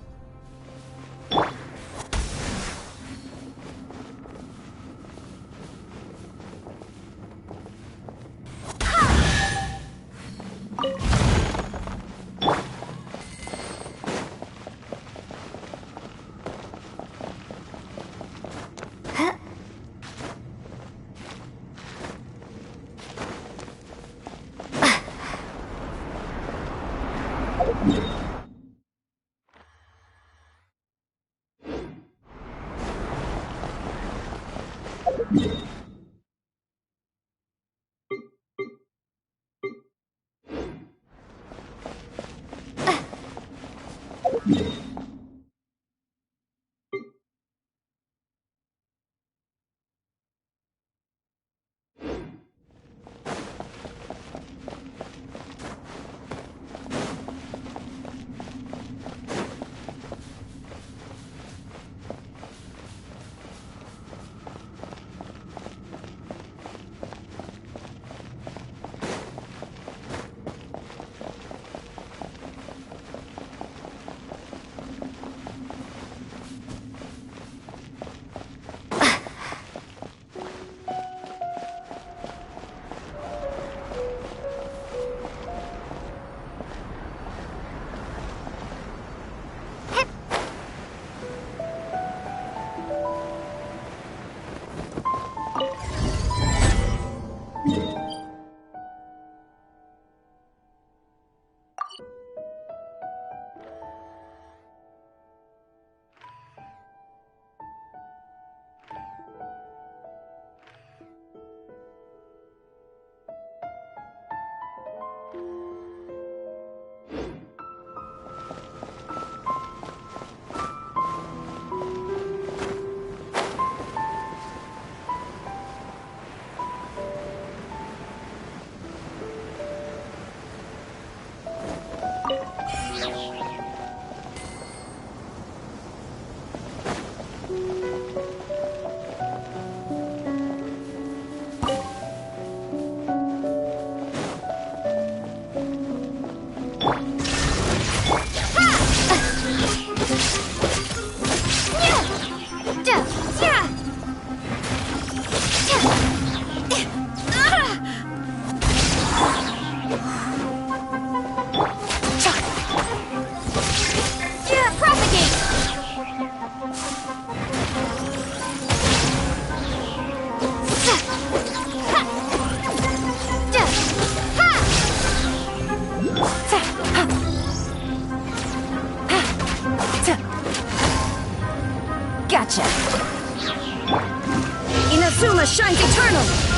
Dharma shines eternal!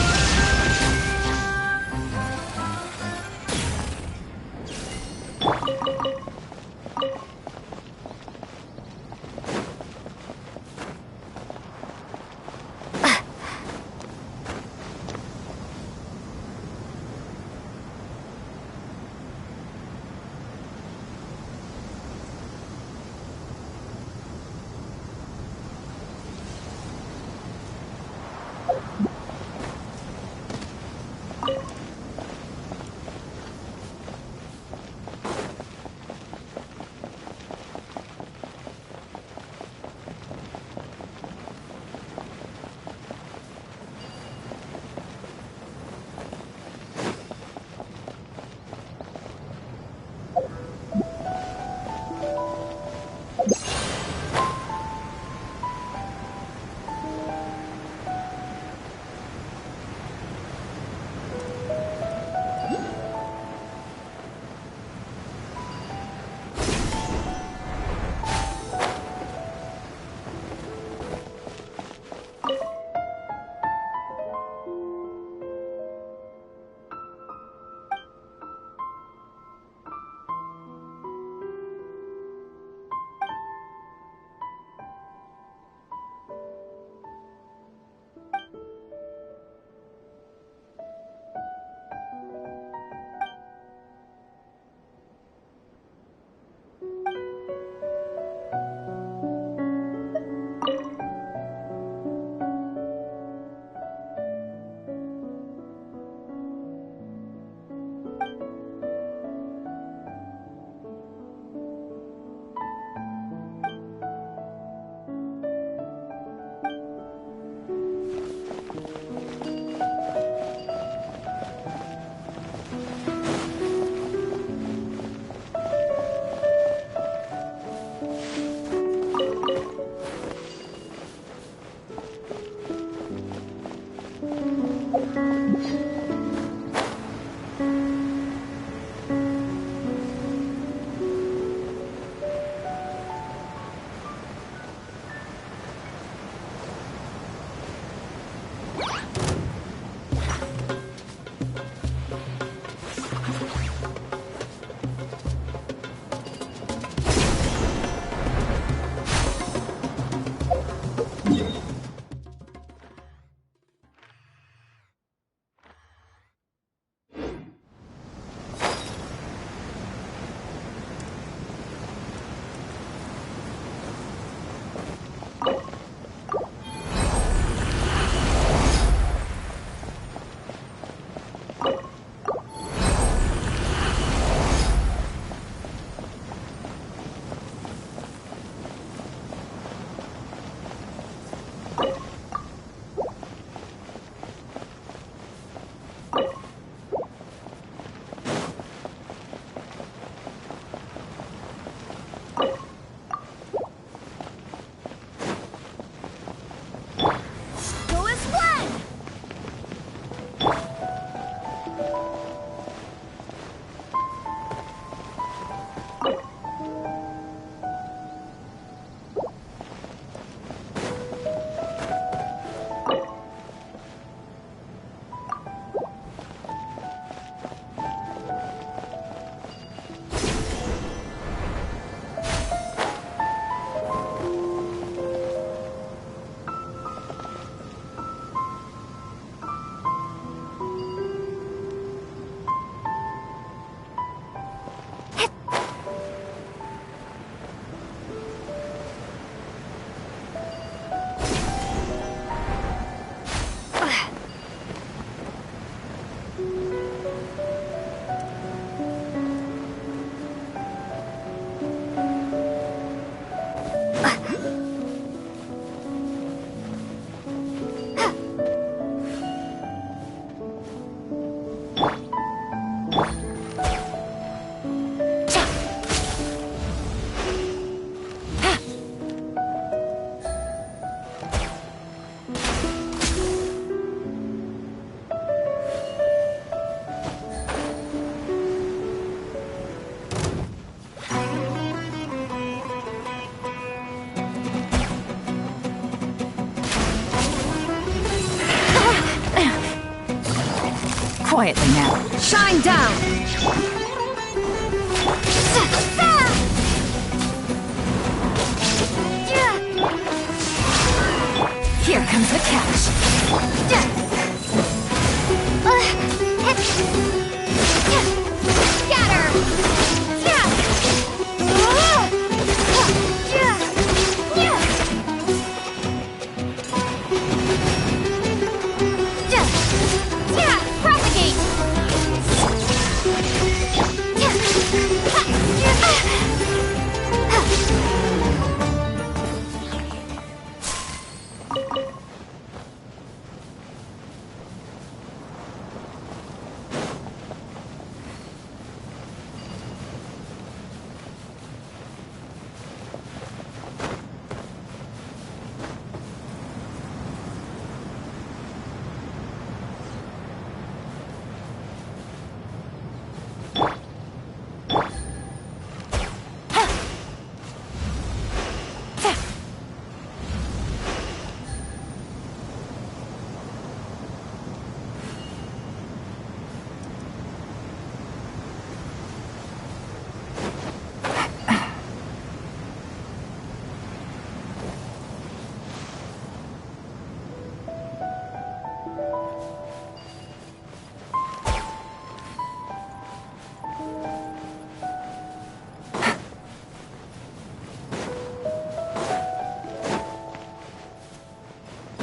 Quietly now. Shine down! Here comes the catch.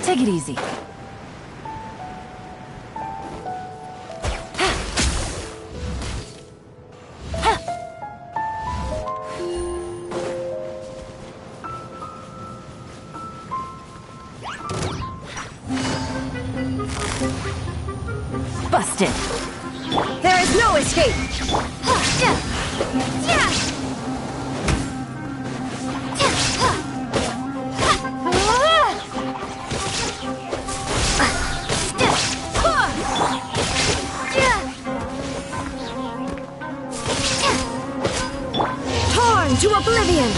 Take it easy. Busted. There is no escape! Torn to oblivion!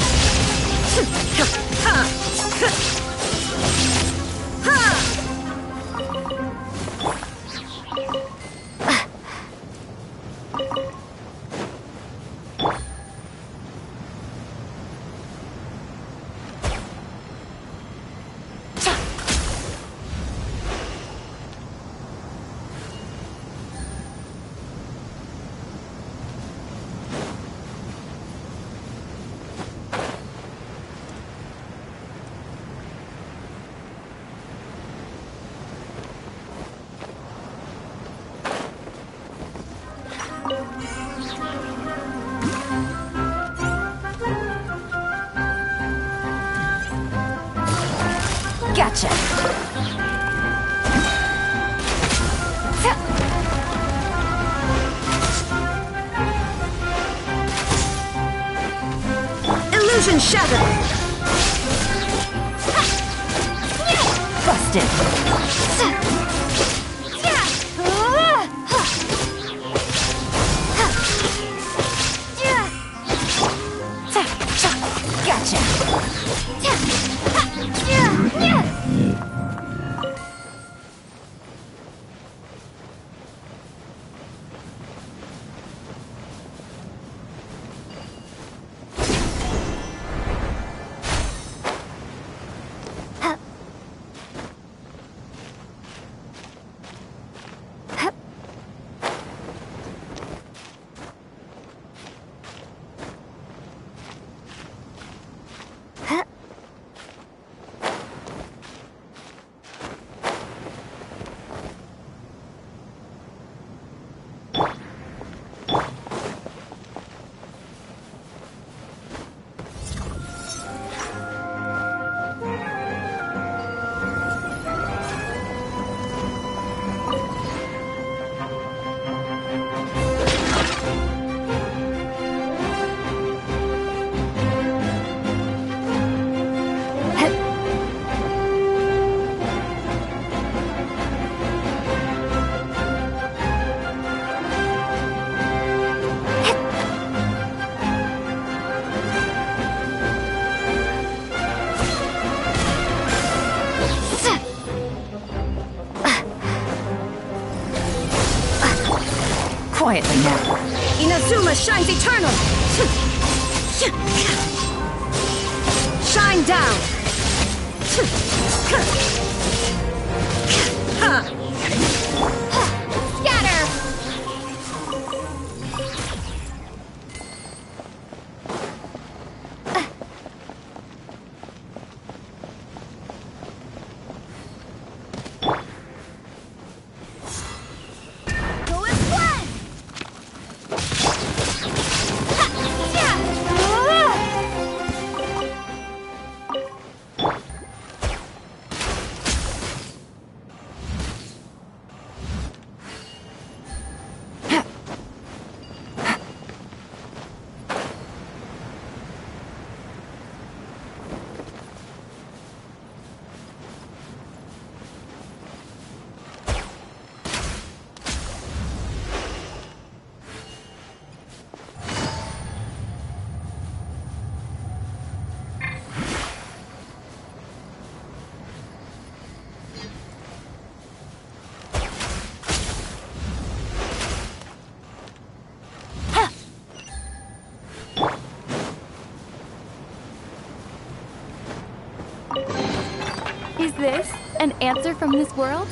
Gotcha. Illusion shattered! Busted. Quietly now. Inazuma shines eternal! Shine down! Scatter! Go and blend! Is this an answer from this world?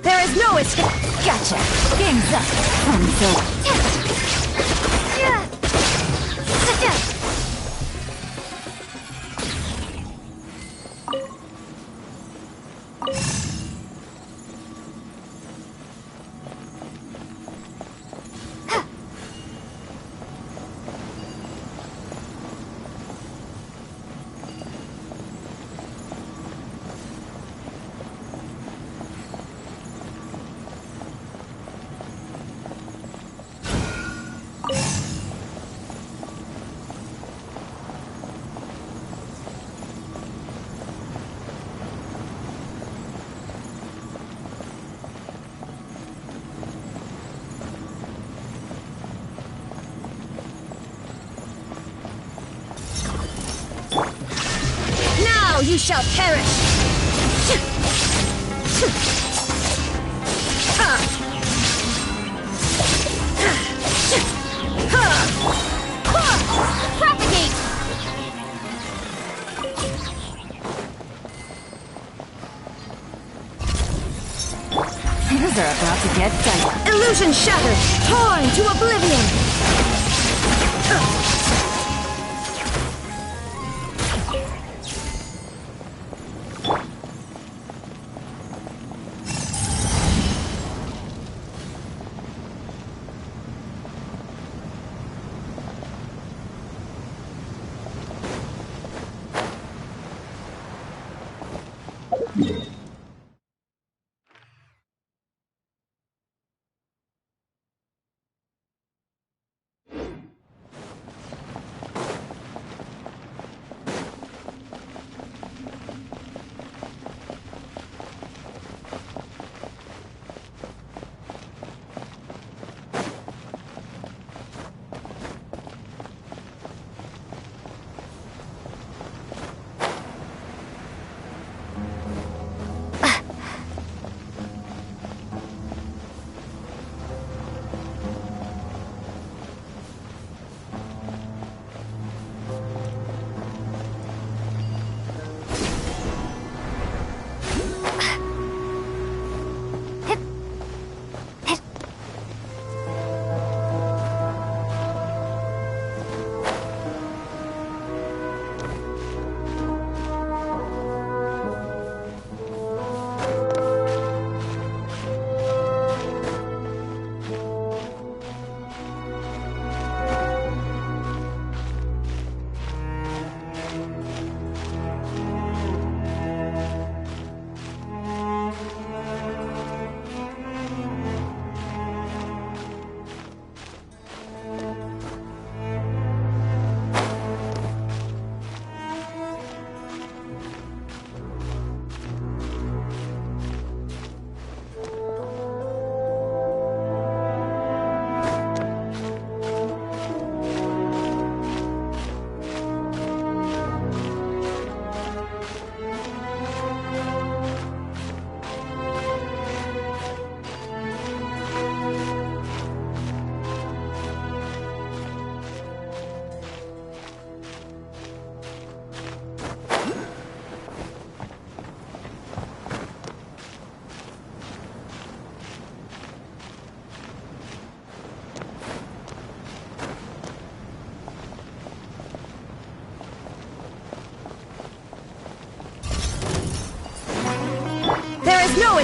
There is no escape! Gotcha. Game's up. Time's over. Now you shall perish! Propagate! Things are about to get dicey. Illusion shattered! Torn to oblivion!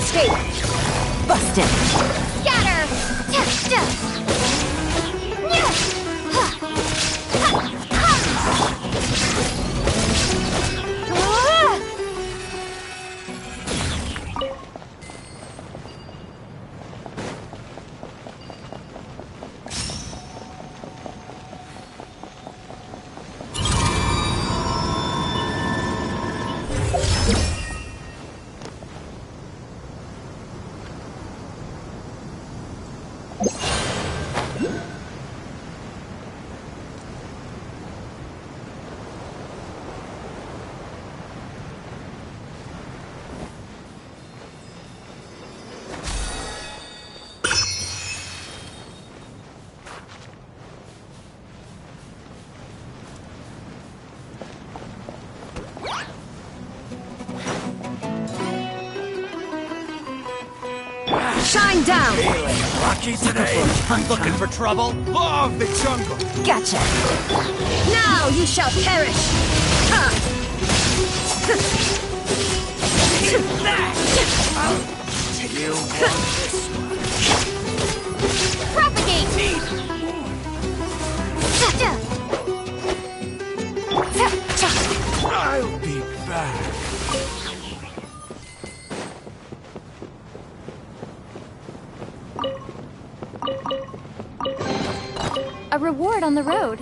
escape! Busted! Scatter! Shine down! Lucky today. Looking for trouble? Law of the jungle. Gotcha! Now you shall perish! Ha! You want this one? Propagate! I'll be back. A reward on the road.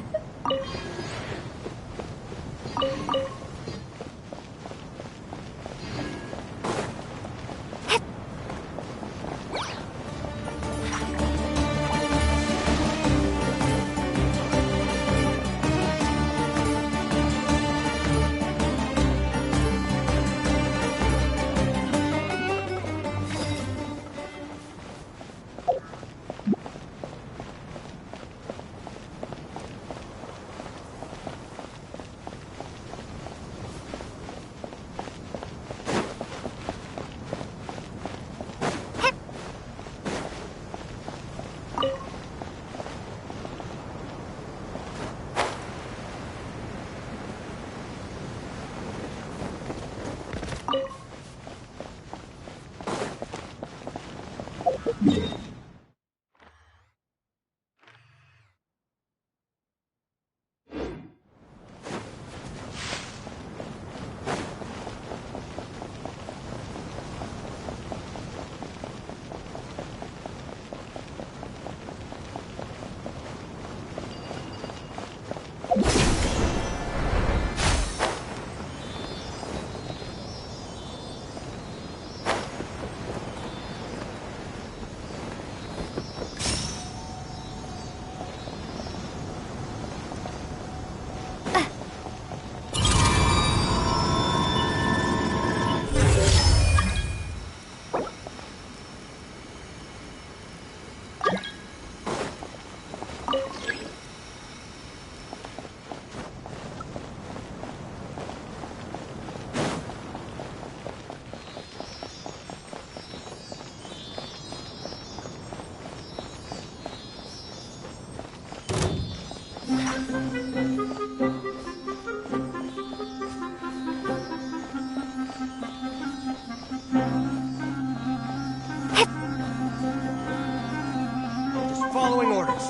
Following orders.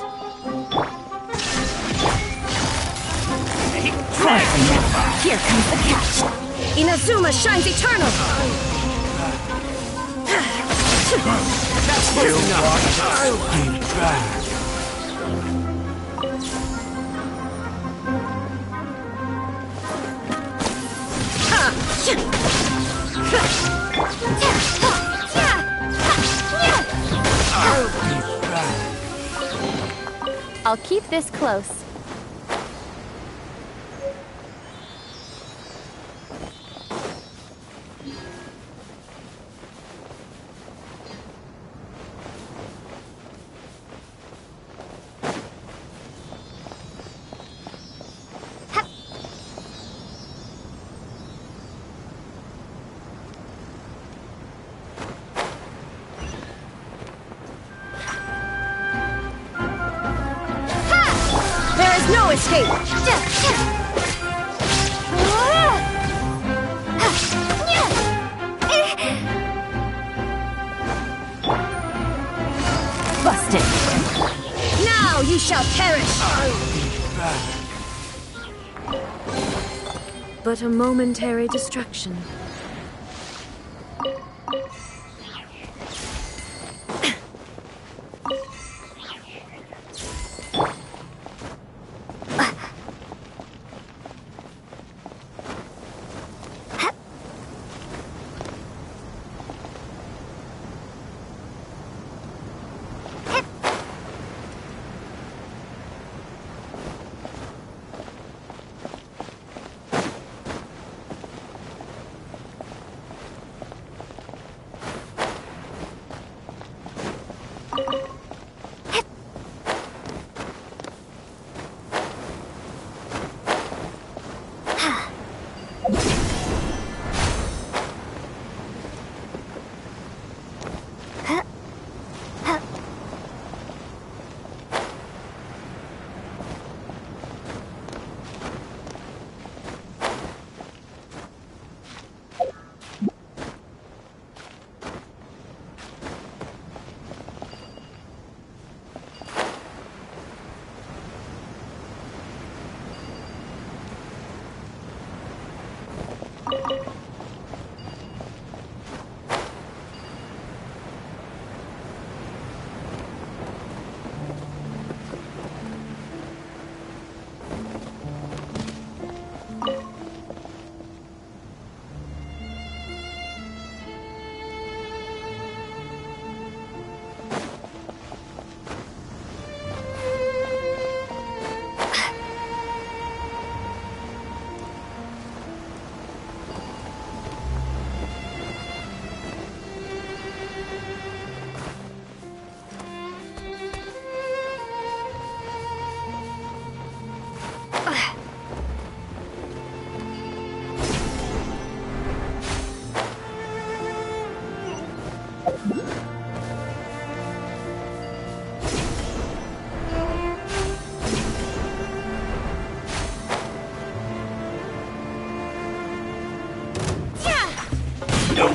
Here comes the catch! Inazuma shines eternal! That's close enough. I'll be back. I'll keep this close. No escape! Accepted! Now ye shall perish! I'll be back. But a momentary distraction.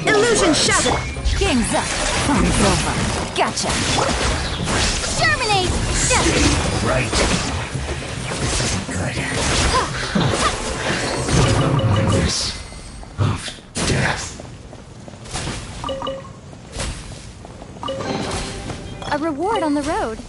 Illusion shattered! Game's up. Fun's over. Gotcha. Germinate! Right. This isn't good. Witness of death. A reward on the road.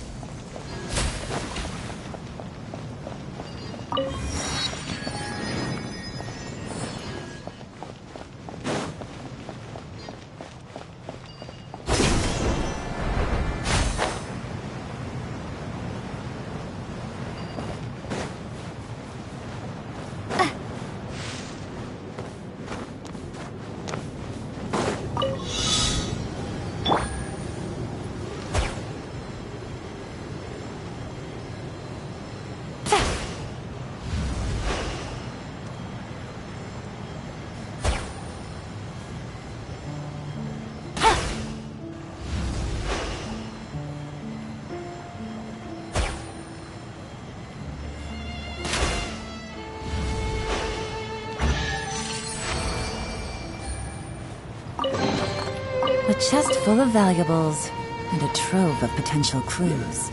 A chest full of valuables and a trove of potential clues.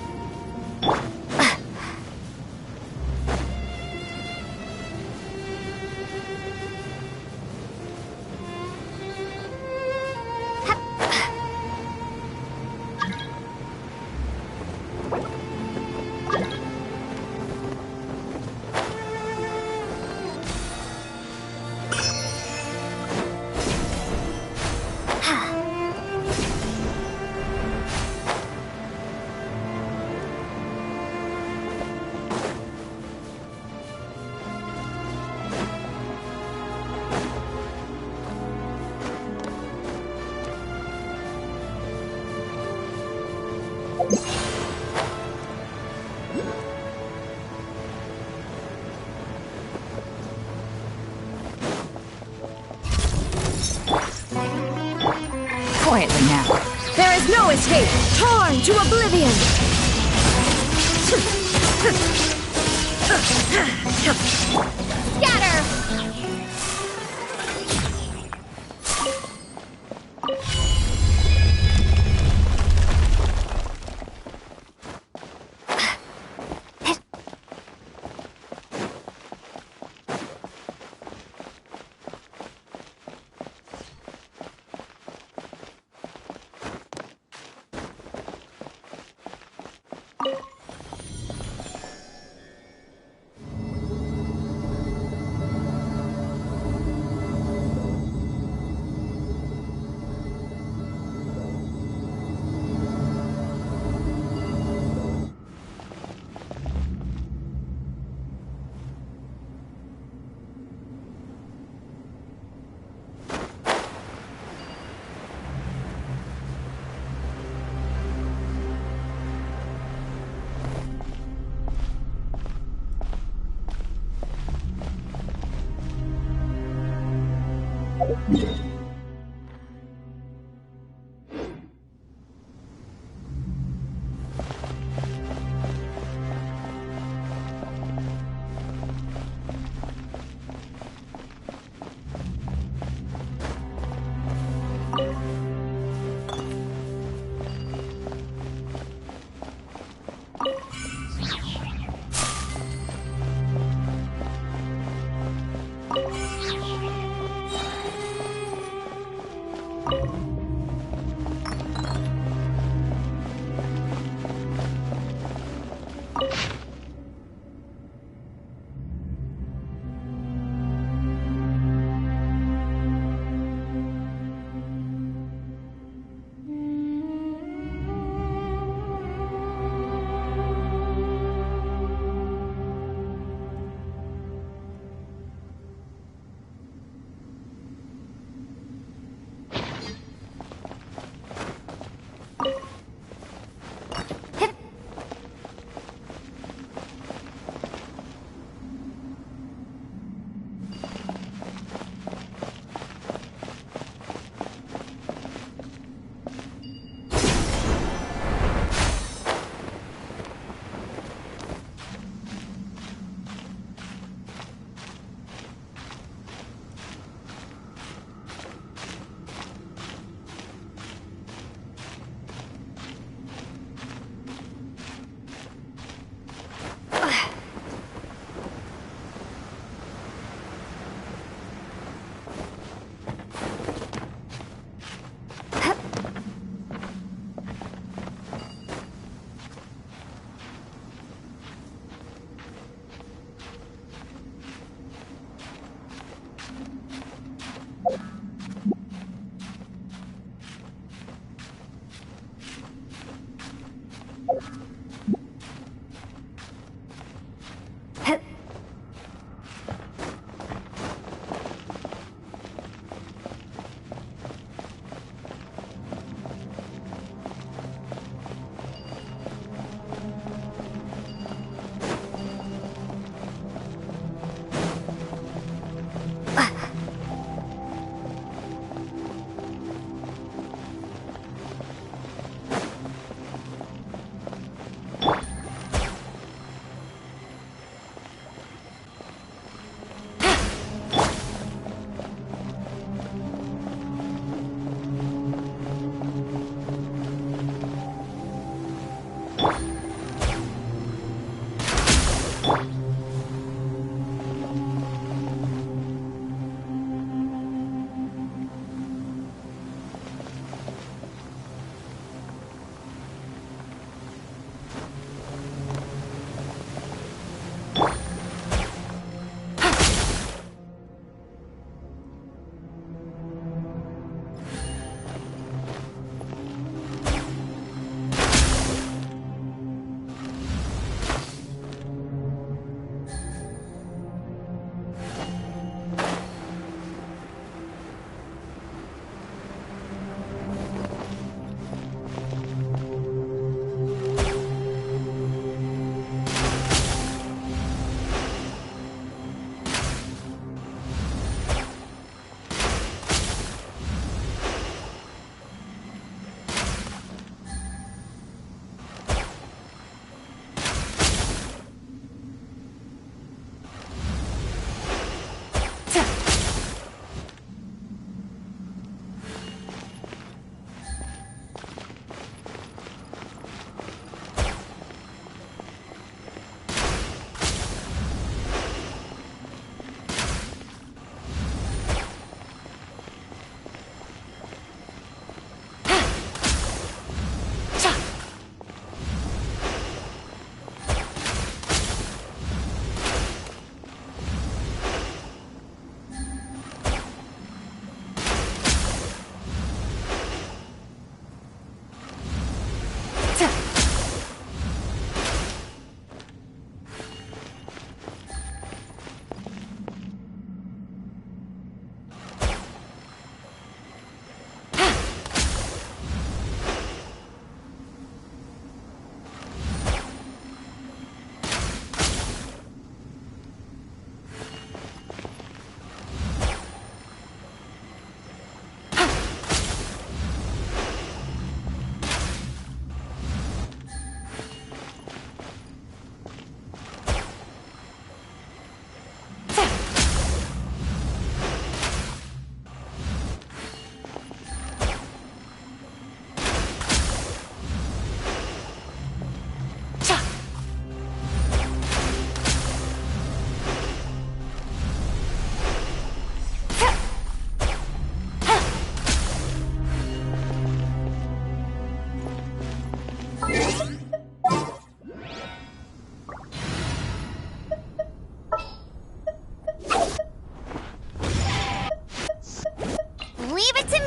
Quietly now. There is no escape! Torn to oblivion! Scatter!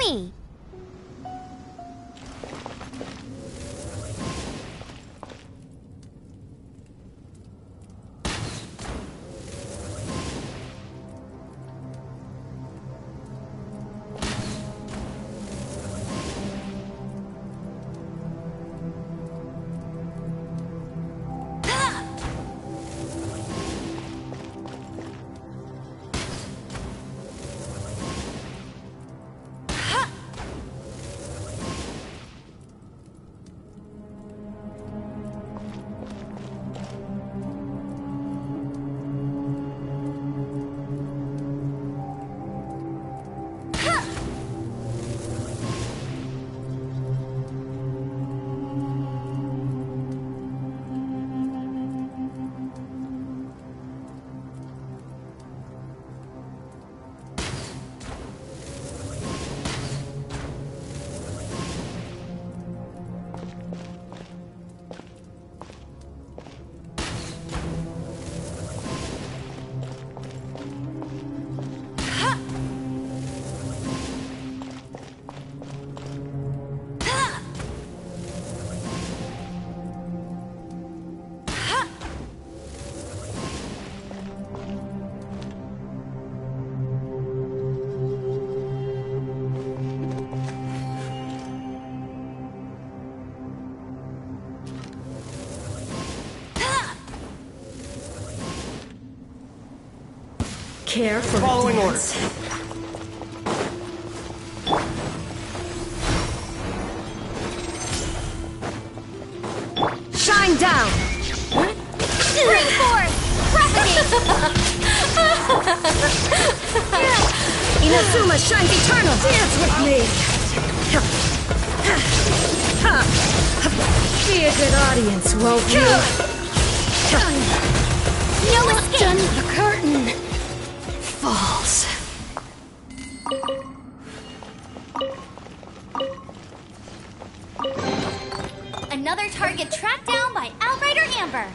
me! Care for Following orders. Shine down! Bring forth! Propagate! Inazuma shines eternal! Dance with me! Be a good audience, won't you? No escape! The curtain falls. Another target tracked down by Outrider Amber.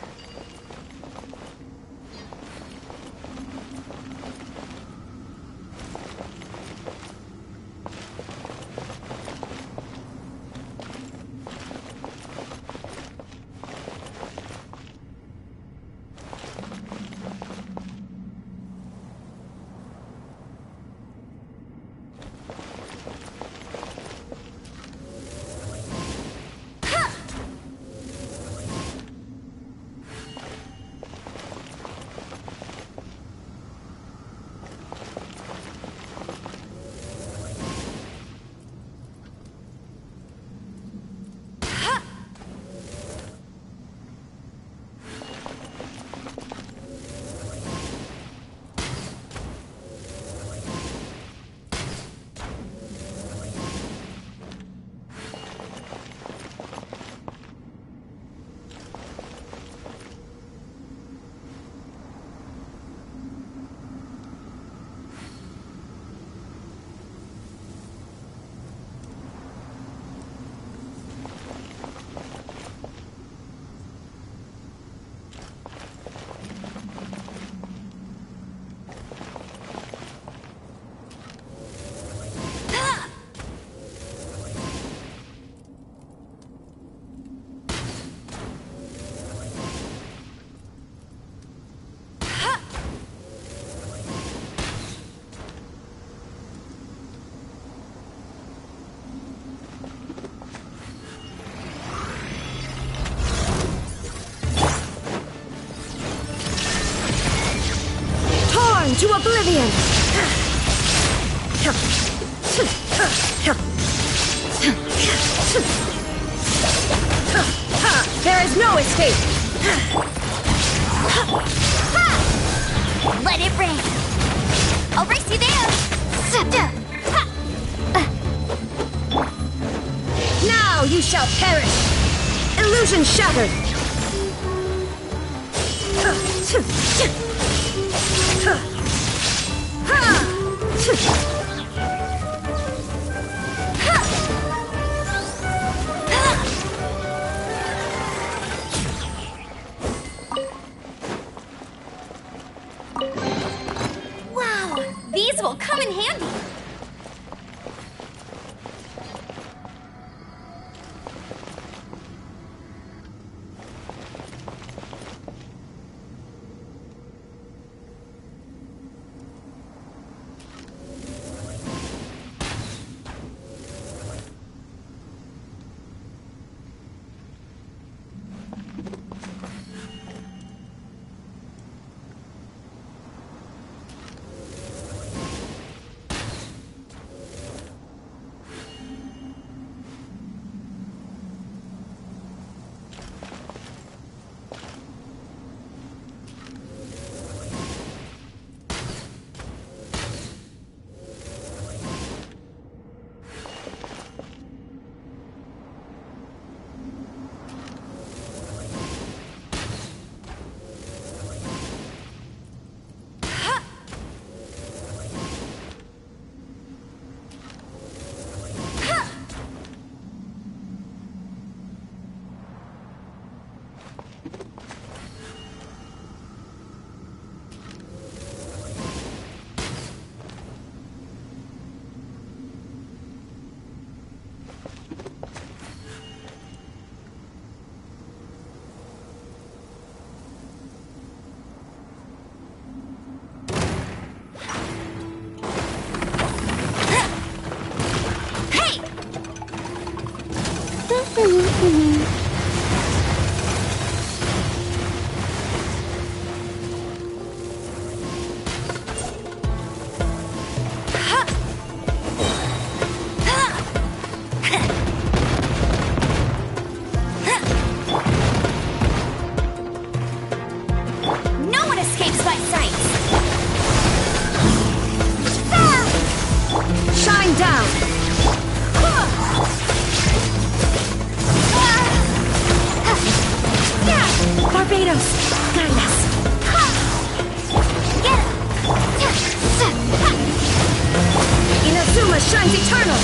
To oblivion! There is no escape! Let it rain! I'll race you there! Now you shall perish! Illusion shattered! Wow, these will come in handy. No one escapes my sight! Shine down! Barbados, guide us! Inazuma shines eternal!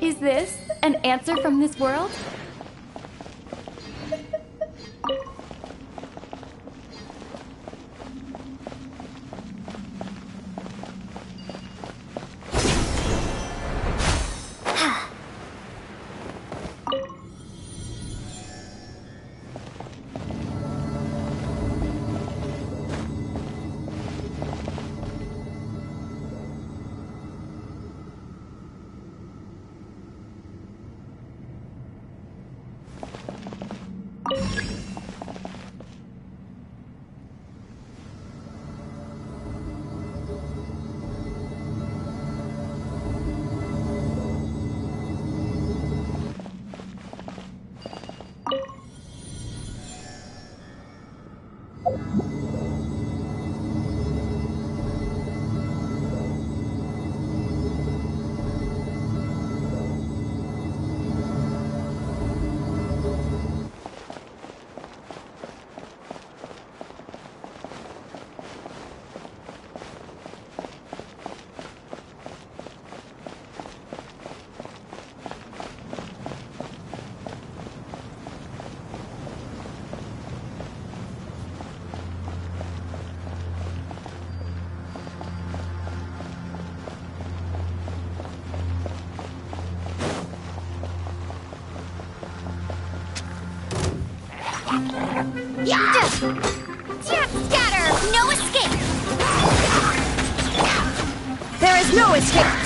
Is this an answer from this world? Scatter! No escape! There is no escape!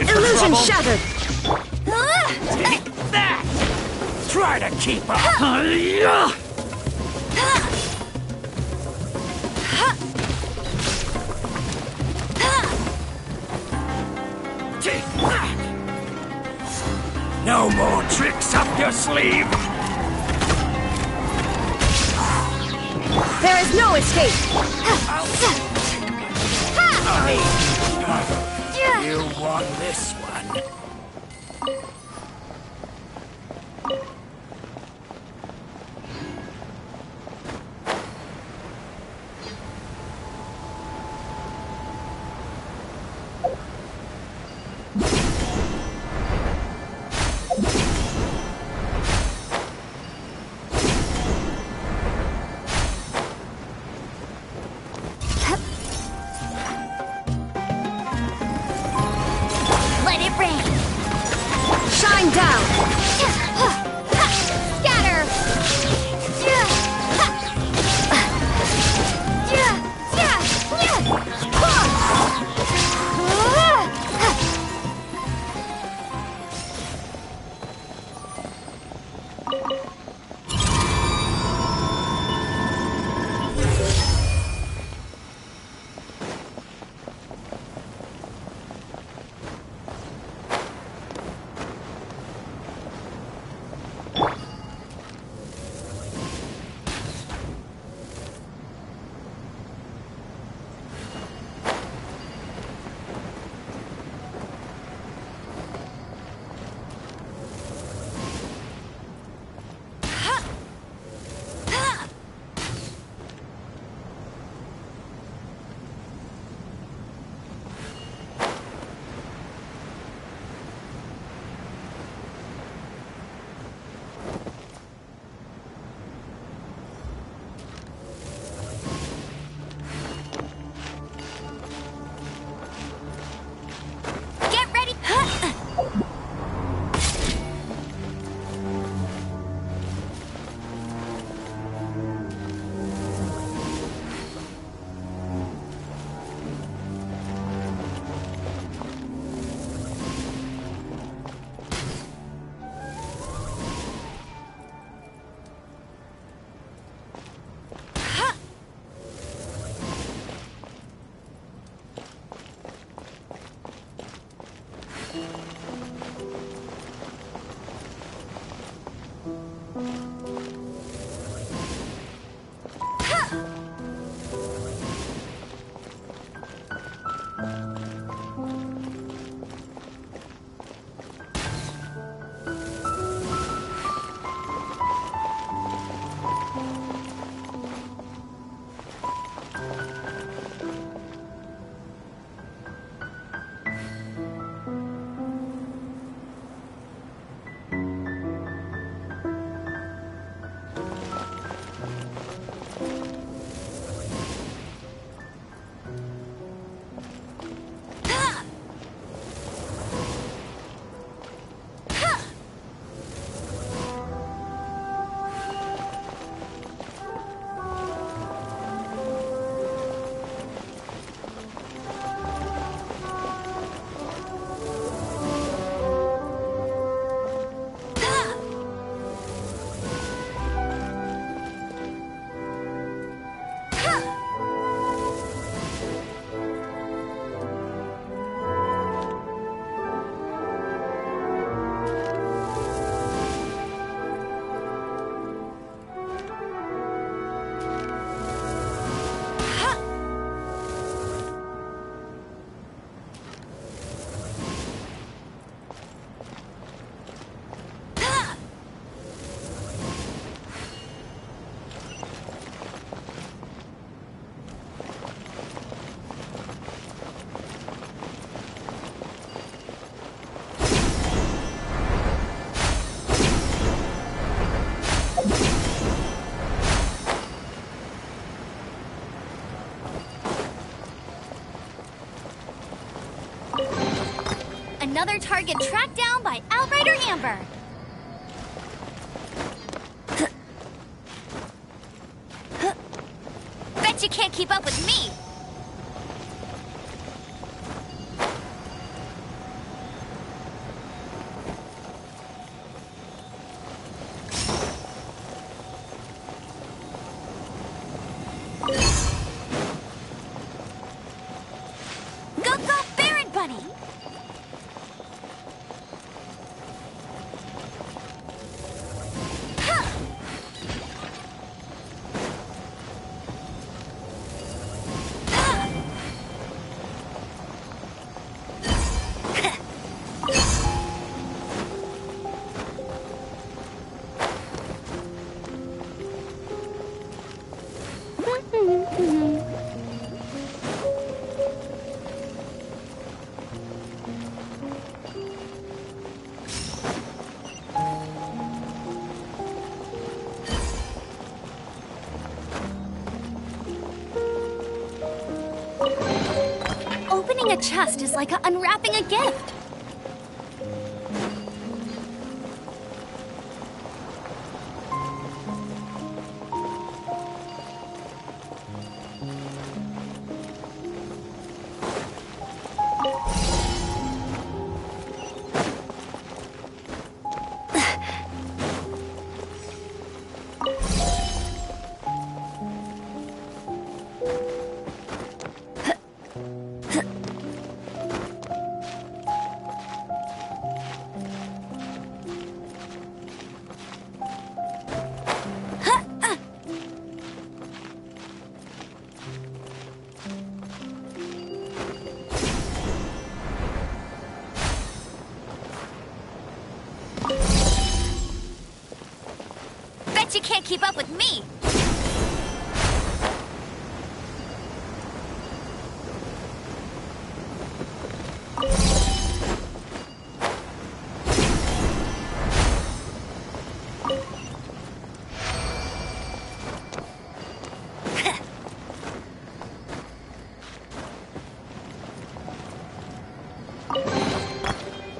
Illusion shattered! Take that! Try to keep up! Take No more tricks up your sleeve! There is no escape! You won this one. Let it rain! Shine down! Scatter! Get ready! Another target tracked down by Outrider Amber. Bet you can't keep up with me. Go, go, Baron Bunny! a chest is like unwrapping a gift. Bet you can't keep up with me!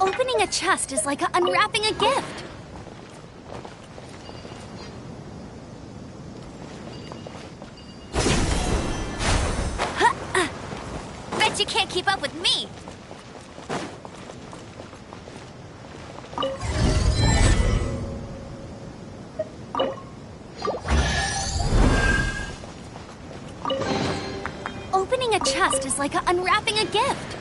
Opening a chest is like unwrapping a gift. Bet you can't keep up with me! Opening a chest is like unwrapping a gift.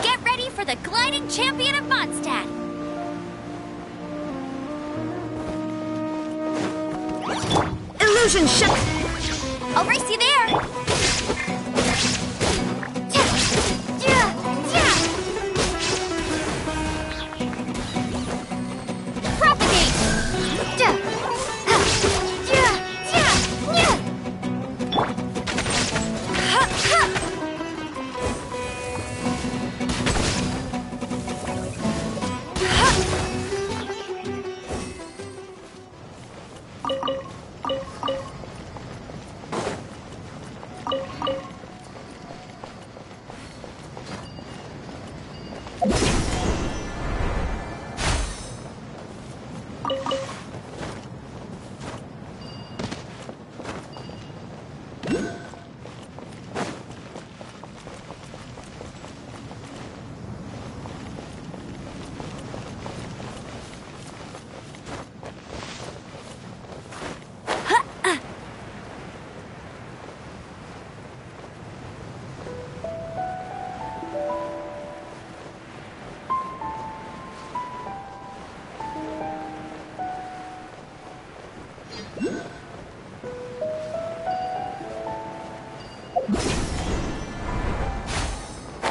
Get ready for the gliding champion of Mondstadt! Illusion shock! I'll race you there! Propagate!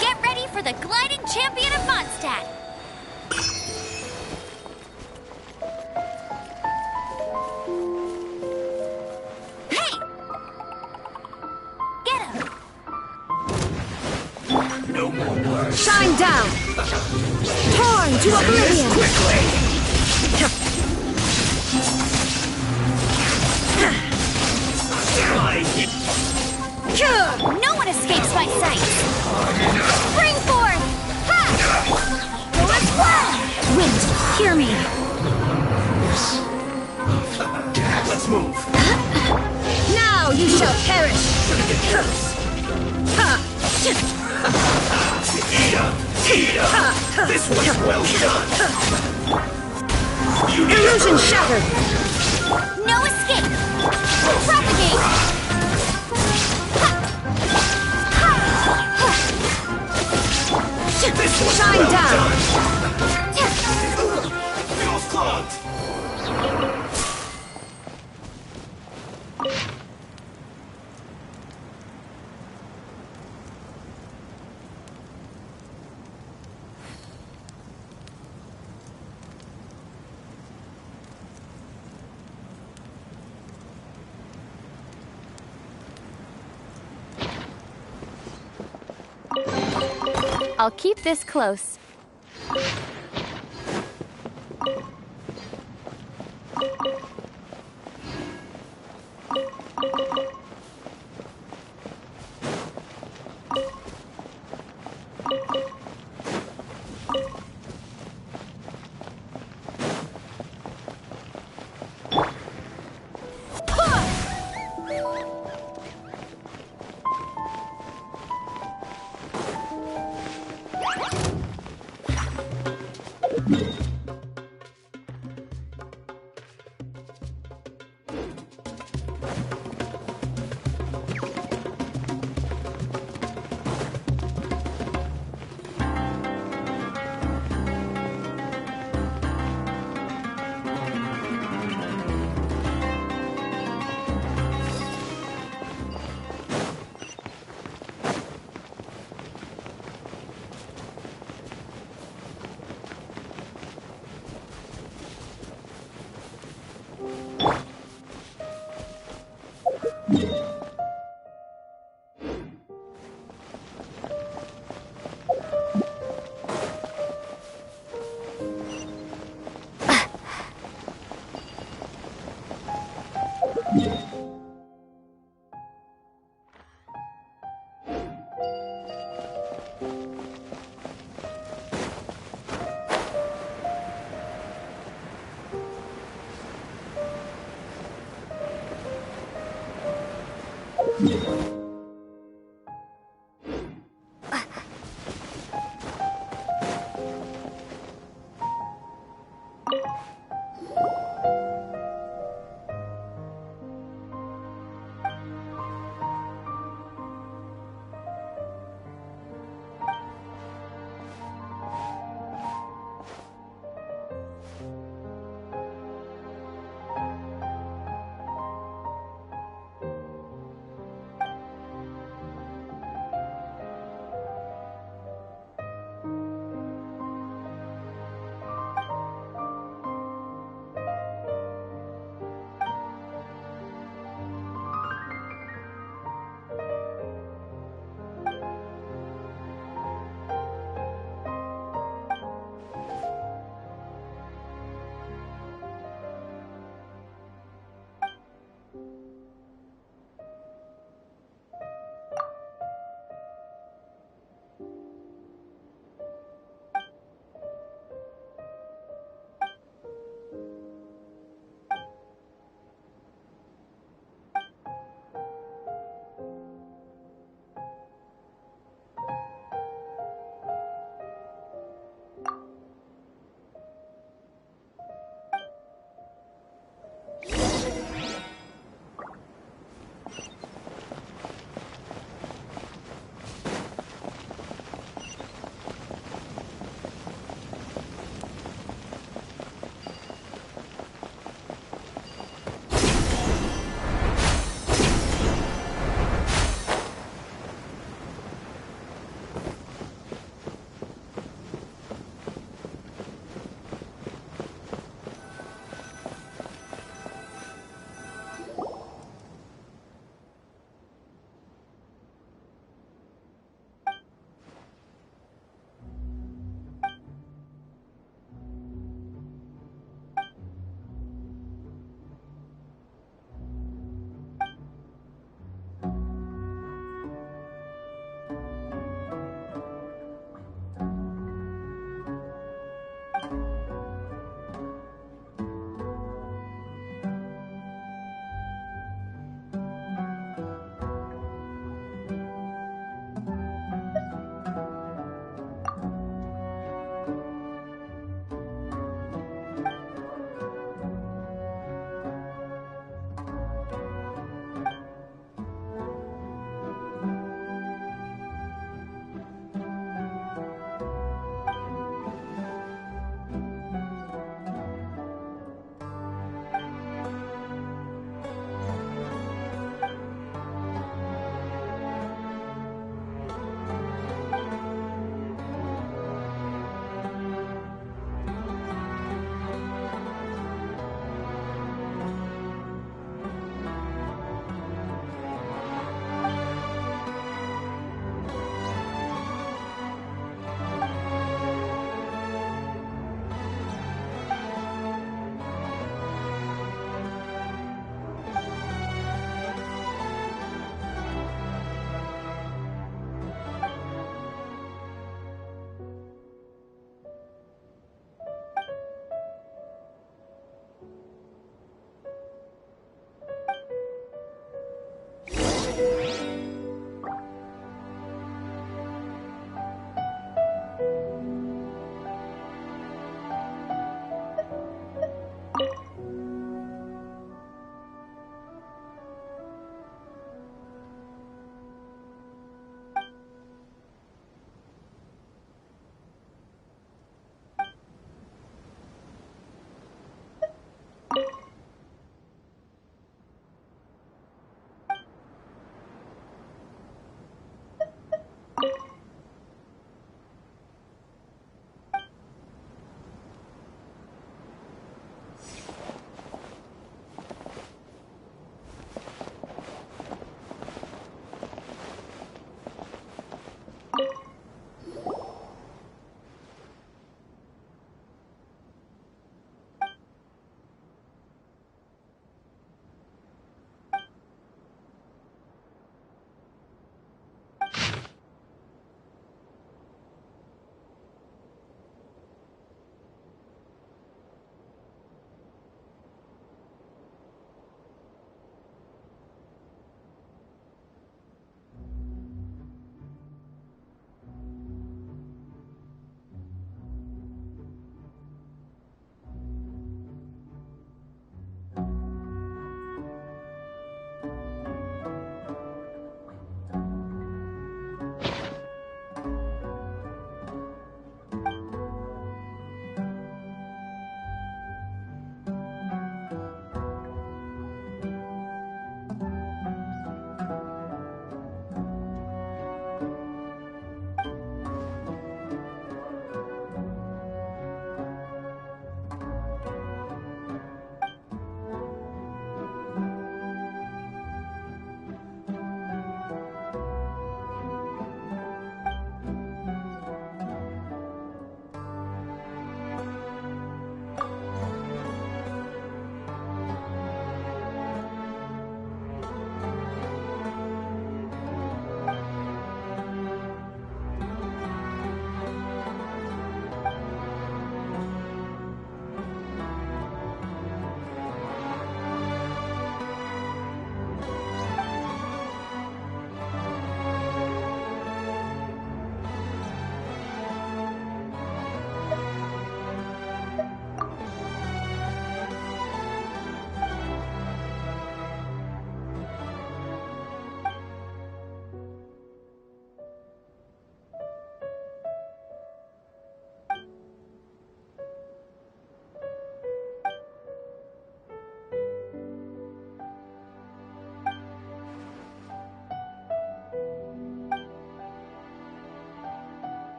Get ready for the gliding champion of Mondstadt! Hey! Get him! No more words. Shine down! Torn to oblivion! Quickly! No one escapes my sight! Spring forth! Ha! Go as well! Wait, hear me. Let's move. Now you shall perish! This was well done. Illusion shattered! No escape! Propagate! Shine down! I'll keep this close.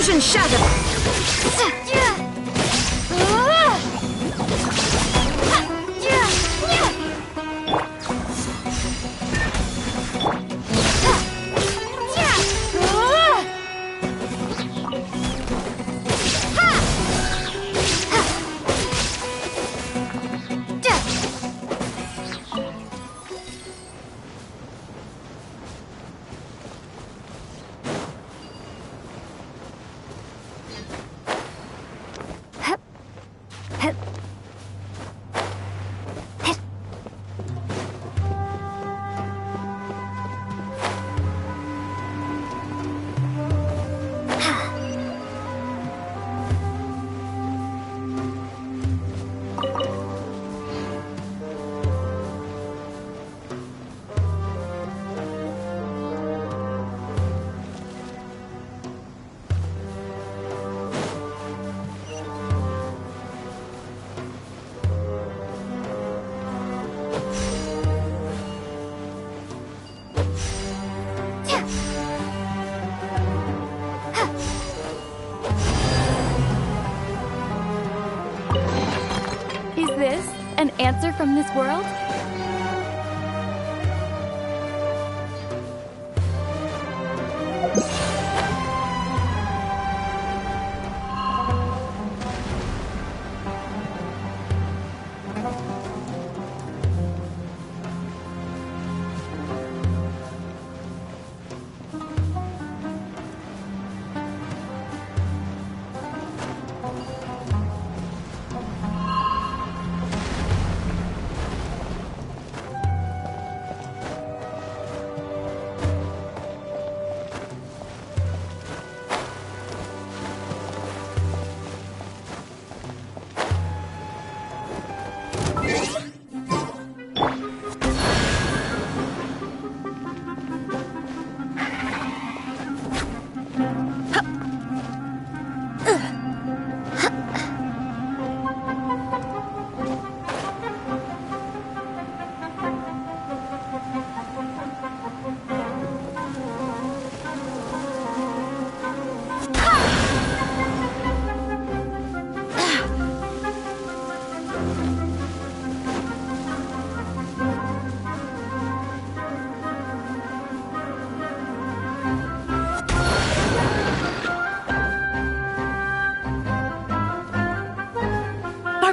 Illusion shattered! Is this an answer from this world?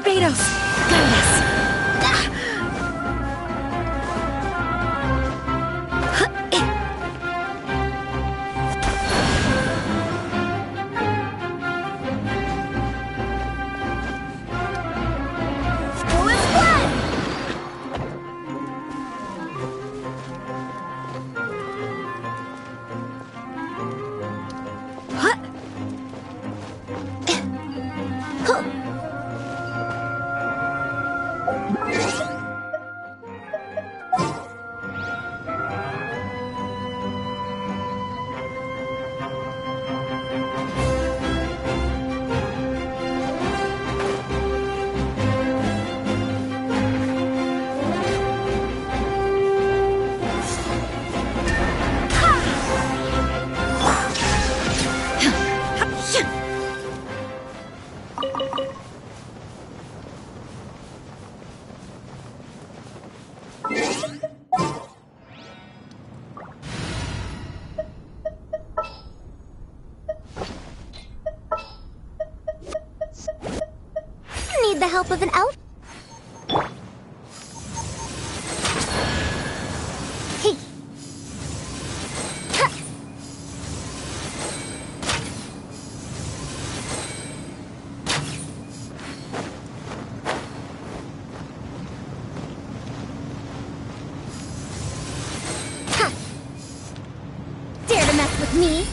Barbados! Goodness! Need the help of an elf? Hey. Dare to mess with me?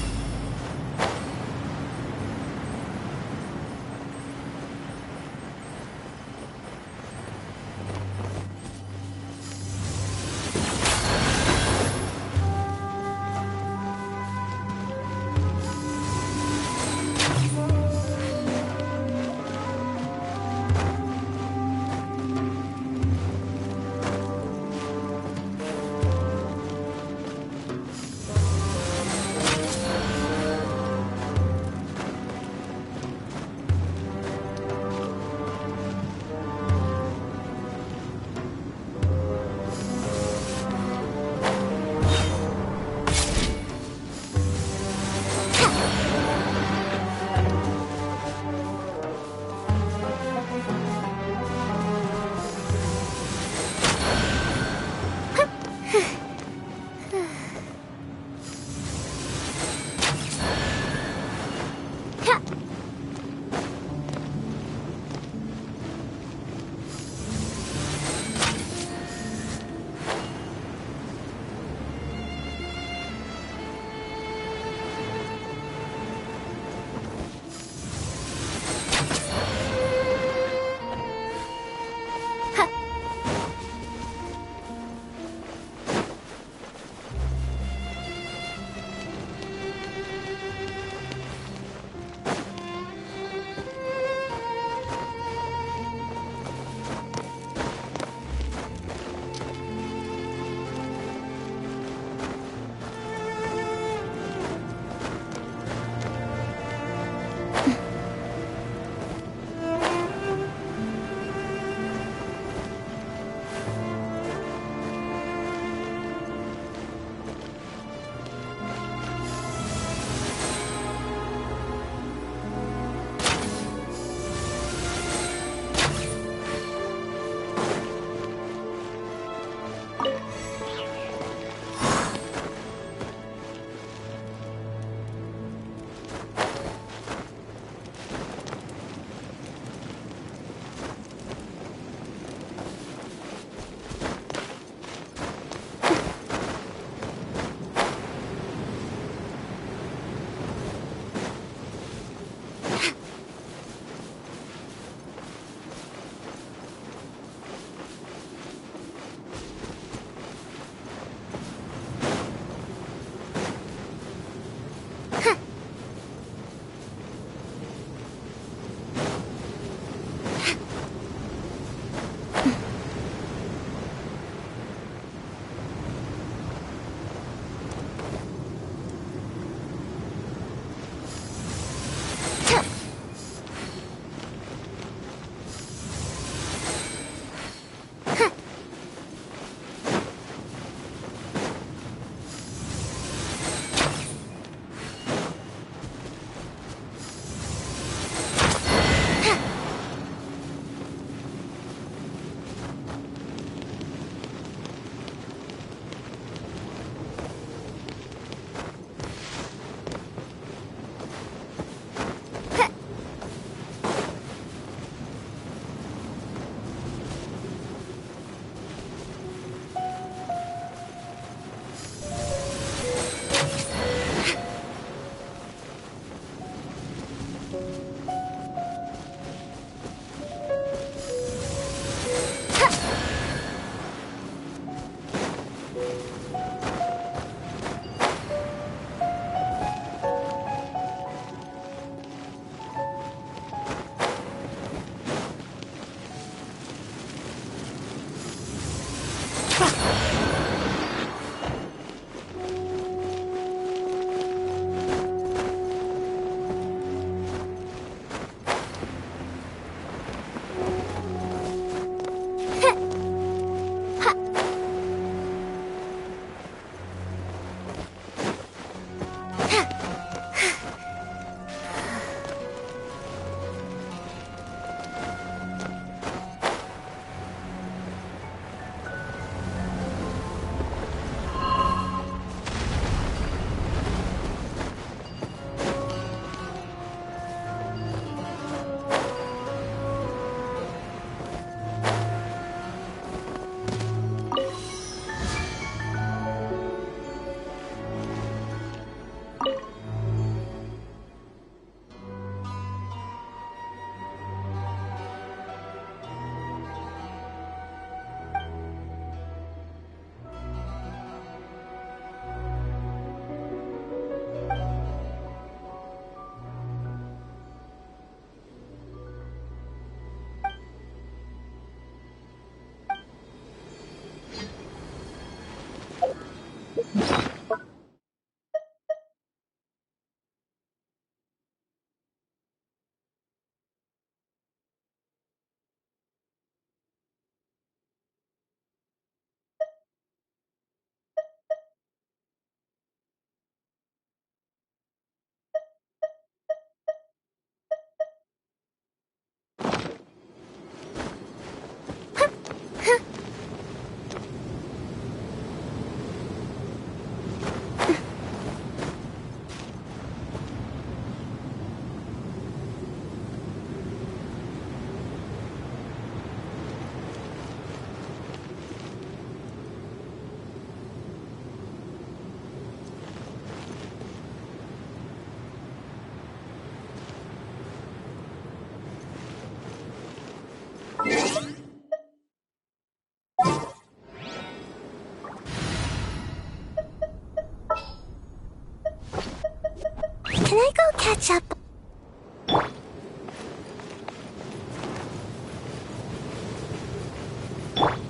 catch up.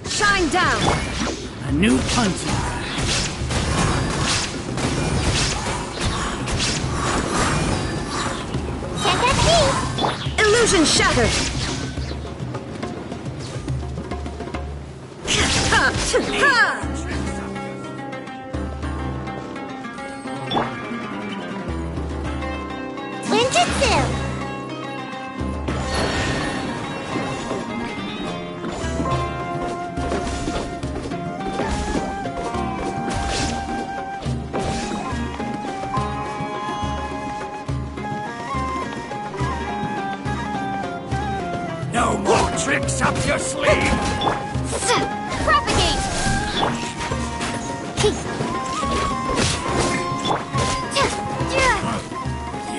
Shine down! A new punching bag. Can't catch me! Illusion shattered! Ninjutsu! No more tricks up your sleeve! Propagate!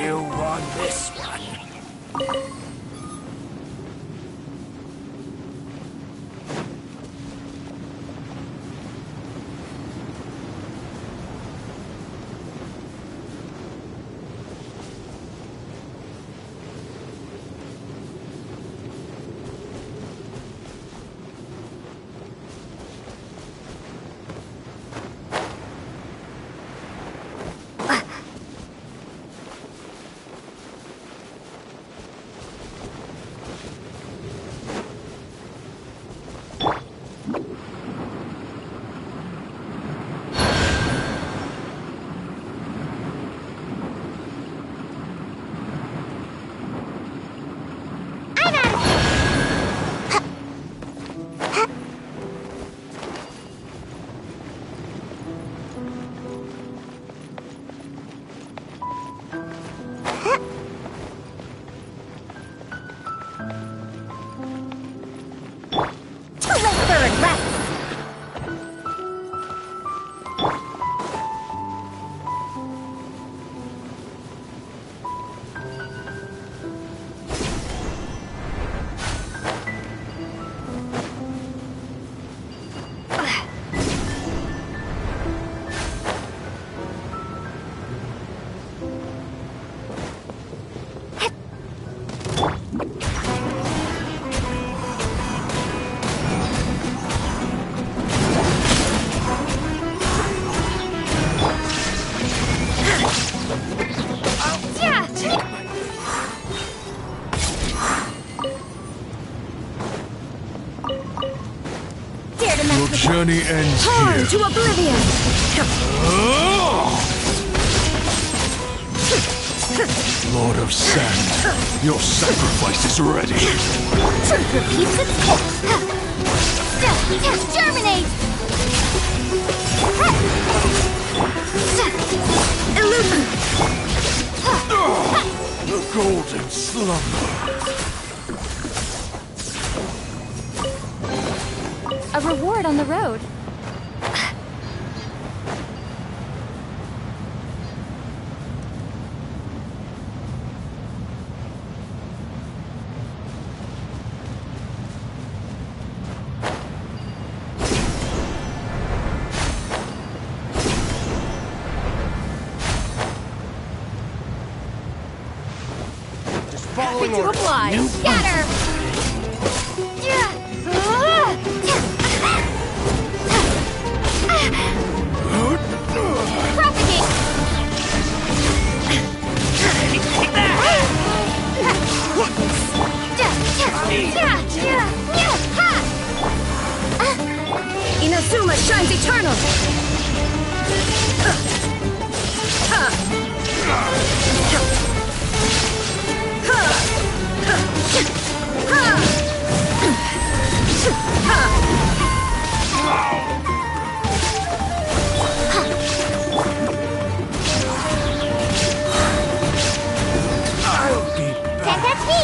You won this one. Your journey ends Torn here. to oblivion! Lord of Sand, your sacrifice is ready. Truth repeats itself. Germinate! Illusion! The golden slumber. A reward on the road. Following to orders. apply. New Scatter! Propagate! Inazuma shines eternal! Can't catch me!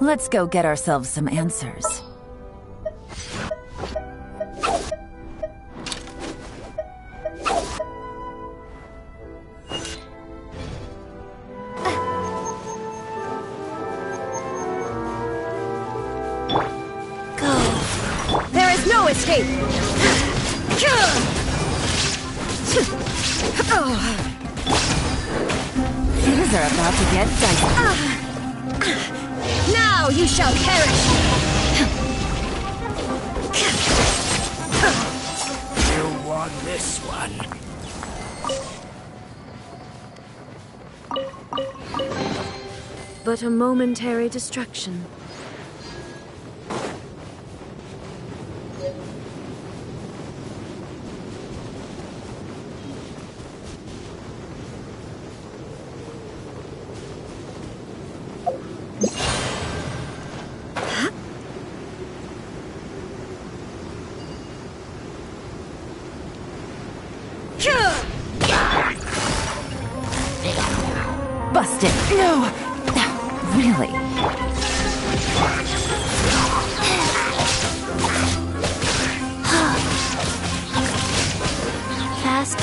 Let's go get ourselves some answers. There is no escape! Things are about to get dicey. Now you shall perish! You won this one. But a momentary distraction. Busted. No! Really? Fast.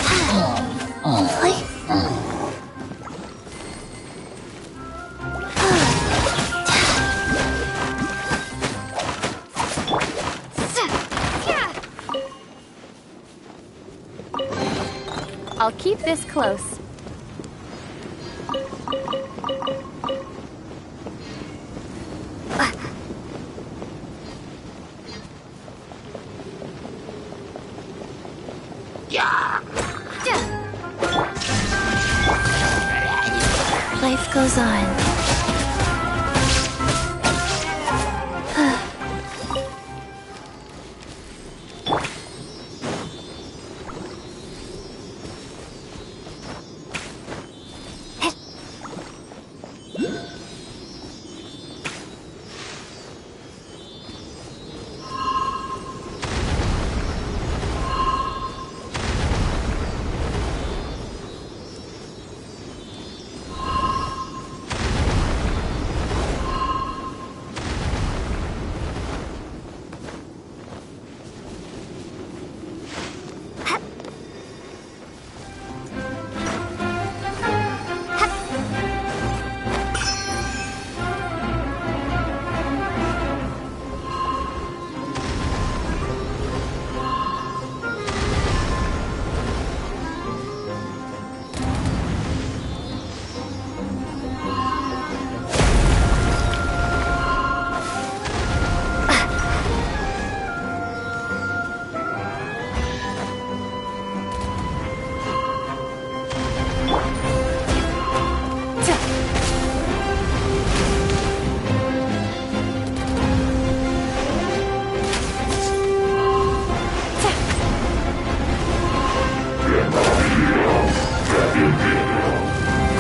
I'll keep this close. Life goes on.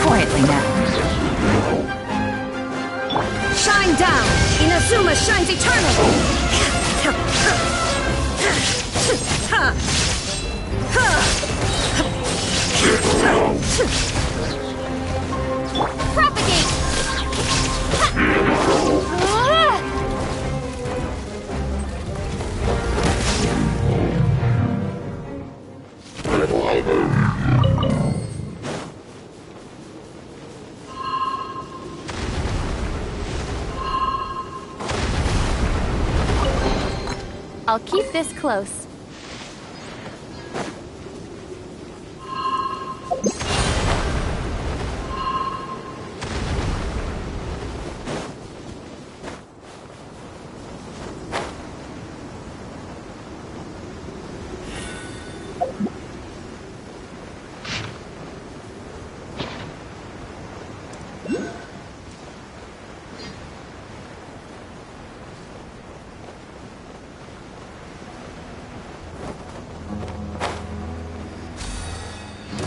Quietly now. Shine down! Inazuma shines eternal! Propagate! I'll keep this close.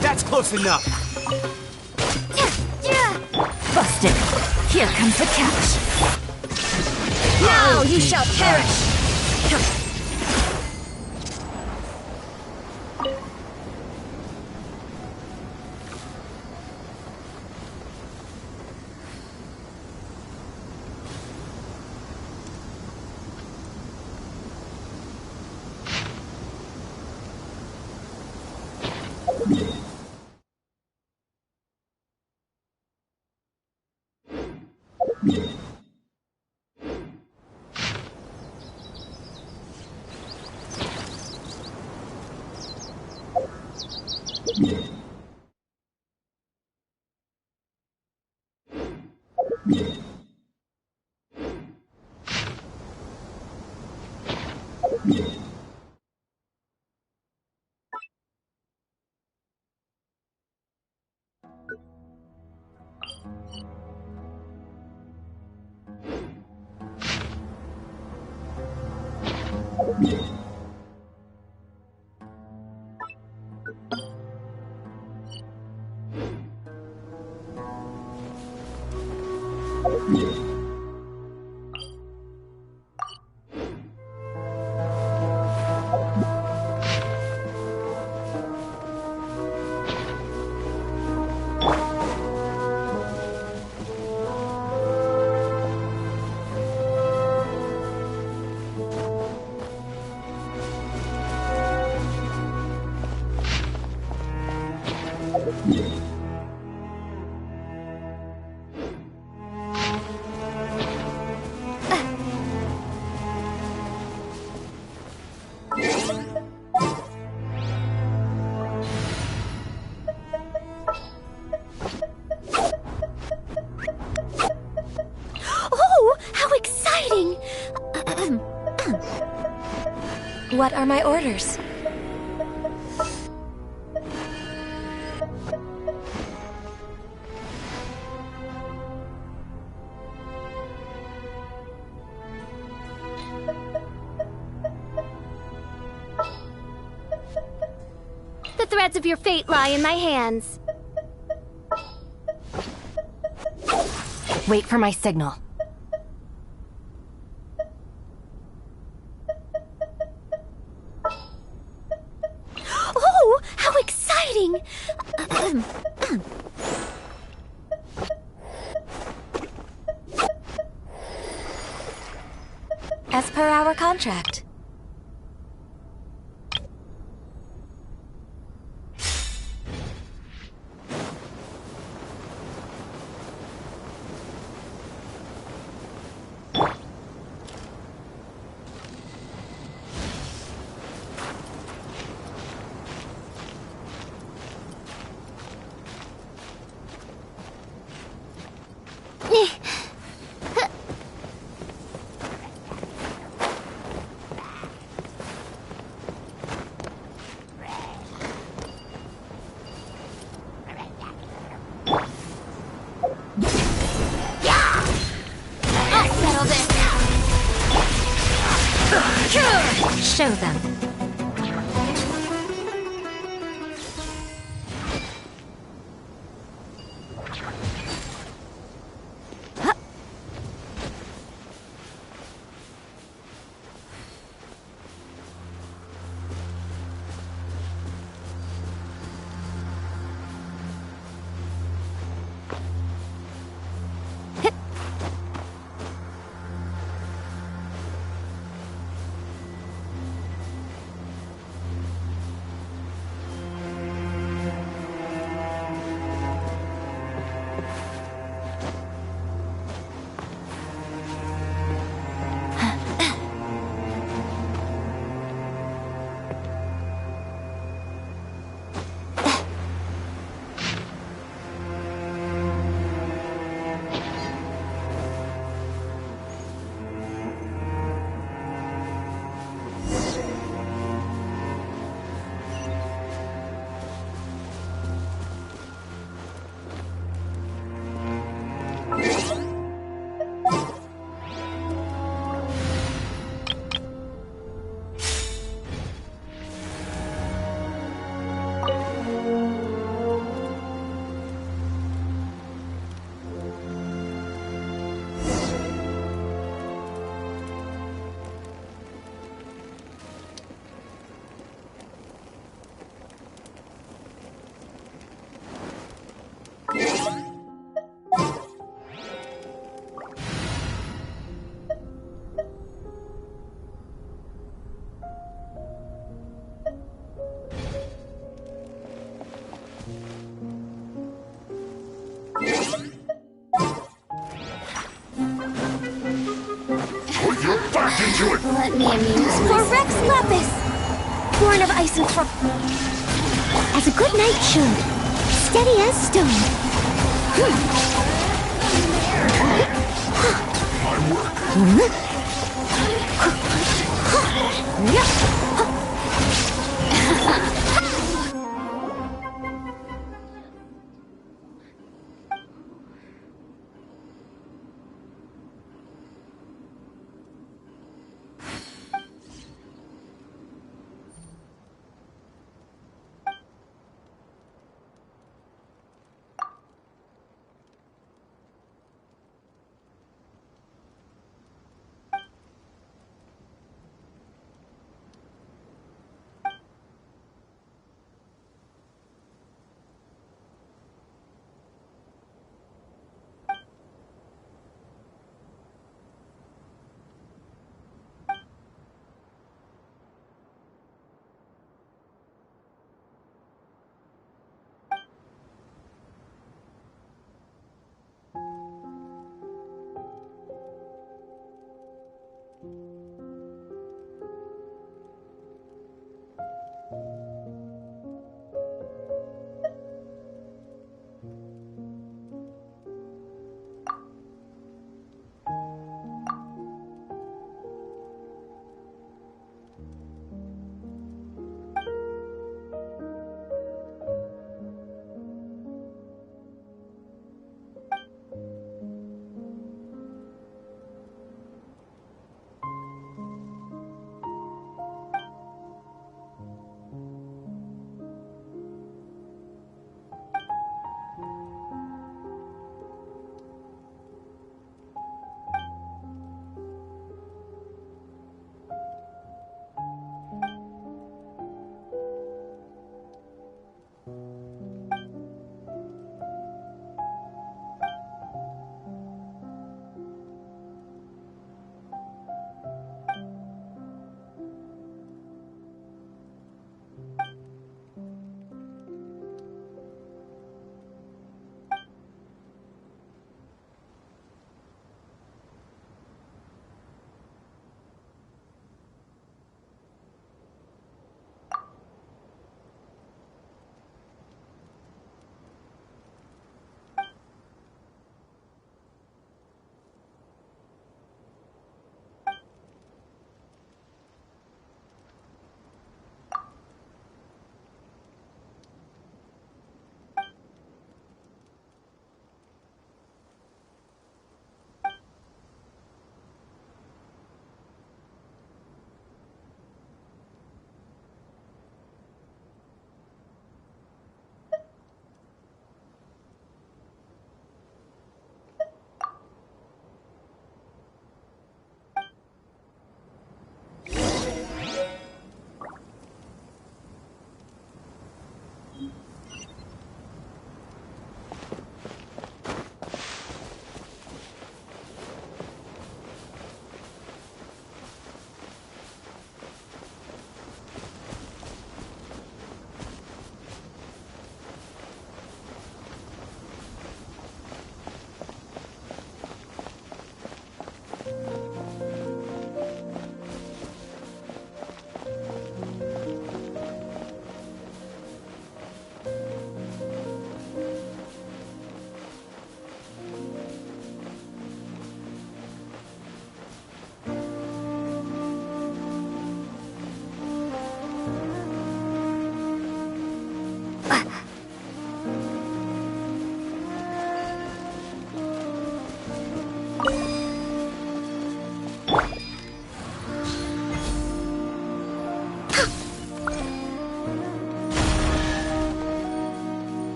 That's close enough. Busted. Here comes the catch. Now you shall perish! Oh, how exciting! What are my orders? The threads of your fate lie in my hands. Wait for my signal. Oh, how exciting! As per our contract. Show them. let me amuse myself. For Rex Lapis! Born of ice and frost. As a good knight should. Steady as stone.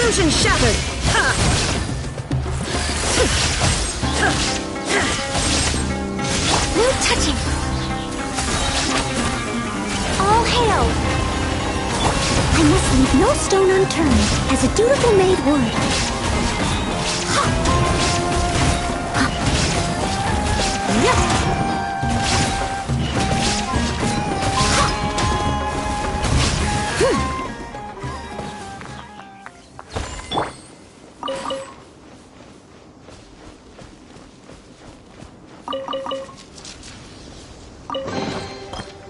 Illusion shattered! Ha! No touching! All hail! I must leave no stone unturned, as a dutiful maid would.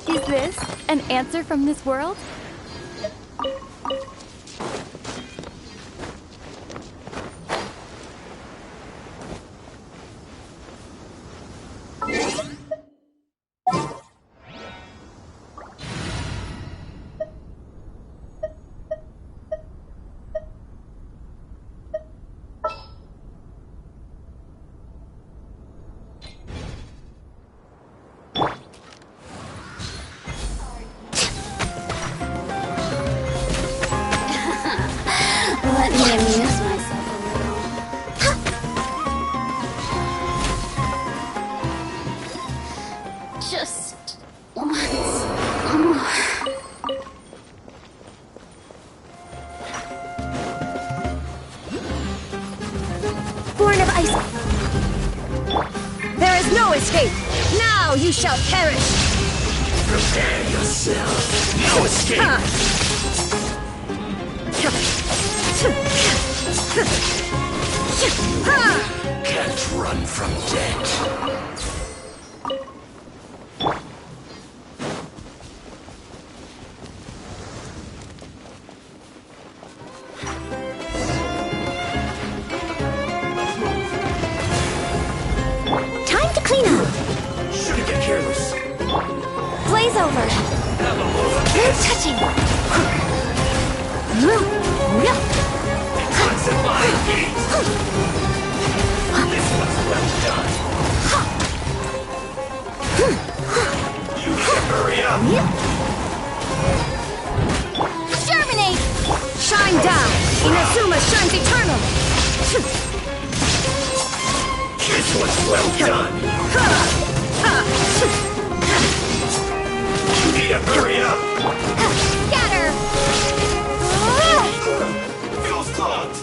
Is this an answer from this world? Let me amuse myself a little. Just once more. Born of ice. There is no escape. Now you shall perish. Prepare yourself. No escape. Can't run from death. Time to clean up! Shouldn't get careless. Blaze over! No touching! What's in my feet? This one's well done. You can hurry up. Germinate! Shine down! Inazuma shines eternal! This one's well done. You need to hurry up. Scatter! Fuel's clogged.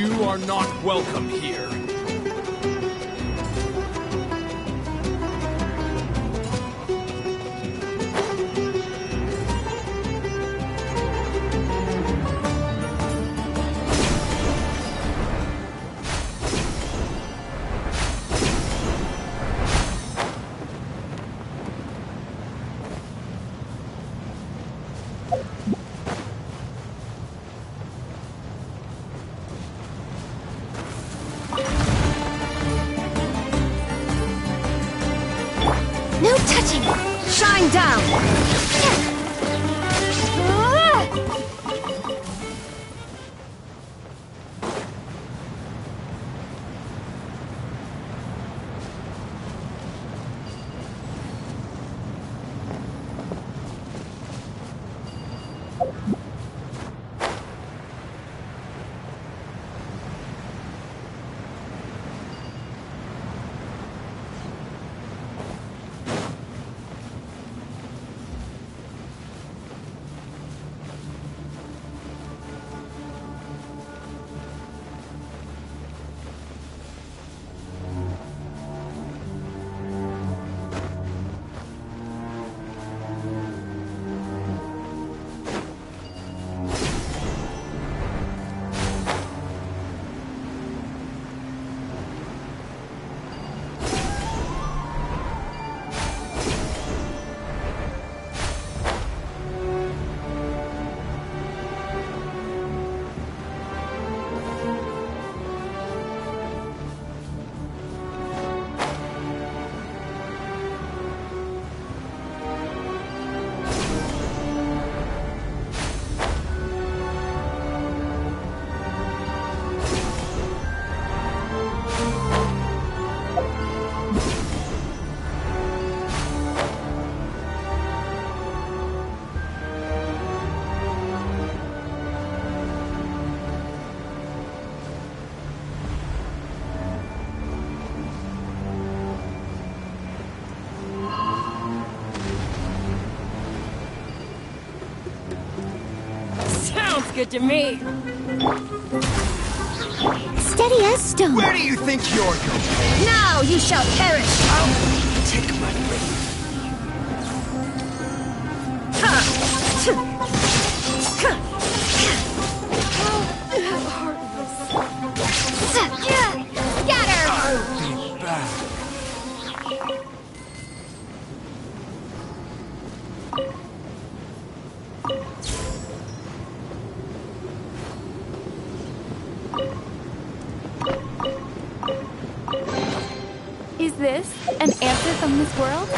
You are not welcome here. No touching! Shine down! Sounds good to me. Steady as stone. Where do you think you're going? Now you shall perish! I'll take my blade. Scatter! I'll be back. Is this an answer from this world?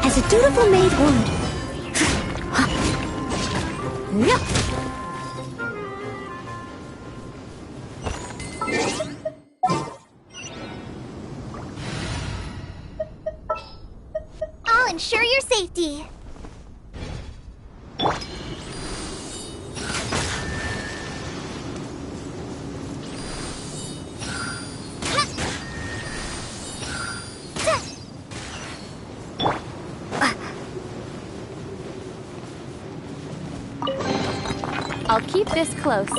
As a dutiful maid would. I'll ensure your safety. I'll keep this close.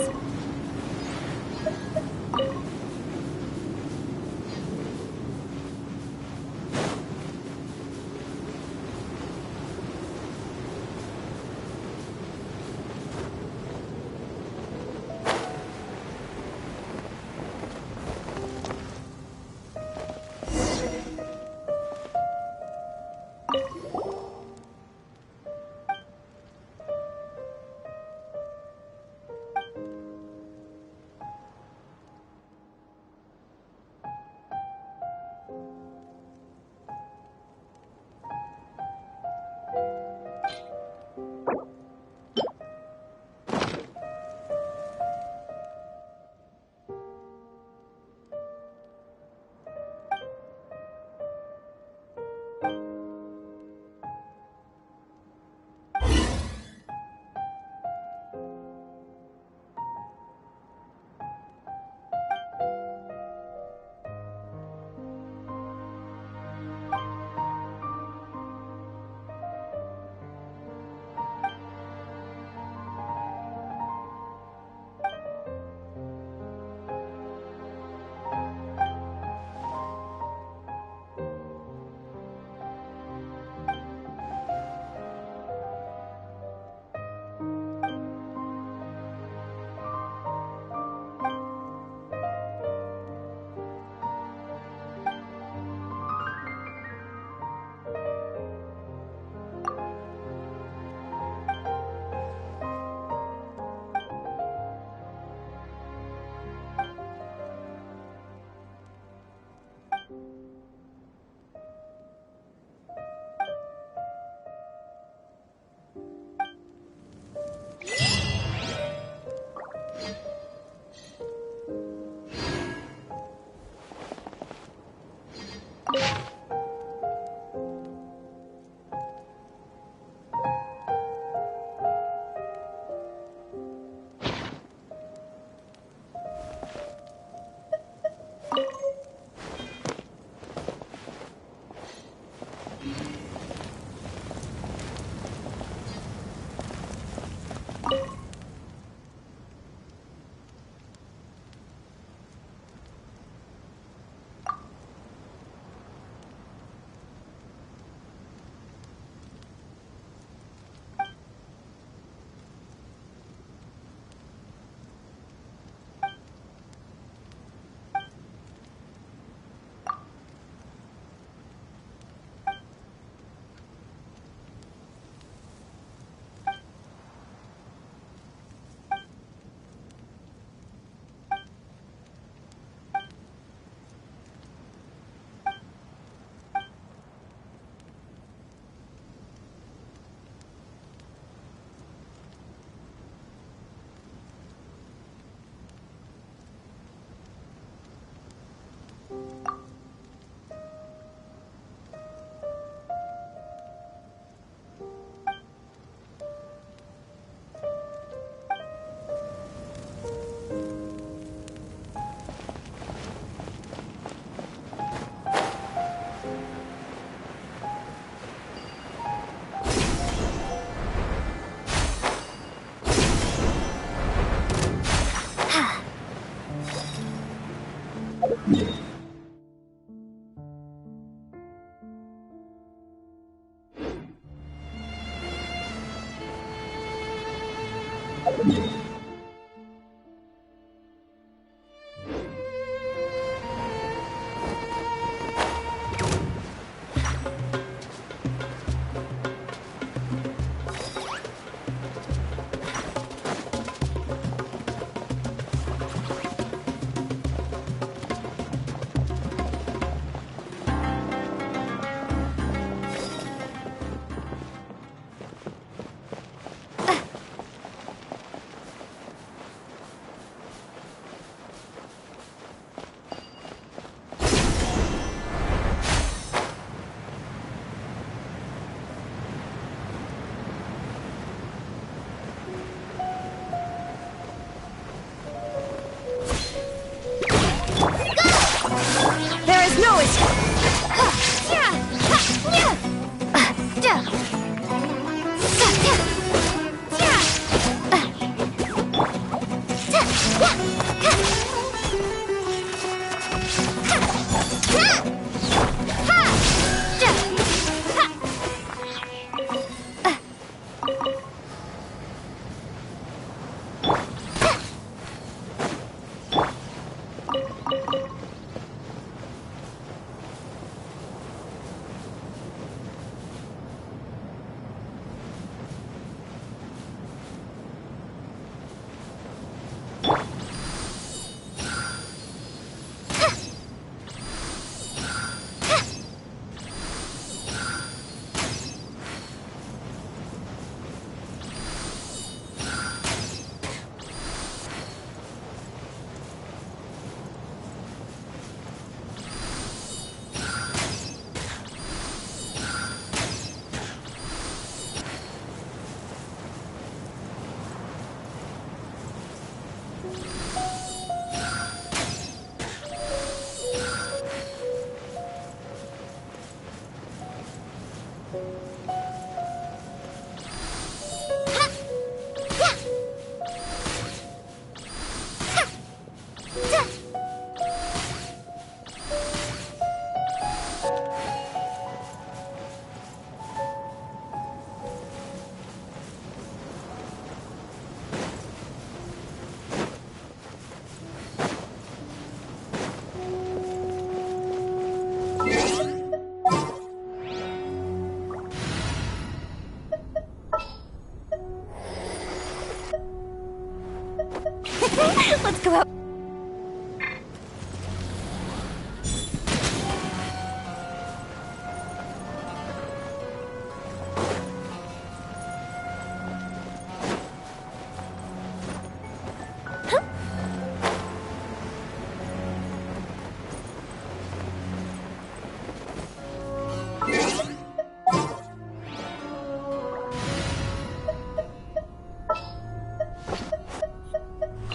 Let's go out.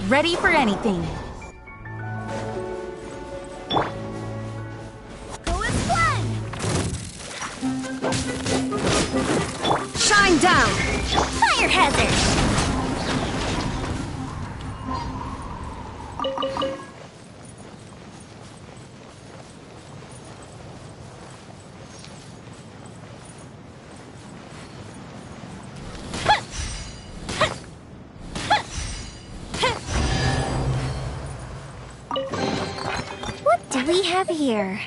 Ready for anything. Go as one! Shine down! Fire hazard! What do we have here?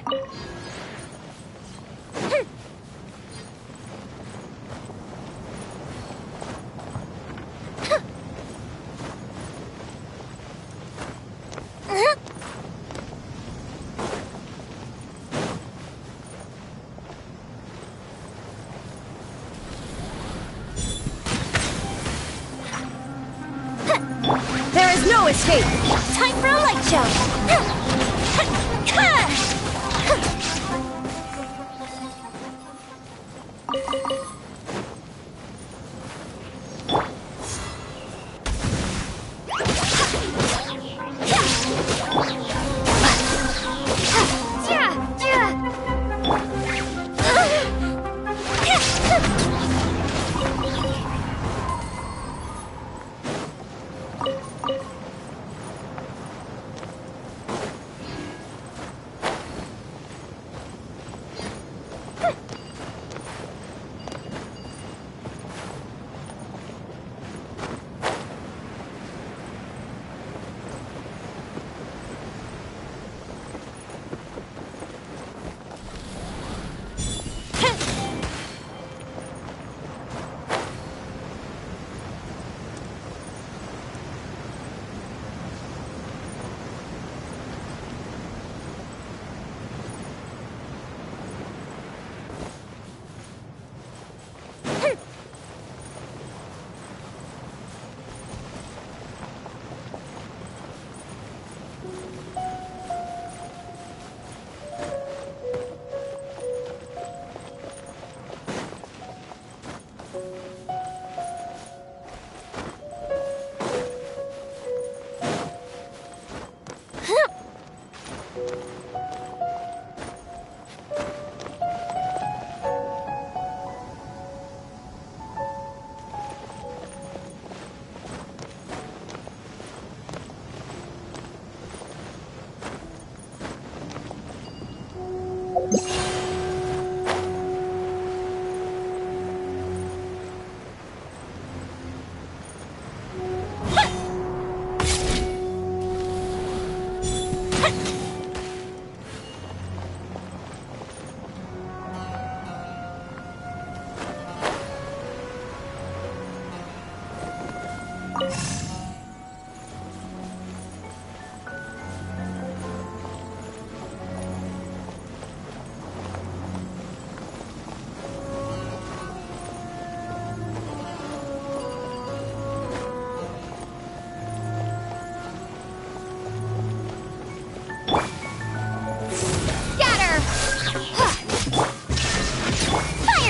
There is no escape! Time for a light show!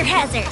hazard!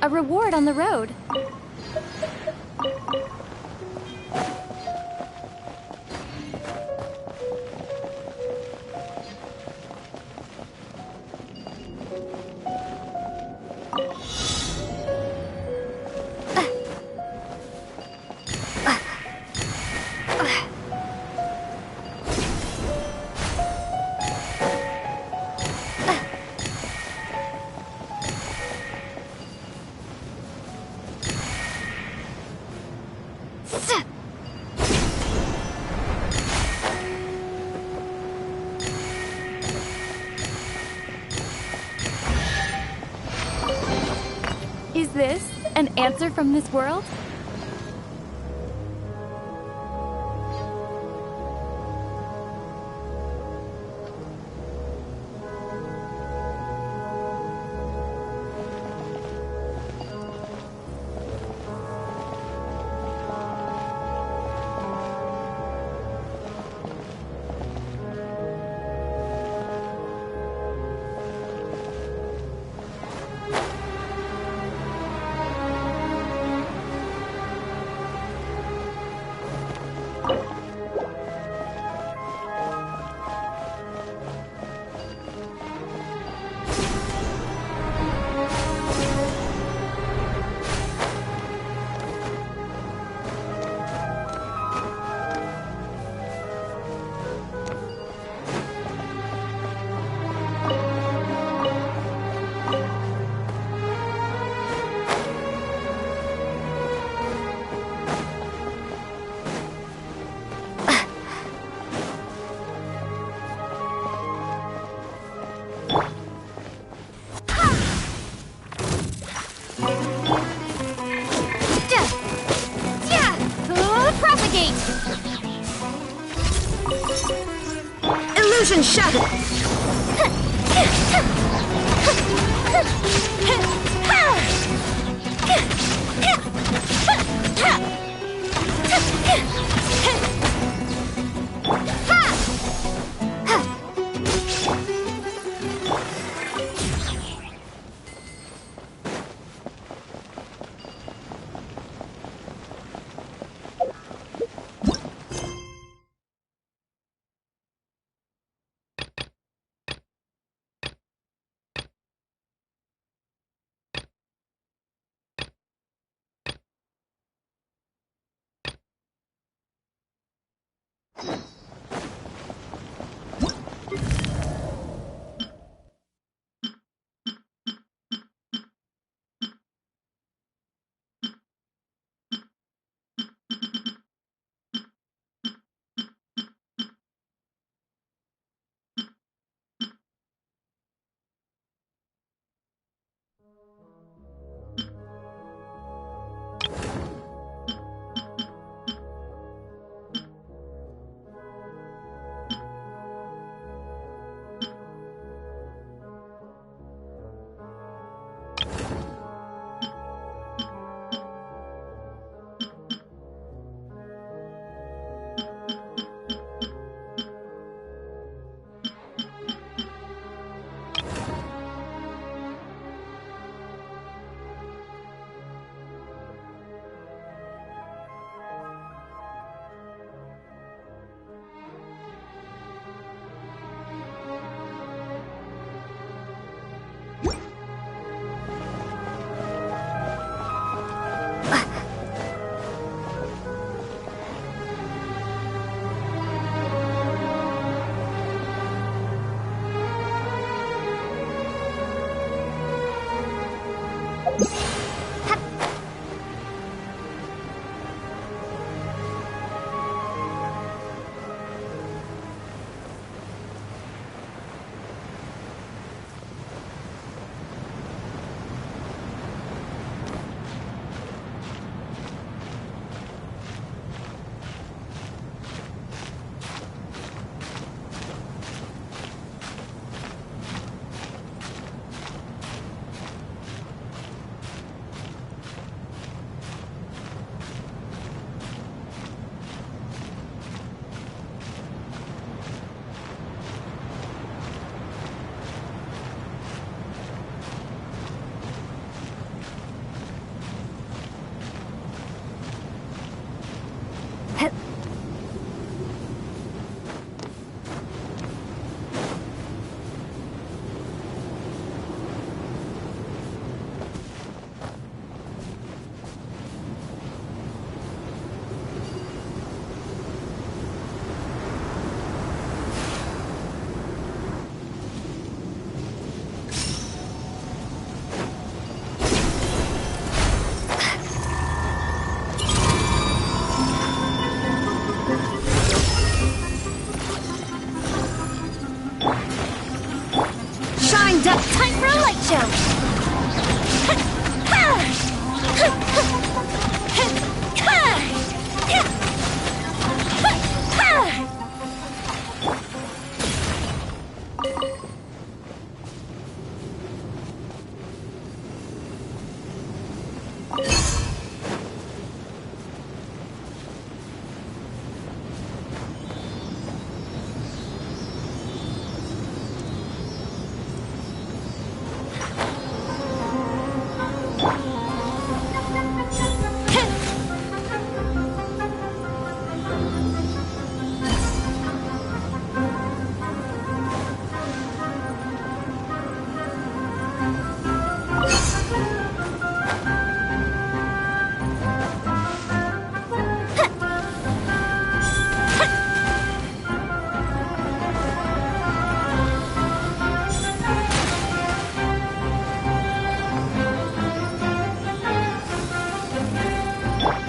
A reward on the road. Is this an answer from this world? Illusion shattered! Primed up, time for a light show!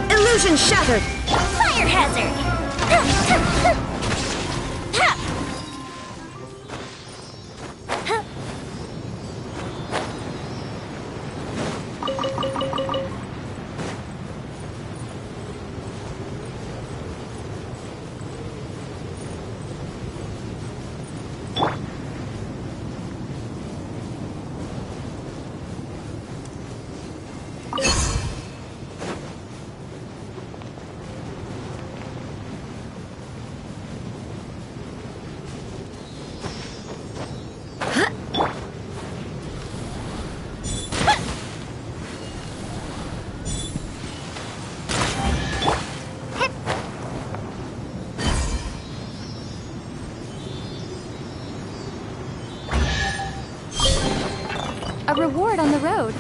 Illusion shattered! Fire hazard! A reward on the road.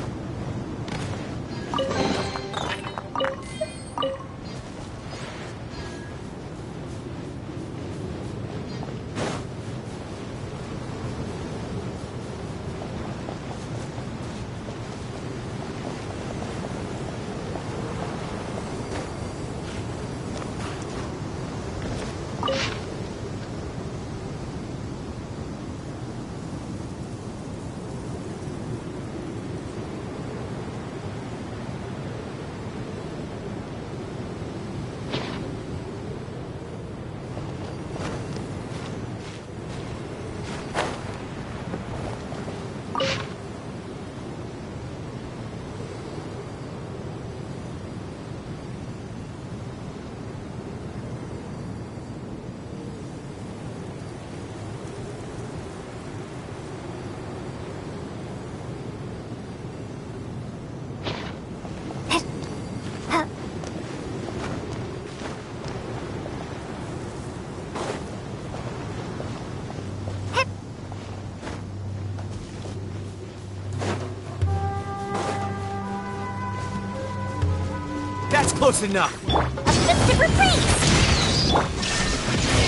That's close enough. A festive reprise!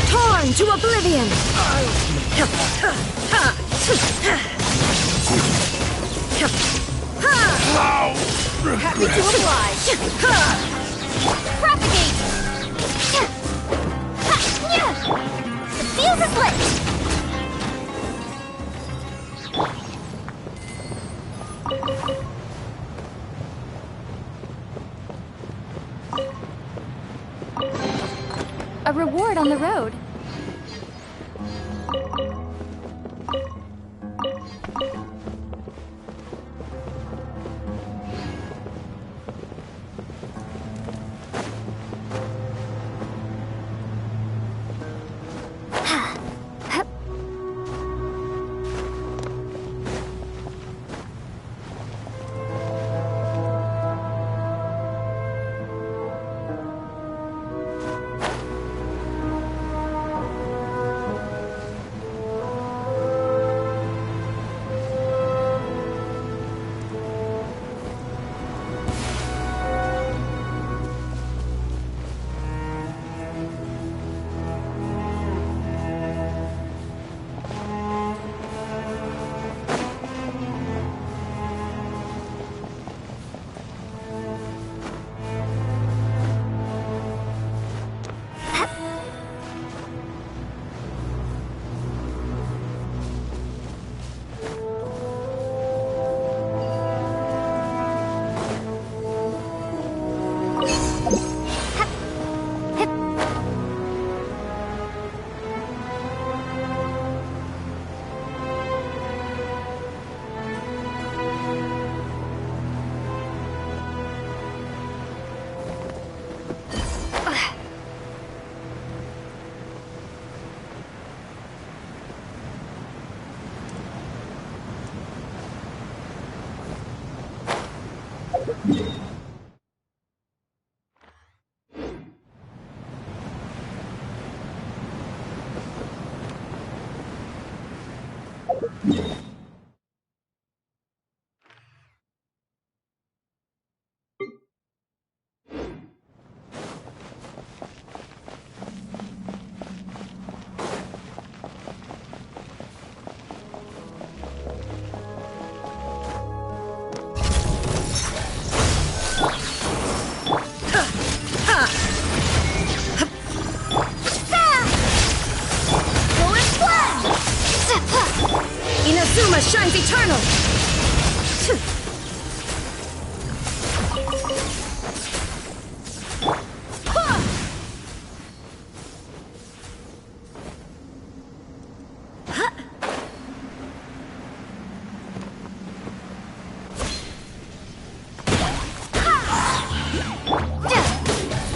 Torn to oblivion! Happy to oblige! Propagate! The fuse is lit! A reward on the road. Inazuma shines eternal!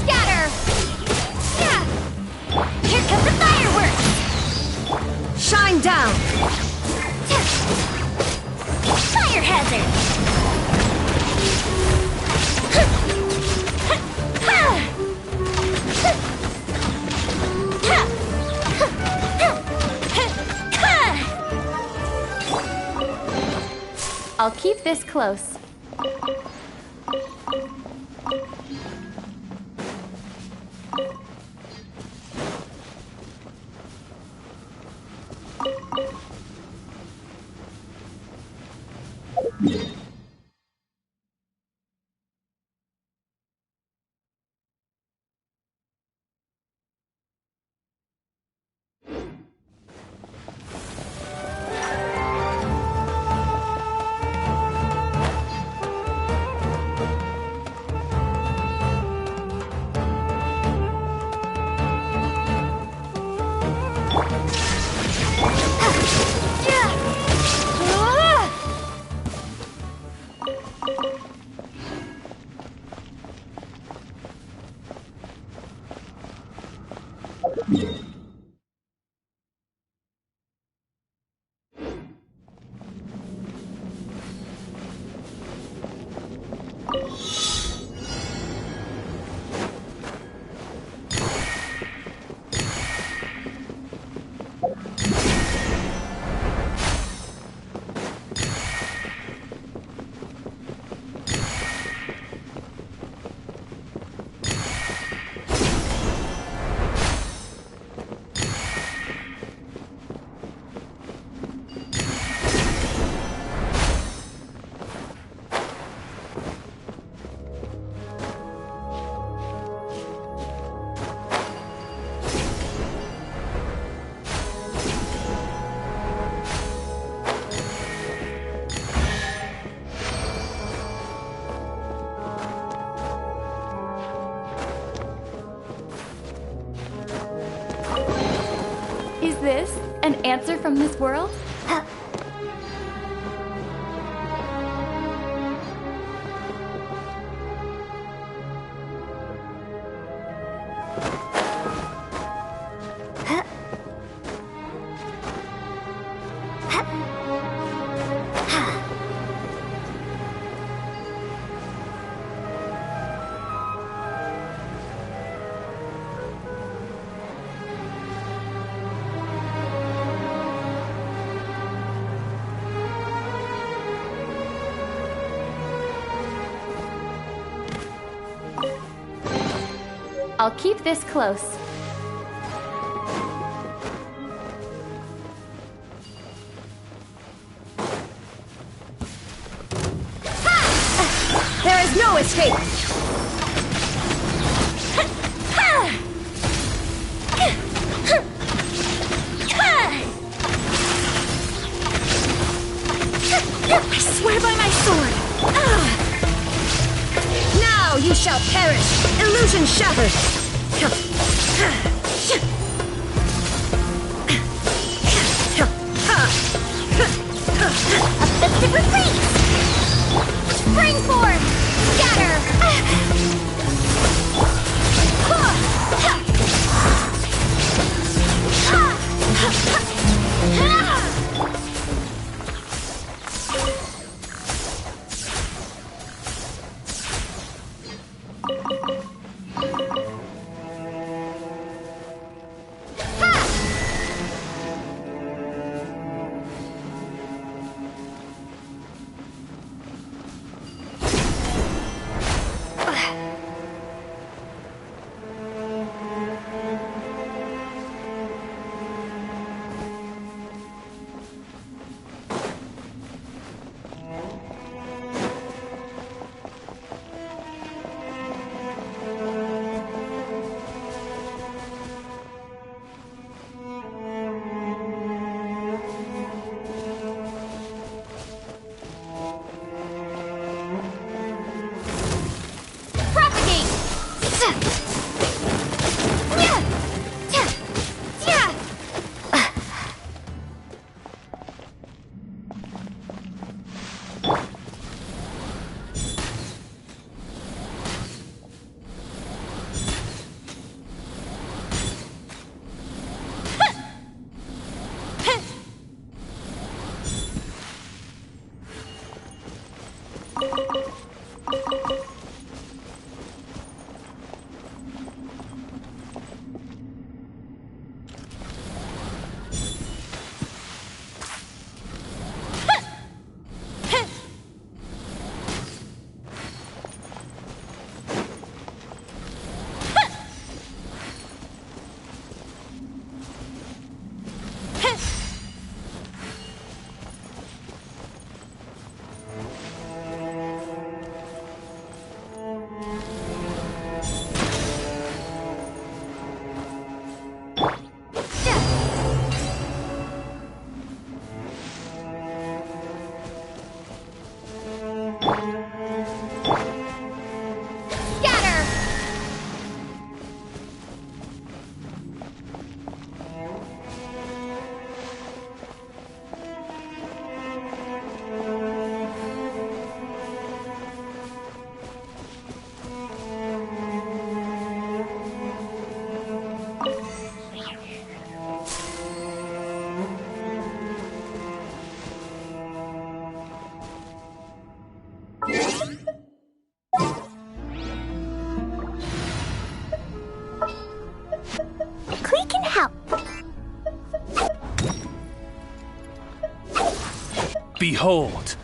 Scatter! Here comes the fireworks! Shine down! Fire hazard! I'll keep this close. Is this an answer from this world? I'll keep this close. There is no escape! I swear by my sword! Now you shall perish! Illusion shattered! Offensive retreat! Spring form! Scatter! Behold!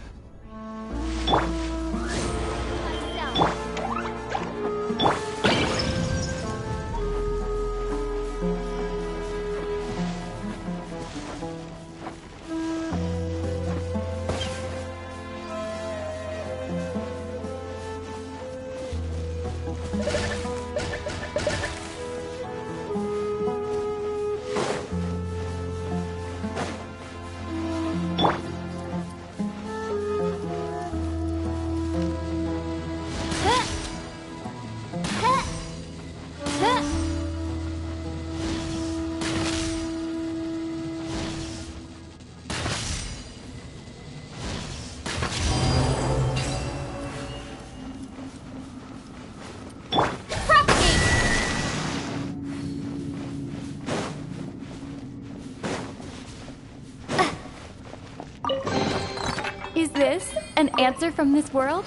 Is this an answer from this world?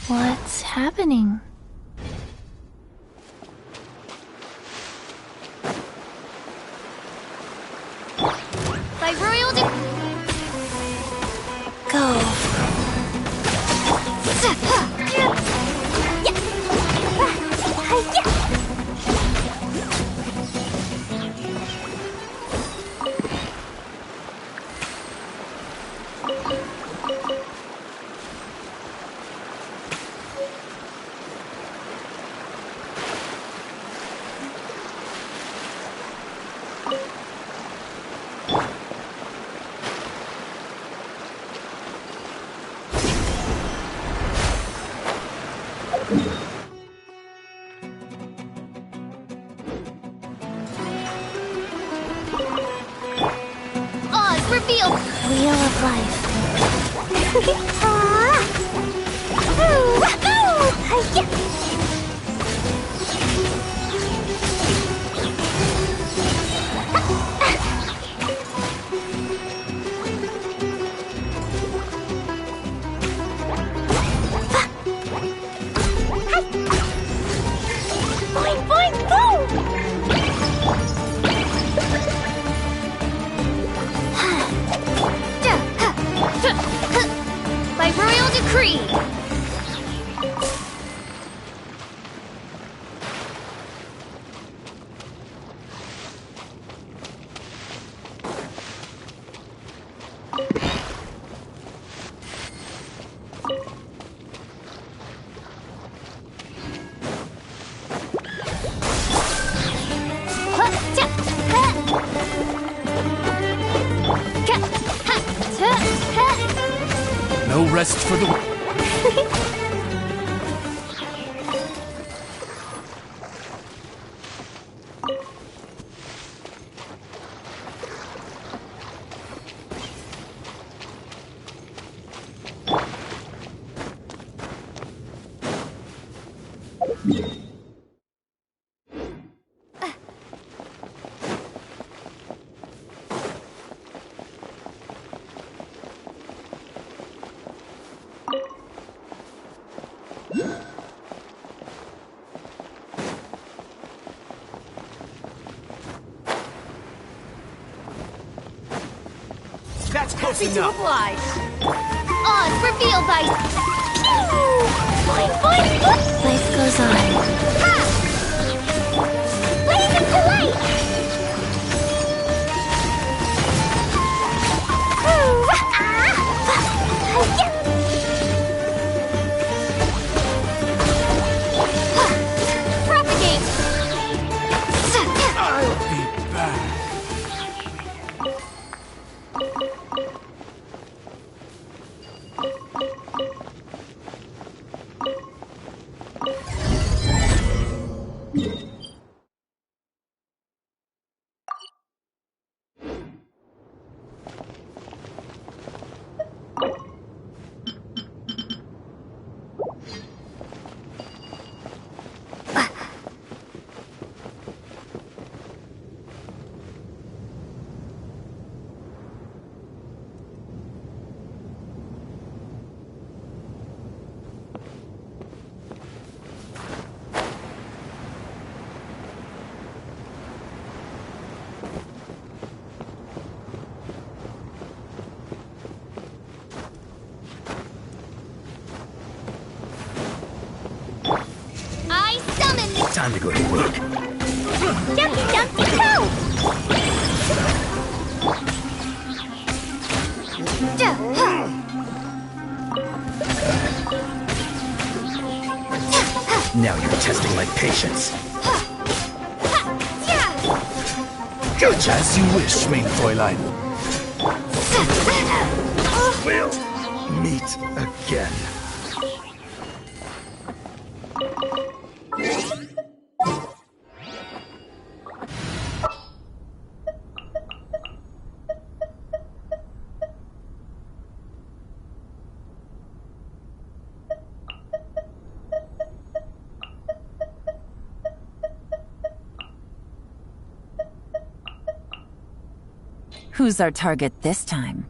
What's happening? By royal Go. Oz, reveal! Wheel of life. Boing, boing, boom! By royal decree! No rest for the... That's close Happy to enough. oblige. Oz, reveal thy... Boing, boing, boing! Life goes on. Ha! Brave and polite! Propagate! I'll be back. Time to go to work. Jumpy, jumpy, go! Now you're testing my patience. Judge as you wish, mein Fräulein. We'll meet again. Who's our target this time?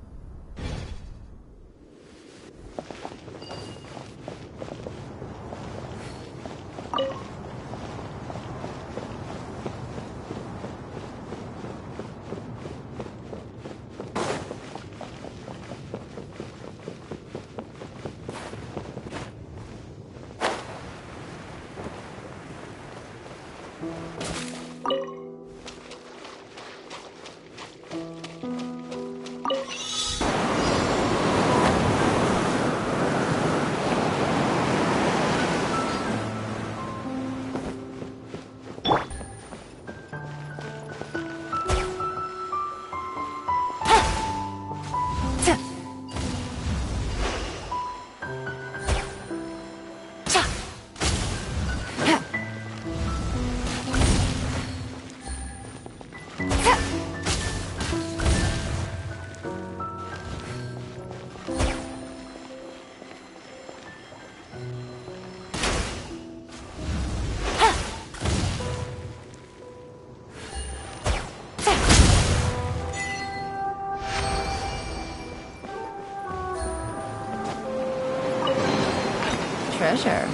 Treasure.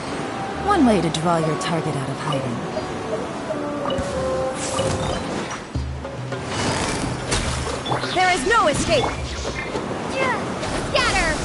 One way to draw your target out of hiding. There is no escape! Scatter!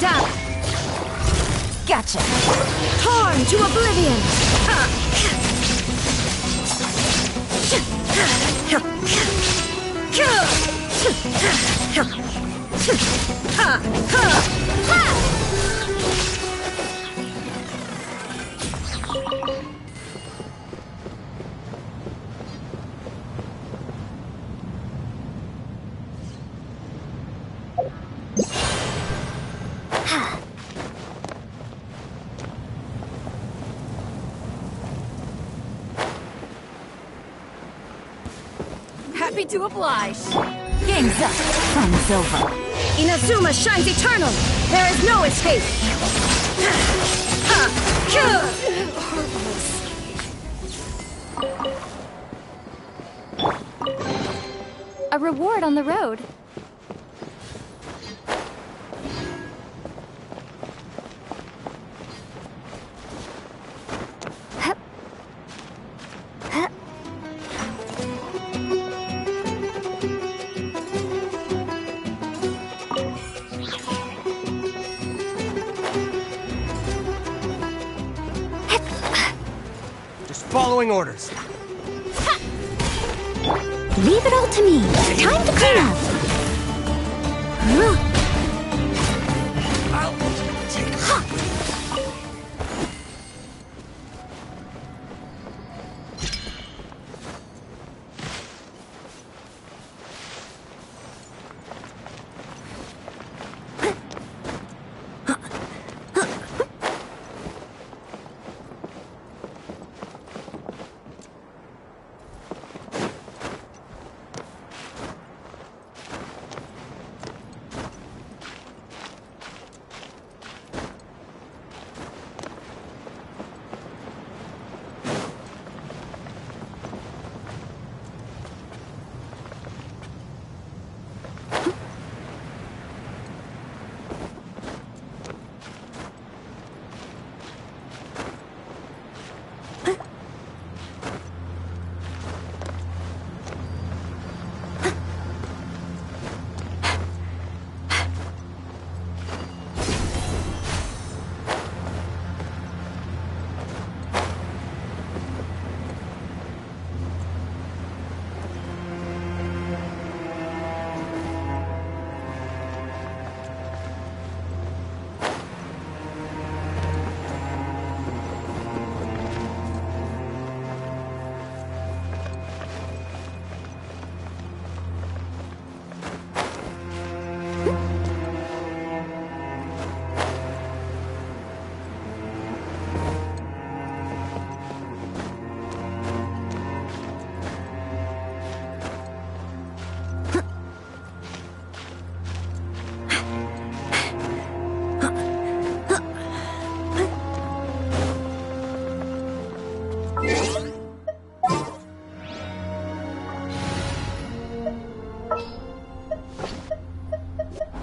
Down. Gotcha. Torn to oblivion. Happy to oblige. Game's up. Fun's over. Inazuma shines eternal. There is no escape. a reward on the road. Just following orders. Leave it all to me. Time to clean up.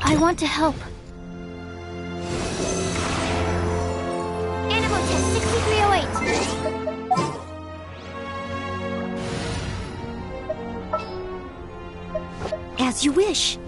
I want to help. Animal test 6308. As you wish.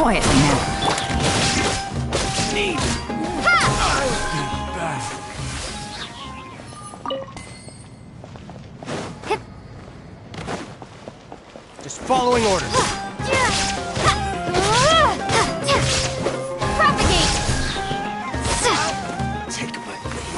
Quietly now. Neat. Just following orders. Propagate! Take my lead.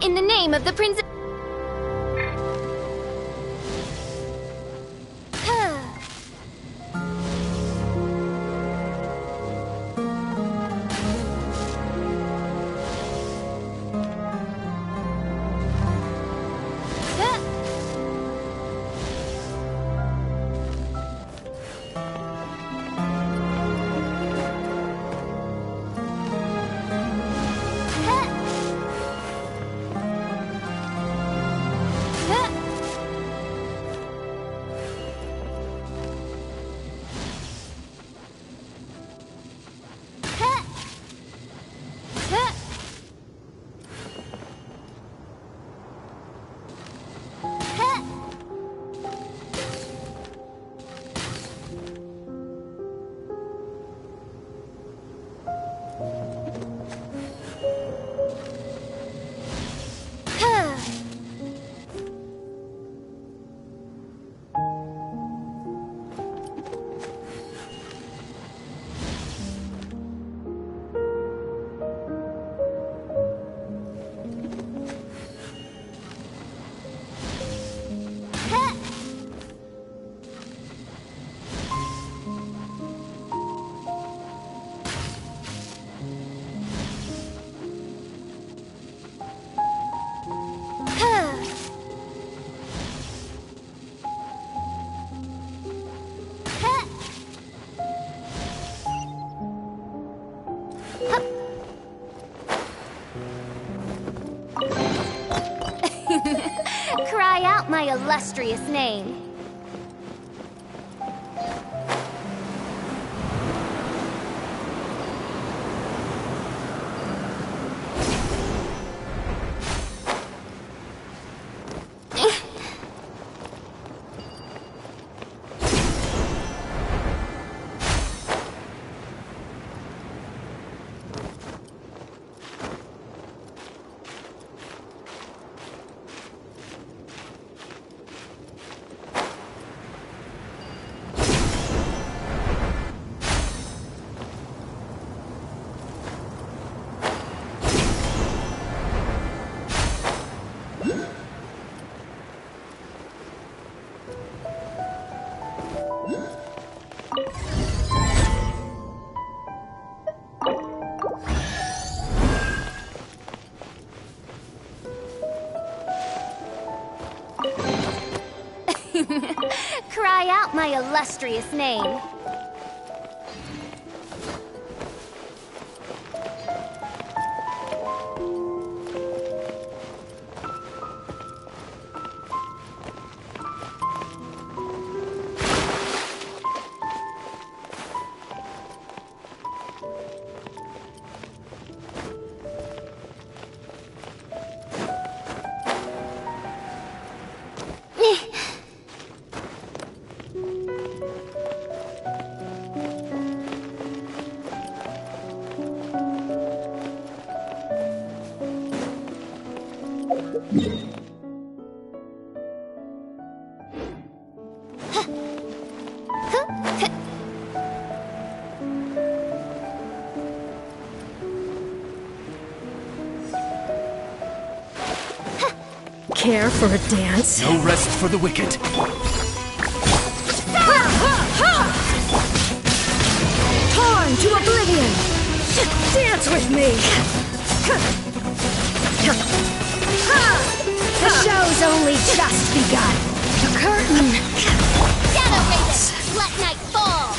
In the name of the princess. Cry out my illustrious name. Cry out my illustrious name. care for a dance? No rest for the wicked. Torn to oblivion! Dance with me! The show's only just begun. The curtain! Shadow Raven, let night fall!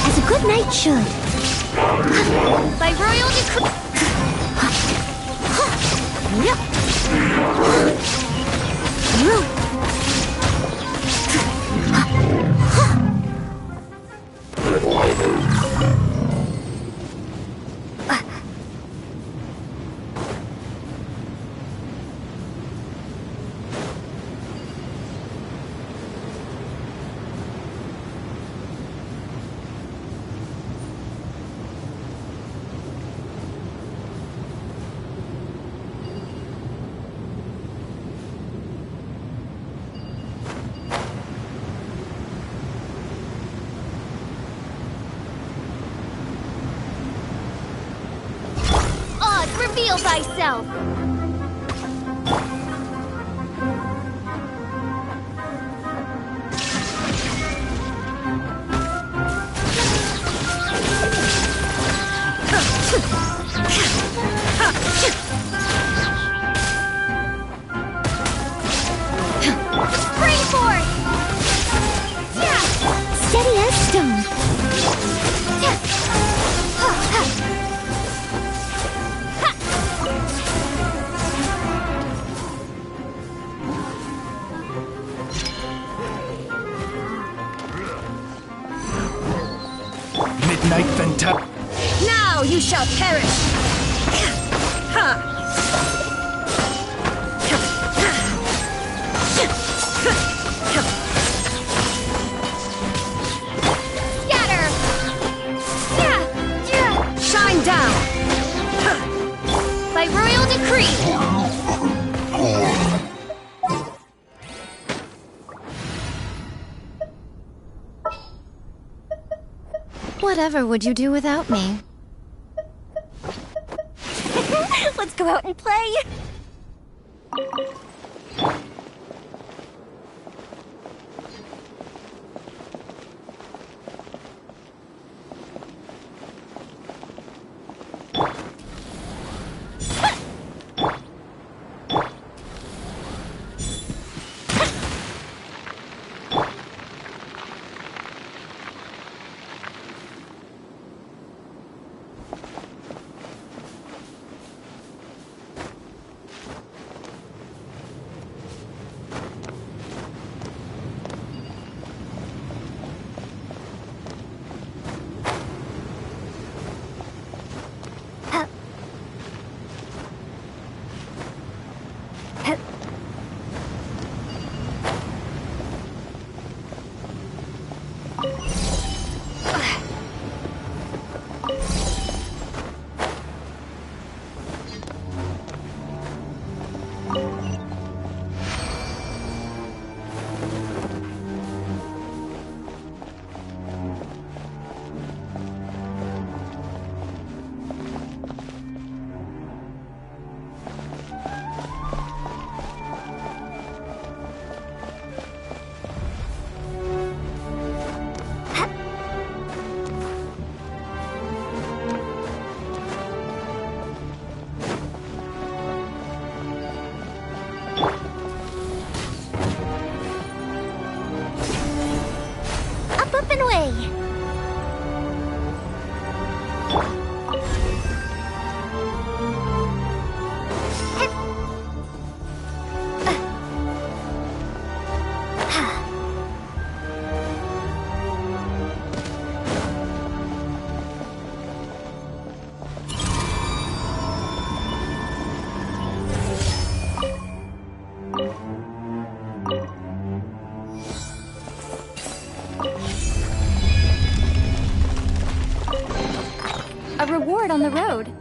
As a good knight should. By royal decree. Reveal thyself! Spring forth! Steady as stone. Midnight Fantastic. Now you shall perish! Scatter! Shine down! By royal decree! Whatever would you do without me? Let's go out and play! A reward on the road.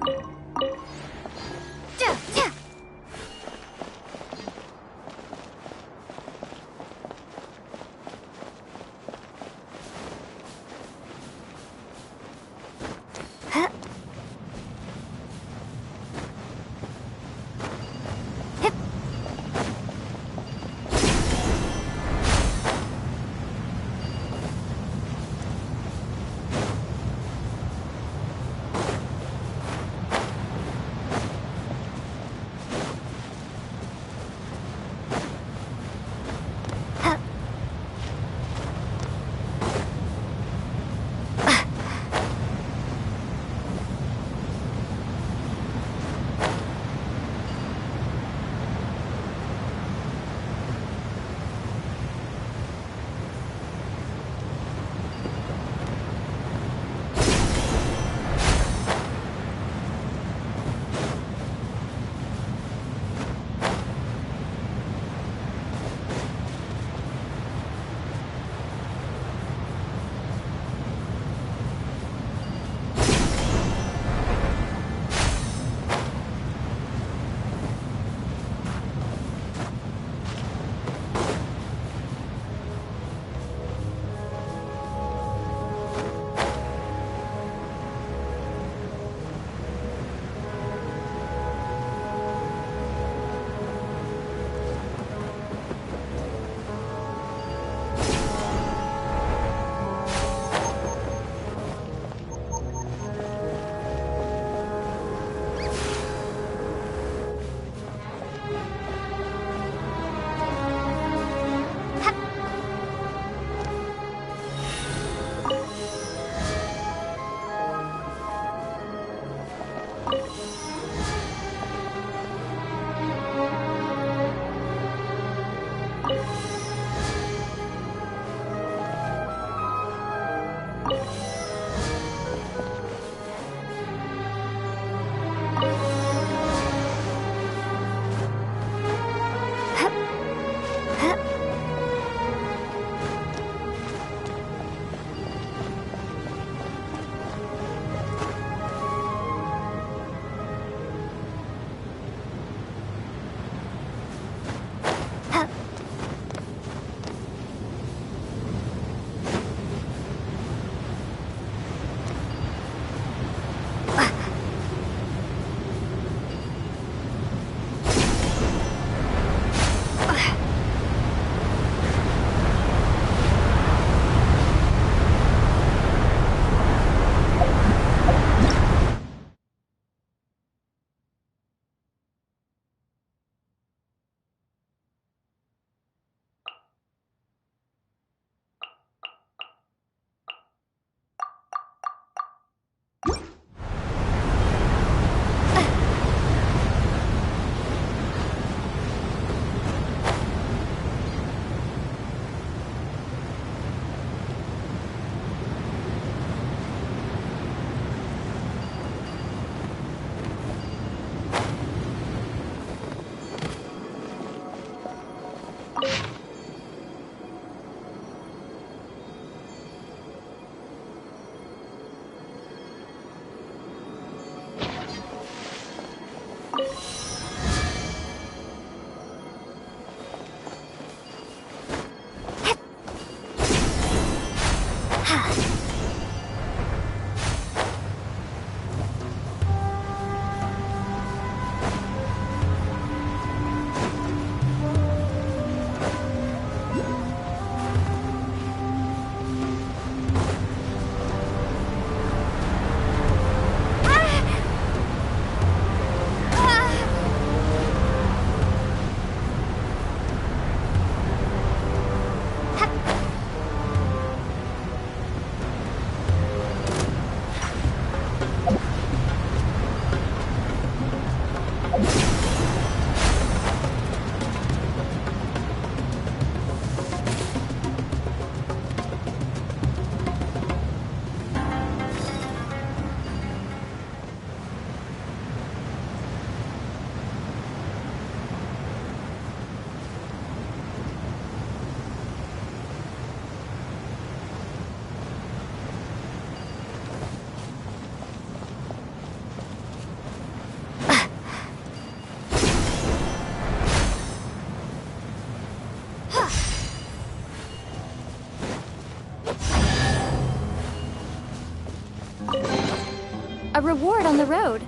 A reward on the road.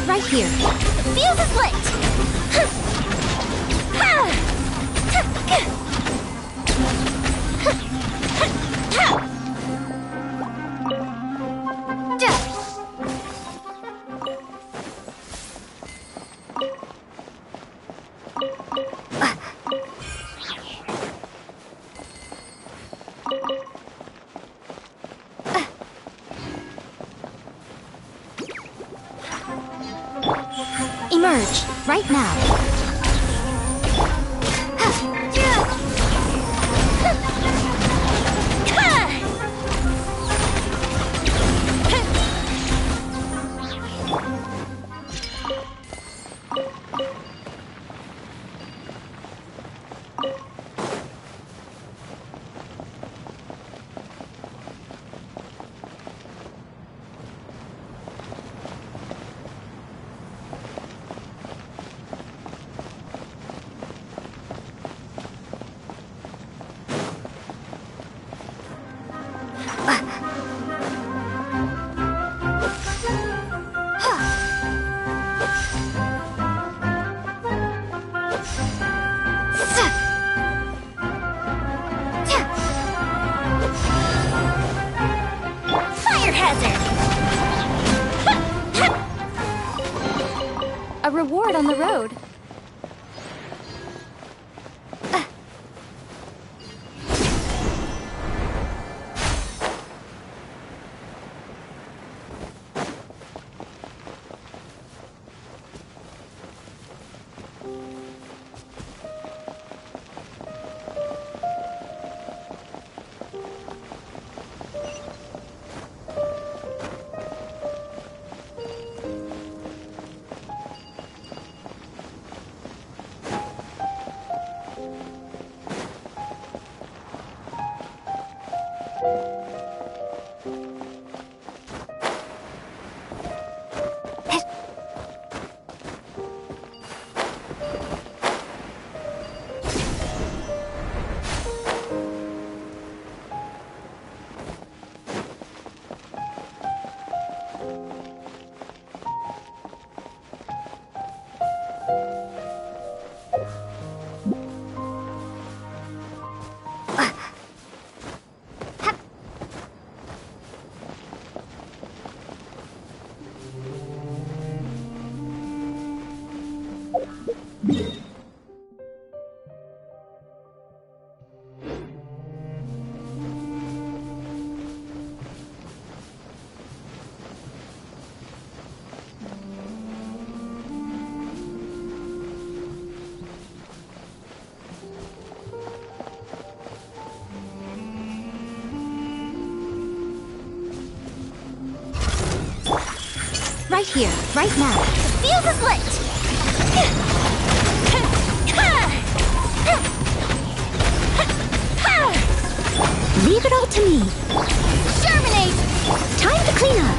Right here. The fuse is lit! Emerge, right now. A reward on the road. Right here, right now. Fuse is lit! Leave it all to me. Germinate! Time to clean up.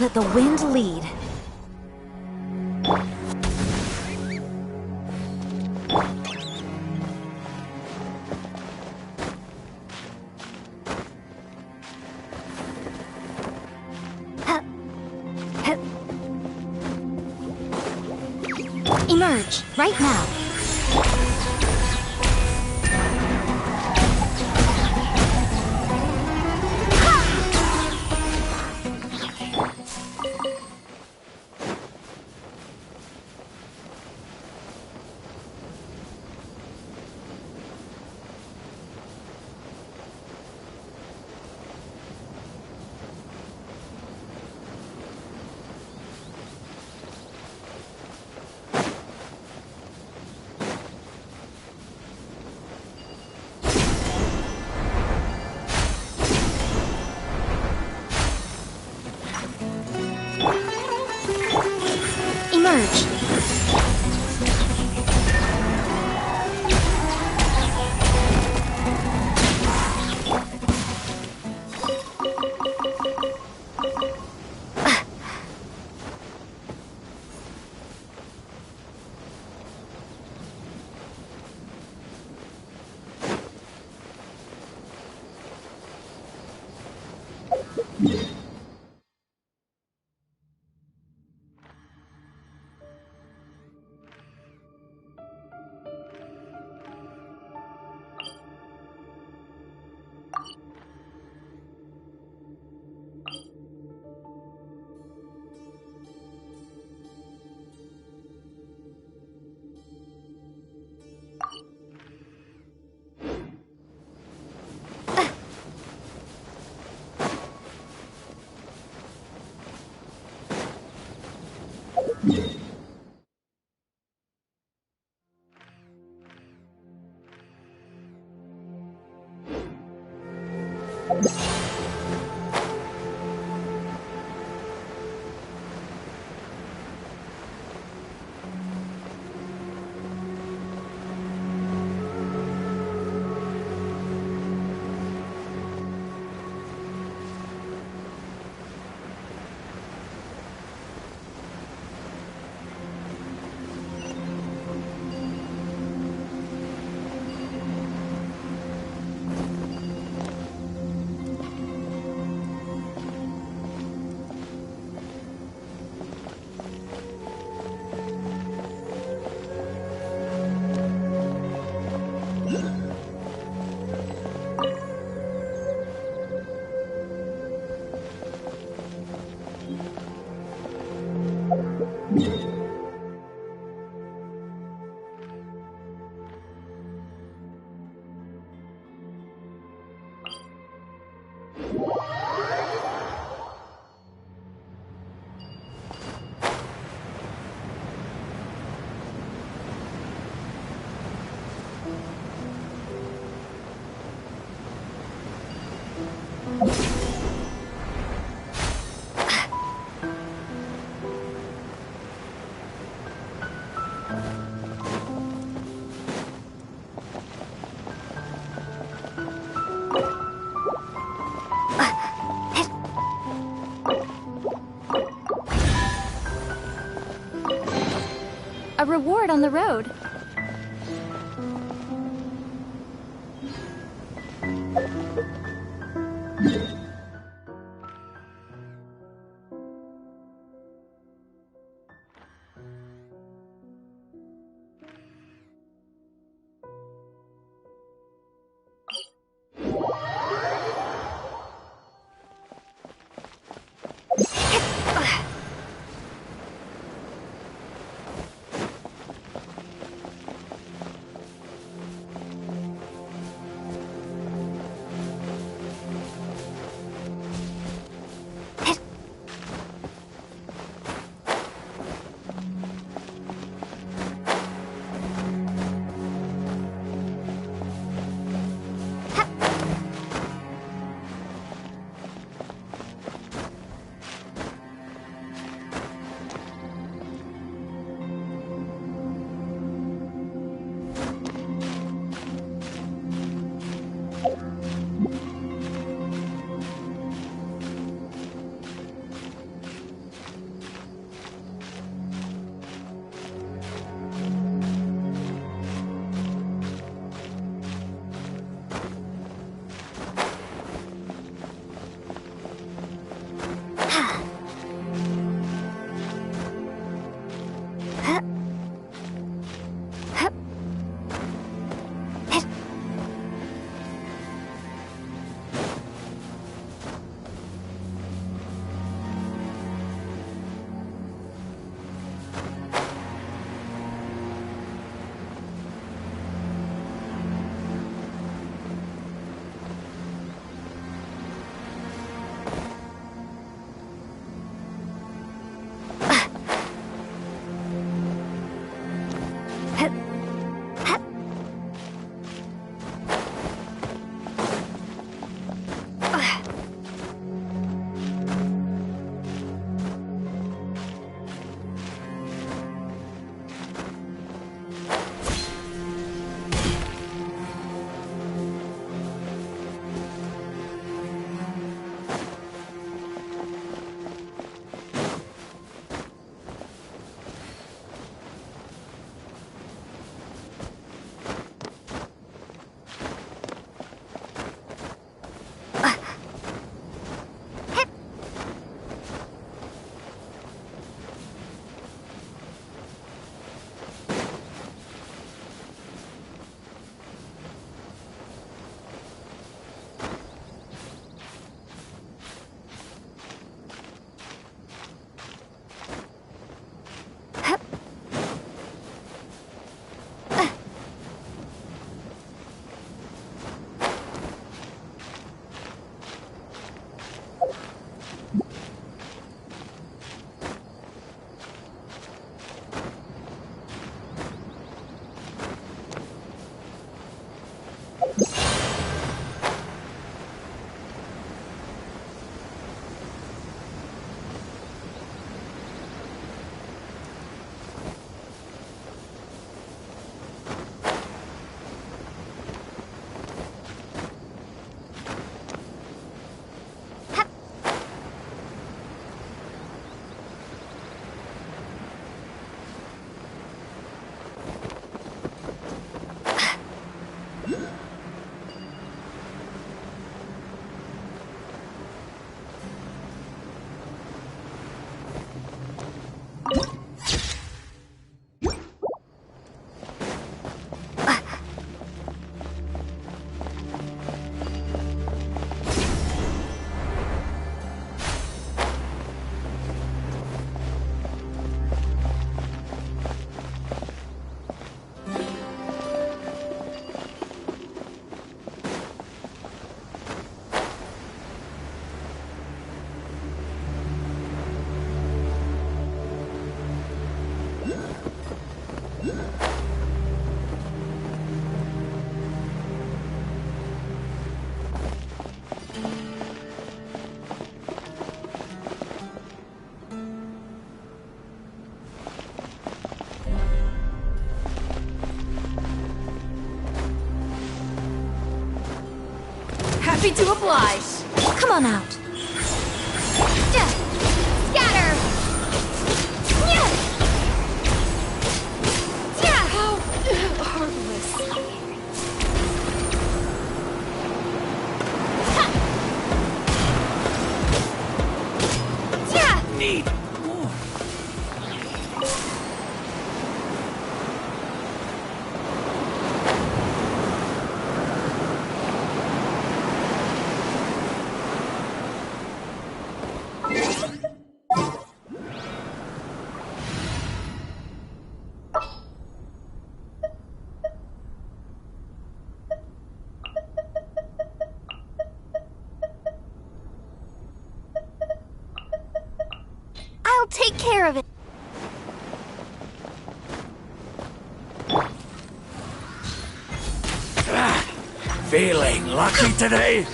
Let the wind lead. Emerge, right now. Emerge. A reward on the road. Happy to oblige. Come on out. Scatter! How heartless. Need more. I'll take care of it. Feeling lucky today?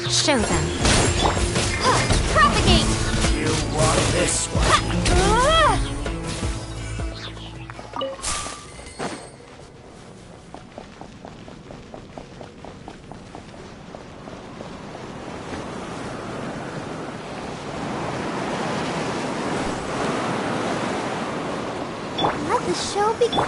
Show them. Propagate! You want this one? Let the show begin.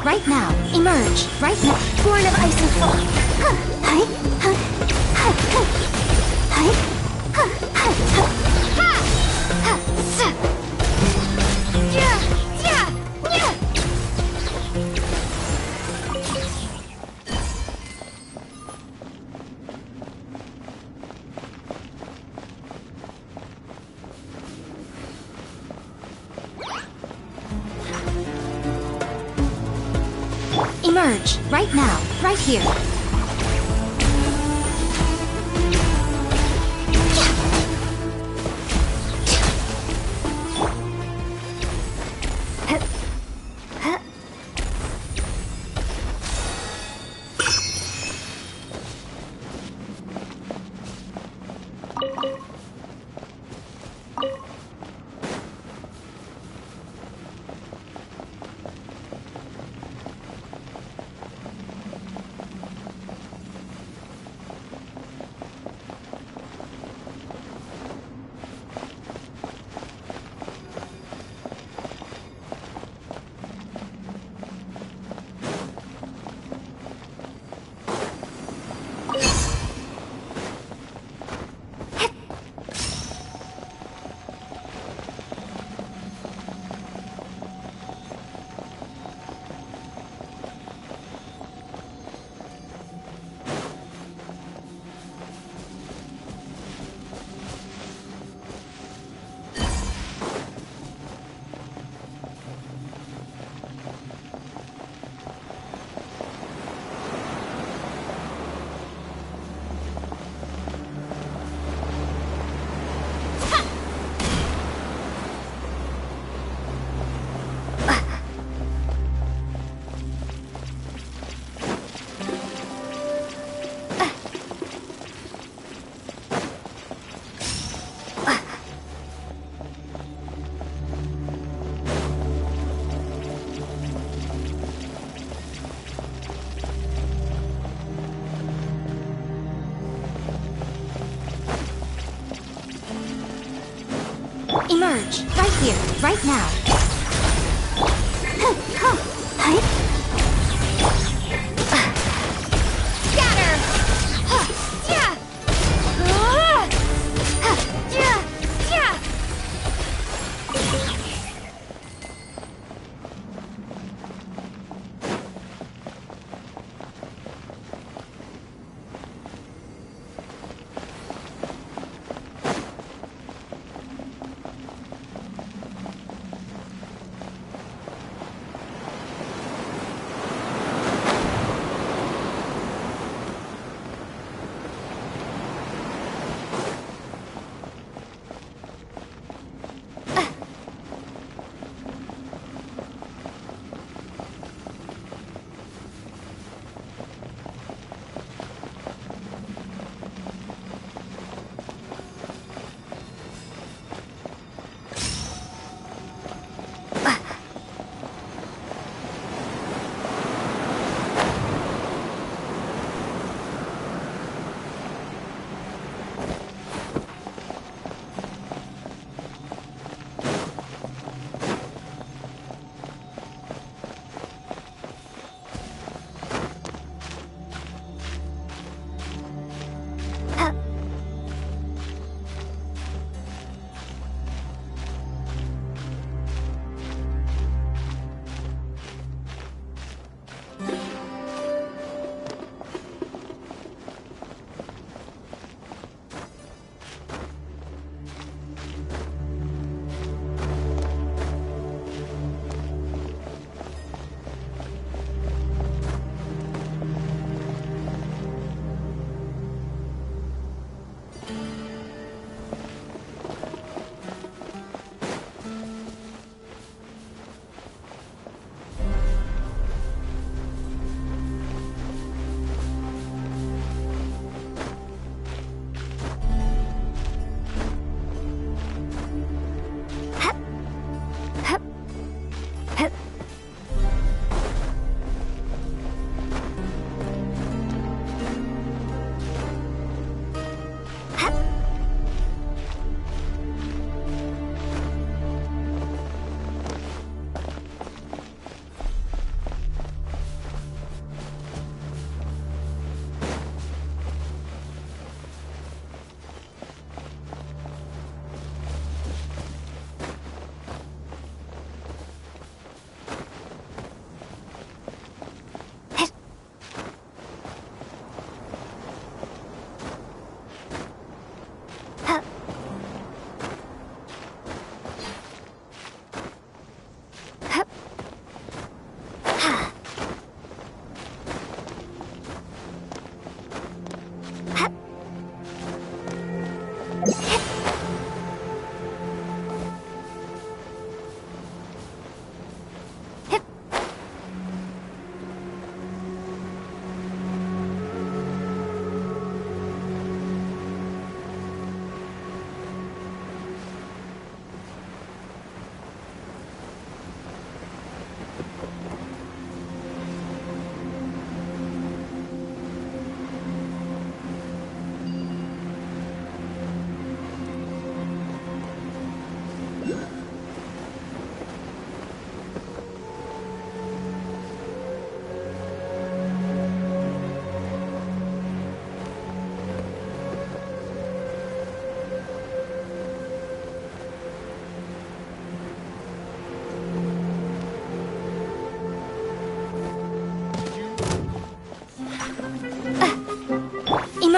Right now. Emerge. Right now. Born of ice and fog. Hi. Hi. Hi. Hi. Hi. Emerge. Right now. Right here. Emerge. Right here. Right now. Scatter! Yeah! Yeah!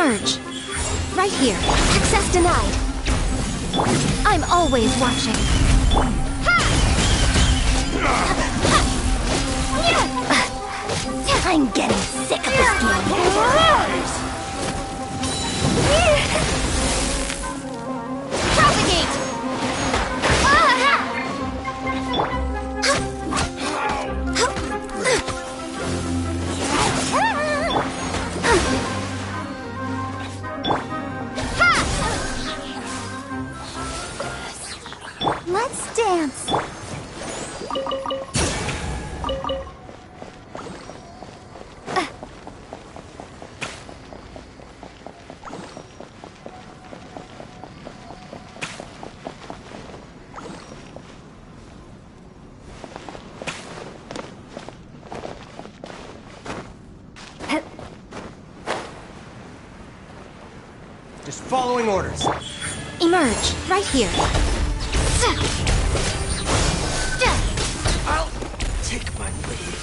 Emerge. Right here. Access denied. I'm always watching. I'm getting sick of this game. Propagate! Let's dance. Just following orders. Emerge. Right here. I'll take my leave.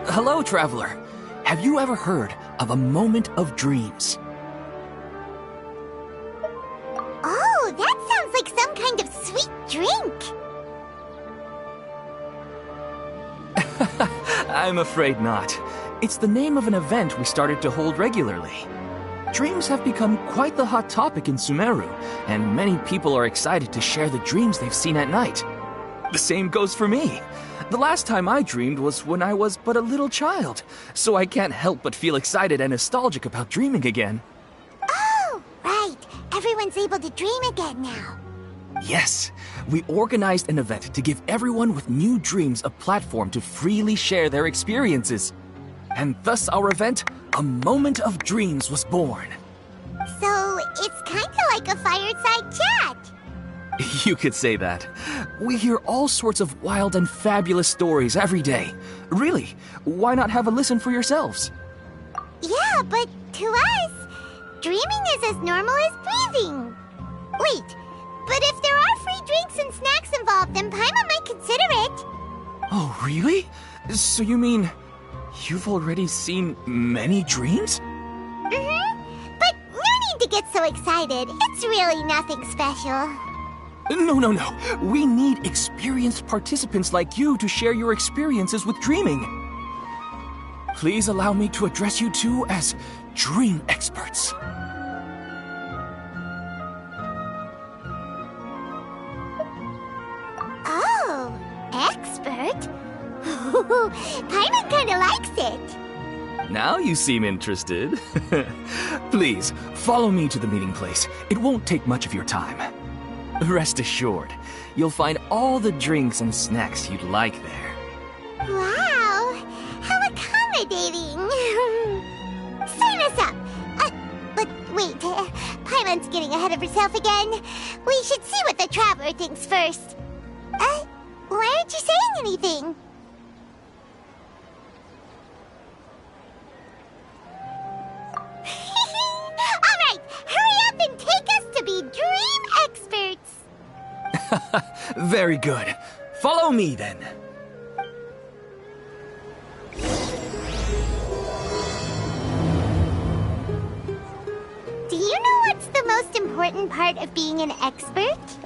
Hello, traveler. Have you ever heard of a moment of dreams? Oh, that sounds like some kind of sweet drink. I'm afraid not. It's the name of an event we started to hold regularly. Dreams have become quite the hot topic in Sumeru, and many people are excited to share the dreams they've seen at night. The same goes for me. The last time I dreamed was when I was but a little child, so I can't help but feel excited and nostalgic about dreaming again. Oh, right. Everyone's able to dream again now. Yes, we organized an event to give everyone with new dreams a platform to freely share their experiences. And thus our event, A Moment of Dreams, was born. So, it's kinda like a fireside chat. You could say that. We hear all sorts of wild and fabulous stories every day. Really, why not have a listen for yourselves? Yeah, but to us, dreaming is as normal as breathing. Wait, but if there are free drinks and snacks involved, then Paimon might consider it. Oh, really? So you mean you've already seen many dreams? Mm-hmm. But no need to get so excited. It's really nothing special. No. We need experienced participants like you to share your experiences with dreaming. Please allow me to address you two as dream experts. Oh, expert? Paimon kinda likes it. Now you seem interested. Please, follow me to the meeting place. It won't take much of your time. Rest assured, you'll find all the drinks and snacks you'd like there. Wow, how accommodating. Sign us up. But wait, Paimon's getting ahead of herself again. We should see what the traveler thinks first. Why aren't you saying anything? All right, hurry up and take us to be dream experts. Very good. Follow me then. Do you know what's the most important part of being an expert?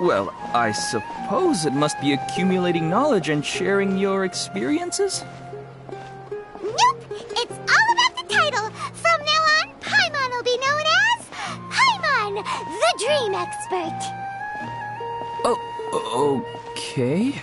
Well, I suppose it must be accumulating knowledge and sharing your experiences? Nope! It's all about the title! From now on, Paimon will be known as Paimon, the Dream Expert! Oh, okay.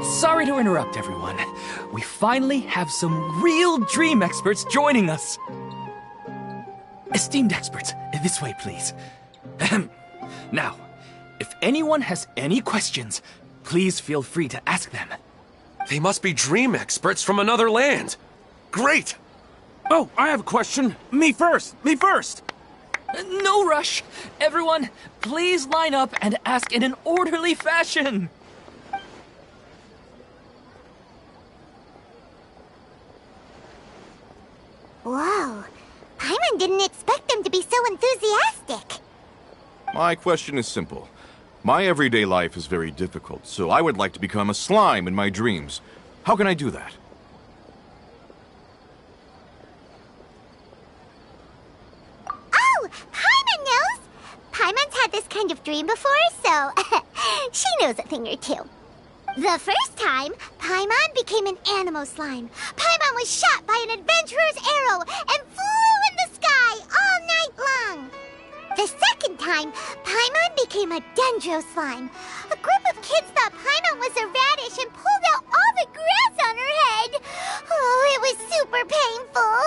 Sorry to interrupt, everyone. We finally have some real dream experts joining us. Esteemed experts, this way, please. Ahem. Now, if anyone has any questions, please feel free to ask them. They must be dream experts from another land. Great! Oh, I have a question. Me first! Me first! No rush. Everyone, please line up and ask in an orderly fashion. Whoa. Paimon didn't expect them to be so enthusiastic. My question is simple. My everyday life is very difficult, so I would like to become a slime in my dreams. How can I do that? Oh, Paimon knows! Paimon's had this kind of dream before, so she knows a thing or two. The first time, Paimon became an animal slime. Paimon was shot by an adventurer's arrow and flew in the sky all night long. The second time, Paimon became a dendro slime. A group of kids thought Paimon was a radish and pulled out all the grass on her head. Oh, it was super painful.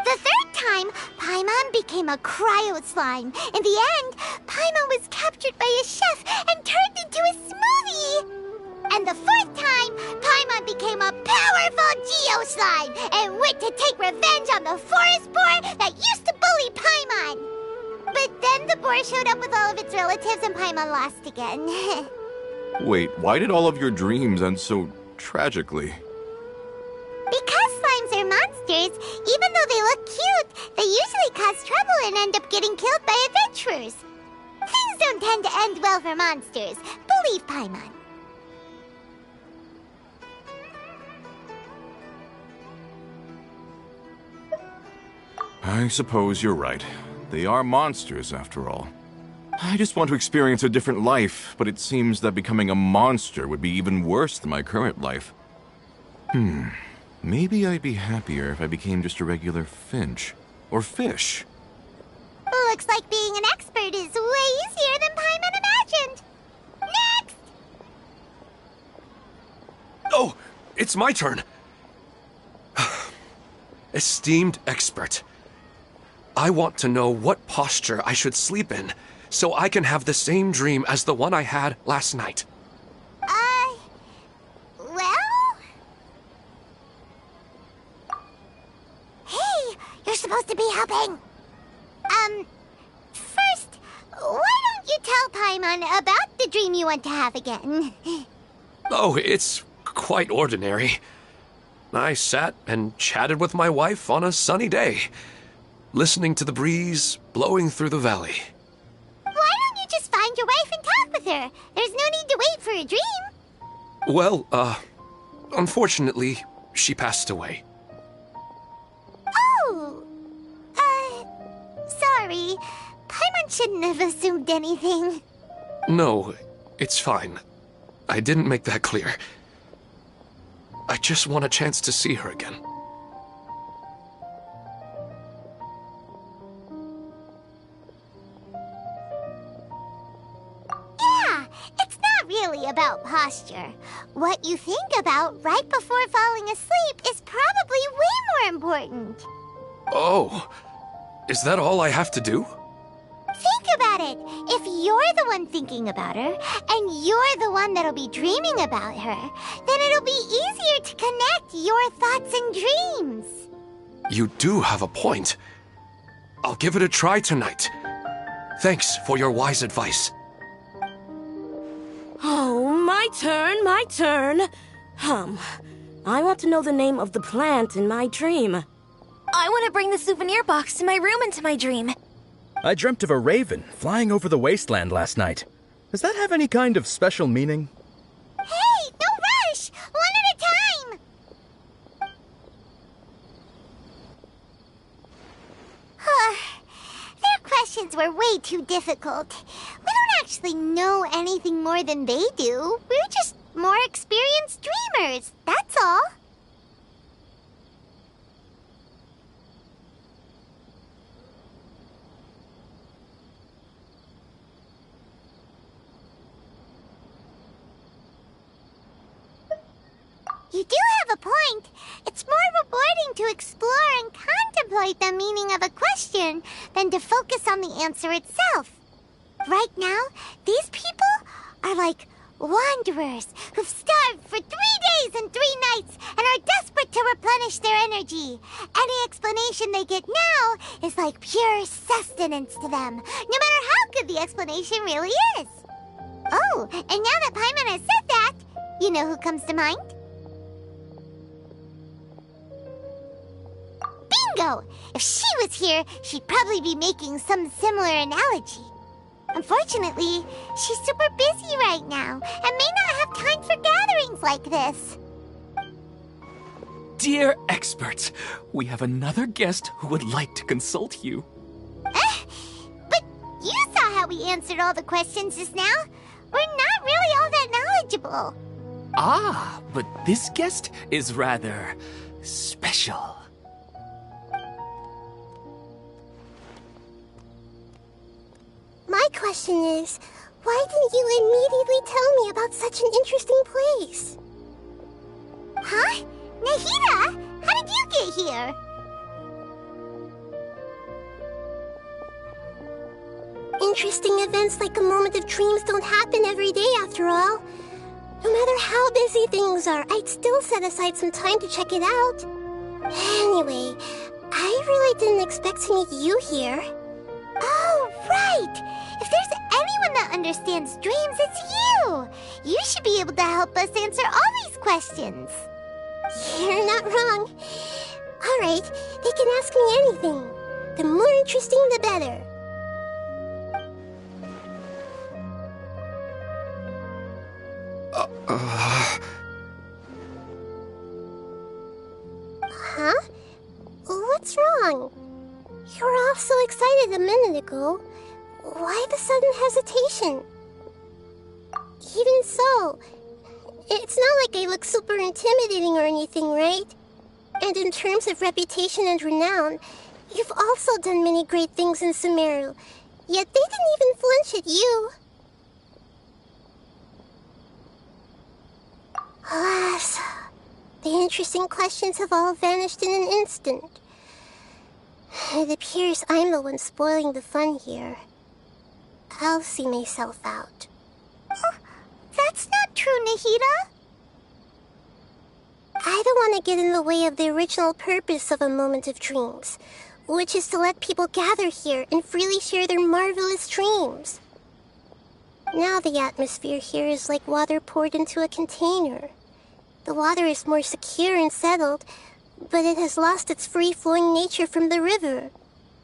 The third time, Paimon became a cryo slime. In the end, Paimon was captured by a chef and turned into a smoothie. And the fourth time, Paimon became a powerful Geo slime and went to take revenge on the forest boar that used to bully Paimon. But then the boar showed up with all of its relatives and Paimon lost again. Wait, why did all of your dreams end so tragically? Because slimes are monsters, even though they look cute, they usually cause trouble and end up getting killed by adventurers. Things don't tend to end well for monsters. Believe Paimon. I suppose you're right. They are monsters, after all. I just want to experience a different life, but it seems that becoming a monster would be even worse than my current life. Maybe I'd be happier if I became just a regular finch. Or fish. Looks like being an expert is way easier than Paimon imagined. Next! Oh, it's my turn. Esteemed expert. I want to know what posture I should sleep in, so I can have the same dream as the one I had last night. Well? Hey, you're supposed to be helping. First, why don't you tell Paimon about the dream you want to have again? Oh, it's quite ordinary. I sat and chatted with my wife on a sunny day, listening to the breeze blowing through the valley. Why don't you just find your wife and talk with her? There's no need to wait for a dream. Well, unfortunately, she passed away. Oh, sorry. Paimon shouldn't have assumed anything. No, it's fine. I didn't make that clear. I just want a chance to see her again. Yeah, it's not really about posture. What you think about right before falling asleep is probably way more important. Oh, is that all I have to do? Think about it. If you're the one thinking about her, and you're the one that'll be dreaming about her, then it'll be easier to connect your thoughts and dreams. You do have a point. I'll give it a try tonight. Thanks for your wise advice. Oh, my My turn. I want to know the name of the plant in my dream. I want to bring the souvenir box to my room into my dream. I dreamt of a raven flying over the wasteland last night. Does that have any kind of special meaning? Hey, no rush! One at a time! Their questions were way too difficult. We don't actually know anything more than they do. We're just more experienced dreamers, that's all. You do have a point. It's more rewarding to explore and contemplate the meaning of a question than to focus on the answer itself. Right now, these people are like wanderers who've starved for 3 days and 3 nights and are desperate to replenish their energy. Any explanation they get now is like pure sustenance to them, no matter how good the explanation really is. Oh, and now that Paimon has said that, you know who comes to mind? Bingo! If she was here, she'd probably be making some similar analogy. Unfortunately, she's super busy right now and may not have time for gatherings like this. Dear experts, we have another guest who would like to consult you. But you saw how we answered all the questions just now. We're not really all that knowledgeable. Ah, but this guest is rather special. My question is, why didn't you immediately tell me about such an interesting place? Huh? Nahida, how did you get here? Interesting events like a moment of dreams don't happen every day after all. No matter how busy things are, I'd still set aside some time to check it out. Anyway, I really didn't expect to meet you here. Oh, right! If there's anyone that understands dreams, it's you! You should be able to help us answer all these questions. You're not wrong. Alright, they can ask me anything. The more interesting, the better. Huh? What's wrong? You were all so excited a minute ago. Why the sudden hesitation? Even so, it's not like I look super intimidating or anything, right? And in terms of reputation and renown, you've also done many great things in Sumeru, yet they didn't even flinch at you. Alas, the interesting questions have all vanished in an instant. It appears I'm the one spoiling the fun here. I'll see myself out. That's not true, Nahida. I don't want to get in the way of the original purpose of a moment of dreams, which is to let people gather here and freely share their marvelous dreams. Now the atmosphere here is like water poured into a container. The water is more secure and settled, but it has lost its free-flowing nature from the river.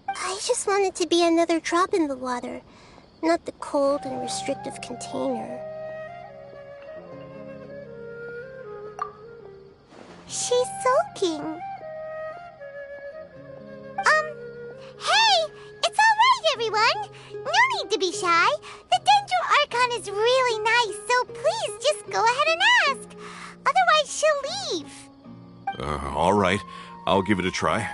I just want it to be another drop in the water, not the cold and restrictive container. She's sulking. Hey! It's alright, everyone! No need to be shy. The Dendro Archon is really nice, so please just go ahead and ask. Otherwise, she'll leave. All right. I'll give it a try.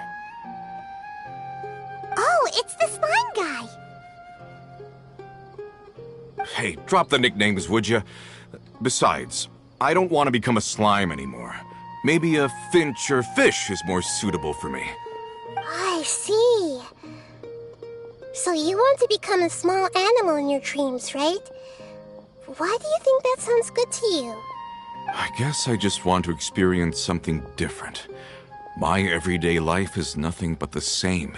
Oh, it's the slime guy. Hey, drop the nicknames, would you? Besides, I don't want to become a slime anymore. Maybe a finch or fish is more suitable for me. I see. So you want to become a small animal in your dreams, right? Why do you think that sounds good to you? I guess I just want to experience something different. My everyday life is nothing but the same.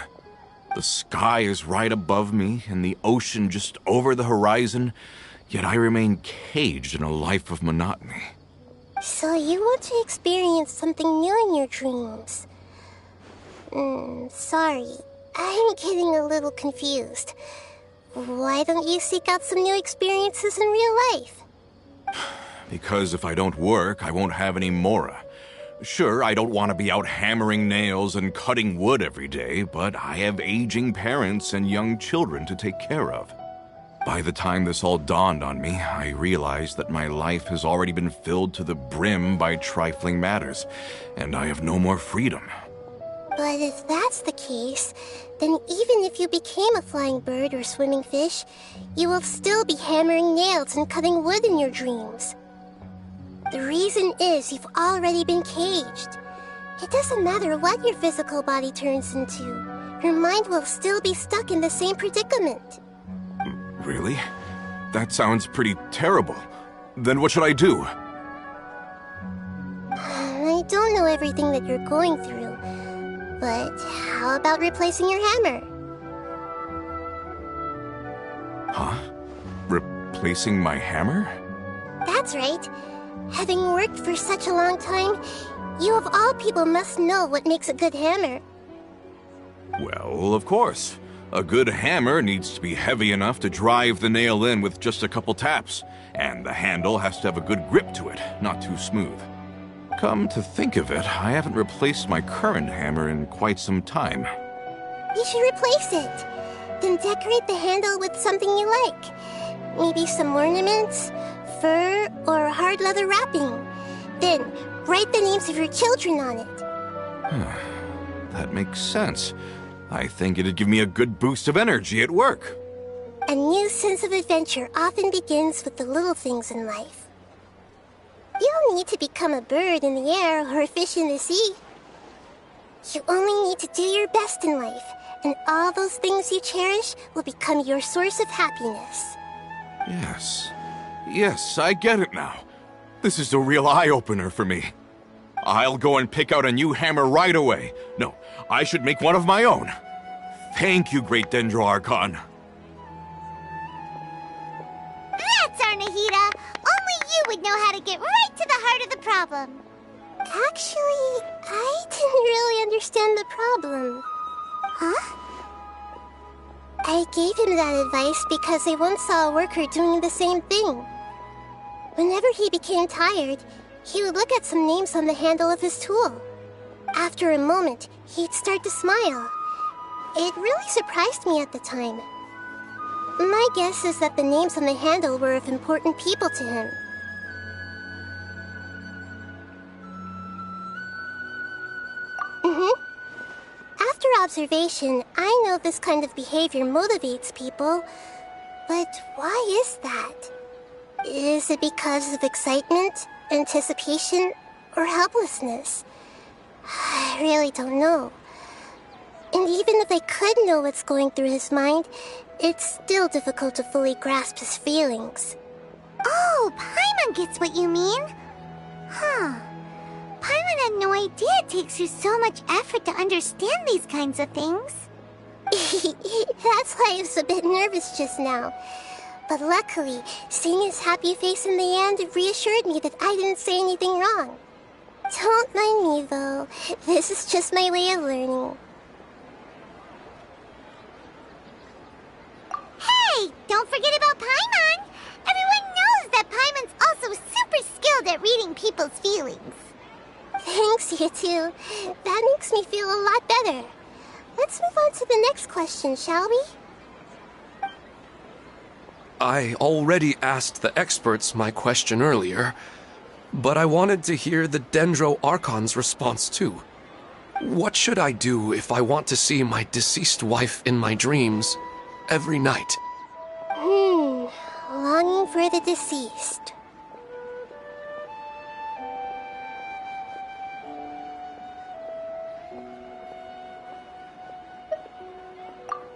The sky is right above me, and the ocean just over the horizon, yet I remain caged in a life of monotony. So you want to experience something new in your dreams? Sorry. I'm getting a little confused. Why don't you seek out some new experiences in real life? Because if I don't work, I won't have any mora. Sure, I don't want to be out hammering nails and cutting wood every day, but I have aging parents and young children to take care of. By the time this all dawned on me, I realized that my life has already been filled to the brim by trifling matters, and I have no more freedom. But if that's the case, then even if you became a flying bird or swimming fish, you will still be hammering nails and cutting wood in your dreams. The reason is you've already been caged. It doesn't matter what your physical body turns into. Your mind will still be stuck in the same predicament. Really? That sounds pretty terrible. Then what should I do? I don't know everything that you're going through, but how about replacing your hammer? Huh? Replacing my hammer? That's right. Having worked for such a long time, you of all people must know what makes a good hammer. Well, of course. A good hammer needs to be heavy enough to drive the nail in with just a couple taps, and the handle has to have a good grip to it, not too smooth. Come to think of it, I haven't replaced my current hammer in quite some time. You should replace it. Then decorate the handle with something you like. Maybe some ornaments, fur, or hard leather wrapping. Then write the names of your children on it. That makes sense. I think it'd give me a good boost of energy at work. A new sense of adventure often begins with the little things in life. You don't need to become a bird in the air or a fish in the sea. You only need to do your best in life, and all those things you cherish will become your source of happiness. Yes, I get it now. This is a real eye-opener for me. I'll go and pick out a new hammer right away. No, I should make one of my own. Thank you, Great Dendro-Archon. That's our Nahida! Only you would know how to get right to the heart of the problem. Actually, I didn't really understand the problem. Huh? I gave him that advice because I once saw a worker doing the same thing. Whenever he became tired, he would look at some names on the handle of his tool. After a moment, he'd start to smile. It really surprised me at the time. My guess is that the names on the handle were of important people to him. After observation, I know this kind of behavior motivates people. But why is that? Is it because of excitement, anticipation, or helplessness? I really don't know. And even if I could know what's going through his mind, it's still difficult to fully grasp his feelings. Oh, Paimon gets what you mean. Huh. Paimon had no idea it takes you so much effort to understand these kinds of things. That's why I was a bit nervous just now. But luckily, seeing his happy face in the end reassured me that I didn't say anything wrong. Don't mind me, though. This is just my way of learning. Hey, don't forget about Paimon! Everyone knows that Paimon's also super skilled at reading people's feelings. Thanks, you two. That makes me feel a lot better. Let's move on to the next question, shall we? I already asked the experts my question earlier, but I wanted to hear the Dendro-Archon's response too. What should I do if I want to see my deceased wife in my dreams every night? Longing for the deceased.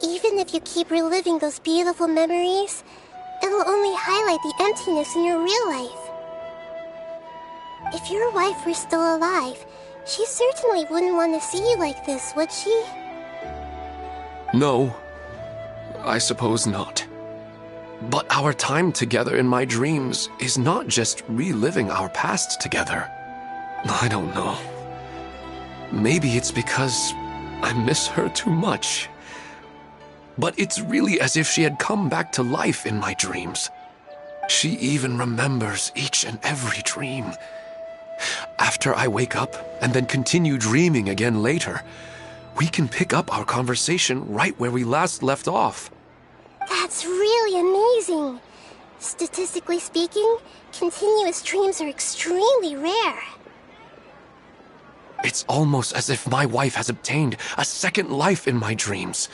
Even if you keep reliving those beautiful memories, it'll only highlight the emptiness in your real life. If your wife were still alive, she certainly wouldn't want to see you like this, would she? No, I suppose not. But our time together in my dreams is not just reliving our past together. I don't know. Maybe it's because I miss her too much. But it's really as if she had come back to life in my dreams. She even remembers each and every dream. After I wake up and then continue dreaming again later, we can pick up our conversation right where we last left off. That's really amazing. Statistically speaking, continuous dreams are extremely rare. It's almost as if my wife has obtained a second life in my dreams.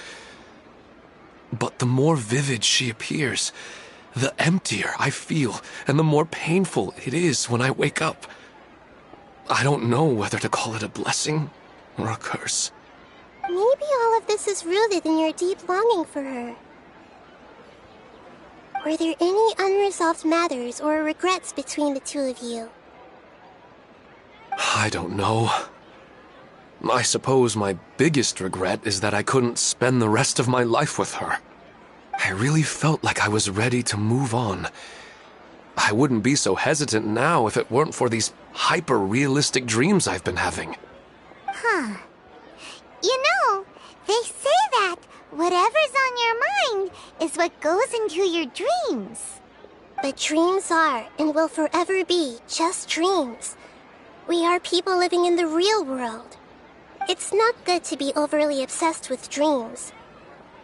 But the more vivid she appears, the emptier I feel, and the more painful it is when I wake up. I don't know whether to call it a blessing or a curse. Maybe all of this is rooted in your deep longing for her. Were there any unresolved matters or regrets between the two of you? I don't know. I suppose my biggest regret is that I couldn't spend the rest of my life with her. I really felt like I was ready to move on. I wouldn't be so hesitant now if it weren't for these hyper-realistic dreams I've been having. Huh. You know, they say that whatever's on your mind is what goes into your dreams. But dreams are and will forever be just dreams. We are people living in the real world. It's not good to be overly obsessed with dreams.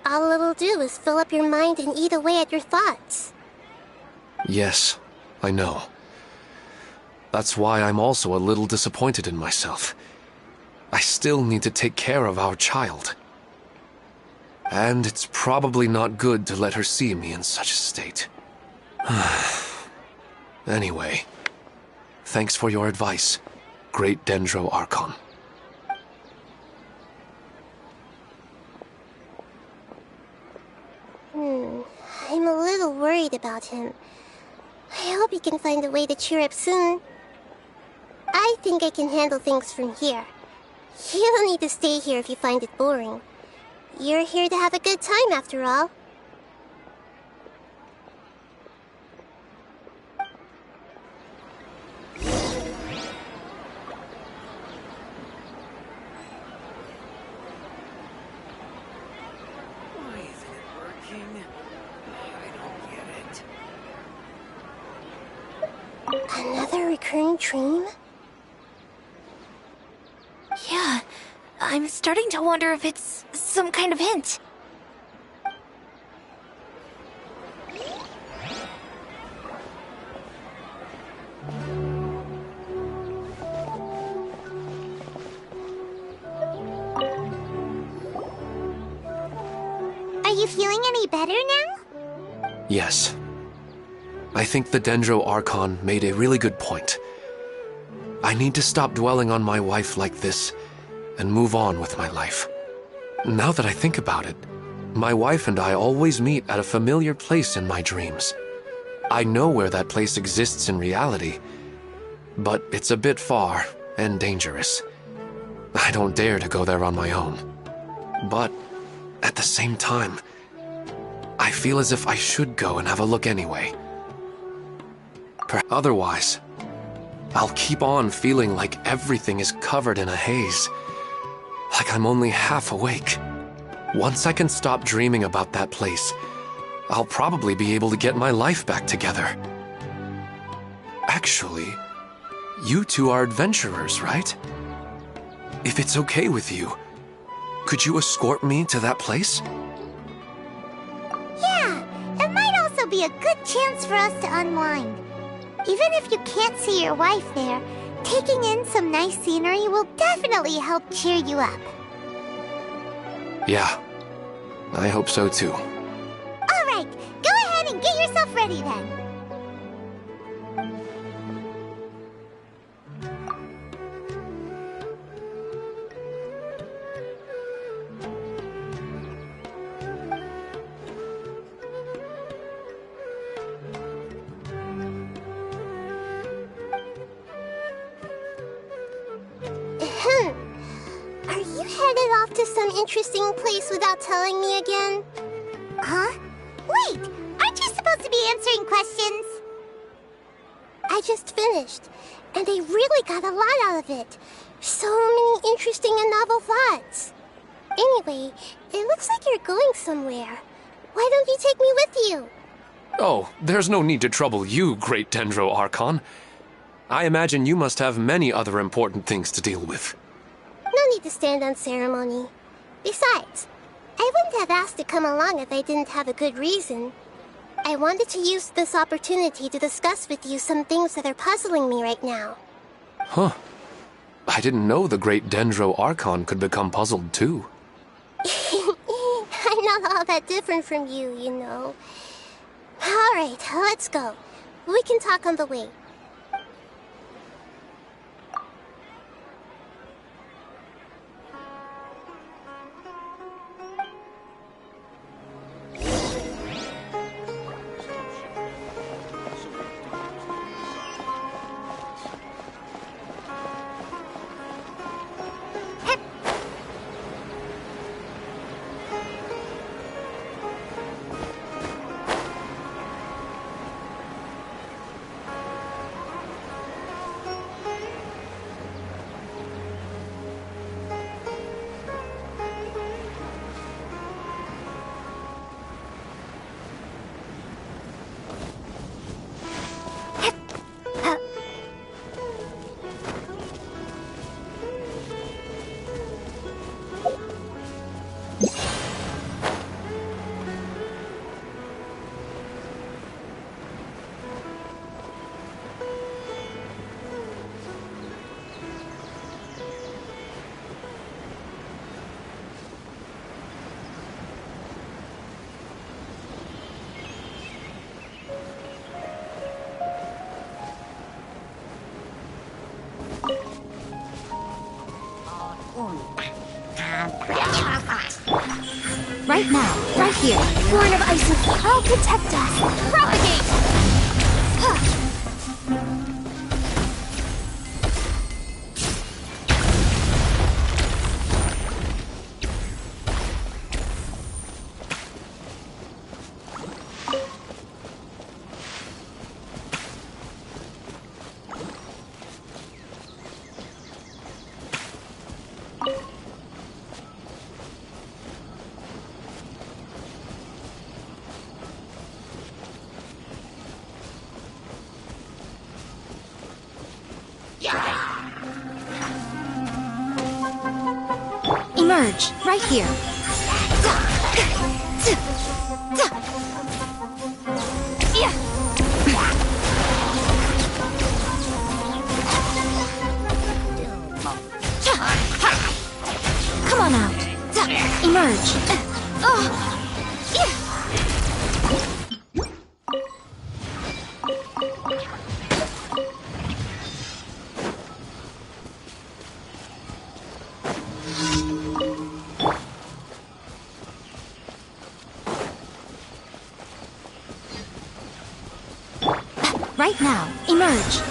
All it'll do is fill up your mind and eat away at your thoughts. Yes, I know. That's why I'm also a little disappointed in myself. I still need to take care of our child. And it's probably not good to let her see me in such a state. Anyway, thanks for your advice, Great Dendro Archon. I'm a little worried about him. I hope he can find a way to cheer up soon. I think I can handle things from here. You don't need to stay here if you find it boring. You're here to have a good time, after all. Why isn't it working? I don't get it. Another recurring dream? Yeah, I'm starting to wonder if it's some kind of hint. Are you feeling any better now? Yes. I think the Dendro Archon made a really good point. I need to stop dwelling on my wife like this and move on with my life. Now that I think about it, my wife and I always meet at a familiar place in my dreams. I know where that place exists in reality, but it's a bit far and dangerous. I don't dare to go there on my own. But at the same time, I feel as if I should go and have a look anyway. Otherwise, I'll keep on feeling like everything is covered in a haze. Like I'm only half awake. Once I can stop dreaming about that place, I'll probably be able to get my life back together. Actually, you two are adventurers, right? If it's okay with you, could you escort me to that place? Yeah, it might also be a good chance for us to unwind. Even if you can't see your wife there, taking in some nice scenery will definitely help cheer you up. Yeah, I hope so too. Alright, go ahead and get yourself ready then. Are you headed off to some interesting place without telling me again? Huh? Wait! Aren't you supposed to be answering questions? I just finished, and they really got a lot out of it. So many interesting and novel thoughts. Anyway, it looks like you're going somewhere. Why don't you take me with you? Oh, there's no need to trouble you, Great Dendro Archon. I imagine you must have many other important things to deal with. No need to stand on ceremony. Besides, I wouldn't have asked to come along if I didn't have a good reason. I wanted to use this opportunity to discuss with you some things that are puzzling me right now. Huh. I didn't know the Great Dendro Archon could become puzzled too. I'm not all that different from you, you know. Alright, let's go. We can talk on the way. Right now, right here. Born of Ice and I'll protect us. Propagate! Emerge, right here. Come on out. Emerge. Right now, emerge.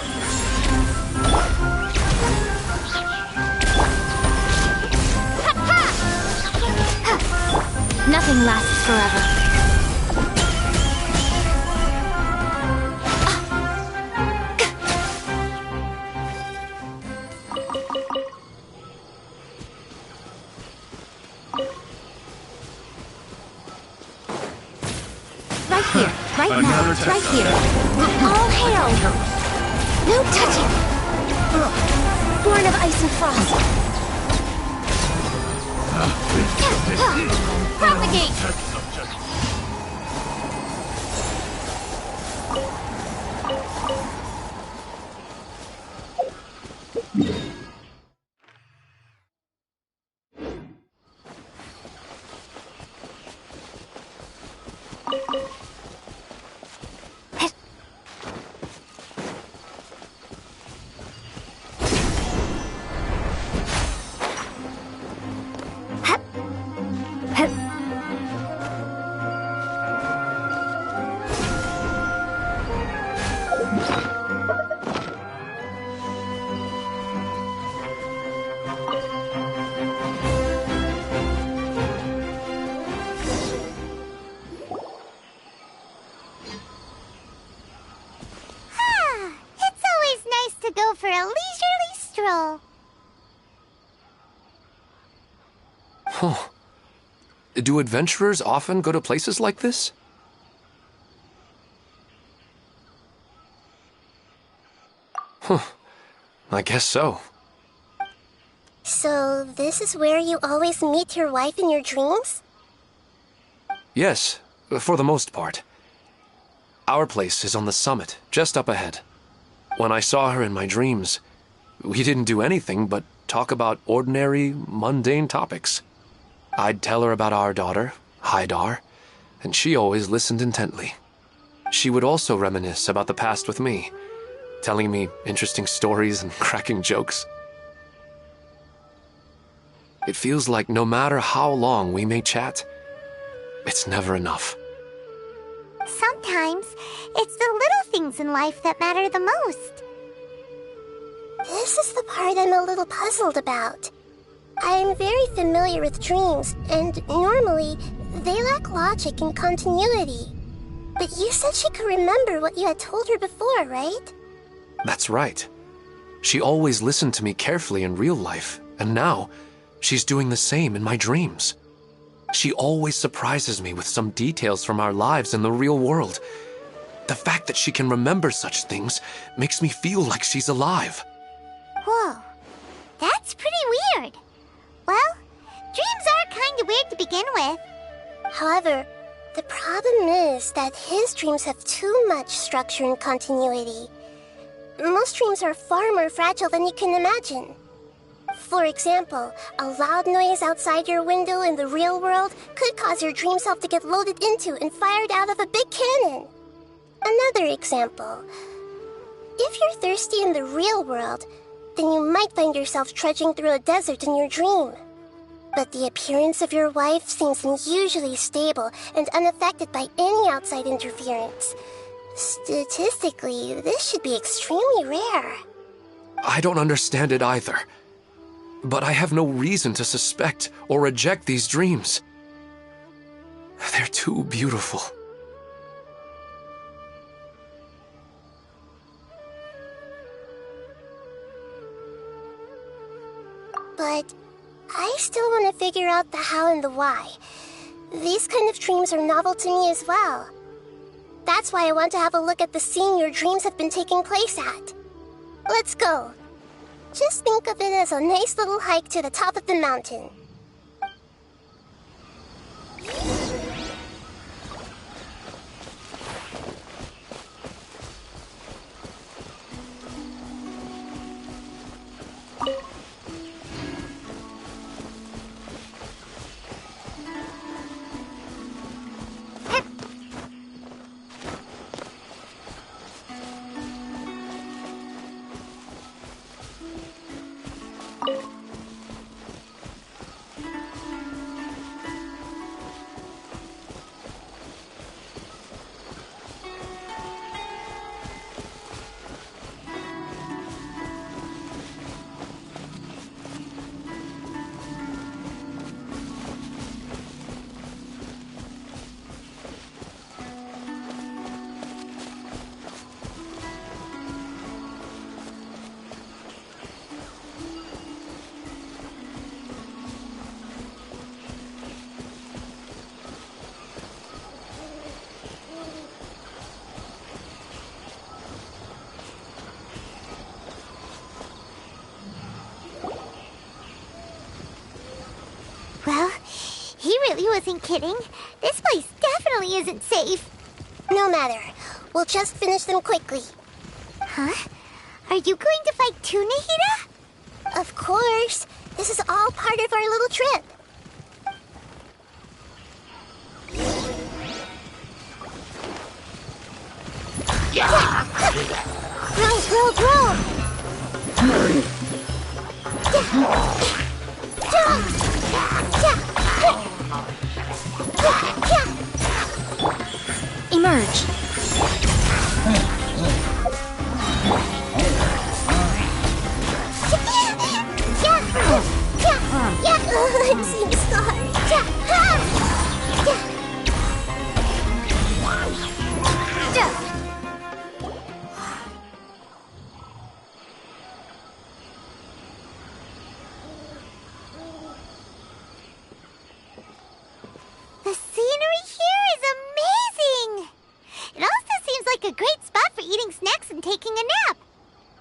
Nothing lasts forever. Right here, right now, right here. All hail! No touching! Born of Ice and Frost. Propagate! for a leisurely stroll. Huh. Do adventurers often go to places like this? Huh. I guess so. So, this is where you always meet your wife in your dreams? Yes, for the most part. Our place is on the summit, just up ahead. When I saw her in my dreams, we didn't do anything but talk about ordinary, mundane topics. I'd tell her about our daughter, Haidar, and she always listened intently. She would also reminisce about the past with me, telling me interesting stories and cracking jokes. It feels like no matter how long we may chat, it's never enough. Sometimes, it's the little things in life that matter the most. This is the part I'm a little puzzled about. I'm very familiar with dreams, and normally, they lack logic and continuity. But you said she could remember what you had told her before, right? That's right. She always listened to me carefully in real life, and now, she's doing the same in my dreams. She always surprises me with some details from our lives in the real world. The fact that she can remember such things makes me feel like she's alive. Whoa, that's pretty weird. Well, dreams are kind of weird to begin with. However, the problem is that his dreams have too much structure and continuity. Most dreams are far more fragile than you can imagine. For example, a loud noise outside your window in the real world could cause your dream self to get loaded into and fired out of a big cannon. Another example. If you're thirsty in the real world, then you might find yourself trudging through a desert in your dream. But the appearance of your wife seems unusually stable and unaffected by any outside interference. Statistically, this should be extremely rare. I don't understand it either. But I have no reason to suspect or reject these dreams. They're too beautiful. But I still want to figure out the how and the why. These kind of dreams are novel to me as well. That's why I want to have a look at the scene your dreams have been taking place at. Let's go. Just think of it as a nice little hike to the top of the mountain. Well, he really wasn't kidding. This place definitely isn't safe. No matter. We'll just finish them quickly. Huh? Are you going to fight too, Nahida? Of course. This is all part of our little trip. Roll, roll, roll! Emerge. I'm seeing stars. eating snacks and taking a nap.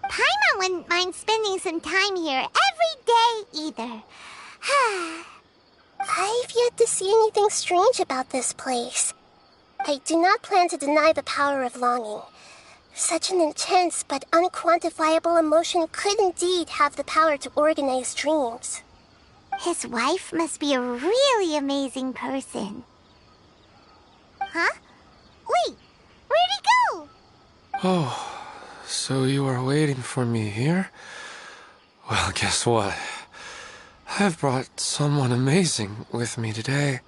Paimon wouldn't mind spending some time here every day either. I've yet to see anything strange about this place. I do not plan to deny the power of longing. Such an intense but unquantifiable emotion could indeed have the power to organize dreams. His wife must be a really amazing person. Huh? Wait, where'd he go? Oh, so you are waiting for me here? Well, guess what? I've brought someone amazing with me today.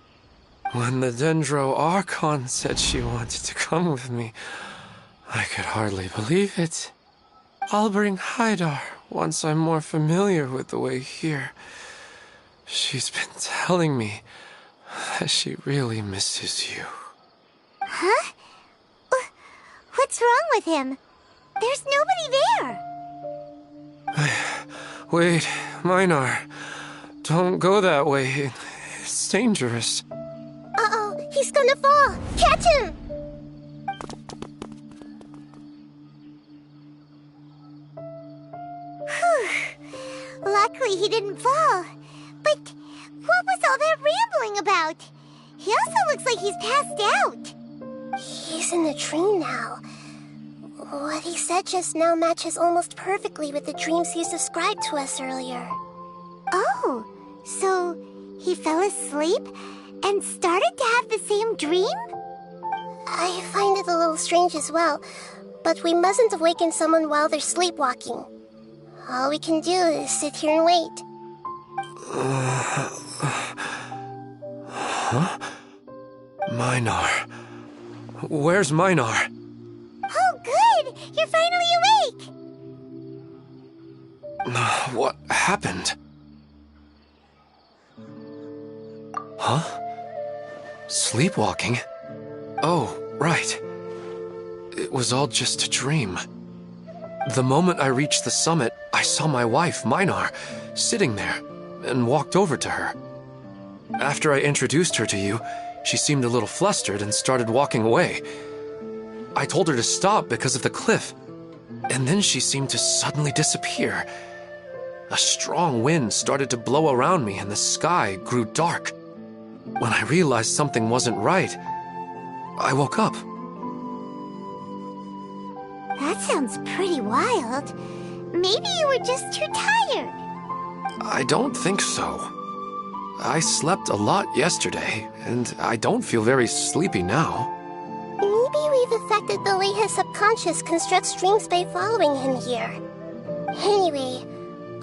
When the Dendro Archon said she wanted to come with me, I could hardly believe it. I'll bring Haidar once I'm more familiar with the way here. She's been telling me that she really misses you. Huh? What's wrong with him? There's nobody there. Wait, Minar. Don't go that way. It's dangerous. Uh-oh, he's gonna fall! Catch him! Luckily he didn't fall. But what was all that rambling about? He also looks like he's passed out. He's in a dream now. What he said just now matches almost perfectly with the dreams he's described to us earlier. Oh, so he fell asleep and started to have the same dream? I find it a little strange as well, but we mustn't awaken someone while they're sleepwalking. All we can do is sit here and wait. Huh? Minar. Where's Minar? Oh, good! You're finally awake! What happened? Huh? Sleepwalking? Oh, right. It was all just a dream. The moment I reached the summit, I saw my wife, Minar, sitting there, and walked over to her. After I introduced her to you, she seemed a little flustered and started walking away. I told her to stop because of the cliff, and then she seemed to suddenly disappear. A strong wind started to blow around me and the sky grew dark. When I realized something wasn't right, I woke up. That sounds pretty wild. Maybe you were just too tired. I don't think so. I slept a lot yesterday, and I don't feel very sleepy now. Maybe we've affected the way his subconscious constructs dreams by following him here. Anyway,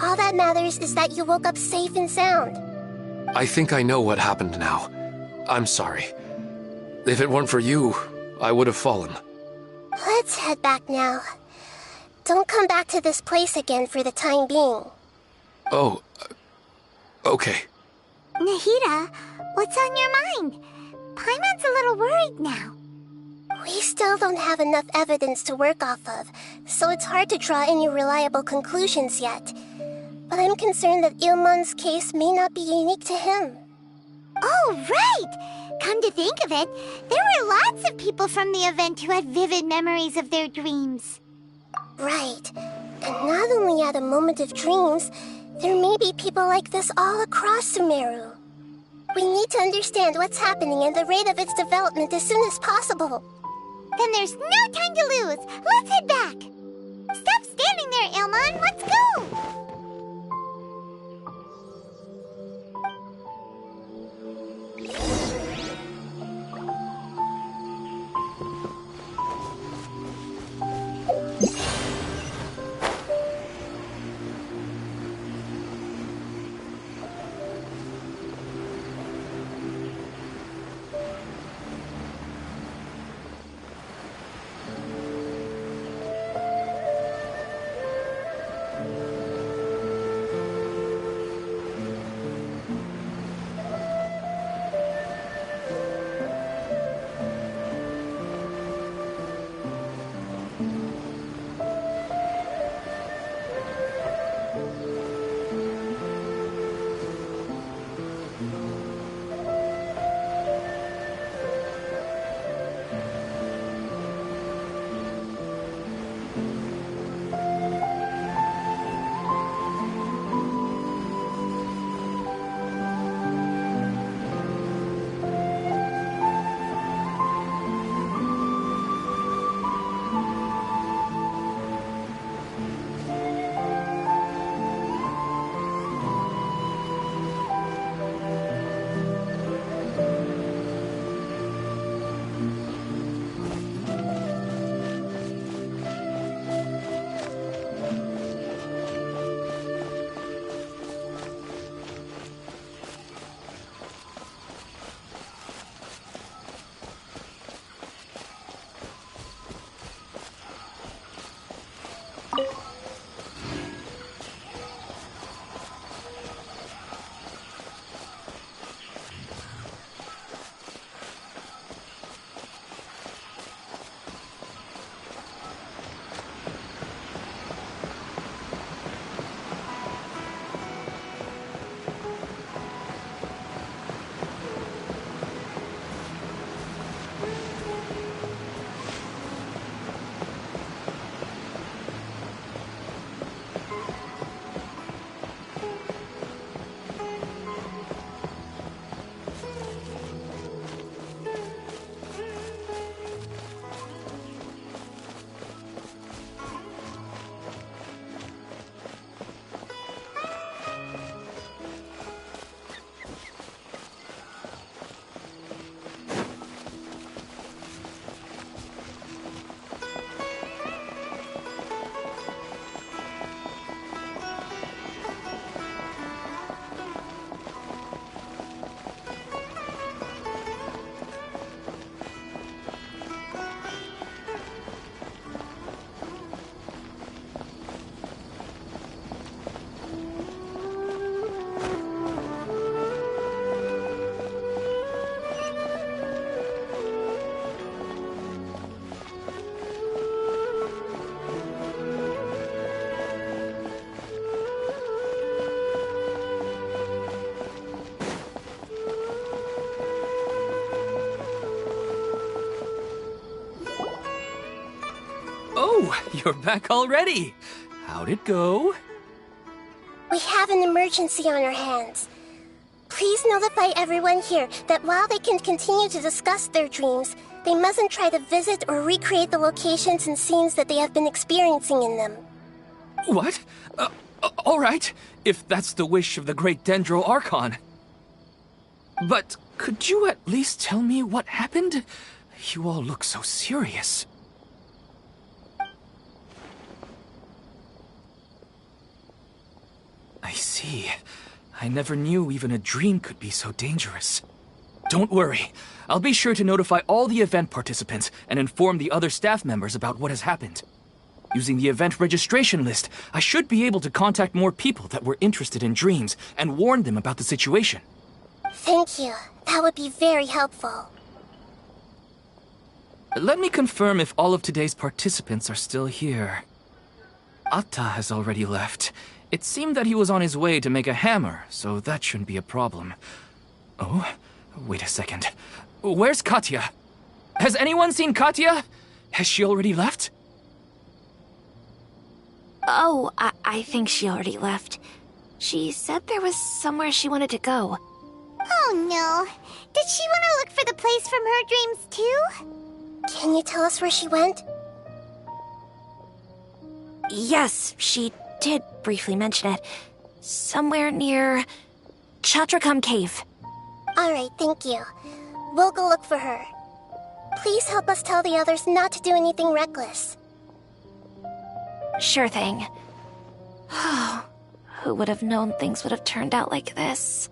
all that matters is that you woke up safe and sound. I think I know what happened now. I'm sorry. If it weren't for you, I would have fallen. Let's head back now. Don't come back to this place again for the time being. Oh, okay. Nahida, what's on your mind? Paimon's a little worried now. We still don't have enough evidence to work off of, so it's hard to draw any reliable conclusions yet. But I'm concerned that Ilmon's case may not be unique to him. Oh, right! Come to think of it, there were lots of people from the event who had vivid memories of their dreams. Right. And not only at a moment of dreams, there may be people like this all across Sumeru. We need to understand what's happening and the rate of its development as soon as possible. Then there's no time to lose. Let's head back. Stop standing there, Ilmon. Let's go. you're back already. How'd it go? We have an emergency on our hands. Please notify everyone here that while they can continue to discuss their dreams, they mustn't try to visit or recreate the locations and scenes that they have been experiencing in them. What? All right, if that's the wish of the great Dendro Archon. But could you at least tell me what happened? You all look so serious. I see. I never knew even a dream could be so dangerous. Don't worry. I'll be sure to notify all the event participants and inform the other staff members about what has happened. Using the event registration list, I should be able to contact more people that were interested in dreams and warn them about the situation. Thank you. That would be very helpful. Let me confirm if all of today's participants are still here. Atta has already left. It seemed that he was on his way to make a hammer, so that shouldn't be a problem. Oh, wait a second. Where's Katya? Has anyone seen Katya? Has she already left? Oh, I think she already left. She said there was somewhere she wanted to go. Oh no. Did she want to look for the place from her dreams too? Can you tell us where she went? Yes, she did briefly mention it. Somewhere near Chatrakam Cave. Alright, thank you. We'll go look for her. Please help us tell the others not to do anything reckless. Sure thing. Who would have known things would have turned out like this?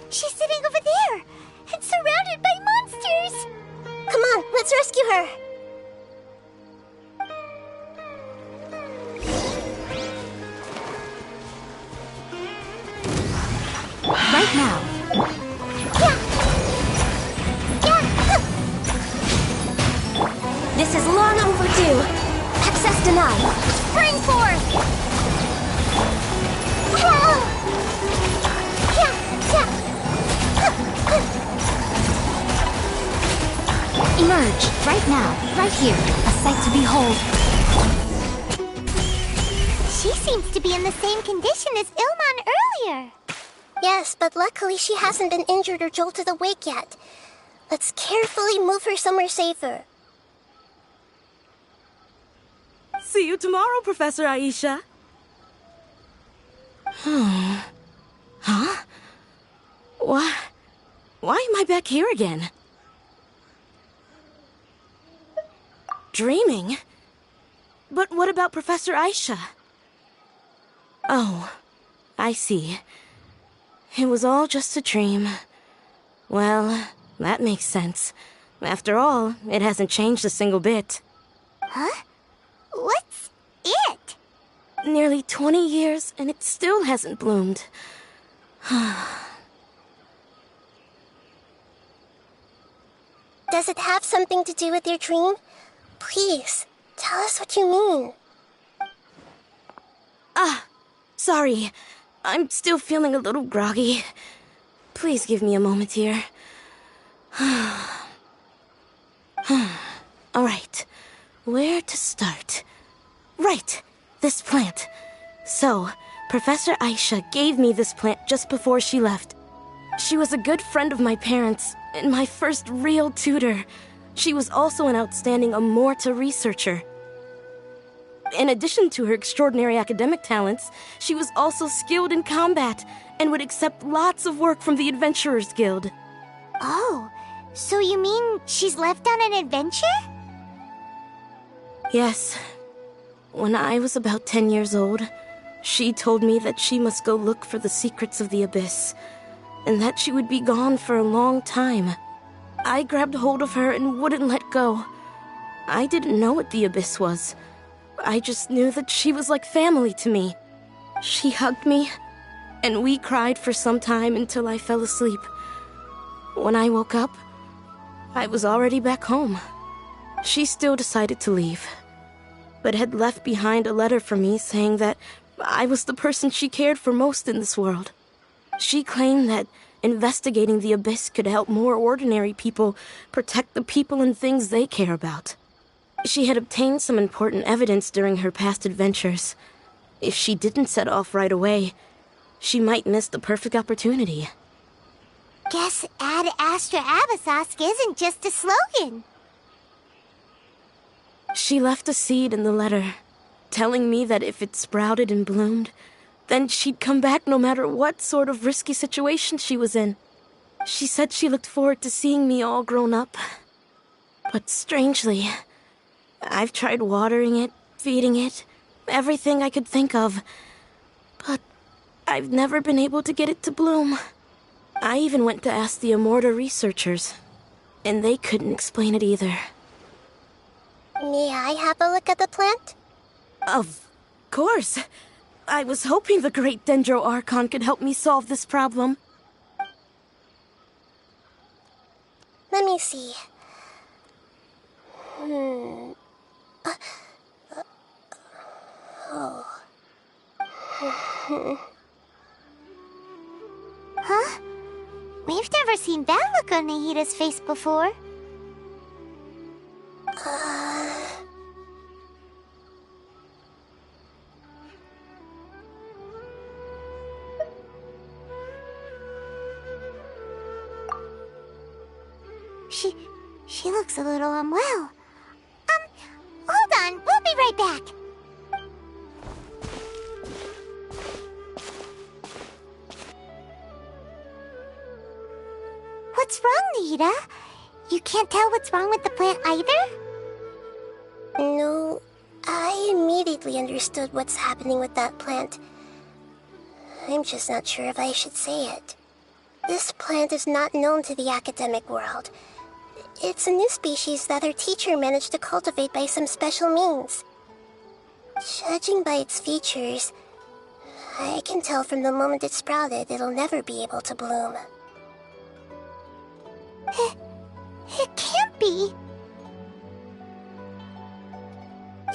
She's sitting over there and surrounded by monsters. Come on, let's rescue her. Right now. This is long overdue. Access denied. Spring forth! Emerge, right now, right here. A sight to behold. She seems to be in the same condition as Ilman earlier. Yes, but luckily she hasn't been injured or jolted awake yet. Let's carefully move her somewhere safer. See you tomorrow, Professor Aisha. Huh? Why am I back here again? Dreaming? But what about Professor Aisha? Oh, I see. It was all just a dream. Well, that makes sense. After all, it hasn't changed a single bit. Huh? What's it? Nearly 20 years, and it still hasn't bloomed. Does it have something to do with your dream? Please, tell us what you mean. Sorry. I'm still feeling a little groggy. Please give me a moment here. Alright, where to start? Right, this plant. So, Professor Aisha gave me this plant just before she left. She was a good friend of my parents, and my first real tutor. She was also an outstanding Amorta researcher. In addition to her extraordinary academic talents, she was also skilled in combat and would accept lots of work from the Adventurers Guild. Oh, so you mean she's left on an adventure? Yes. When I was about 10 years old, she told me that she must go look for the secrets of the Abyss, and that she would be gone for a long time. I grabbed hold of her and wouldn't let go. I didn't know what the Abyss was. I just knew that she was like family to me. She hugged me, and we cried for some time until I fell asleep. When I woke up, I was already back home. She still decided to leave, but had left behind a letter for me saying that I was the person she cared for most in this world. She claimed that investigating the Abyss could help more ordinary people protect the people and things they care about. She had obtained some important evidence during her past adventures. If she didn't set off right away, she might miss the perfect opportunity. Guess Ad Astra Abyssosque isn't just a slogan. She left a seed in the letter, telling me that if it sprouted and bloomed, then she'd come back no matter what sort of risky situation she was in. She said she looked forward to seeing me all grown up. But strangely, I've tried watering it, feeding it, everything I could think of. But I've never been able to get it to bloom. I even went to ask the Amorta researchers, and they couldn't explain it either. May I have a look at the plant? Of course. I was hoping the great Dendro Archon could help me solve this problem. Let me see. Huh? We've never seen that look on Nahida's face before. She looks a little unwell. Hold on, we'll be right back. What's wrong, Nahida? You can't tell what's wrong with the plant either? No, I immediately understood what's happening with that plant. I'm just not sure if I should say it. This plant is not known to the academic world. It's a new species that our teacher managed to cultivate by some special means. Judging by its features, I can tell from the moment it sprouted it'll never be able to bloom. It can't be.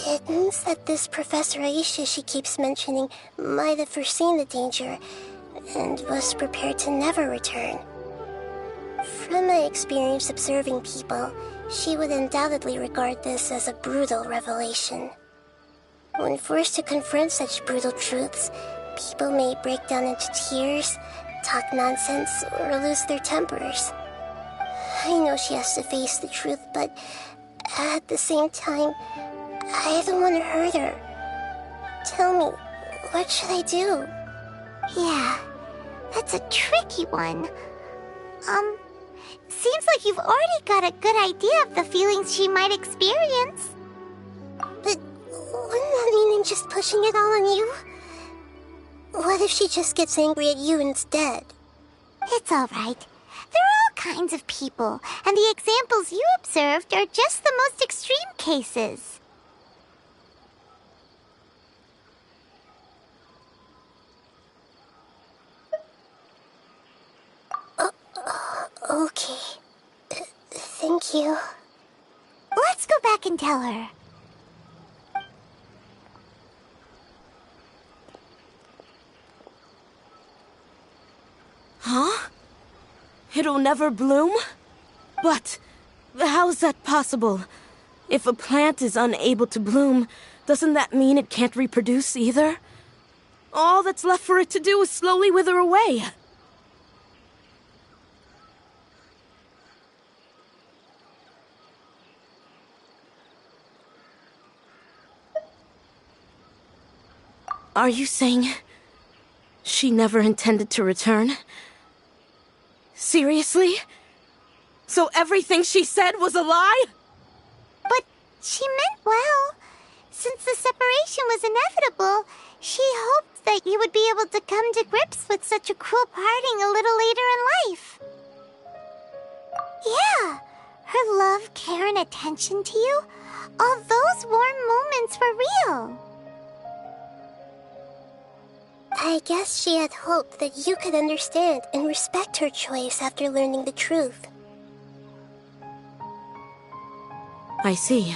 It means that this Professor Aisha she keeps mentioning might have foreseen the danger and was prepared to never return. From my experience observing people, she would undoubtedly regard this as a brutal revelation. When forced to confront such brutal truths, people may break down into tears, talk nonsense, or lose their tempers. I know she has to face the truth, but at the same time, I don't want to hurt her. Tell me, what should I do? Yeah, that's a tricky one. Seems like you've already got a good idea of the feelings she might experience. But wouldn't that mean I'm just pushing it all on you? What if she just gets angry at you instead? It's all right. There are all kinds of people, and the examples you observed are just the most extreme cases. Okay. Thank you. Let's go back and tell her. Huh? It'll never bloom? But how's that possible? If a plant is unable to bloom, doesn't that mean it can't reproduce either? All that's left for it to do is slowly wither away. Are you saying she never intended to return? Seriously? So everything she said was a lie? But she meant well. Since the separation was inevitable, she hoped that you would be able to come to grips with such a cruel parting a little later in life. Yeah, her love, care, and attention to you, all those warm moments were real. I guess she had hoped that you could understand and respect her choice after learning the truth. I see.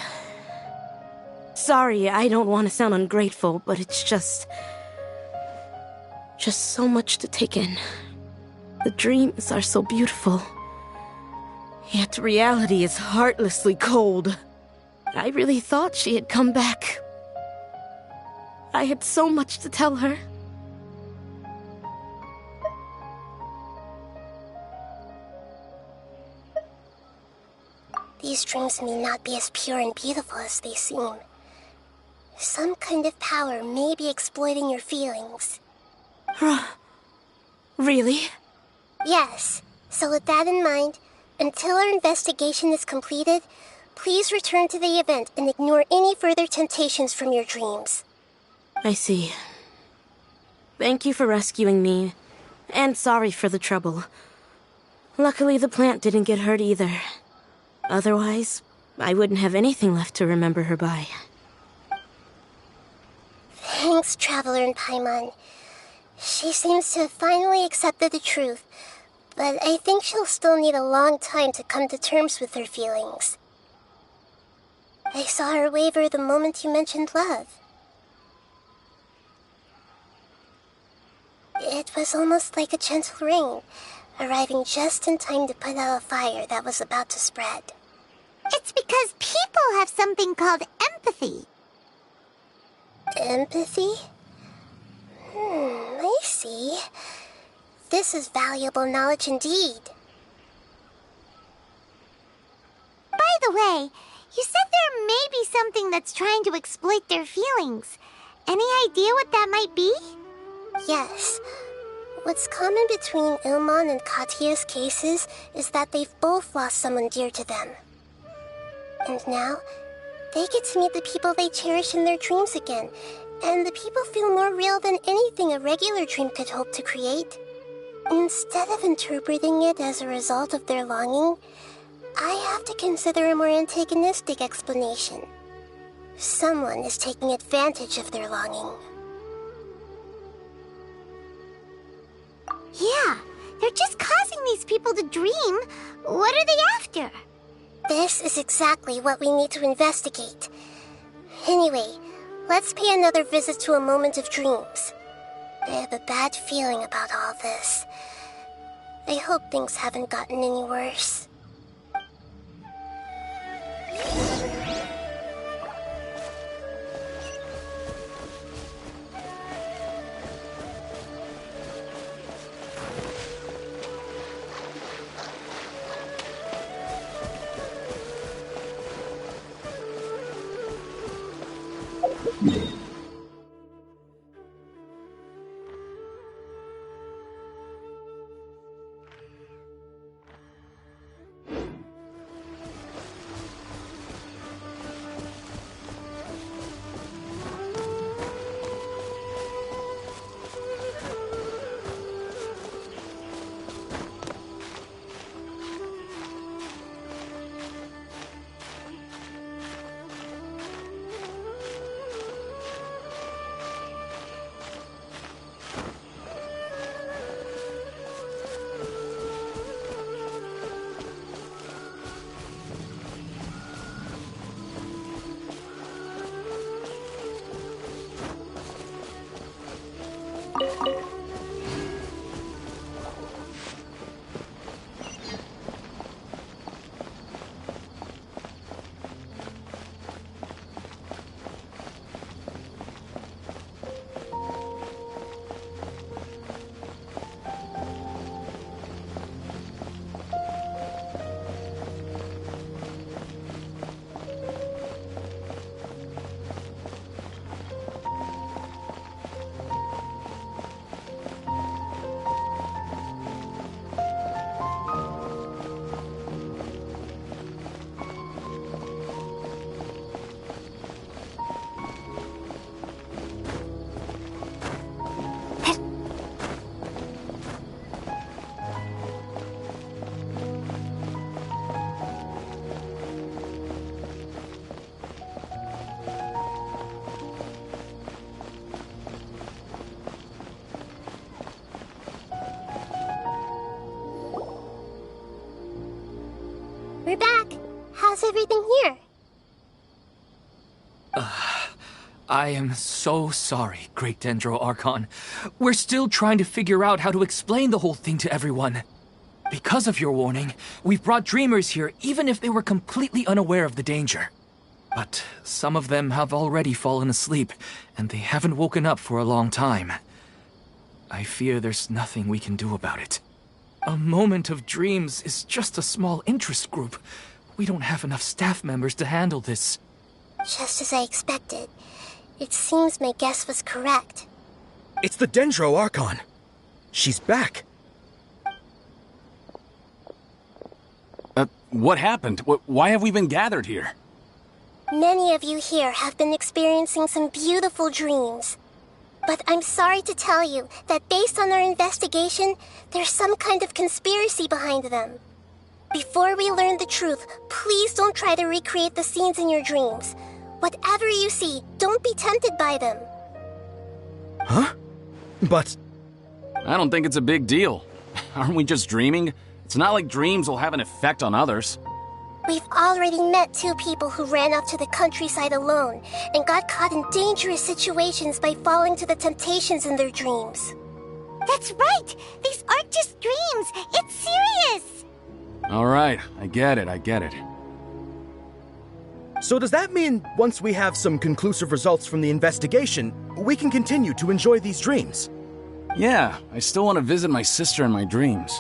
Sorry, I don't want to sound ungrateful, but it's just so much to take in. The dreams are so beautiful. Yet reality is heartlessly cold. I really thought she had come back. I had so much to tell her. These dreams may not be as pure and beautiful as they seem. Some kind of power may be exploiting your feelings. Really? Yes. So with that in mind, until our investigation is completed, please return to the event and ignore any further temptations from your dreams. I see. Thank you for rescuing me, and sorry for the trouble. Luckily, the plant didn't get hurt either. Otherwise, I wouldn't have anything left to remember her by. Thanks, Traveler and Paimon. She seems to have finally accepted the truth, but I think she'll still need a long time to come to terms with her feelings. I saw her waver the moment you mentioned love. It was almost like a gentle rain, arriving just in time to put out a fire that was about to spread. It's because people have something called empathy. Empathy? I see. This is valuable knowledge indeed. By the way, you said there may be something that's trying to exploit their feelings. Any idea what that might be? Yes. What's common between Ilmon and Katya's cases is that they've both lost someone dear to them. And now, they get to meet the people they cherish in their dreams again, and the people feel more real than anything a regular dream could hope to create. Instead of interpreting it as a result of their longing, I have to consider a more antagonistic explanation. Someone is taking advantage of their longing. Yeah, they're just causing these people to dream. What are they after? This is exactly what we need to investigate. Anyway, let's pay another visit to a moment of dreams. I have a bad feeling about all this. I hope things haven't gotten any worse. We're back. How's everything here? I am so sorry, Great Dendro Archon. We're still trying to figure out how to explain the whole thing to everyone. Because of your warning, we've brought dreamers here even if they were completely unaware of the danger. But some of them have already fallen asleep, and they haven't woken up for a long time. I fear there's nothing we can do about it. A moment of dreams is just a small interest group. We don't have enough staff members to handle this. Just as I expected. It seems my guess was correct. It's the Dendro Archon. She's back. What happened? Why have we been gathered here? Many of you here have been experiencing some beautiful dreams. But I'm sorry to tell you that based on our investigation, there's some kind of conspiracy behind them. Before we learn the truth, please don't try to recreate the scenes in your dreams. Whatever you see, don't be tempted by them. Huh? But... I don't think it's a big deal. Aren't we just dreaming? It's not like dreams will have an effect on others. We've already met 2 people who ran off to the countryside alone and got caught in dangerous situations by falling to the temptations in their dreams. That's right! These aren't just dreams! It's serious! Alright, I get it. So does that mean once we have some conclusive results from the investigation, we can continue to enjoy these dreams? Yeah, I still want to visit my sister in my dreams.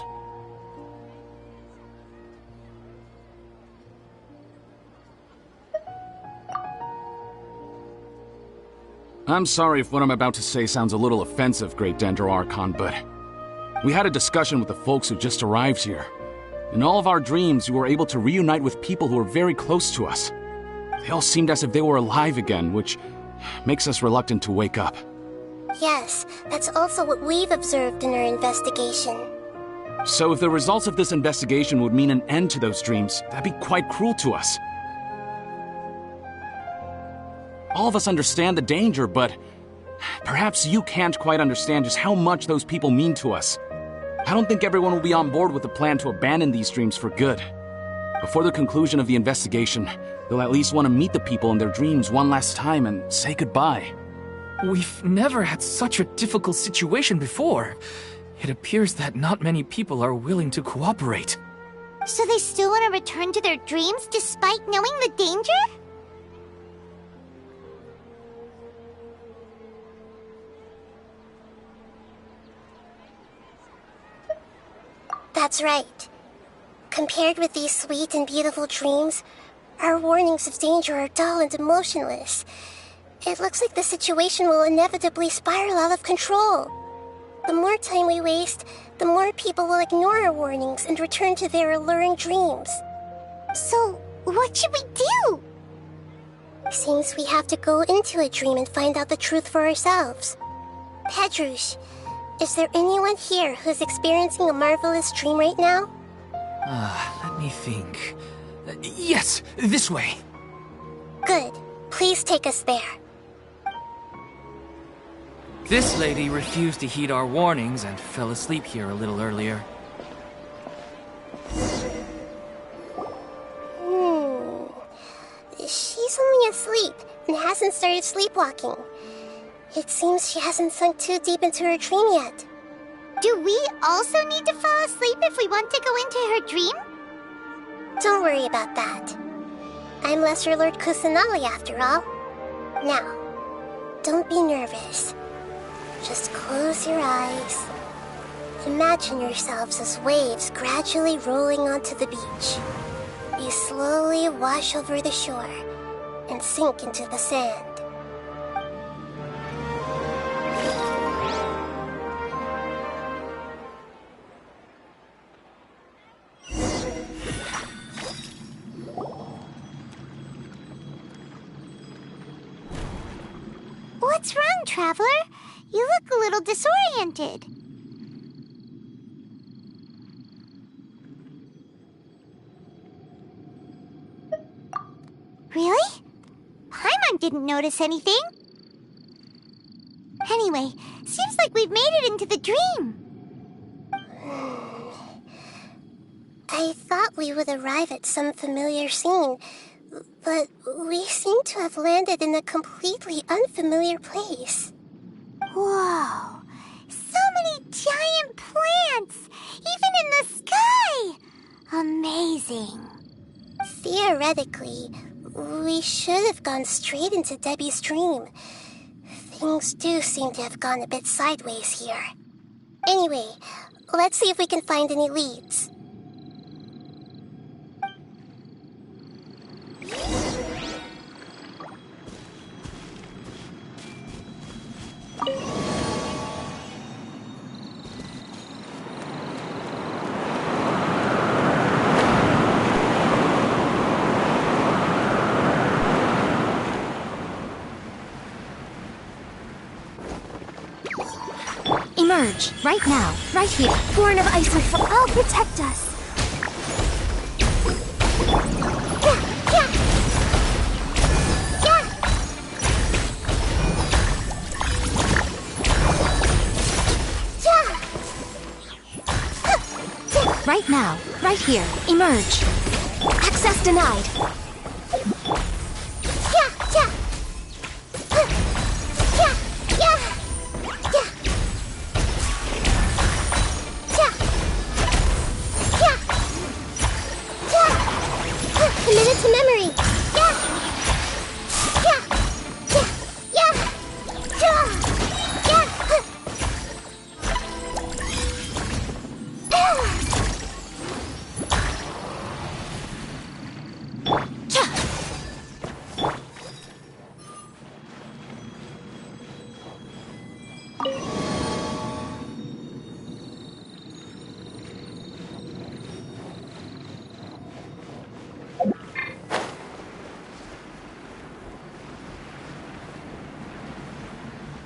I'm sorry if what I'm about to say sounds a little offensive, Great Dendro Archon, but we had a discussion with the folks who just arrived here. In all of our dreams, we were able to reunite with people who were very close to us. They all seemed as if they were alive again, which makes us reluctant to wake up. Yes, that's also what we've observed in our investigation. So if the results of this investigation would mean an end to those dreams, that'd be quite cruel to us. All of us understand the danger, but perhaps you can't quite understand just how much those people mean to us. I don't think everyone will be on board with the plan to abandon these dreams for good. Before the conclusion of the investigation, they'll at least want to meet the people in their dreams one last time and say goodbye. We've never had such a difficult situation before. It appears that not many people are willing to cooperate. So they still want to return to their dreams despite knowing the danger? That's right. Compared with these sweet and beautiful dreams, our warnings of danger are dull and emotionless. It looks like the situation will inevitably spiral out of control. The more time we waste, the more people will ignore our warnings and return to their alluring dreams. So, what should we do? Seems we have to go into a dream and find out the truth for ourselves. Pedrush, is there anyone here who's experiencing a marvelous dream right now? Let me think. Yes, this way. Good. Please take us there. This lady refused to heed our warnings and fell asleep here a little earlier. She's only asleep and hasn't started sleepwalking. It seems she hasn't sunk too deep into her dream yet. Do we also need to fall asleep if we want to go into her dream? Don't worry about that. I'm Lesser Lord Kusanali after all. Now, don't be nervous. Just close your eyes. Imagine yourselves as waves gradually rolling onto the beach. You slowly wash over the shore and sink into the sand. What's wrong, Traveler? You look a little disoriented. Really? Paimon didn't notice anything. Anyway, seems like we've made it into the dream. I thought we would arrive at some familiar scene, but we seem to have landed in a completely unfamiliar place. Whoa! So many giant plants! Even in the sky! Amazing. Theoretically, we should have gone straight into Debbie's dream. Things do seem to have gone a bit sideways here. Anyway, let's see if we can find any leads. Emerge, right now, right here. Born of ice and fire, I'll protect us. Right now, right here. Emerge. Access denied. Committed to memory.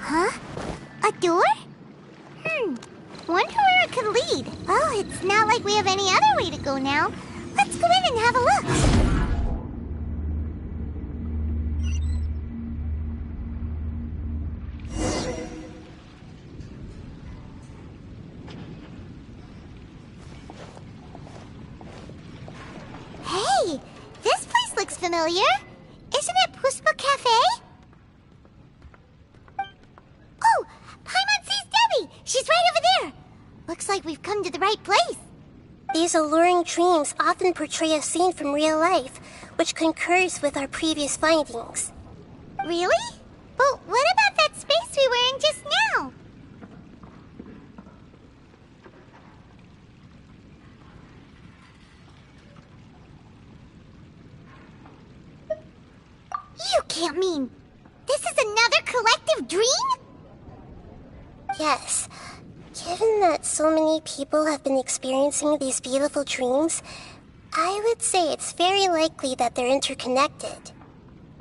Huh? A door? Wonder where it could lead. Well, it's not like we have any other way to go now. Let's go in and have a look. Hey, this place looks familiar. Isn't it Puspa Cafe? Oh, Paimon sees Debbie! She's right over there! Looks like we've come to the right place. These alluring dreams often portray a scene from real life, which concurs with our previous findings. Really? But what about that space we were in just now? You can't mean this is another collective dream? Yes. Given that so many people have been experiencing these beautiful dreams, I would say it's very likely that they're interconnected.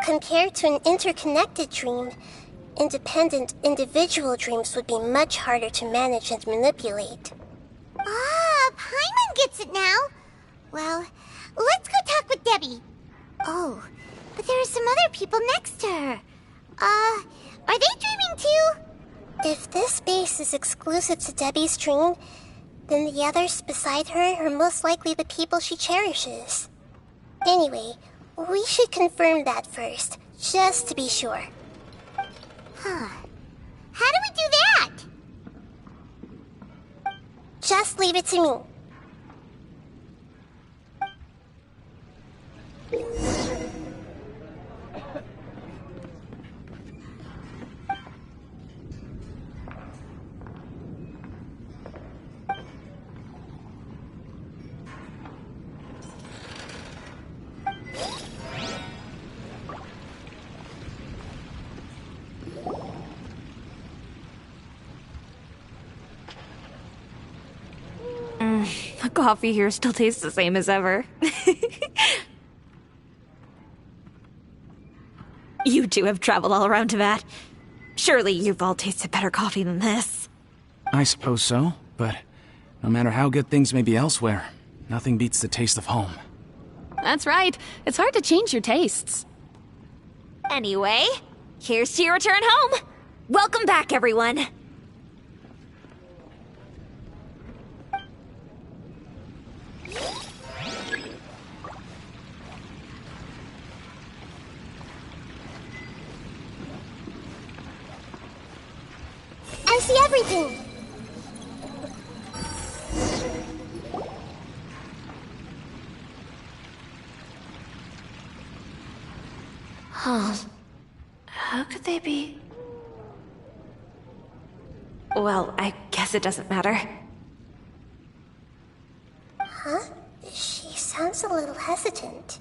Compared to an interconnected dream, independent individual dreams would be much harder to manage and manipulate. Ah, Paimon gets it now. Well, let's go talk with Debbie. Oh, but there are some other people next to her. Are they dreaming too? If this space is exclusive to Debbie's dream, then the others beside her are most likely the people she cherishes. Anyway, we should confirm that first, just to be sure. Huh. How do we do that? Just leave it to me. The coffee here still tastes the same as ever. You two have traveled all around Tibet. Surely you've all tasted better coffee than this. I suppose so, but no matter how good things may be elsewhere, nothing beats the taste of home. That's right. It's hard to change your tastes. Anyway, here's to your return home. Welcome back, everyone. see everything. Huh. How could they be? Well, I guess it doesn't matter. Huh? She sounds a little hesitant.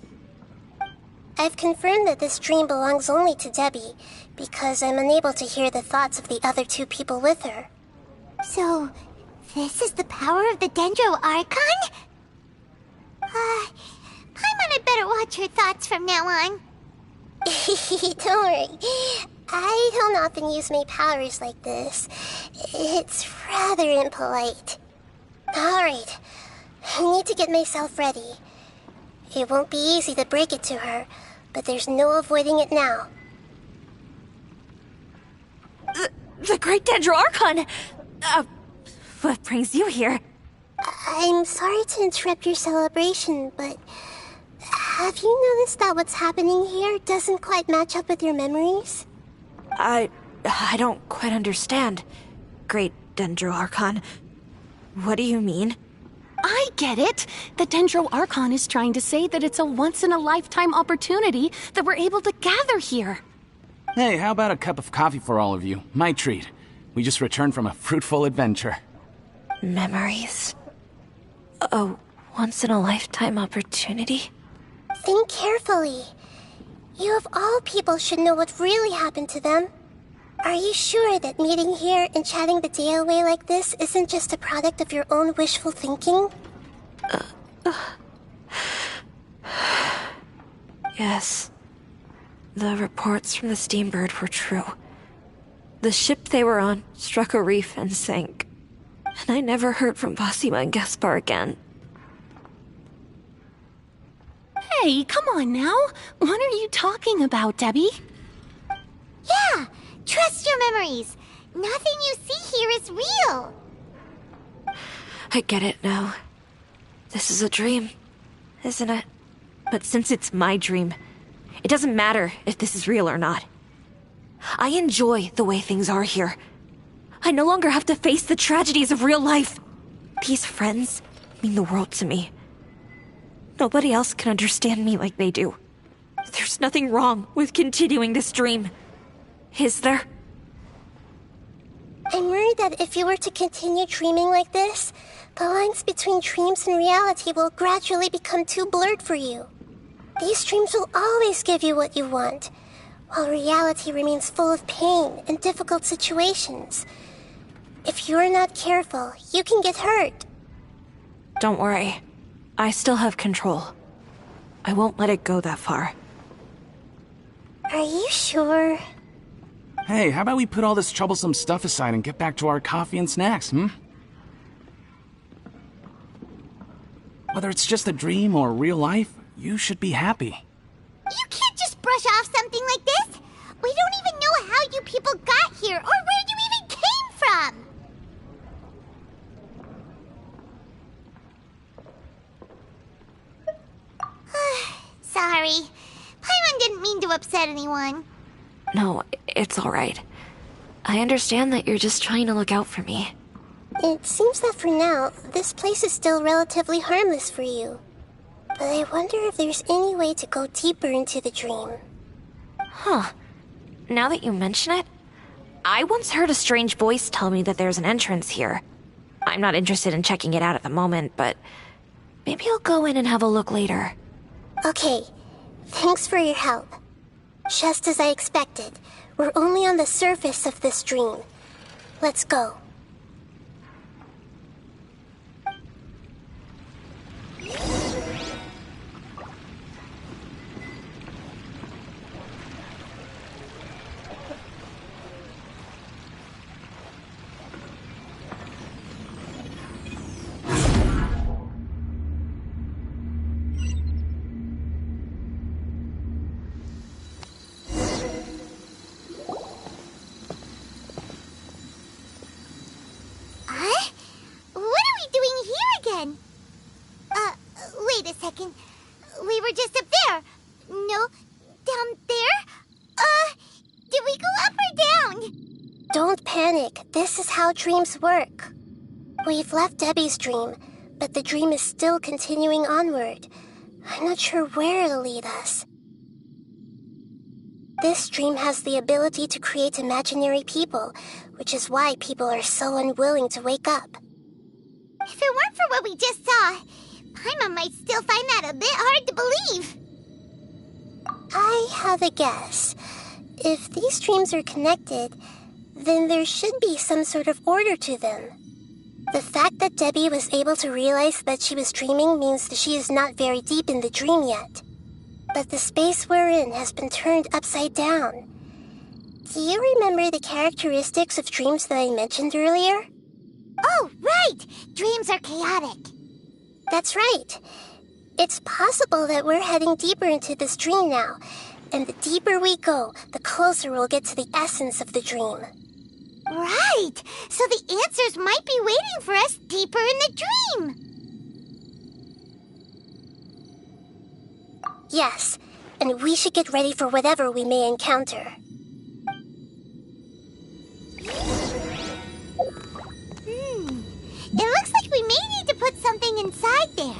I've confirmed that this dream belongs only to Debbie, because I'm unable to hear the thoughts of the other two people with her. So, this is the power of the Dendro Archon? Paimon had better watch her thoughts from now on. Don't worry. I don't often use my powers like this. It's rather impolite. Alright, I need to get myself ready. It won't be easy to break it to her, but there's no avoiding it now. The Great Dendro Archon! What brings you here? I'm sorry to interrupt your celebration, but have you noticed that what's happening here doesn't quite match up with your memories? I don't quite understand. Great Dendro Archon. What do you mean? I get it. The Dendro Archon is trying to say that it's a once-in-a-lifetime opportunity that we're able to gather here. Hey, how about a cup of coffee for all of you? My treat. We just returned from a fruitful adventure. Memories. A once-in-a-lifetime opportunity? Think carefully. You of all people should know what really happened to them. Are you sure that meeting here and chatting the day away like this isn't just a product of your own wishful thinking? Yes. The reports from the Steambird were true. The ship they were on struck a reef and sank. And I never heard from Basima and Gaspar again. Hey, come on now. What are you talking about, Debbie? Yeah, trust your memories. Nothing you see here is real. I get it now. This is a dream, isn't it? But since it's my dream, it doesn't matter if this is real or not. I enjoy the way things are here. I no longer have to face the tragedies of real life. These friends mean the world to me. Nobody else can understand me like they do. There's nothing wrong with continuing this dream. Is there? I'm worried that if you were to continue dreaming like this, the lines between dreams and reality will gradually become too blurred for you. These dreams will always give you what you want, while reality remains full of pain and difficult situations. If you're not careful, you can get hurt. Don't worry. I still have control. I won't let it go that far. Are you sure? Hey, how about we put all this troublesome stuff aside and get back to our coffee and snacks, Whether it's just a dream or real life, you should be happy. You can't just brush off something like this. We don't even know how you people got here or where you even came from. Sorry. Paimon didn't mean to upset anyone. No, it's alright. I understand that you're just trying to look out for me. It seems that for now, this place is still relatively harmless for you. But I wonder if there's any way to go deeper into the dream. Huh. Now that you mention it, I once heard a strange voice tell me that there's an entrance here. I'm not interested in checking it out at the moment, but maybe I'll go in and have a look later. Okay, thanks for your help. Just as I expected, we're only on the surface of this dream. Let's go. Wait a second. We were just up there. No, down there? Did we go up or down? Don't panic. This is how dreams work. We've left Debbie's dream, but the dream is still continuing onward. I'm not sure where it'll lead us. This dream has the ability to create imaginary people, which is why people are so unwilling to wake up. If it weren't for what we just saw, Paimon might still find that a bit hard to believe. I have a guess. If these dreams are connected, then there should be some sort of order to them. The fact that Debbie was able to realize that she was dreaming means that she is not very deep in the dream yet. But the space we're in has been turned upside down. Do you remember the characteristics of dreams that I mentioned earlier? Oh, right! Dreams are chaotic. That's right. It's possible that we're heading deeper into this dream now, and the deeper we go, the closer we'll get to the essence of the dream. Right! So the answers might be waiting for us deeper in the dream! Yes, and we should get ready for whatever we may encounter. It looks like we may need to put something inside there.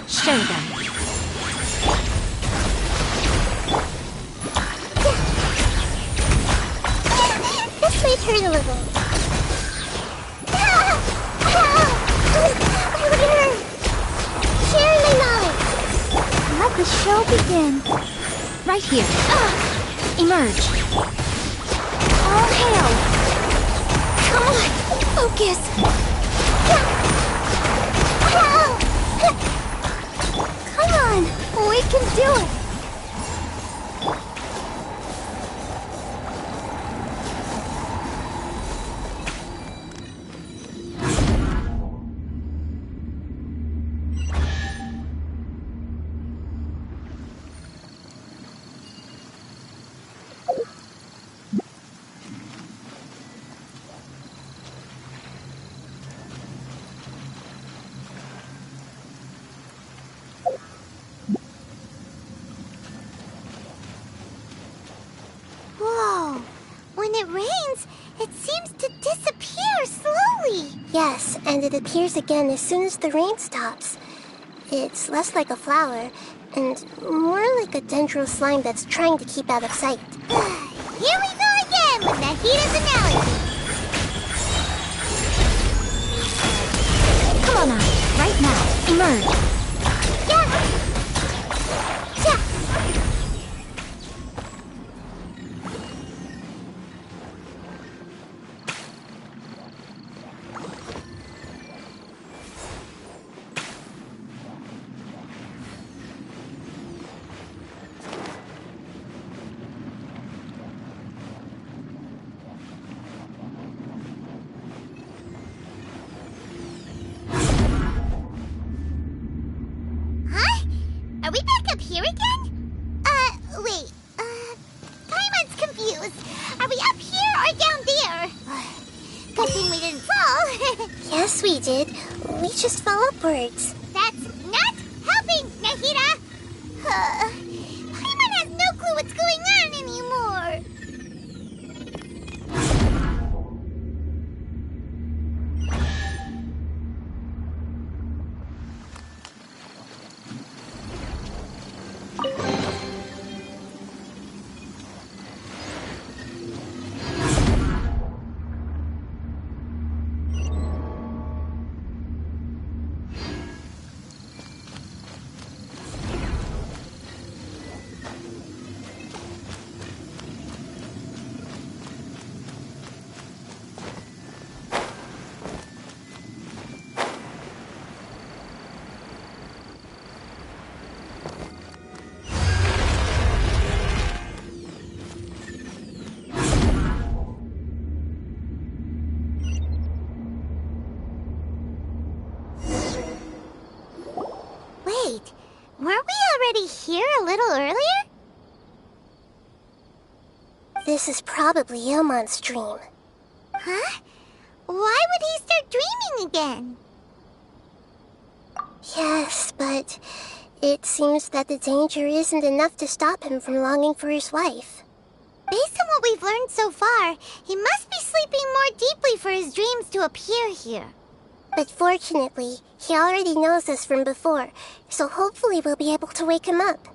Show them. This might hurt a little. Sharing my knowledge. Let the show begin. Right here. Emerge. All hail. Come on, focus. Come on, we can do it. Whoa! When it rains, it seems to disappear slowly. Yes, and it appears again as soon as the rain stops. It's less like a flower, and more like a dendro slime that's trying to keep out of sight. Here we go again with Nahita's analogy. Come on out. Right now. Emerge. Are we back up here again? Wait. Paimon's confused. Are we up here or down there? Good thing we didn't fall. Yes, we did. We just fell upwards. That's not helping, Nahita! Paimon has no clue what's going on anymore. Wait, weren't we already here a little earlier? This is probably Ilmon's dream. Huh? Why would he start dreaming again? Yes, but it seems that the danger isn't enough to stop him from longing for his wife. Based on what we've learned so far, he must be sleeping more deeply for his dreams to appear here. But fortunately, he already knows us from before, so hopefully we'll be able to wake him up.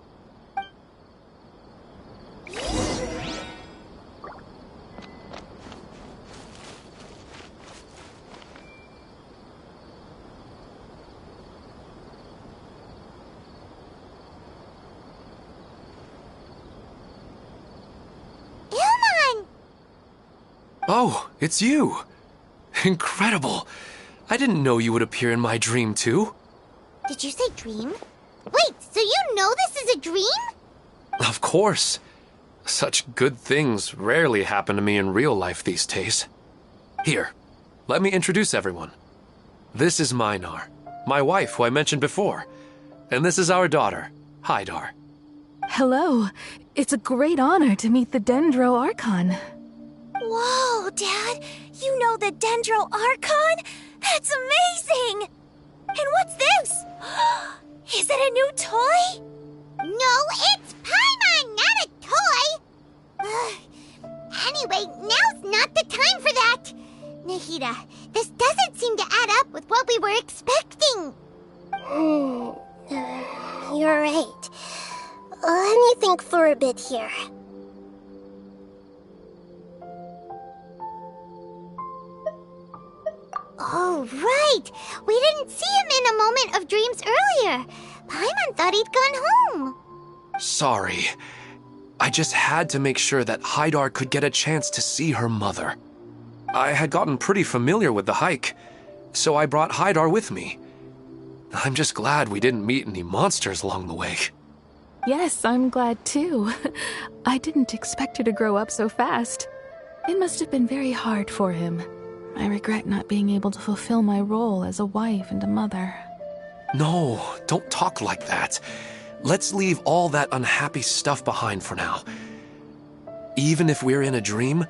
Oh, it's you! Incredible! I didn't know you would appear in my dream, too. Did you say dream? Wait, so you know this is a dream? Of course. Such good things rarely happen to me in real life these days. Here, let me introduce everyone. This is Minar, my wife who I mentioned before. And this is our daughter, Hydar. Hello. It's a great honor to meet the Dendro Archon. Whoa, Dad! You know the Dendro Archon? That's amazing! And what's this? Is it a new toy? No, it's Paimon, not a toy! Anyway, now's not the time for that! Nahida, this doesn't seem to add up with what we were expecting. You're right. Let me think for a bit here. Oh, right! We didn't see him in a moment of dreams earlier. Paimon thought he'd gone home. Sorry. I just had to make sure that Hydar could get a chance to see her mother. I had gotten pretty familiar with the hike, so I brought Hydar with me. I'm just glad we didn't meet any monsters along the way. Yes, I'm glad too. I didn't expect her to grow up so fast. It must have been very hard for him. I regret not being able to fulfill my role as a wife and a mother. No, don't talk like that. Let's leave all that unhappy stuff behind for now. Even if we're in a dream,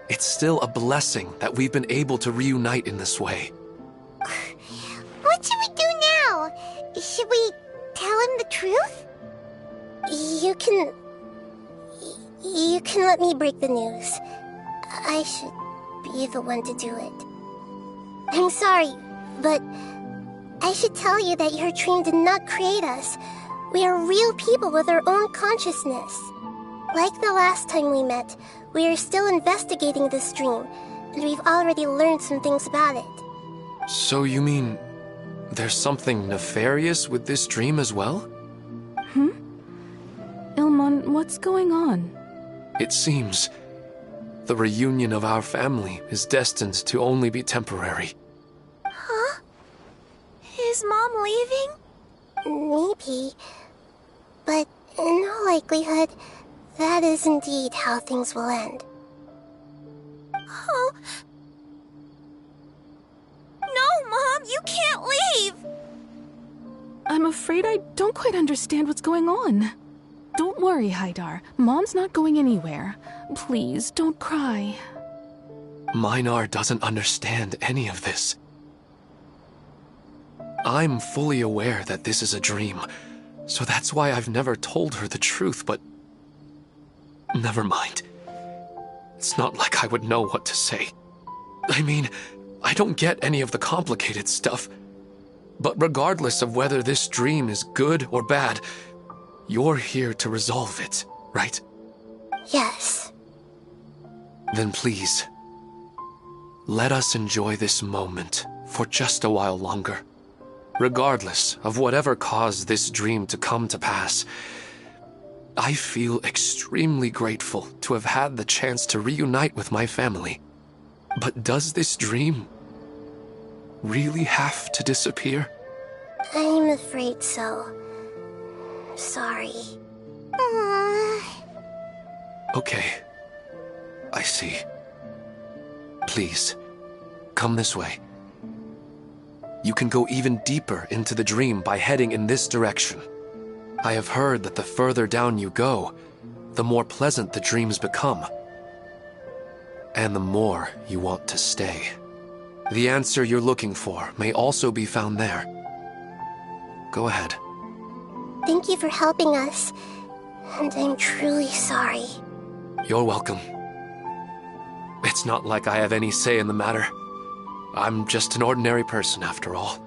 it's still a blessing that we've been able to reunite in this way. What should we do now? Should we tell him the truth? You can let me break the news. I should be the one to do it. I'm sorry, but I should tell you that your dream did not create us. We are real people with our own consciousness. Like the last time we met, we are still investigating this dream, and we've already learned some things about it. So you mean there's something nefarious with this dream as well? Ilmon, what's going on? It seems the reunion of our family is destined to only be temporary. Huh? Is Mom leaving? Maybe. But in all likelihood, that is indeed how things will end. Oh. No, Mom, you can't leave! I'm afraid I don't quite understand what's going on. Don't worry, Hydar. Mom's not going anywhere. Please, don't cry. Minar doesn't understand any of this. I'm fully aware that this is a dream, so that's why I've never told her the truth, but... Never mind. It's not like I would know what to say. I mean, I don't get any of the complicated stuff. But regardless of whether this dream is good or bad, you're here to resolve it, right? Yes. Then please, let us enjoy this moment for just a while longer. Regardless of whatever caused this dream to come to pass, I feel extremely grateful to have had the chance to reunite with my family. But does this dream really have to disappear? I'm afraid so. Sorry. Okay. I see. Please, come this way. You can go even deeper into the dream by heading in this direction. I have heard that the further down you go, the more pleasant the dreams become. And the more you want to stay. The answer you're looking for may also be found there. Go ahead. Thank you for helping us, and I'm truly sorry. You're welcome. It's not like I have any say in the matter. I'm just an ordinary person, after all.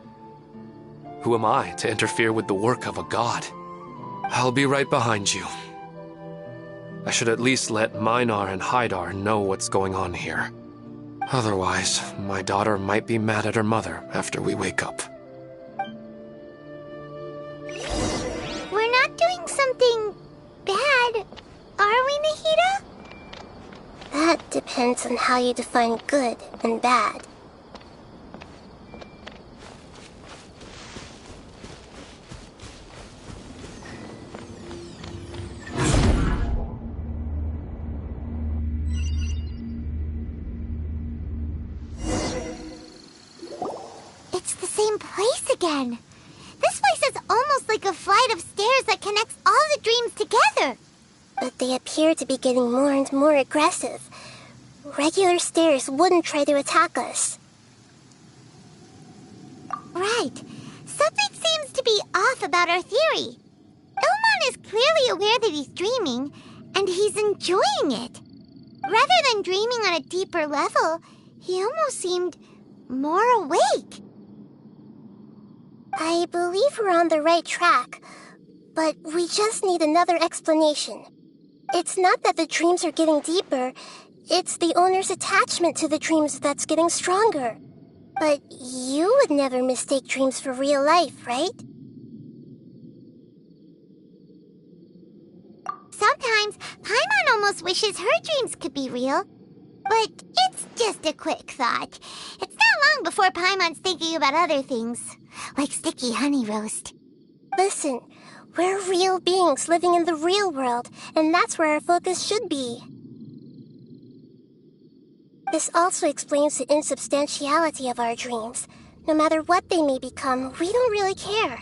Who am I to interfere with the work of a god? I'll be right behind you. I should at least let Minar and Haidar know what's going on here. Otherwise, my daughter might be mad at her mother after we wake up. We're not doing something bad, are we, Nahida? That depends on how you define good and bad. It's the same place again. This place is almost like a flight of stairs that connects all the dreams together. But they appear to be getting more and more aggressive. Regular stairs wouldn't try to attack us. Right. Something seems to be off about our theory. Ilmon is clearly aware that he's dreaming, and he's enjoying it. Rather than dreaming on a deeper level, he almost seemed more awake. I believe we're on the right track, but we just need another explanation. It's not that the dreams are getting deeper, it's the owner's attachment to the dreams that's getting stronger. But you would never mistake dreams for real life, right? Sometimes, Paimon almost wishes her dreams could be real. But it's just a quick thought. It's not long before Paimon's thinking about other things, like sticky honey roast. Listen, we're real beings living in the real world, and that's where our focus should be. This also explains the insubstantiality of our dreams. No matter what they may become, we don't really care.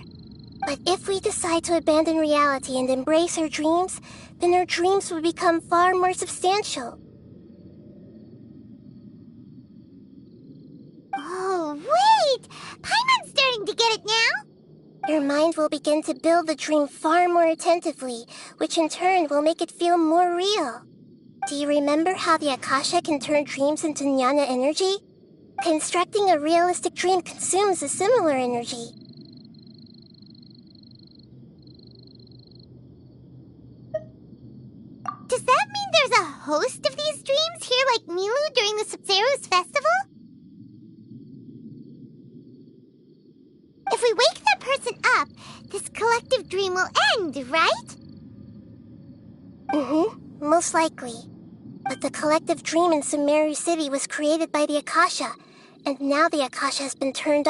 But if we decide to abandon reality and embrace our dreams, then our dreams will become far more substantial. Oh, wait! Paimon's starting to get it now? Your mind will begin to build the dream far more attentively, which in turn will make it feel more real. Do you remember how the Akasha can turn dreams into jnana energy? Constructing a realistic dream consumes a similar energy. Does that mean there's a host of these dreams here like Milu during the Sabzeruz festival? If we wake that person up, this collective dream will end, right? Most likely. But the collective dream in Sumeru City was created by the Akasha, and now the Akasha has been turned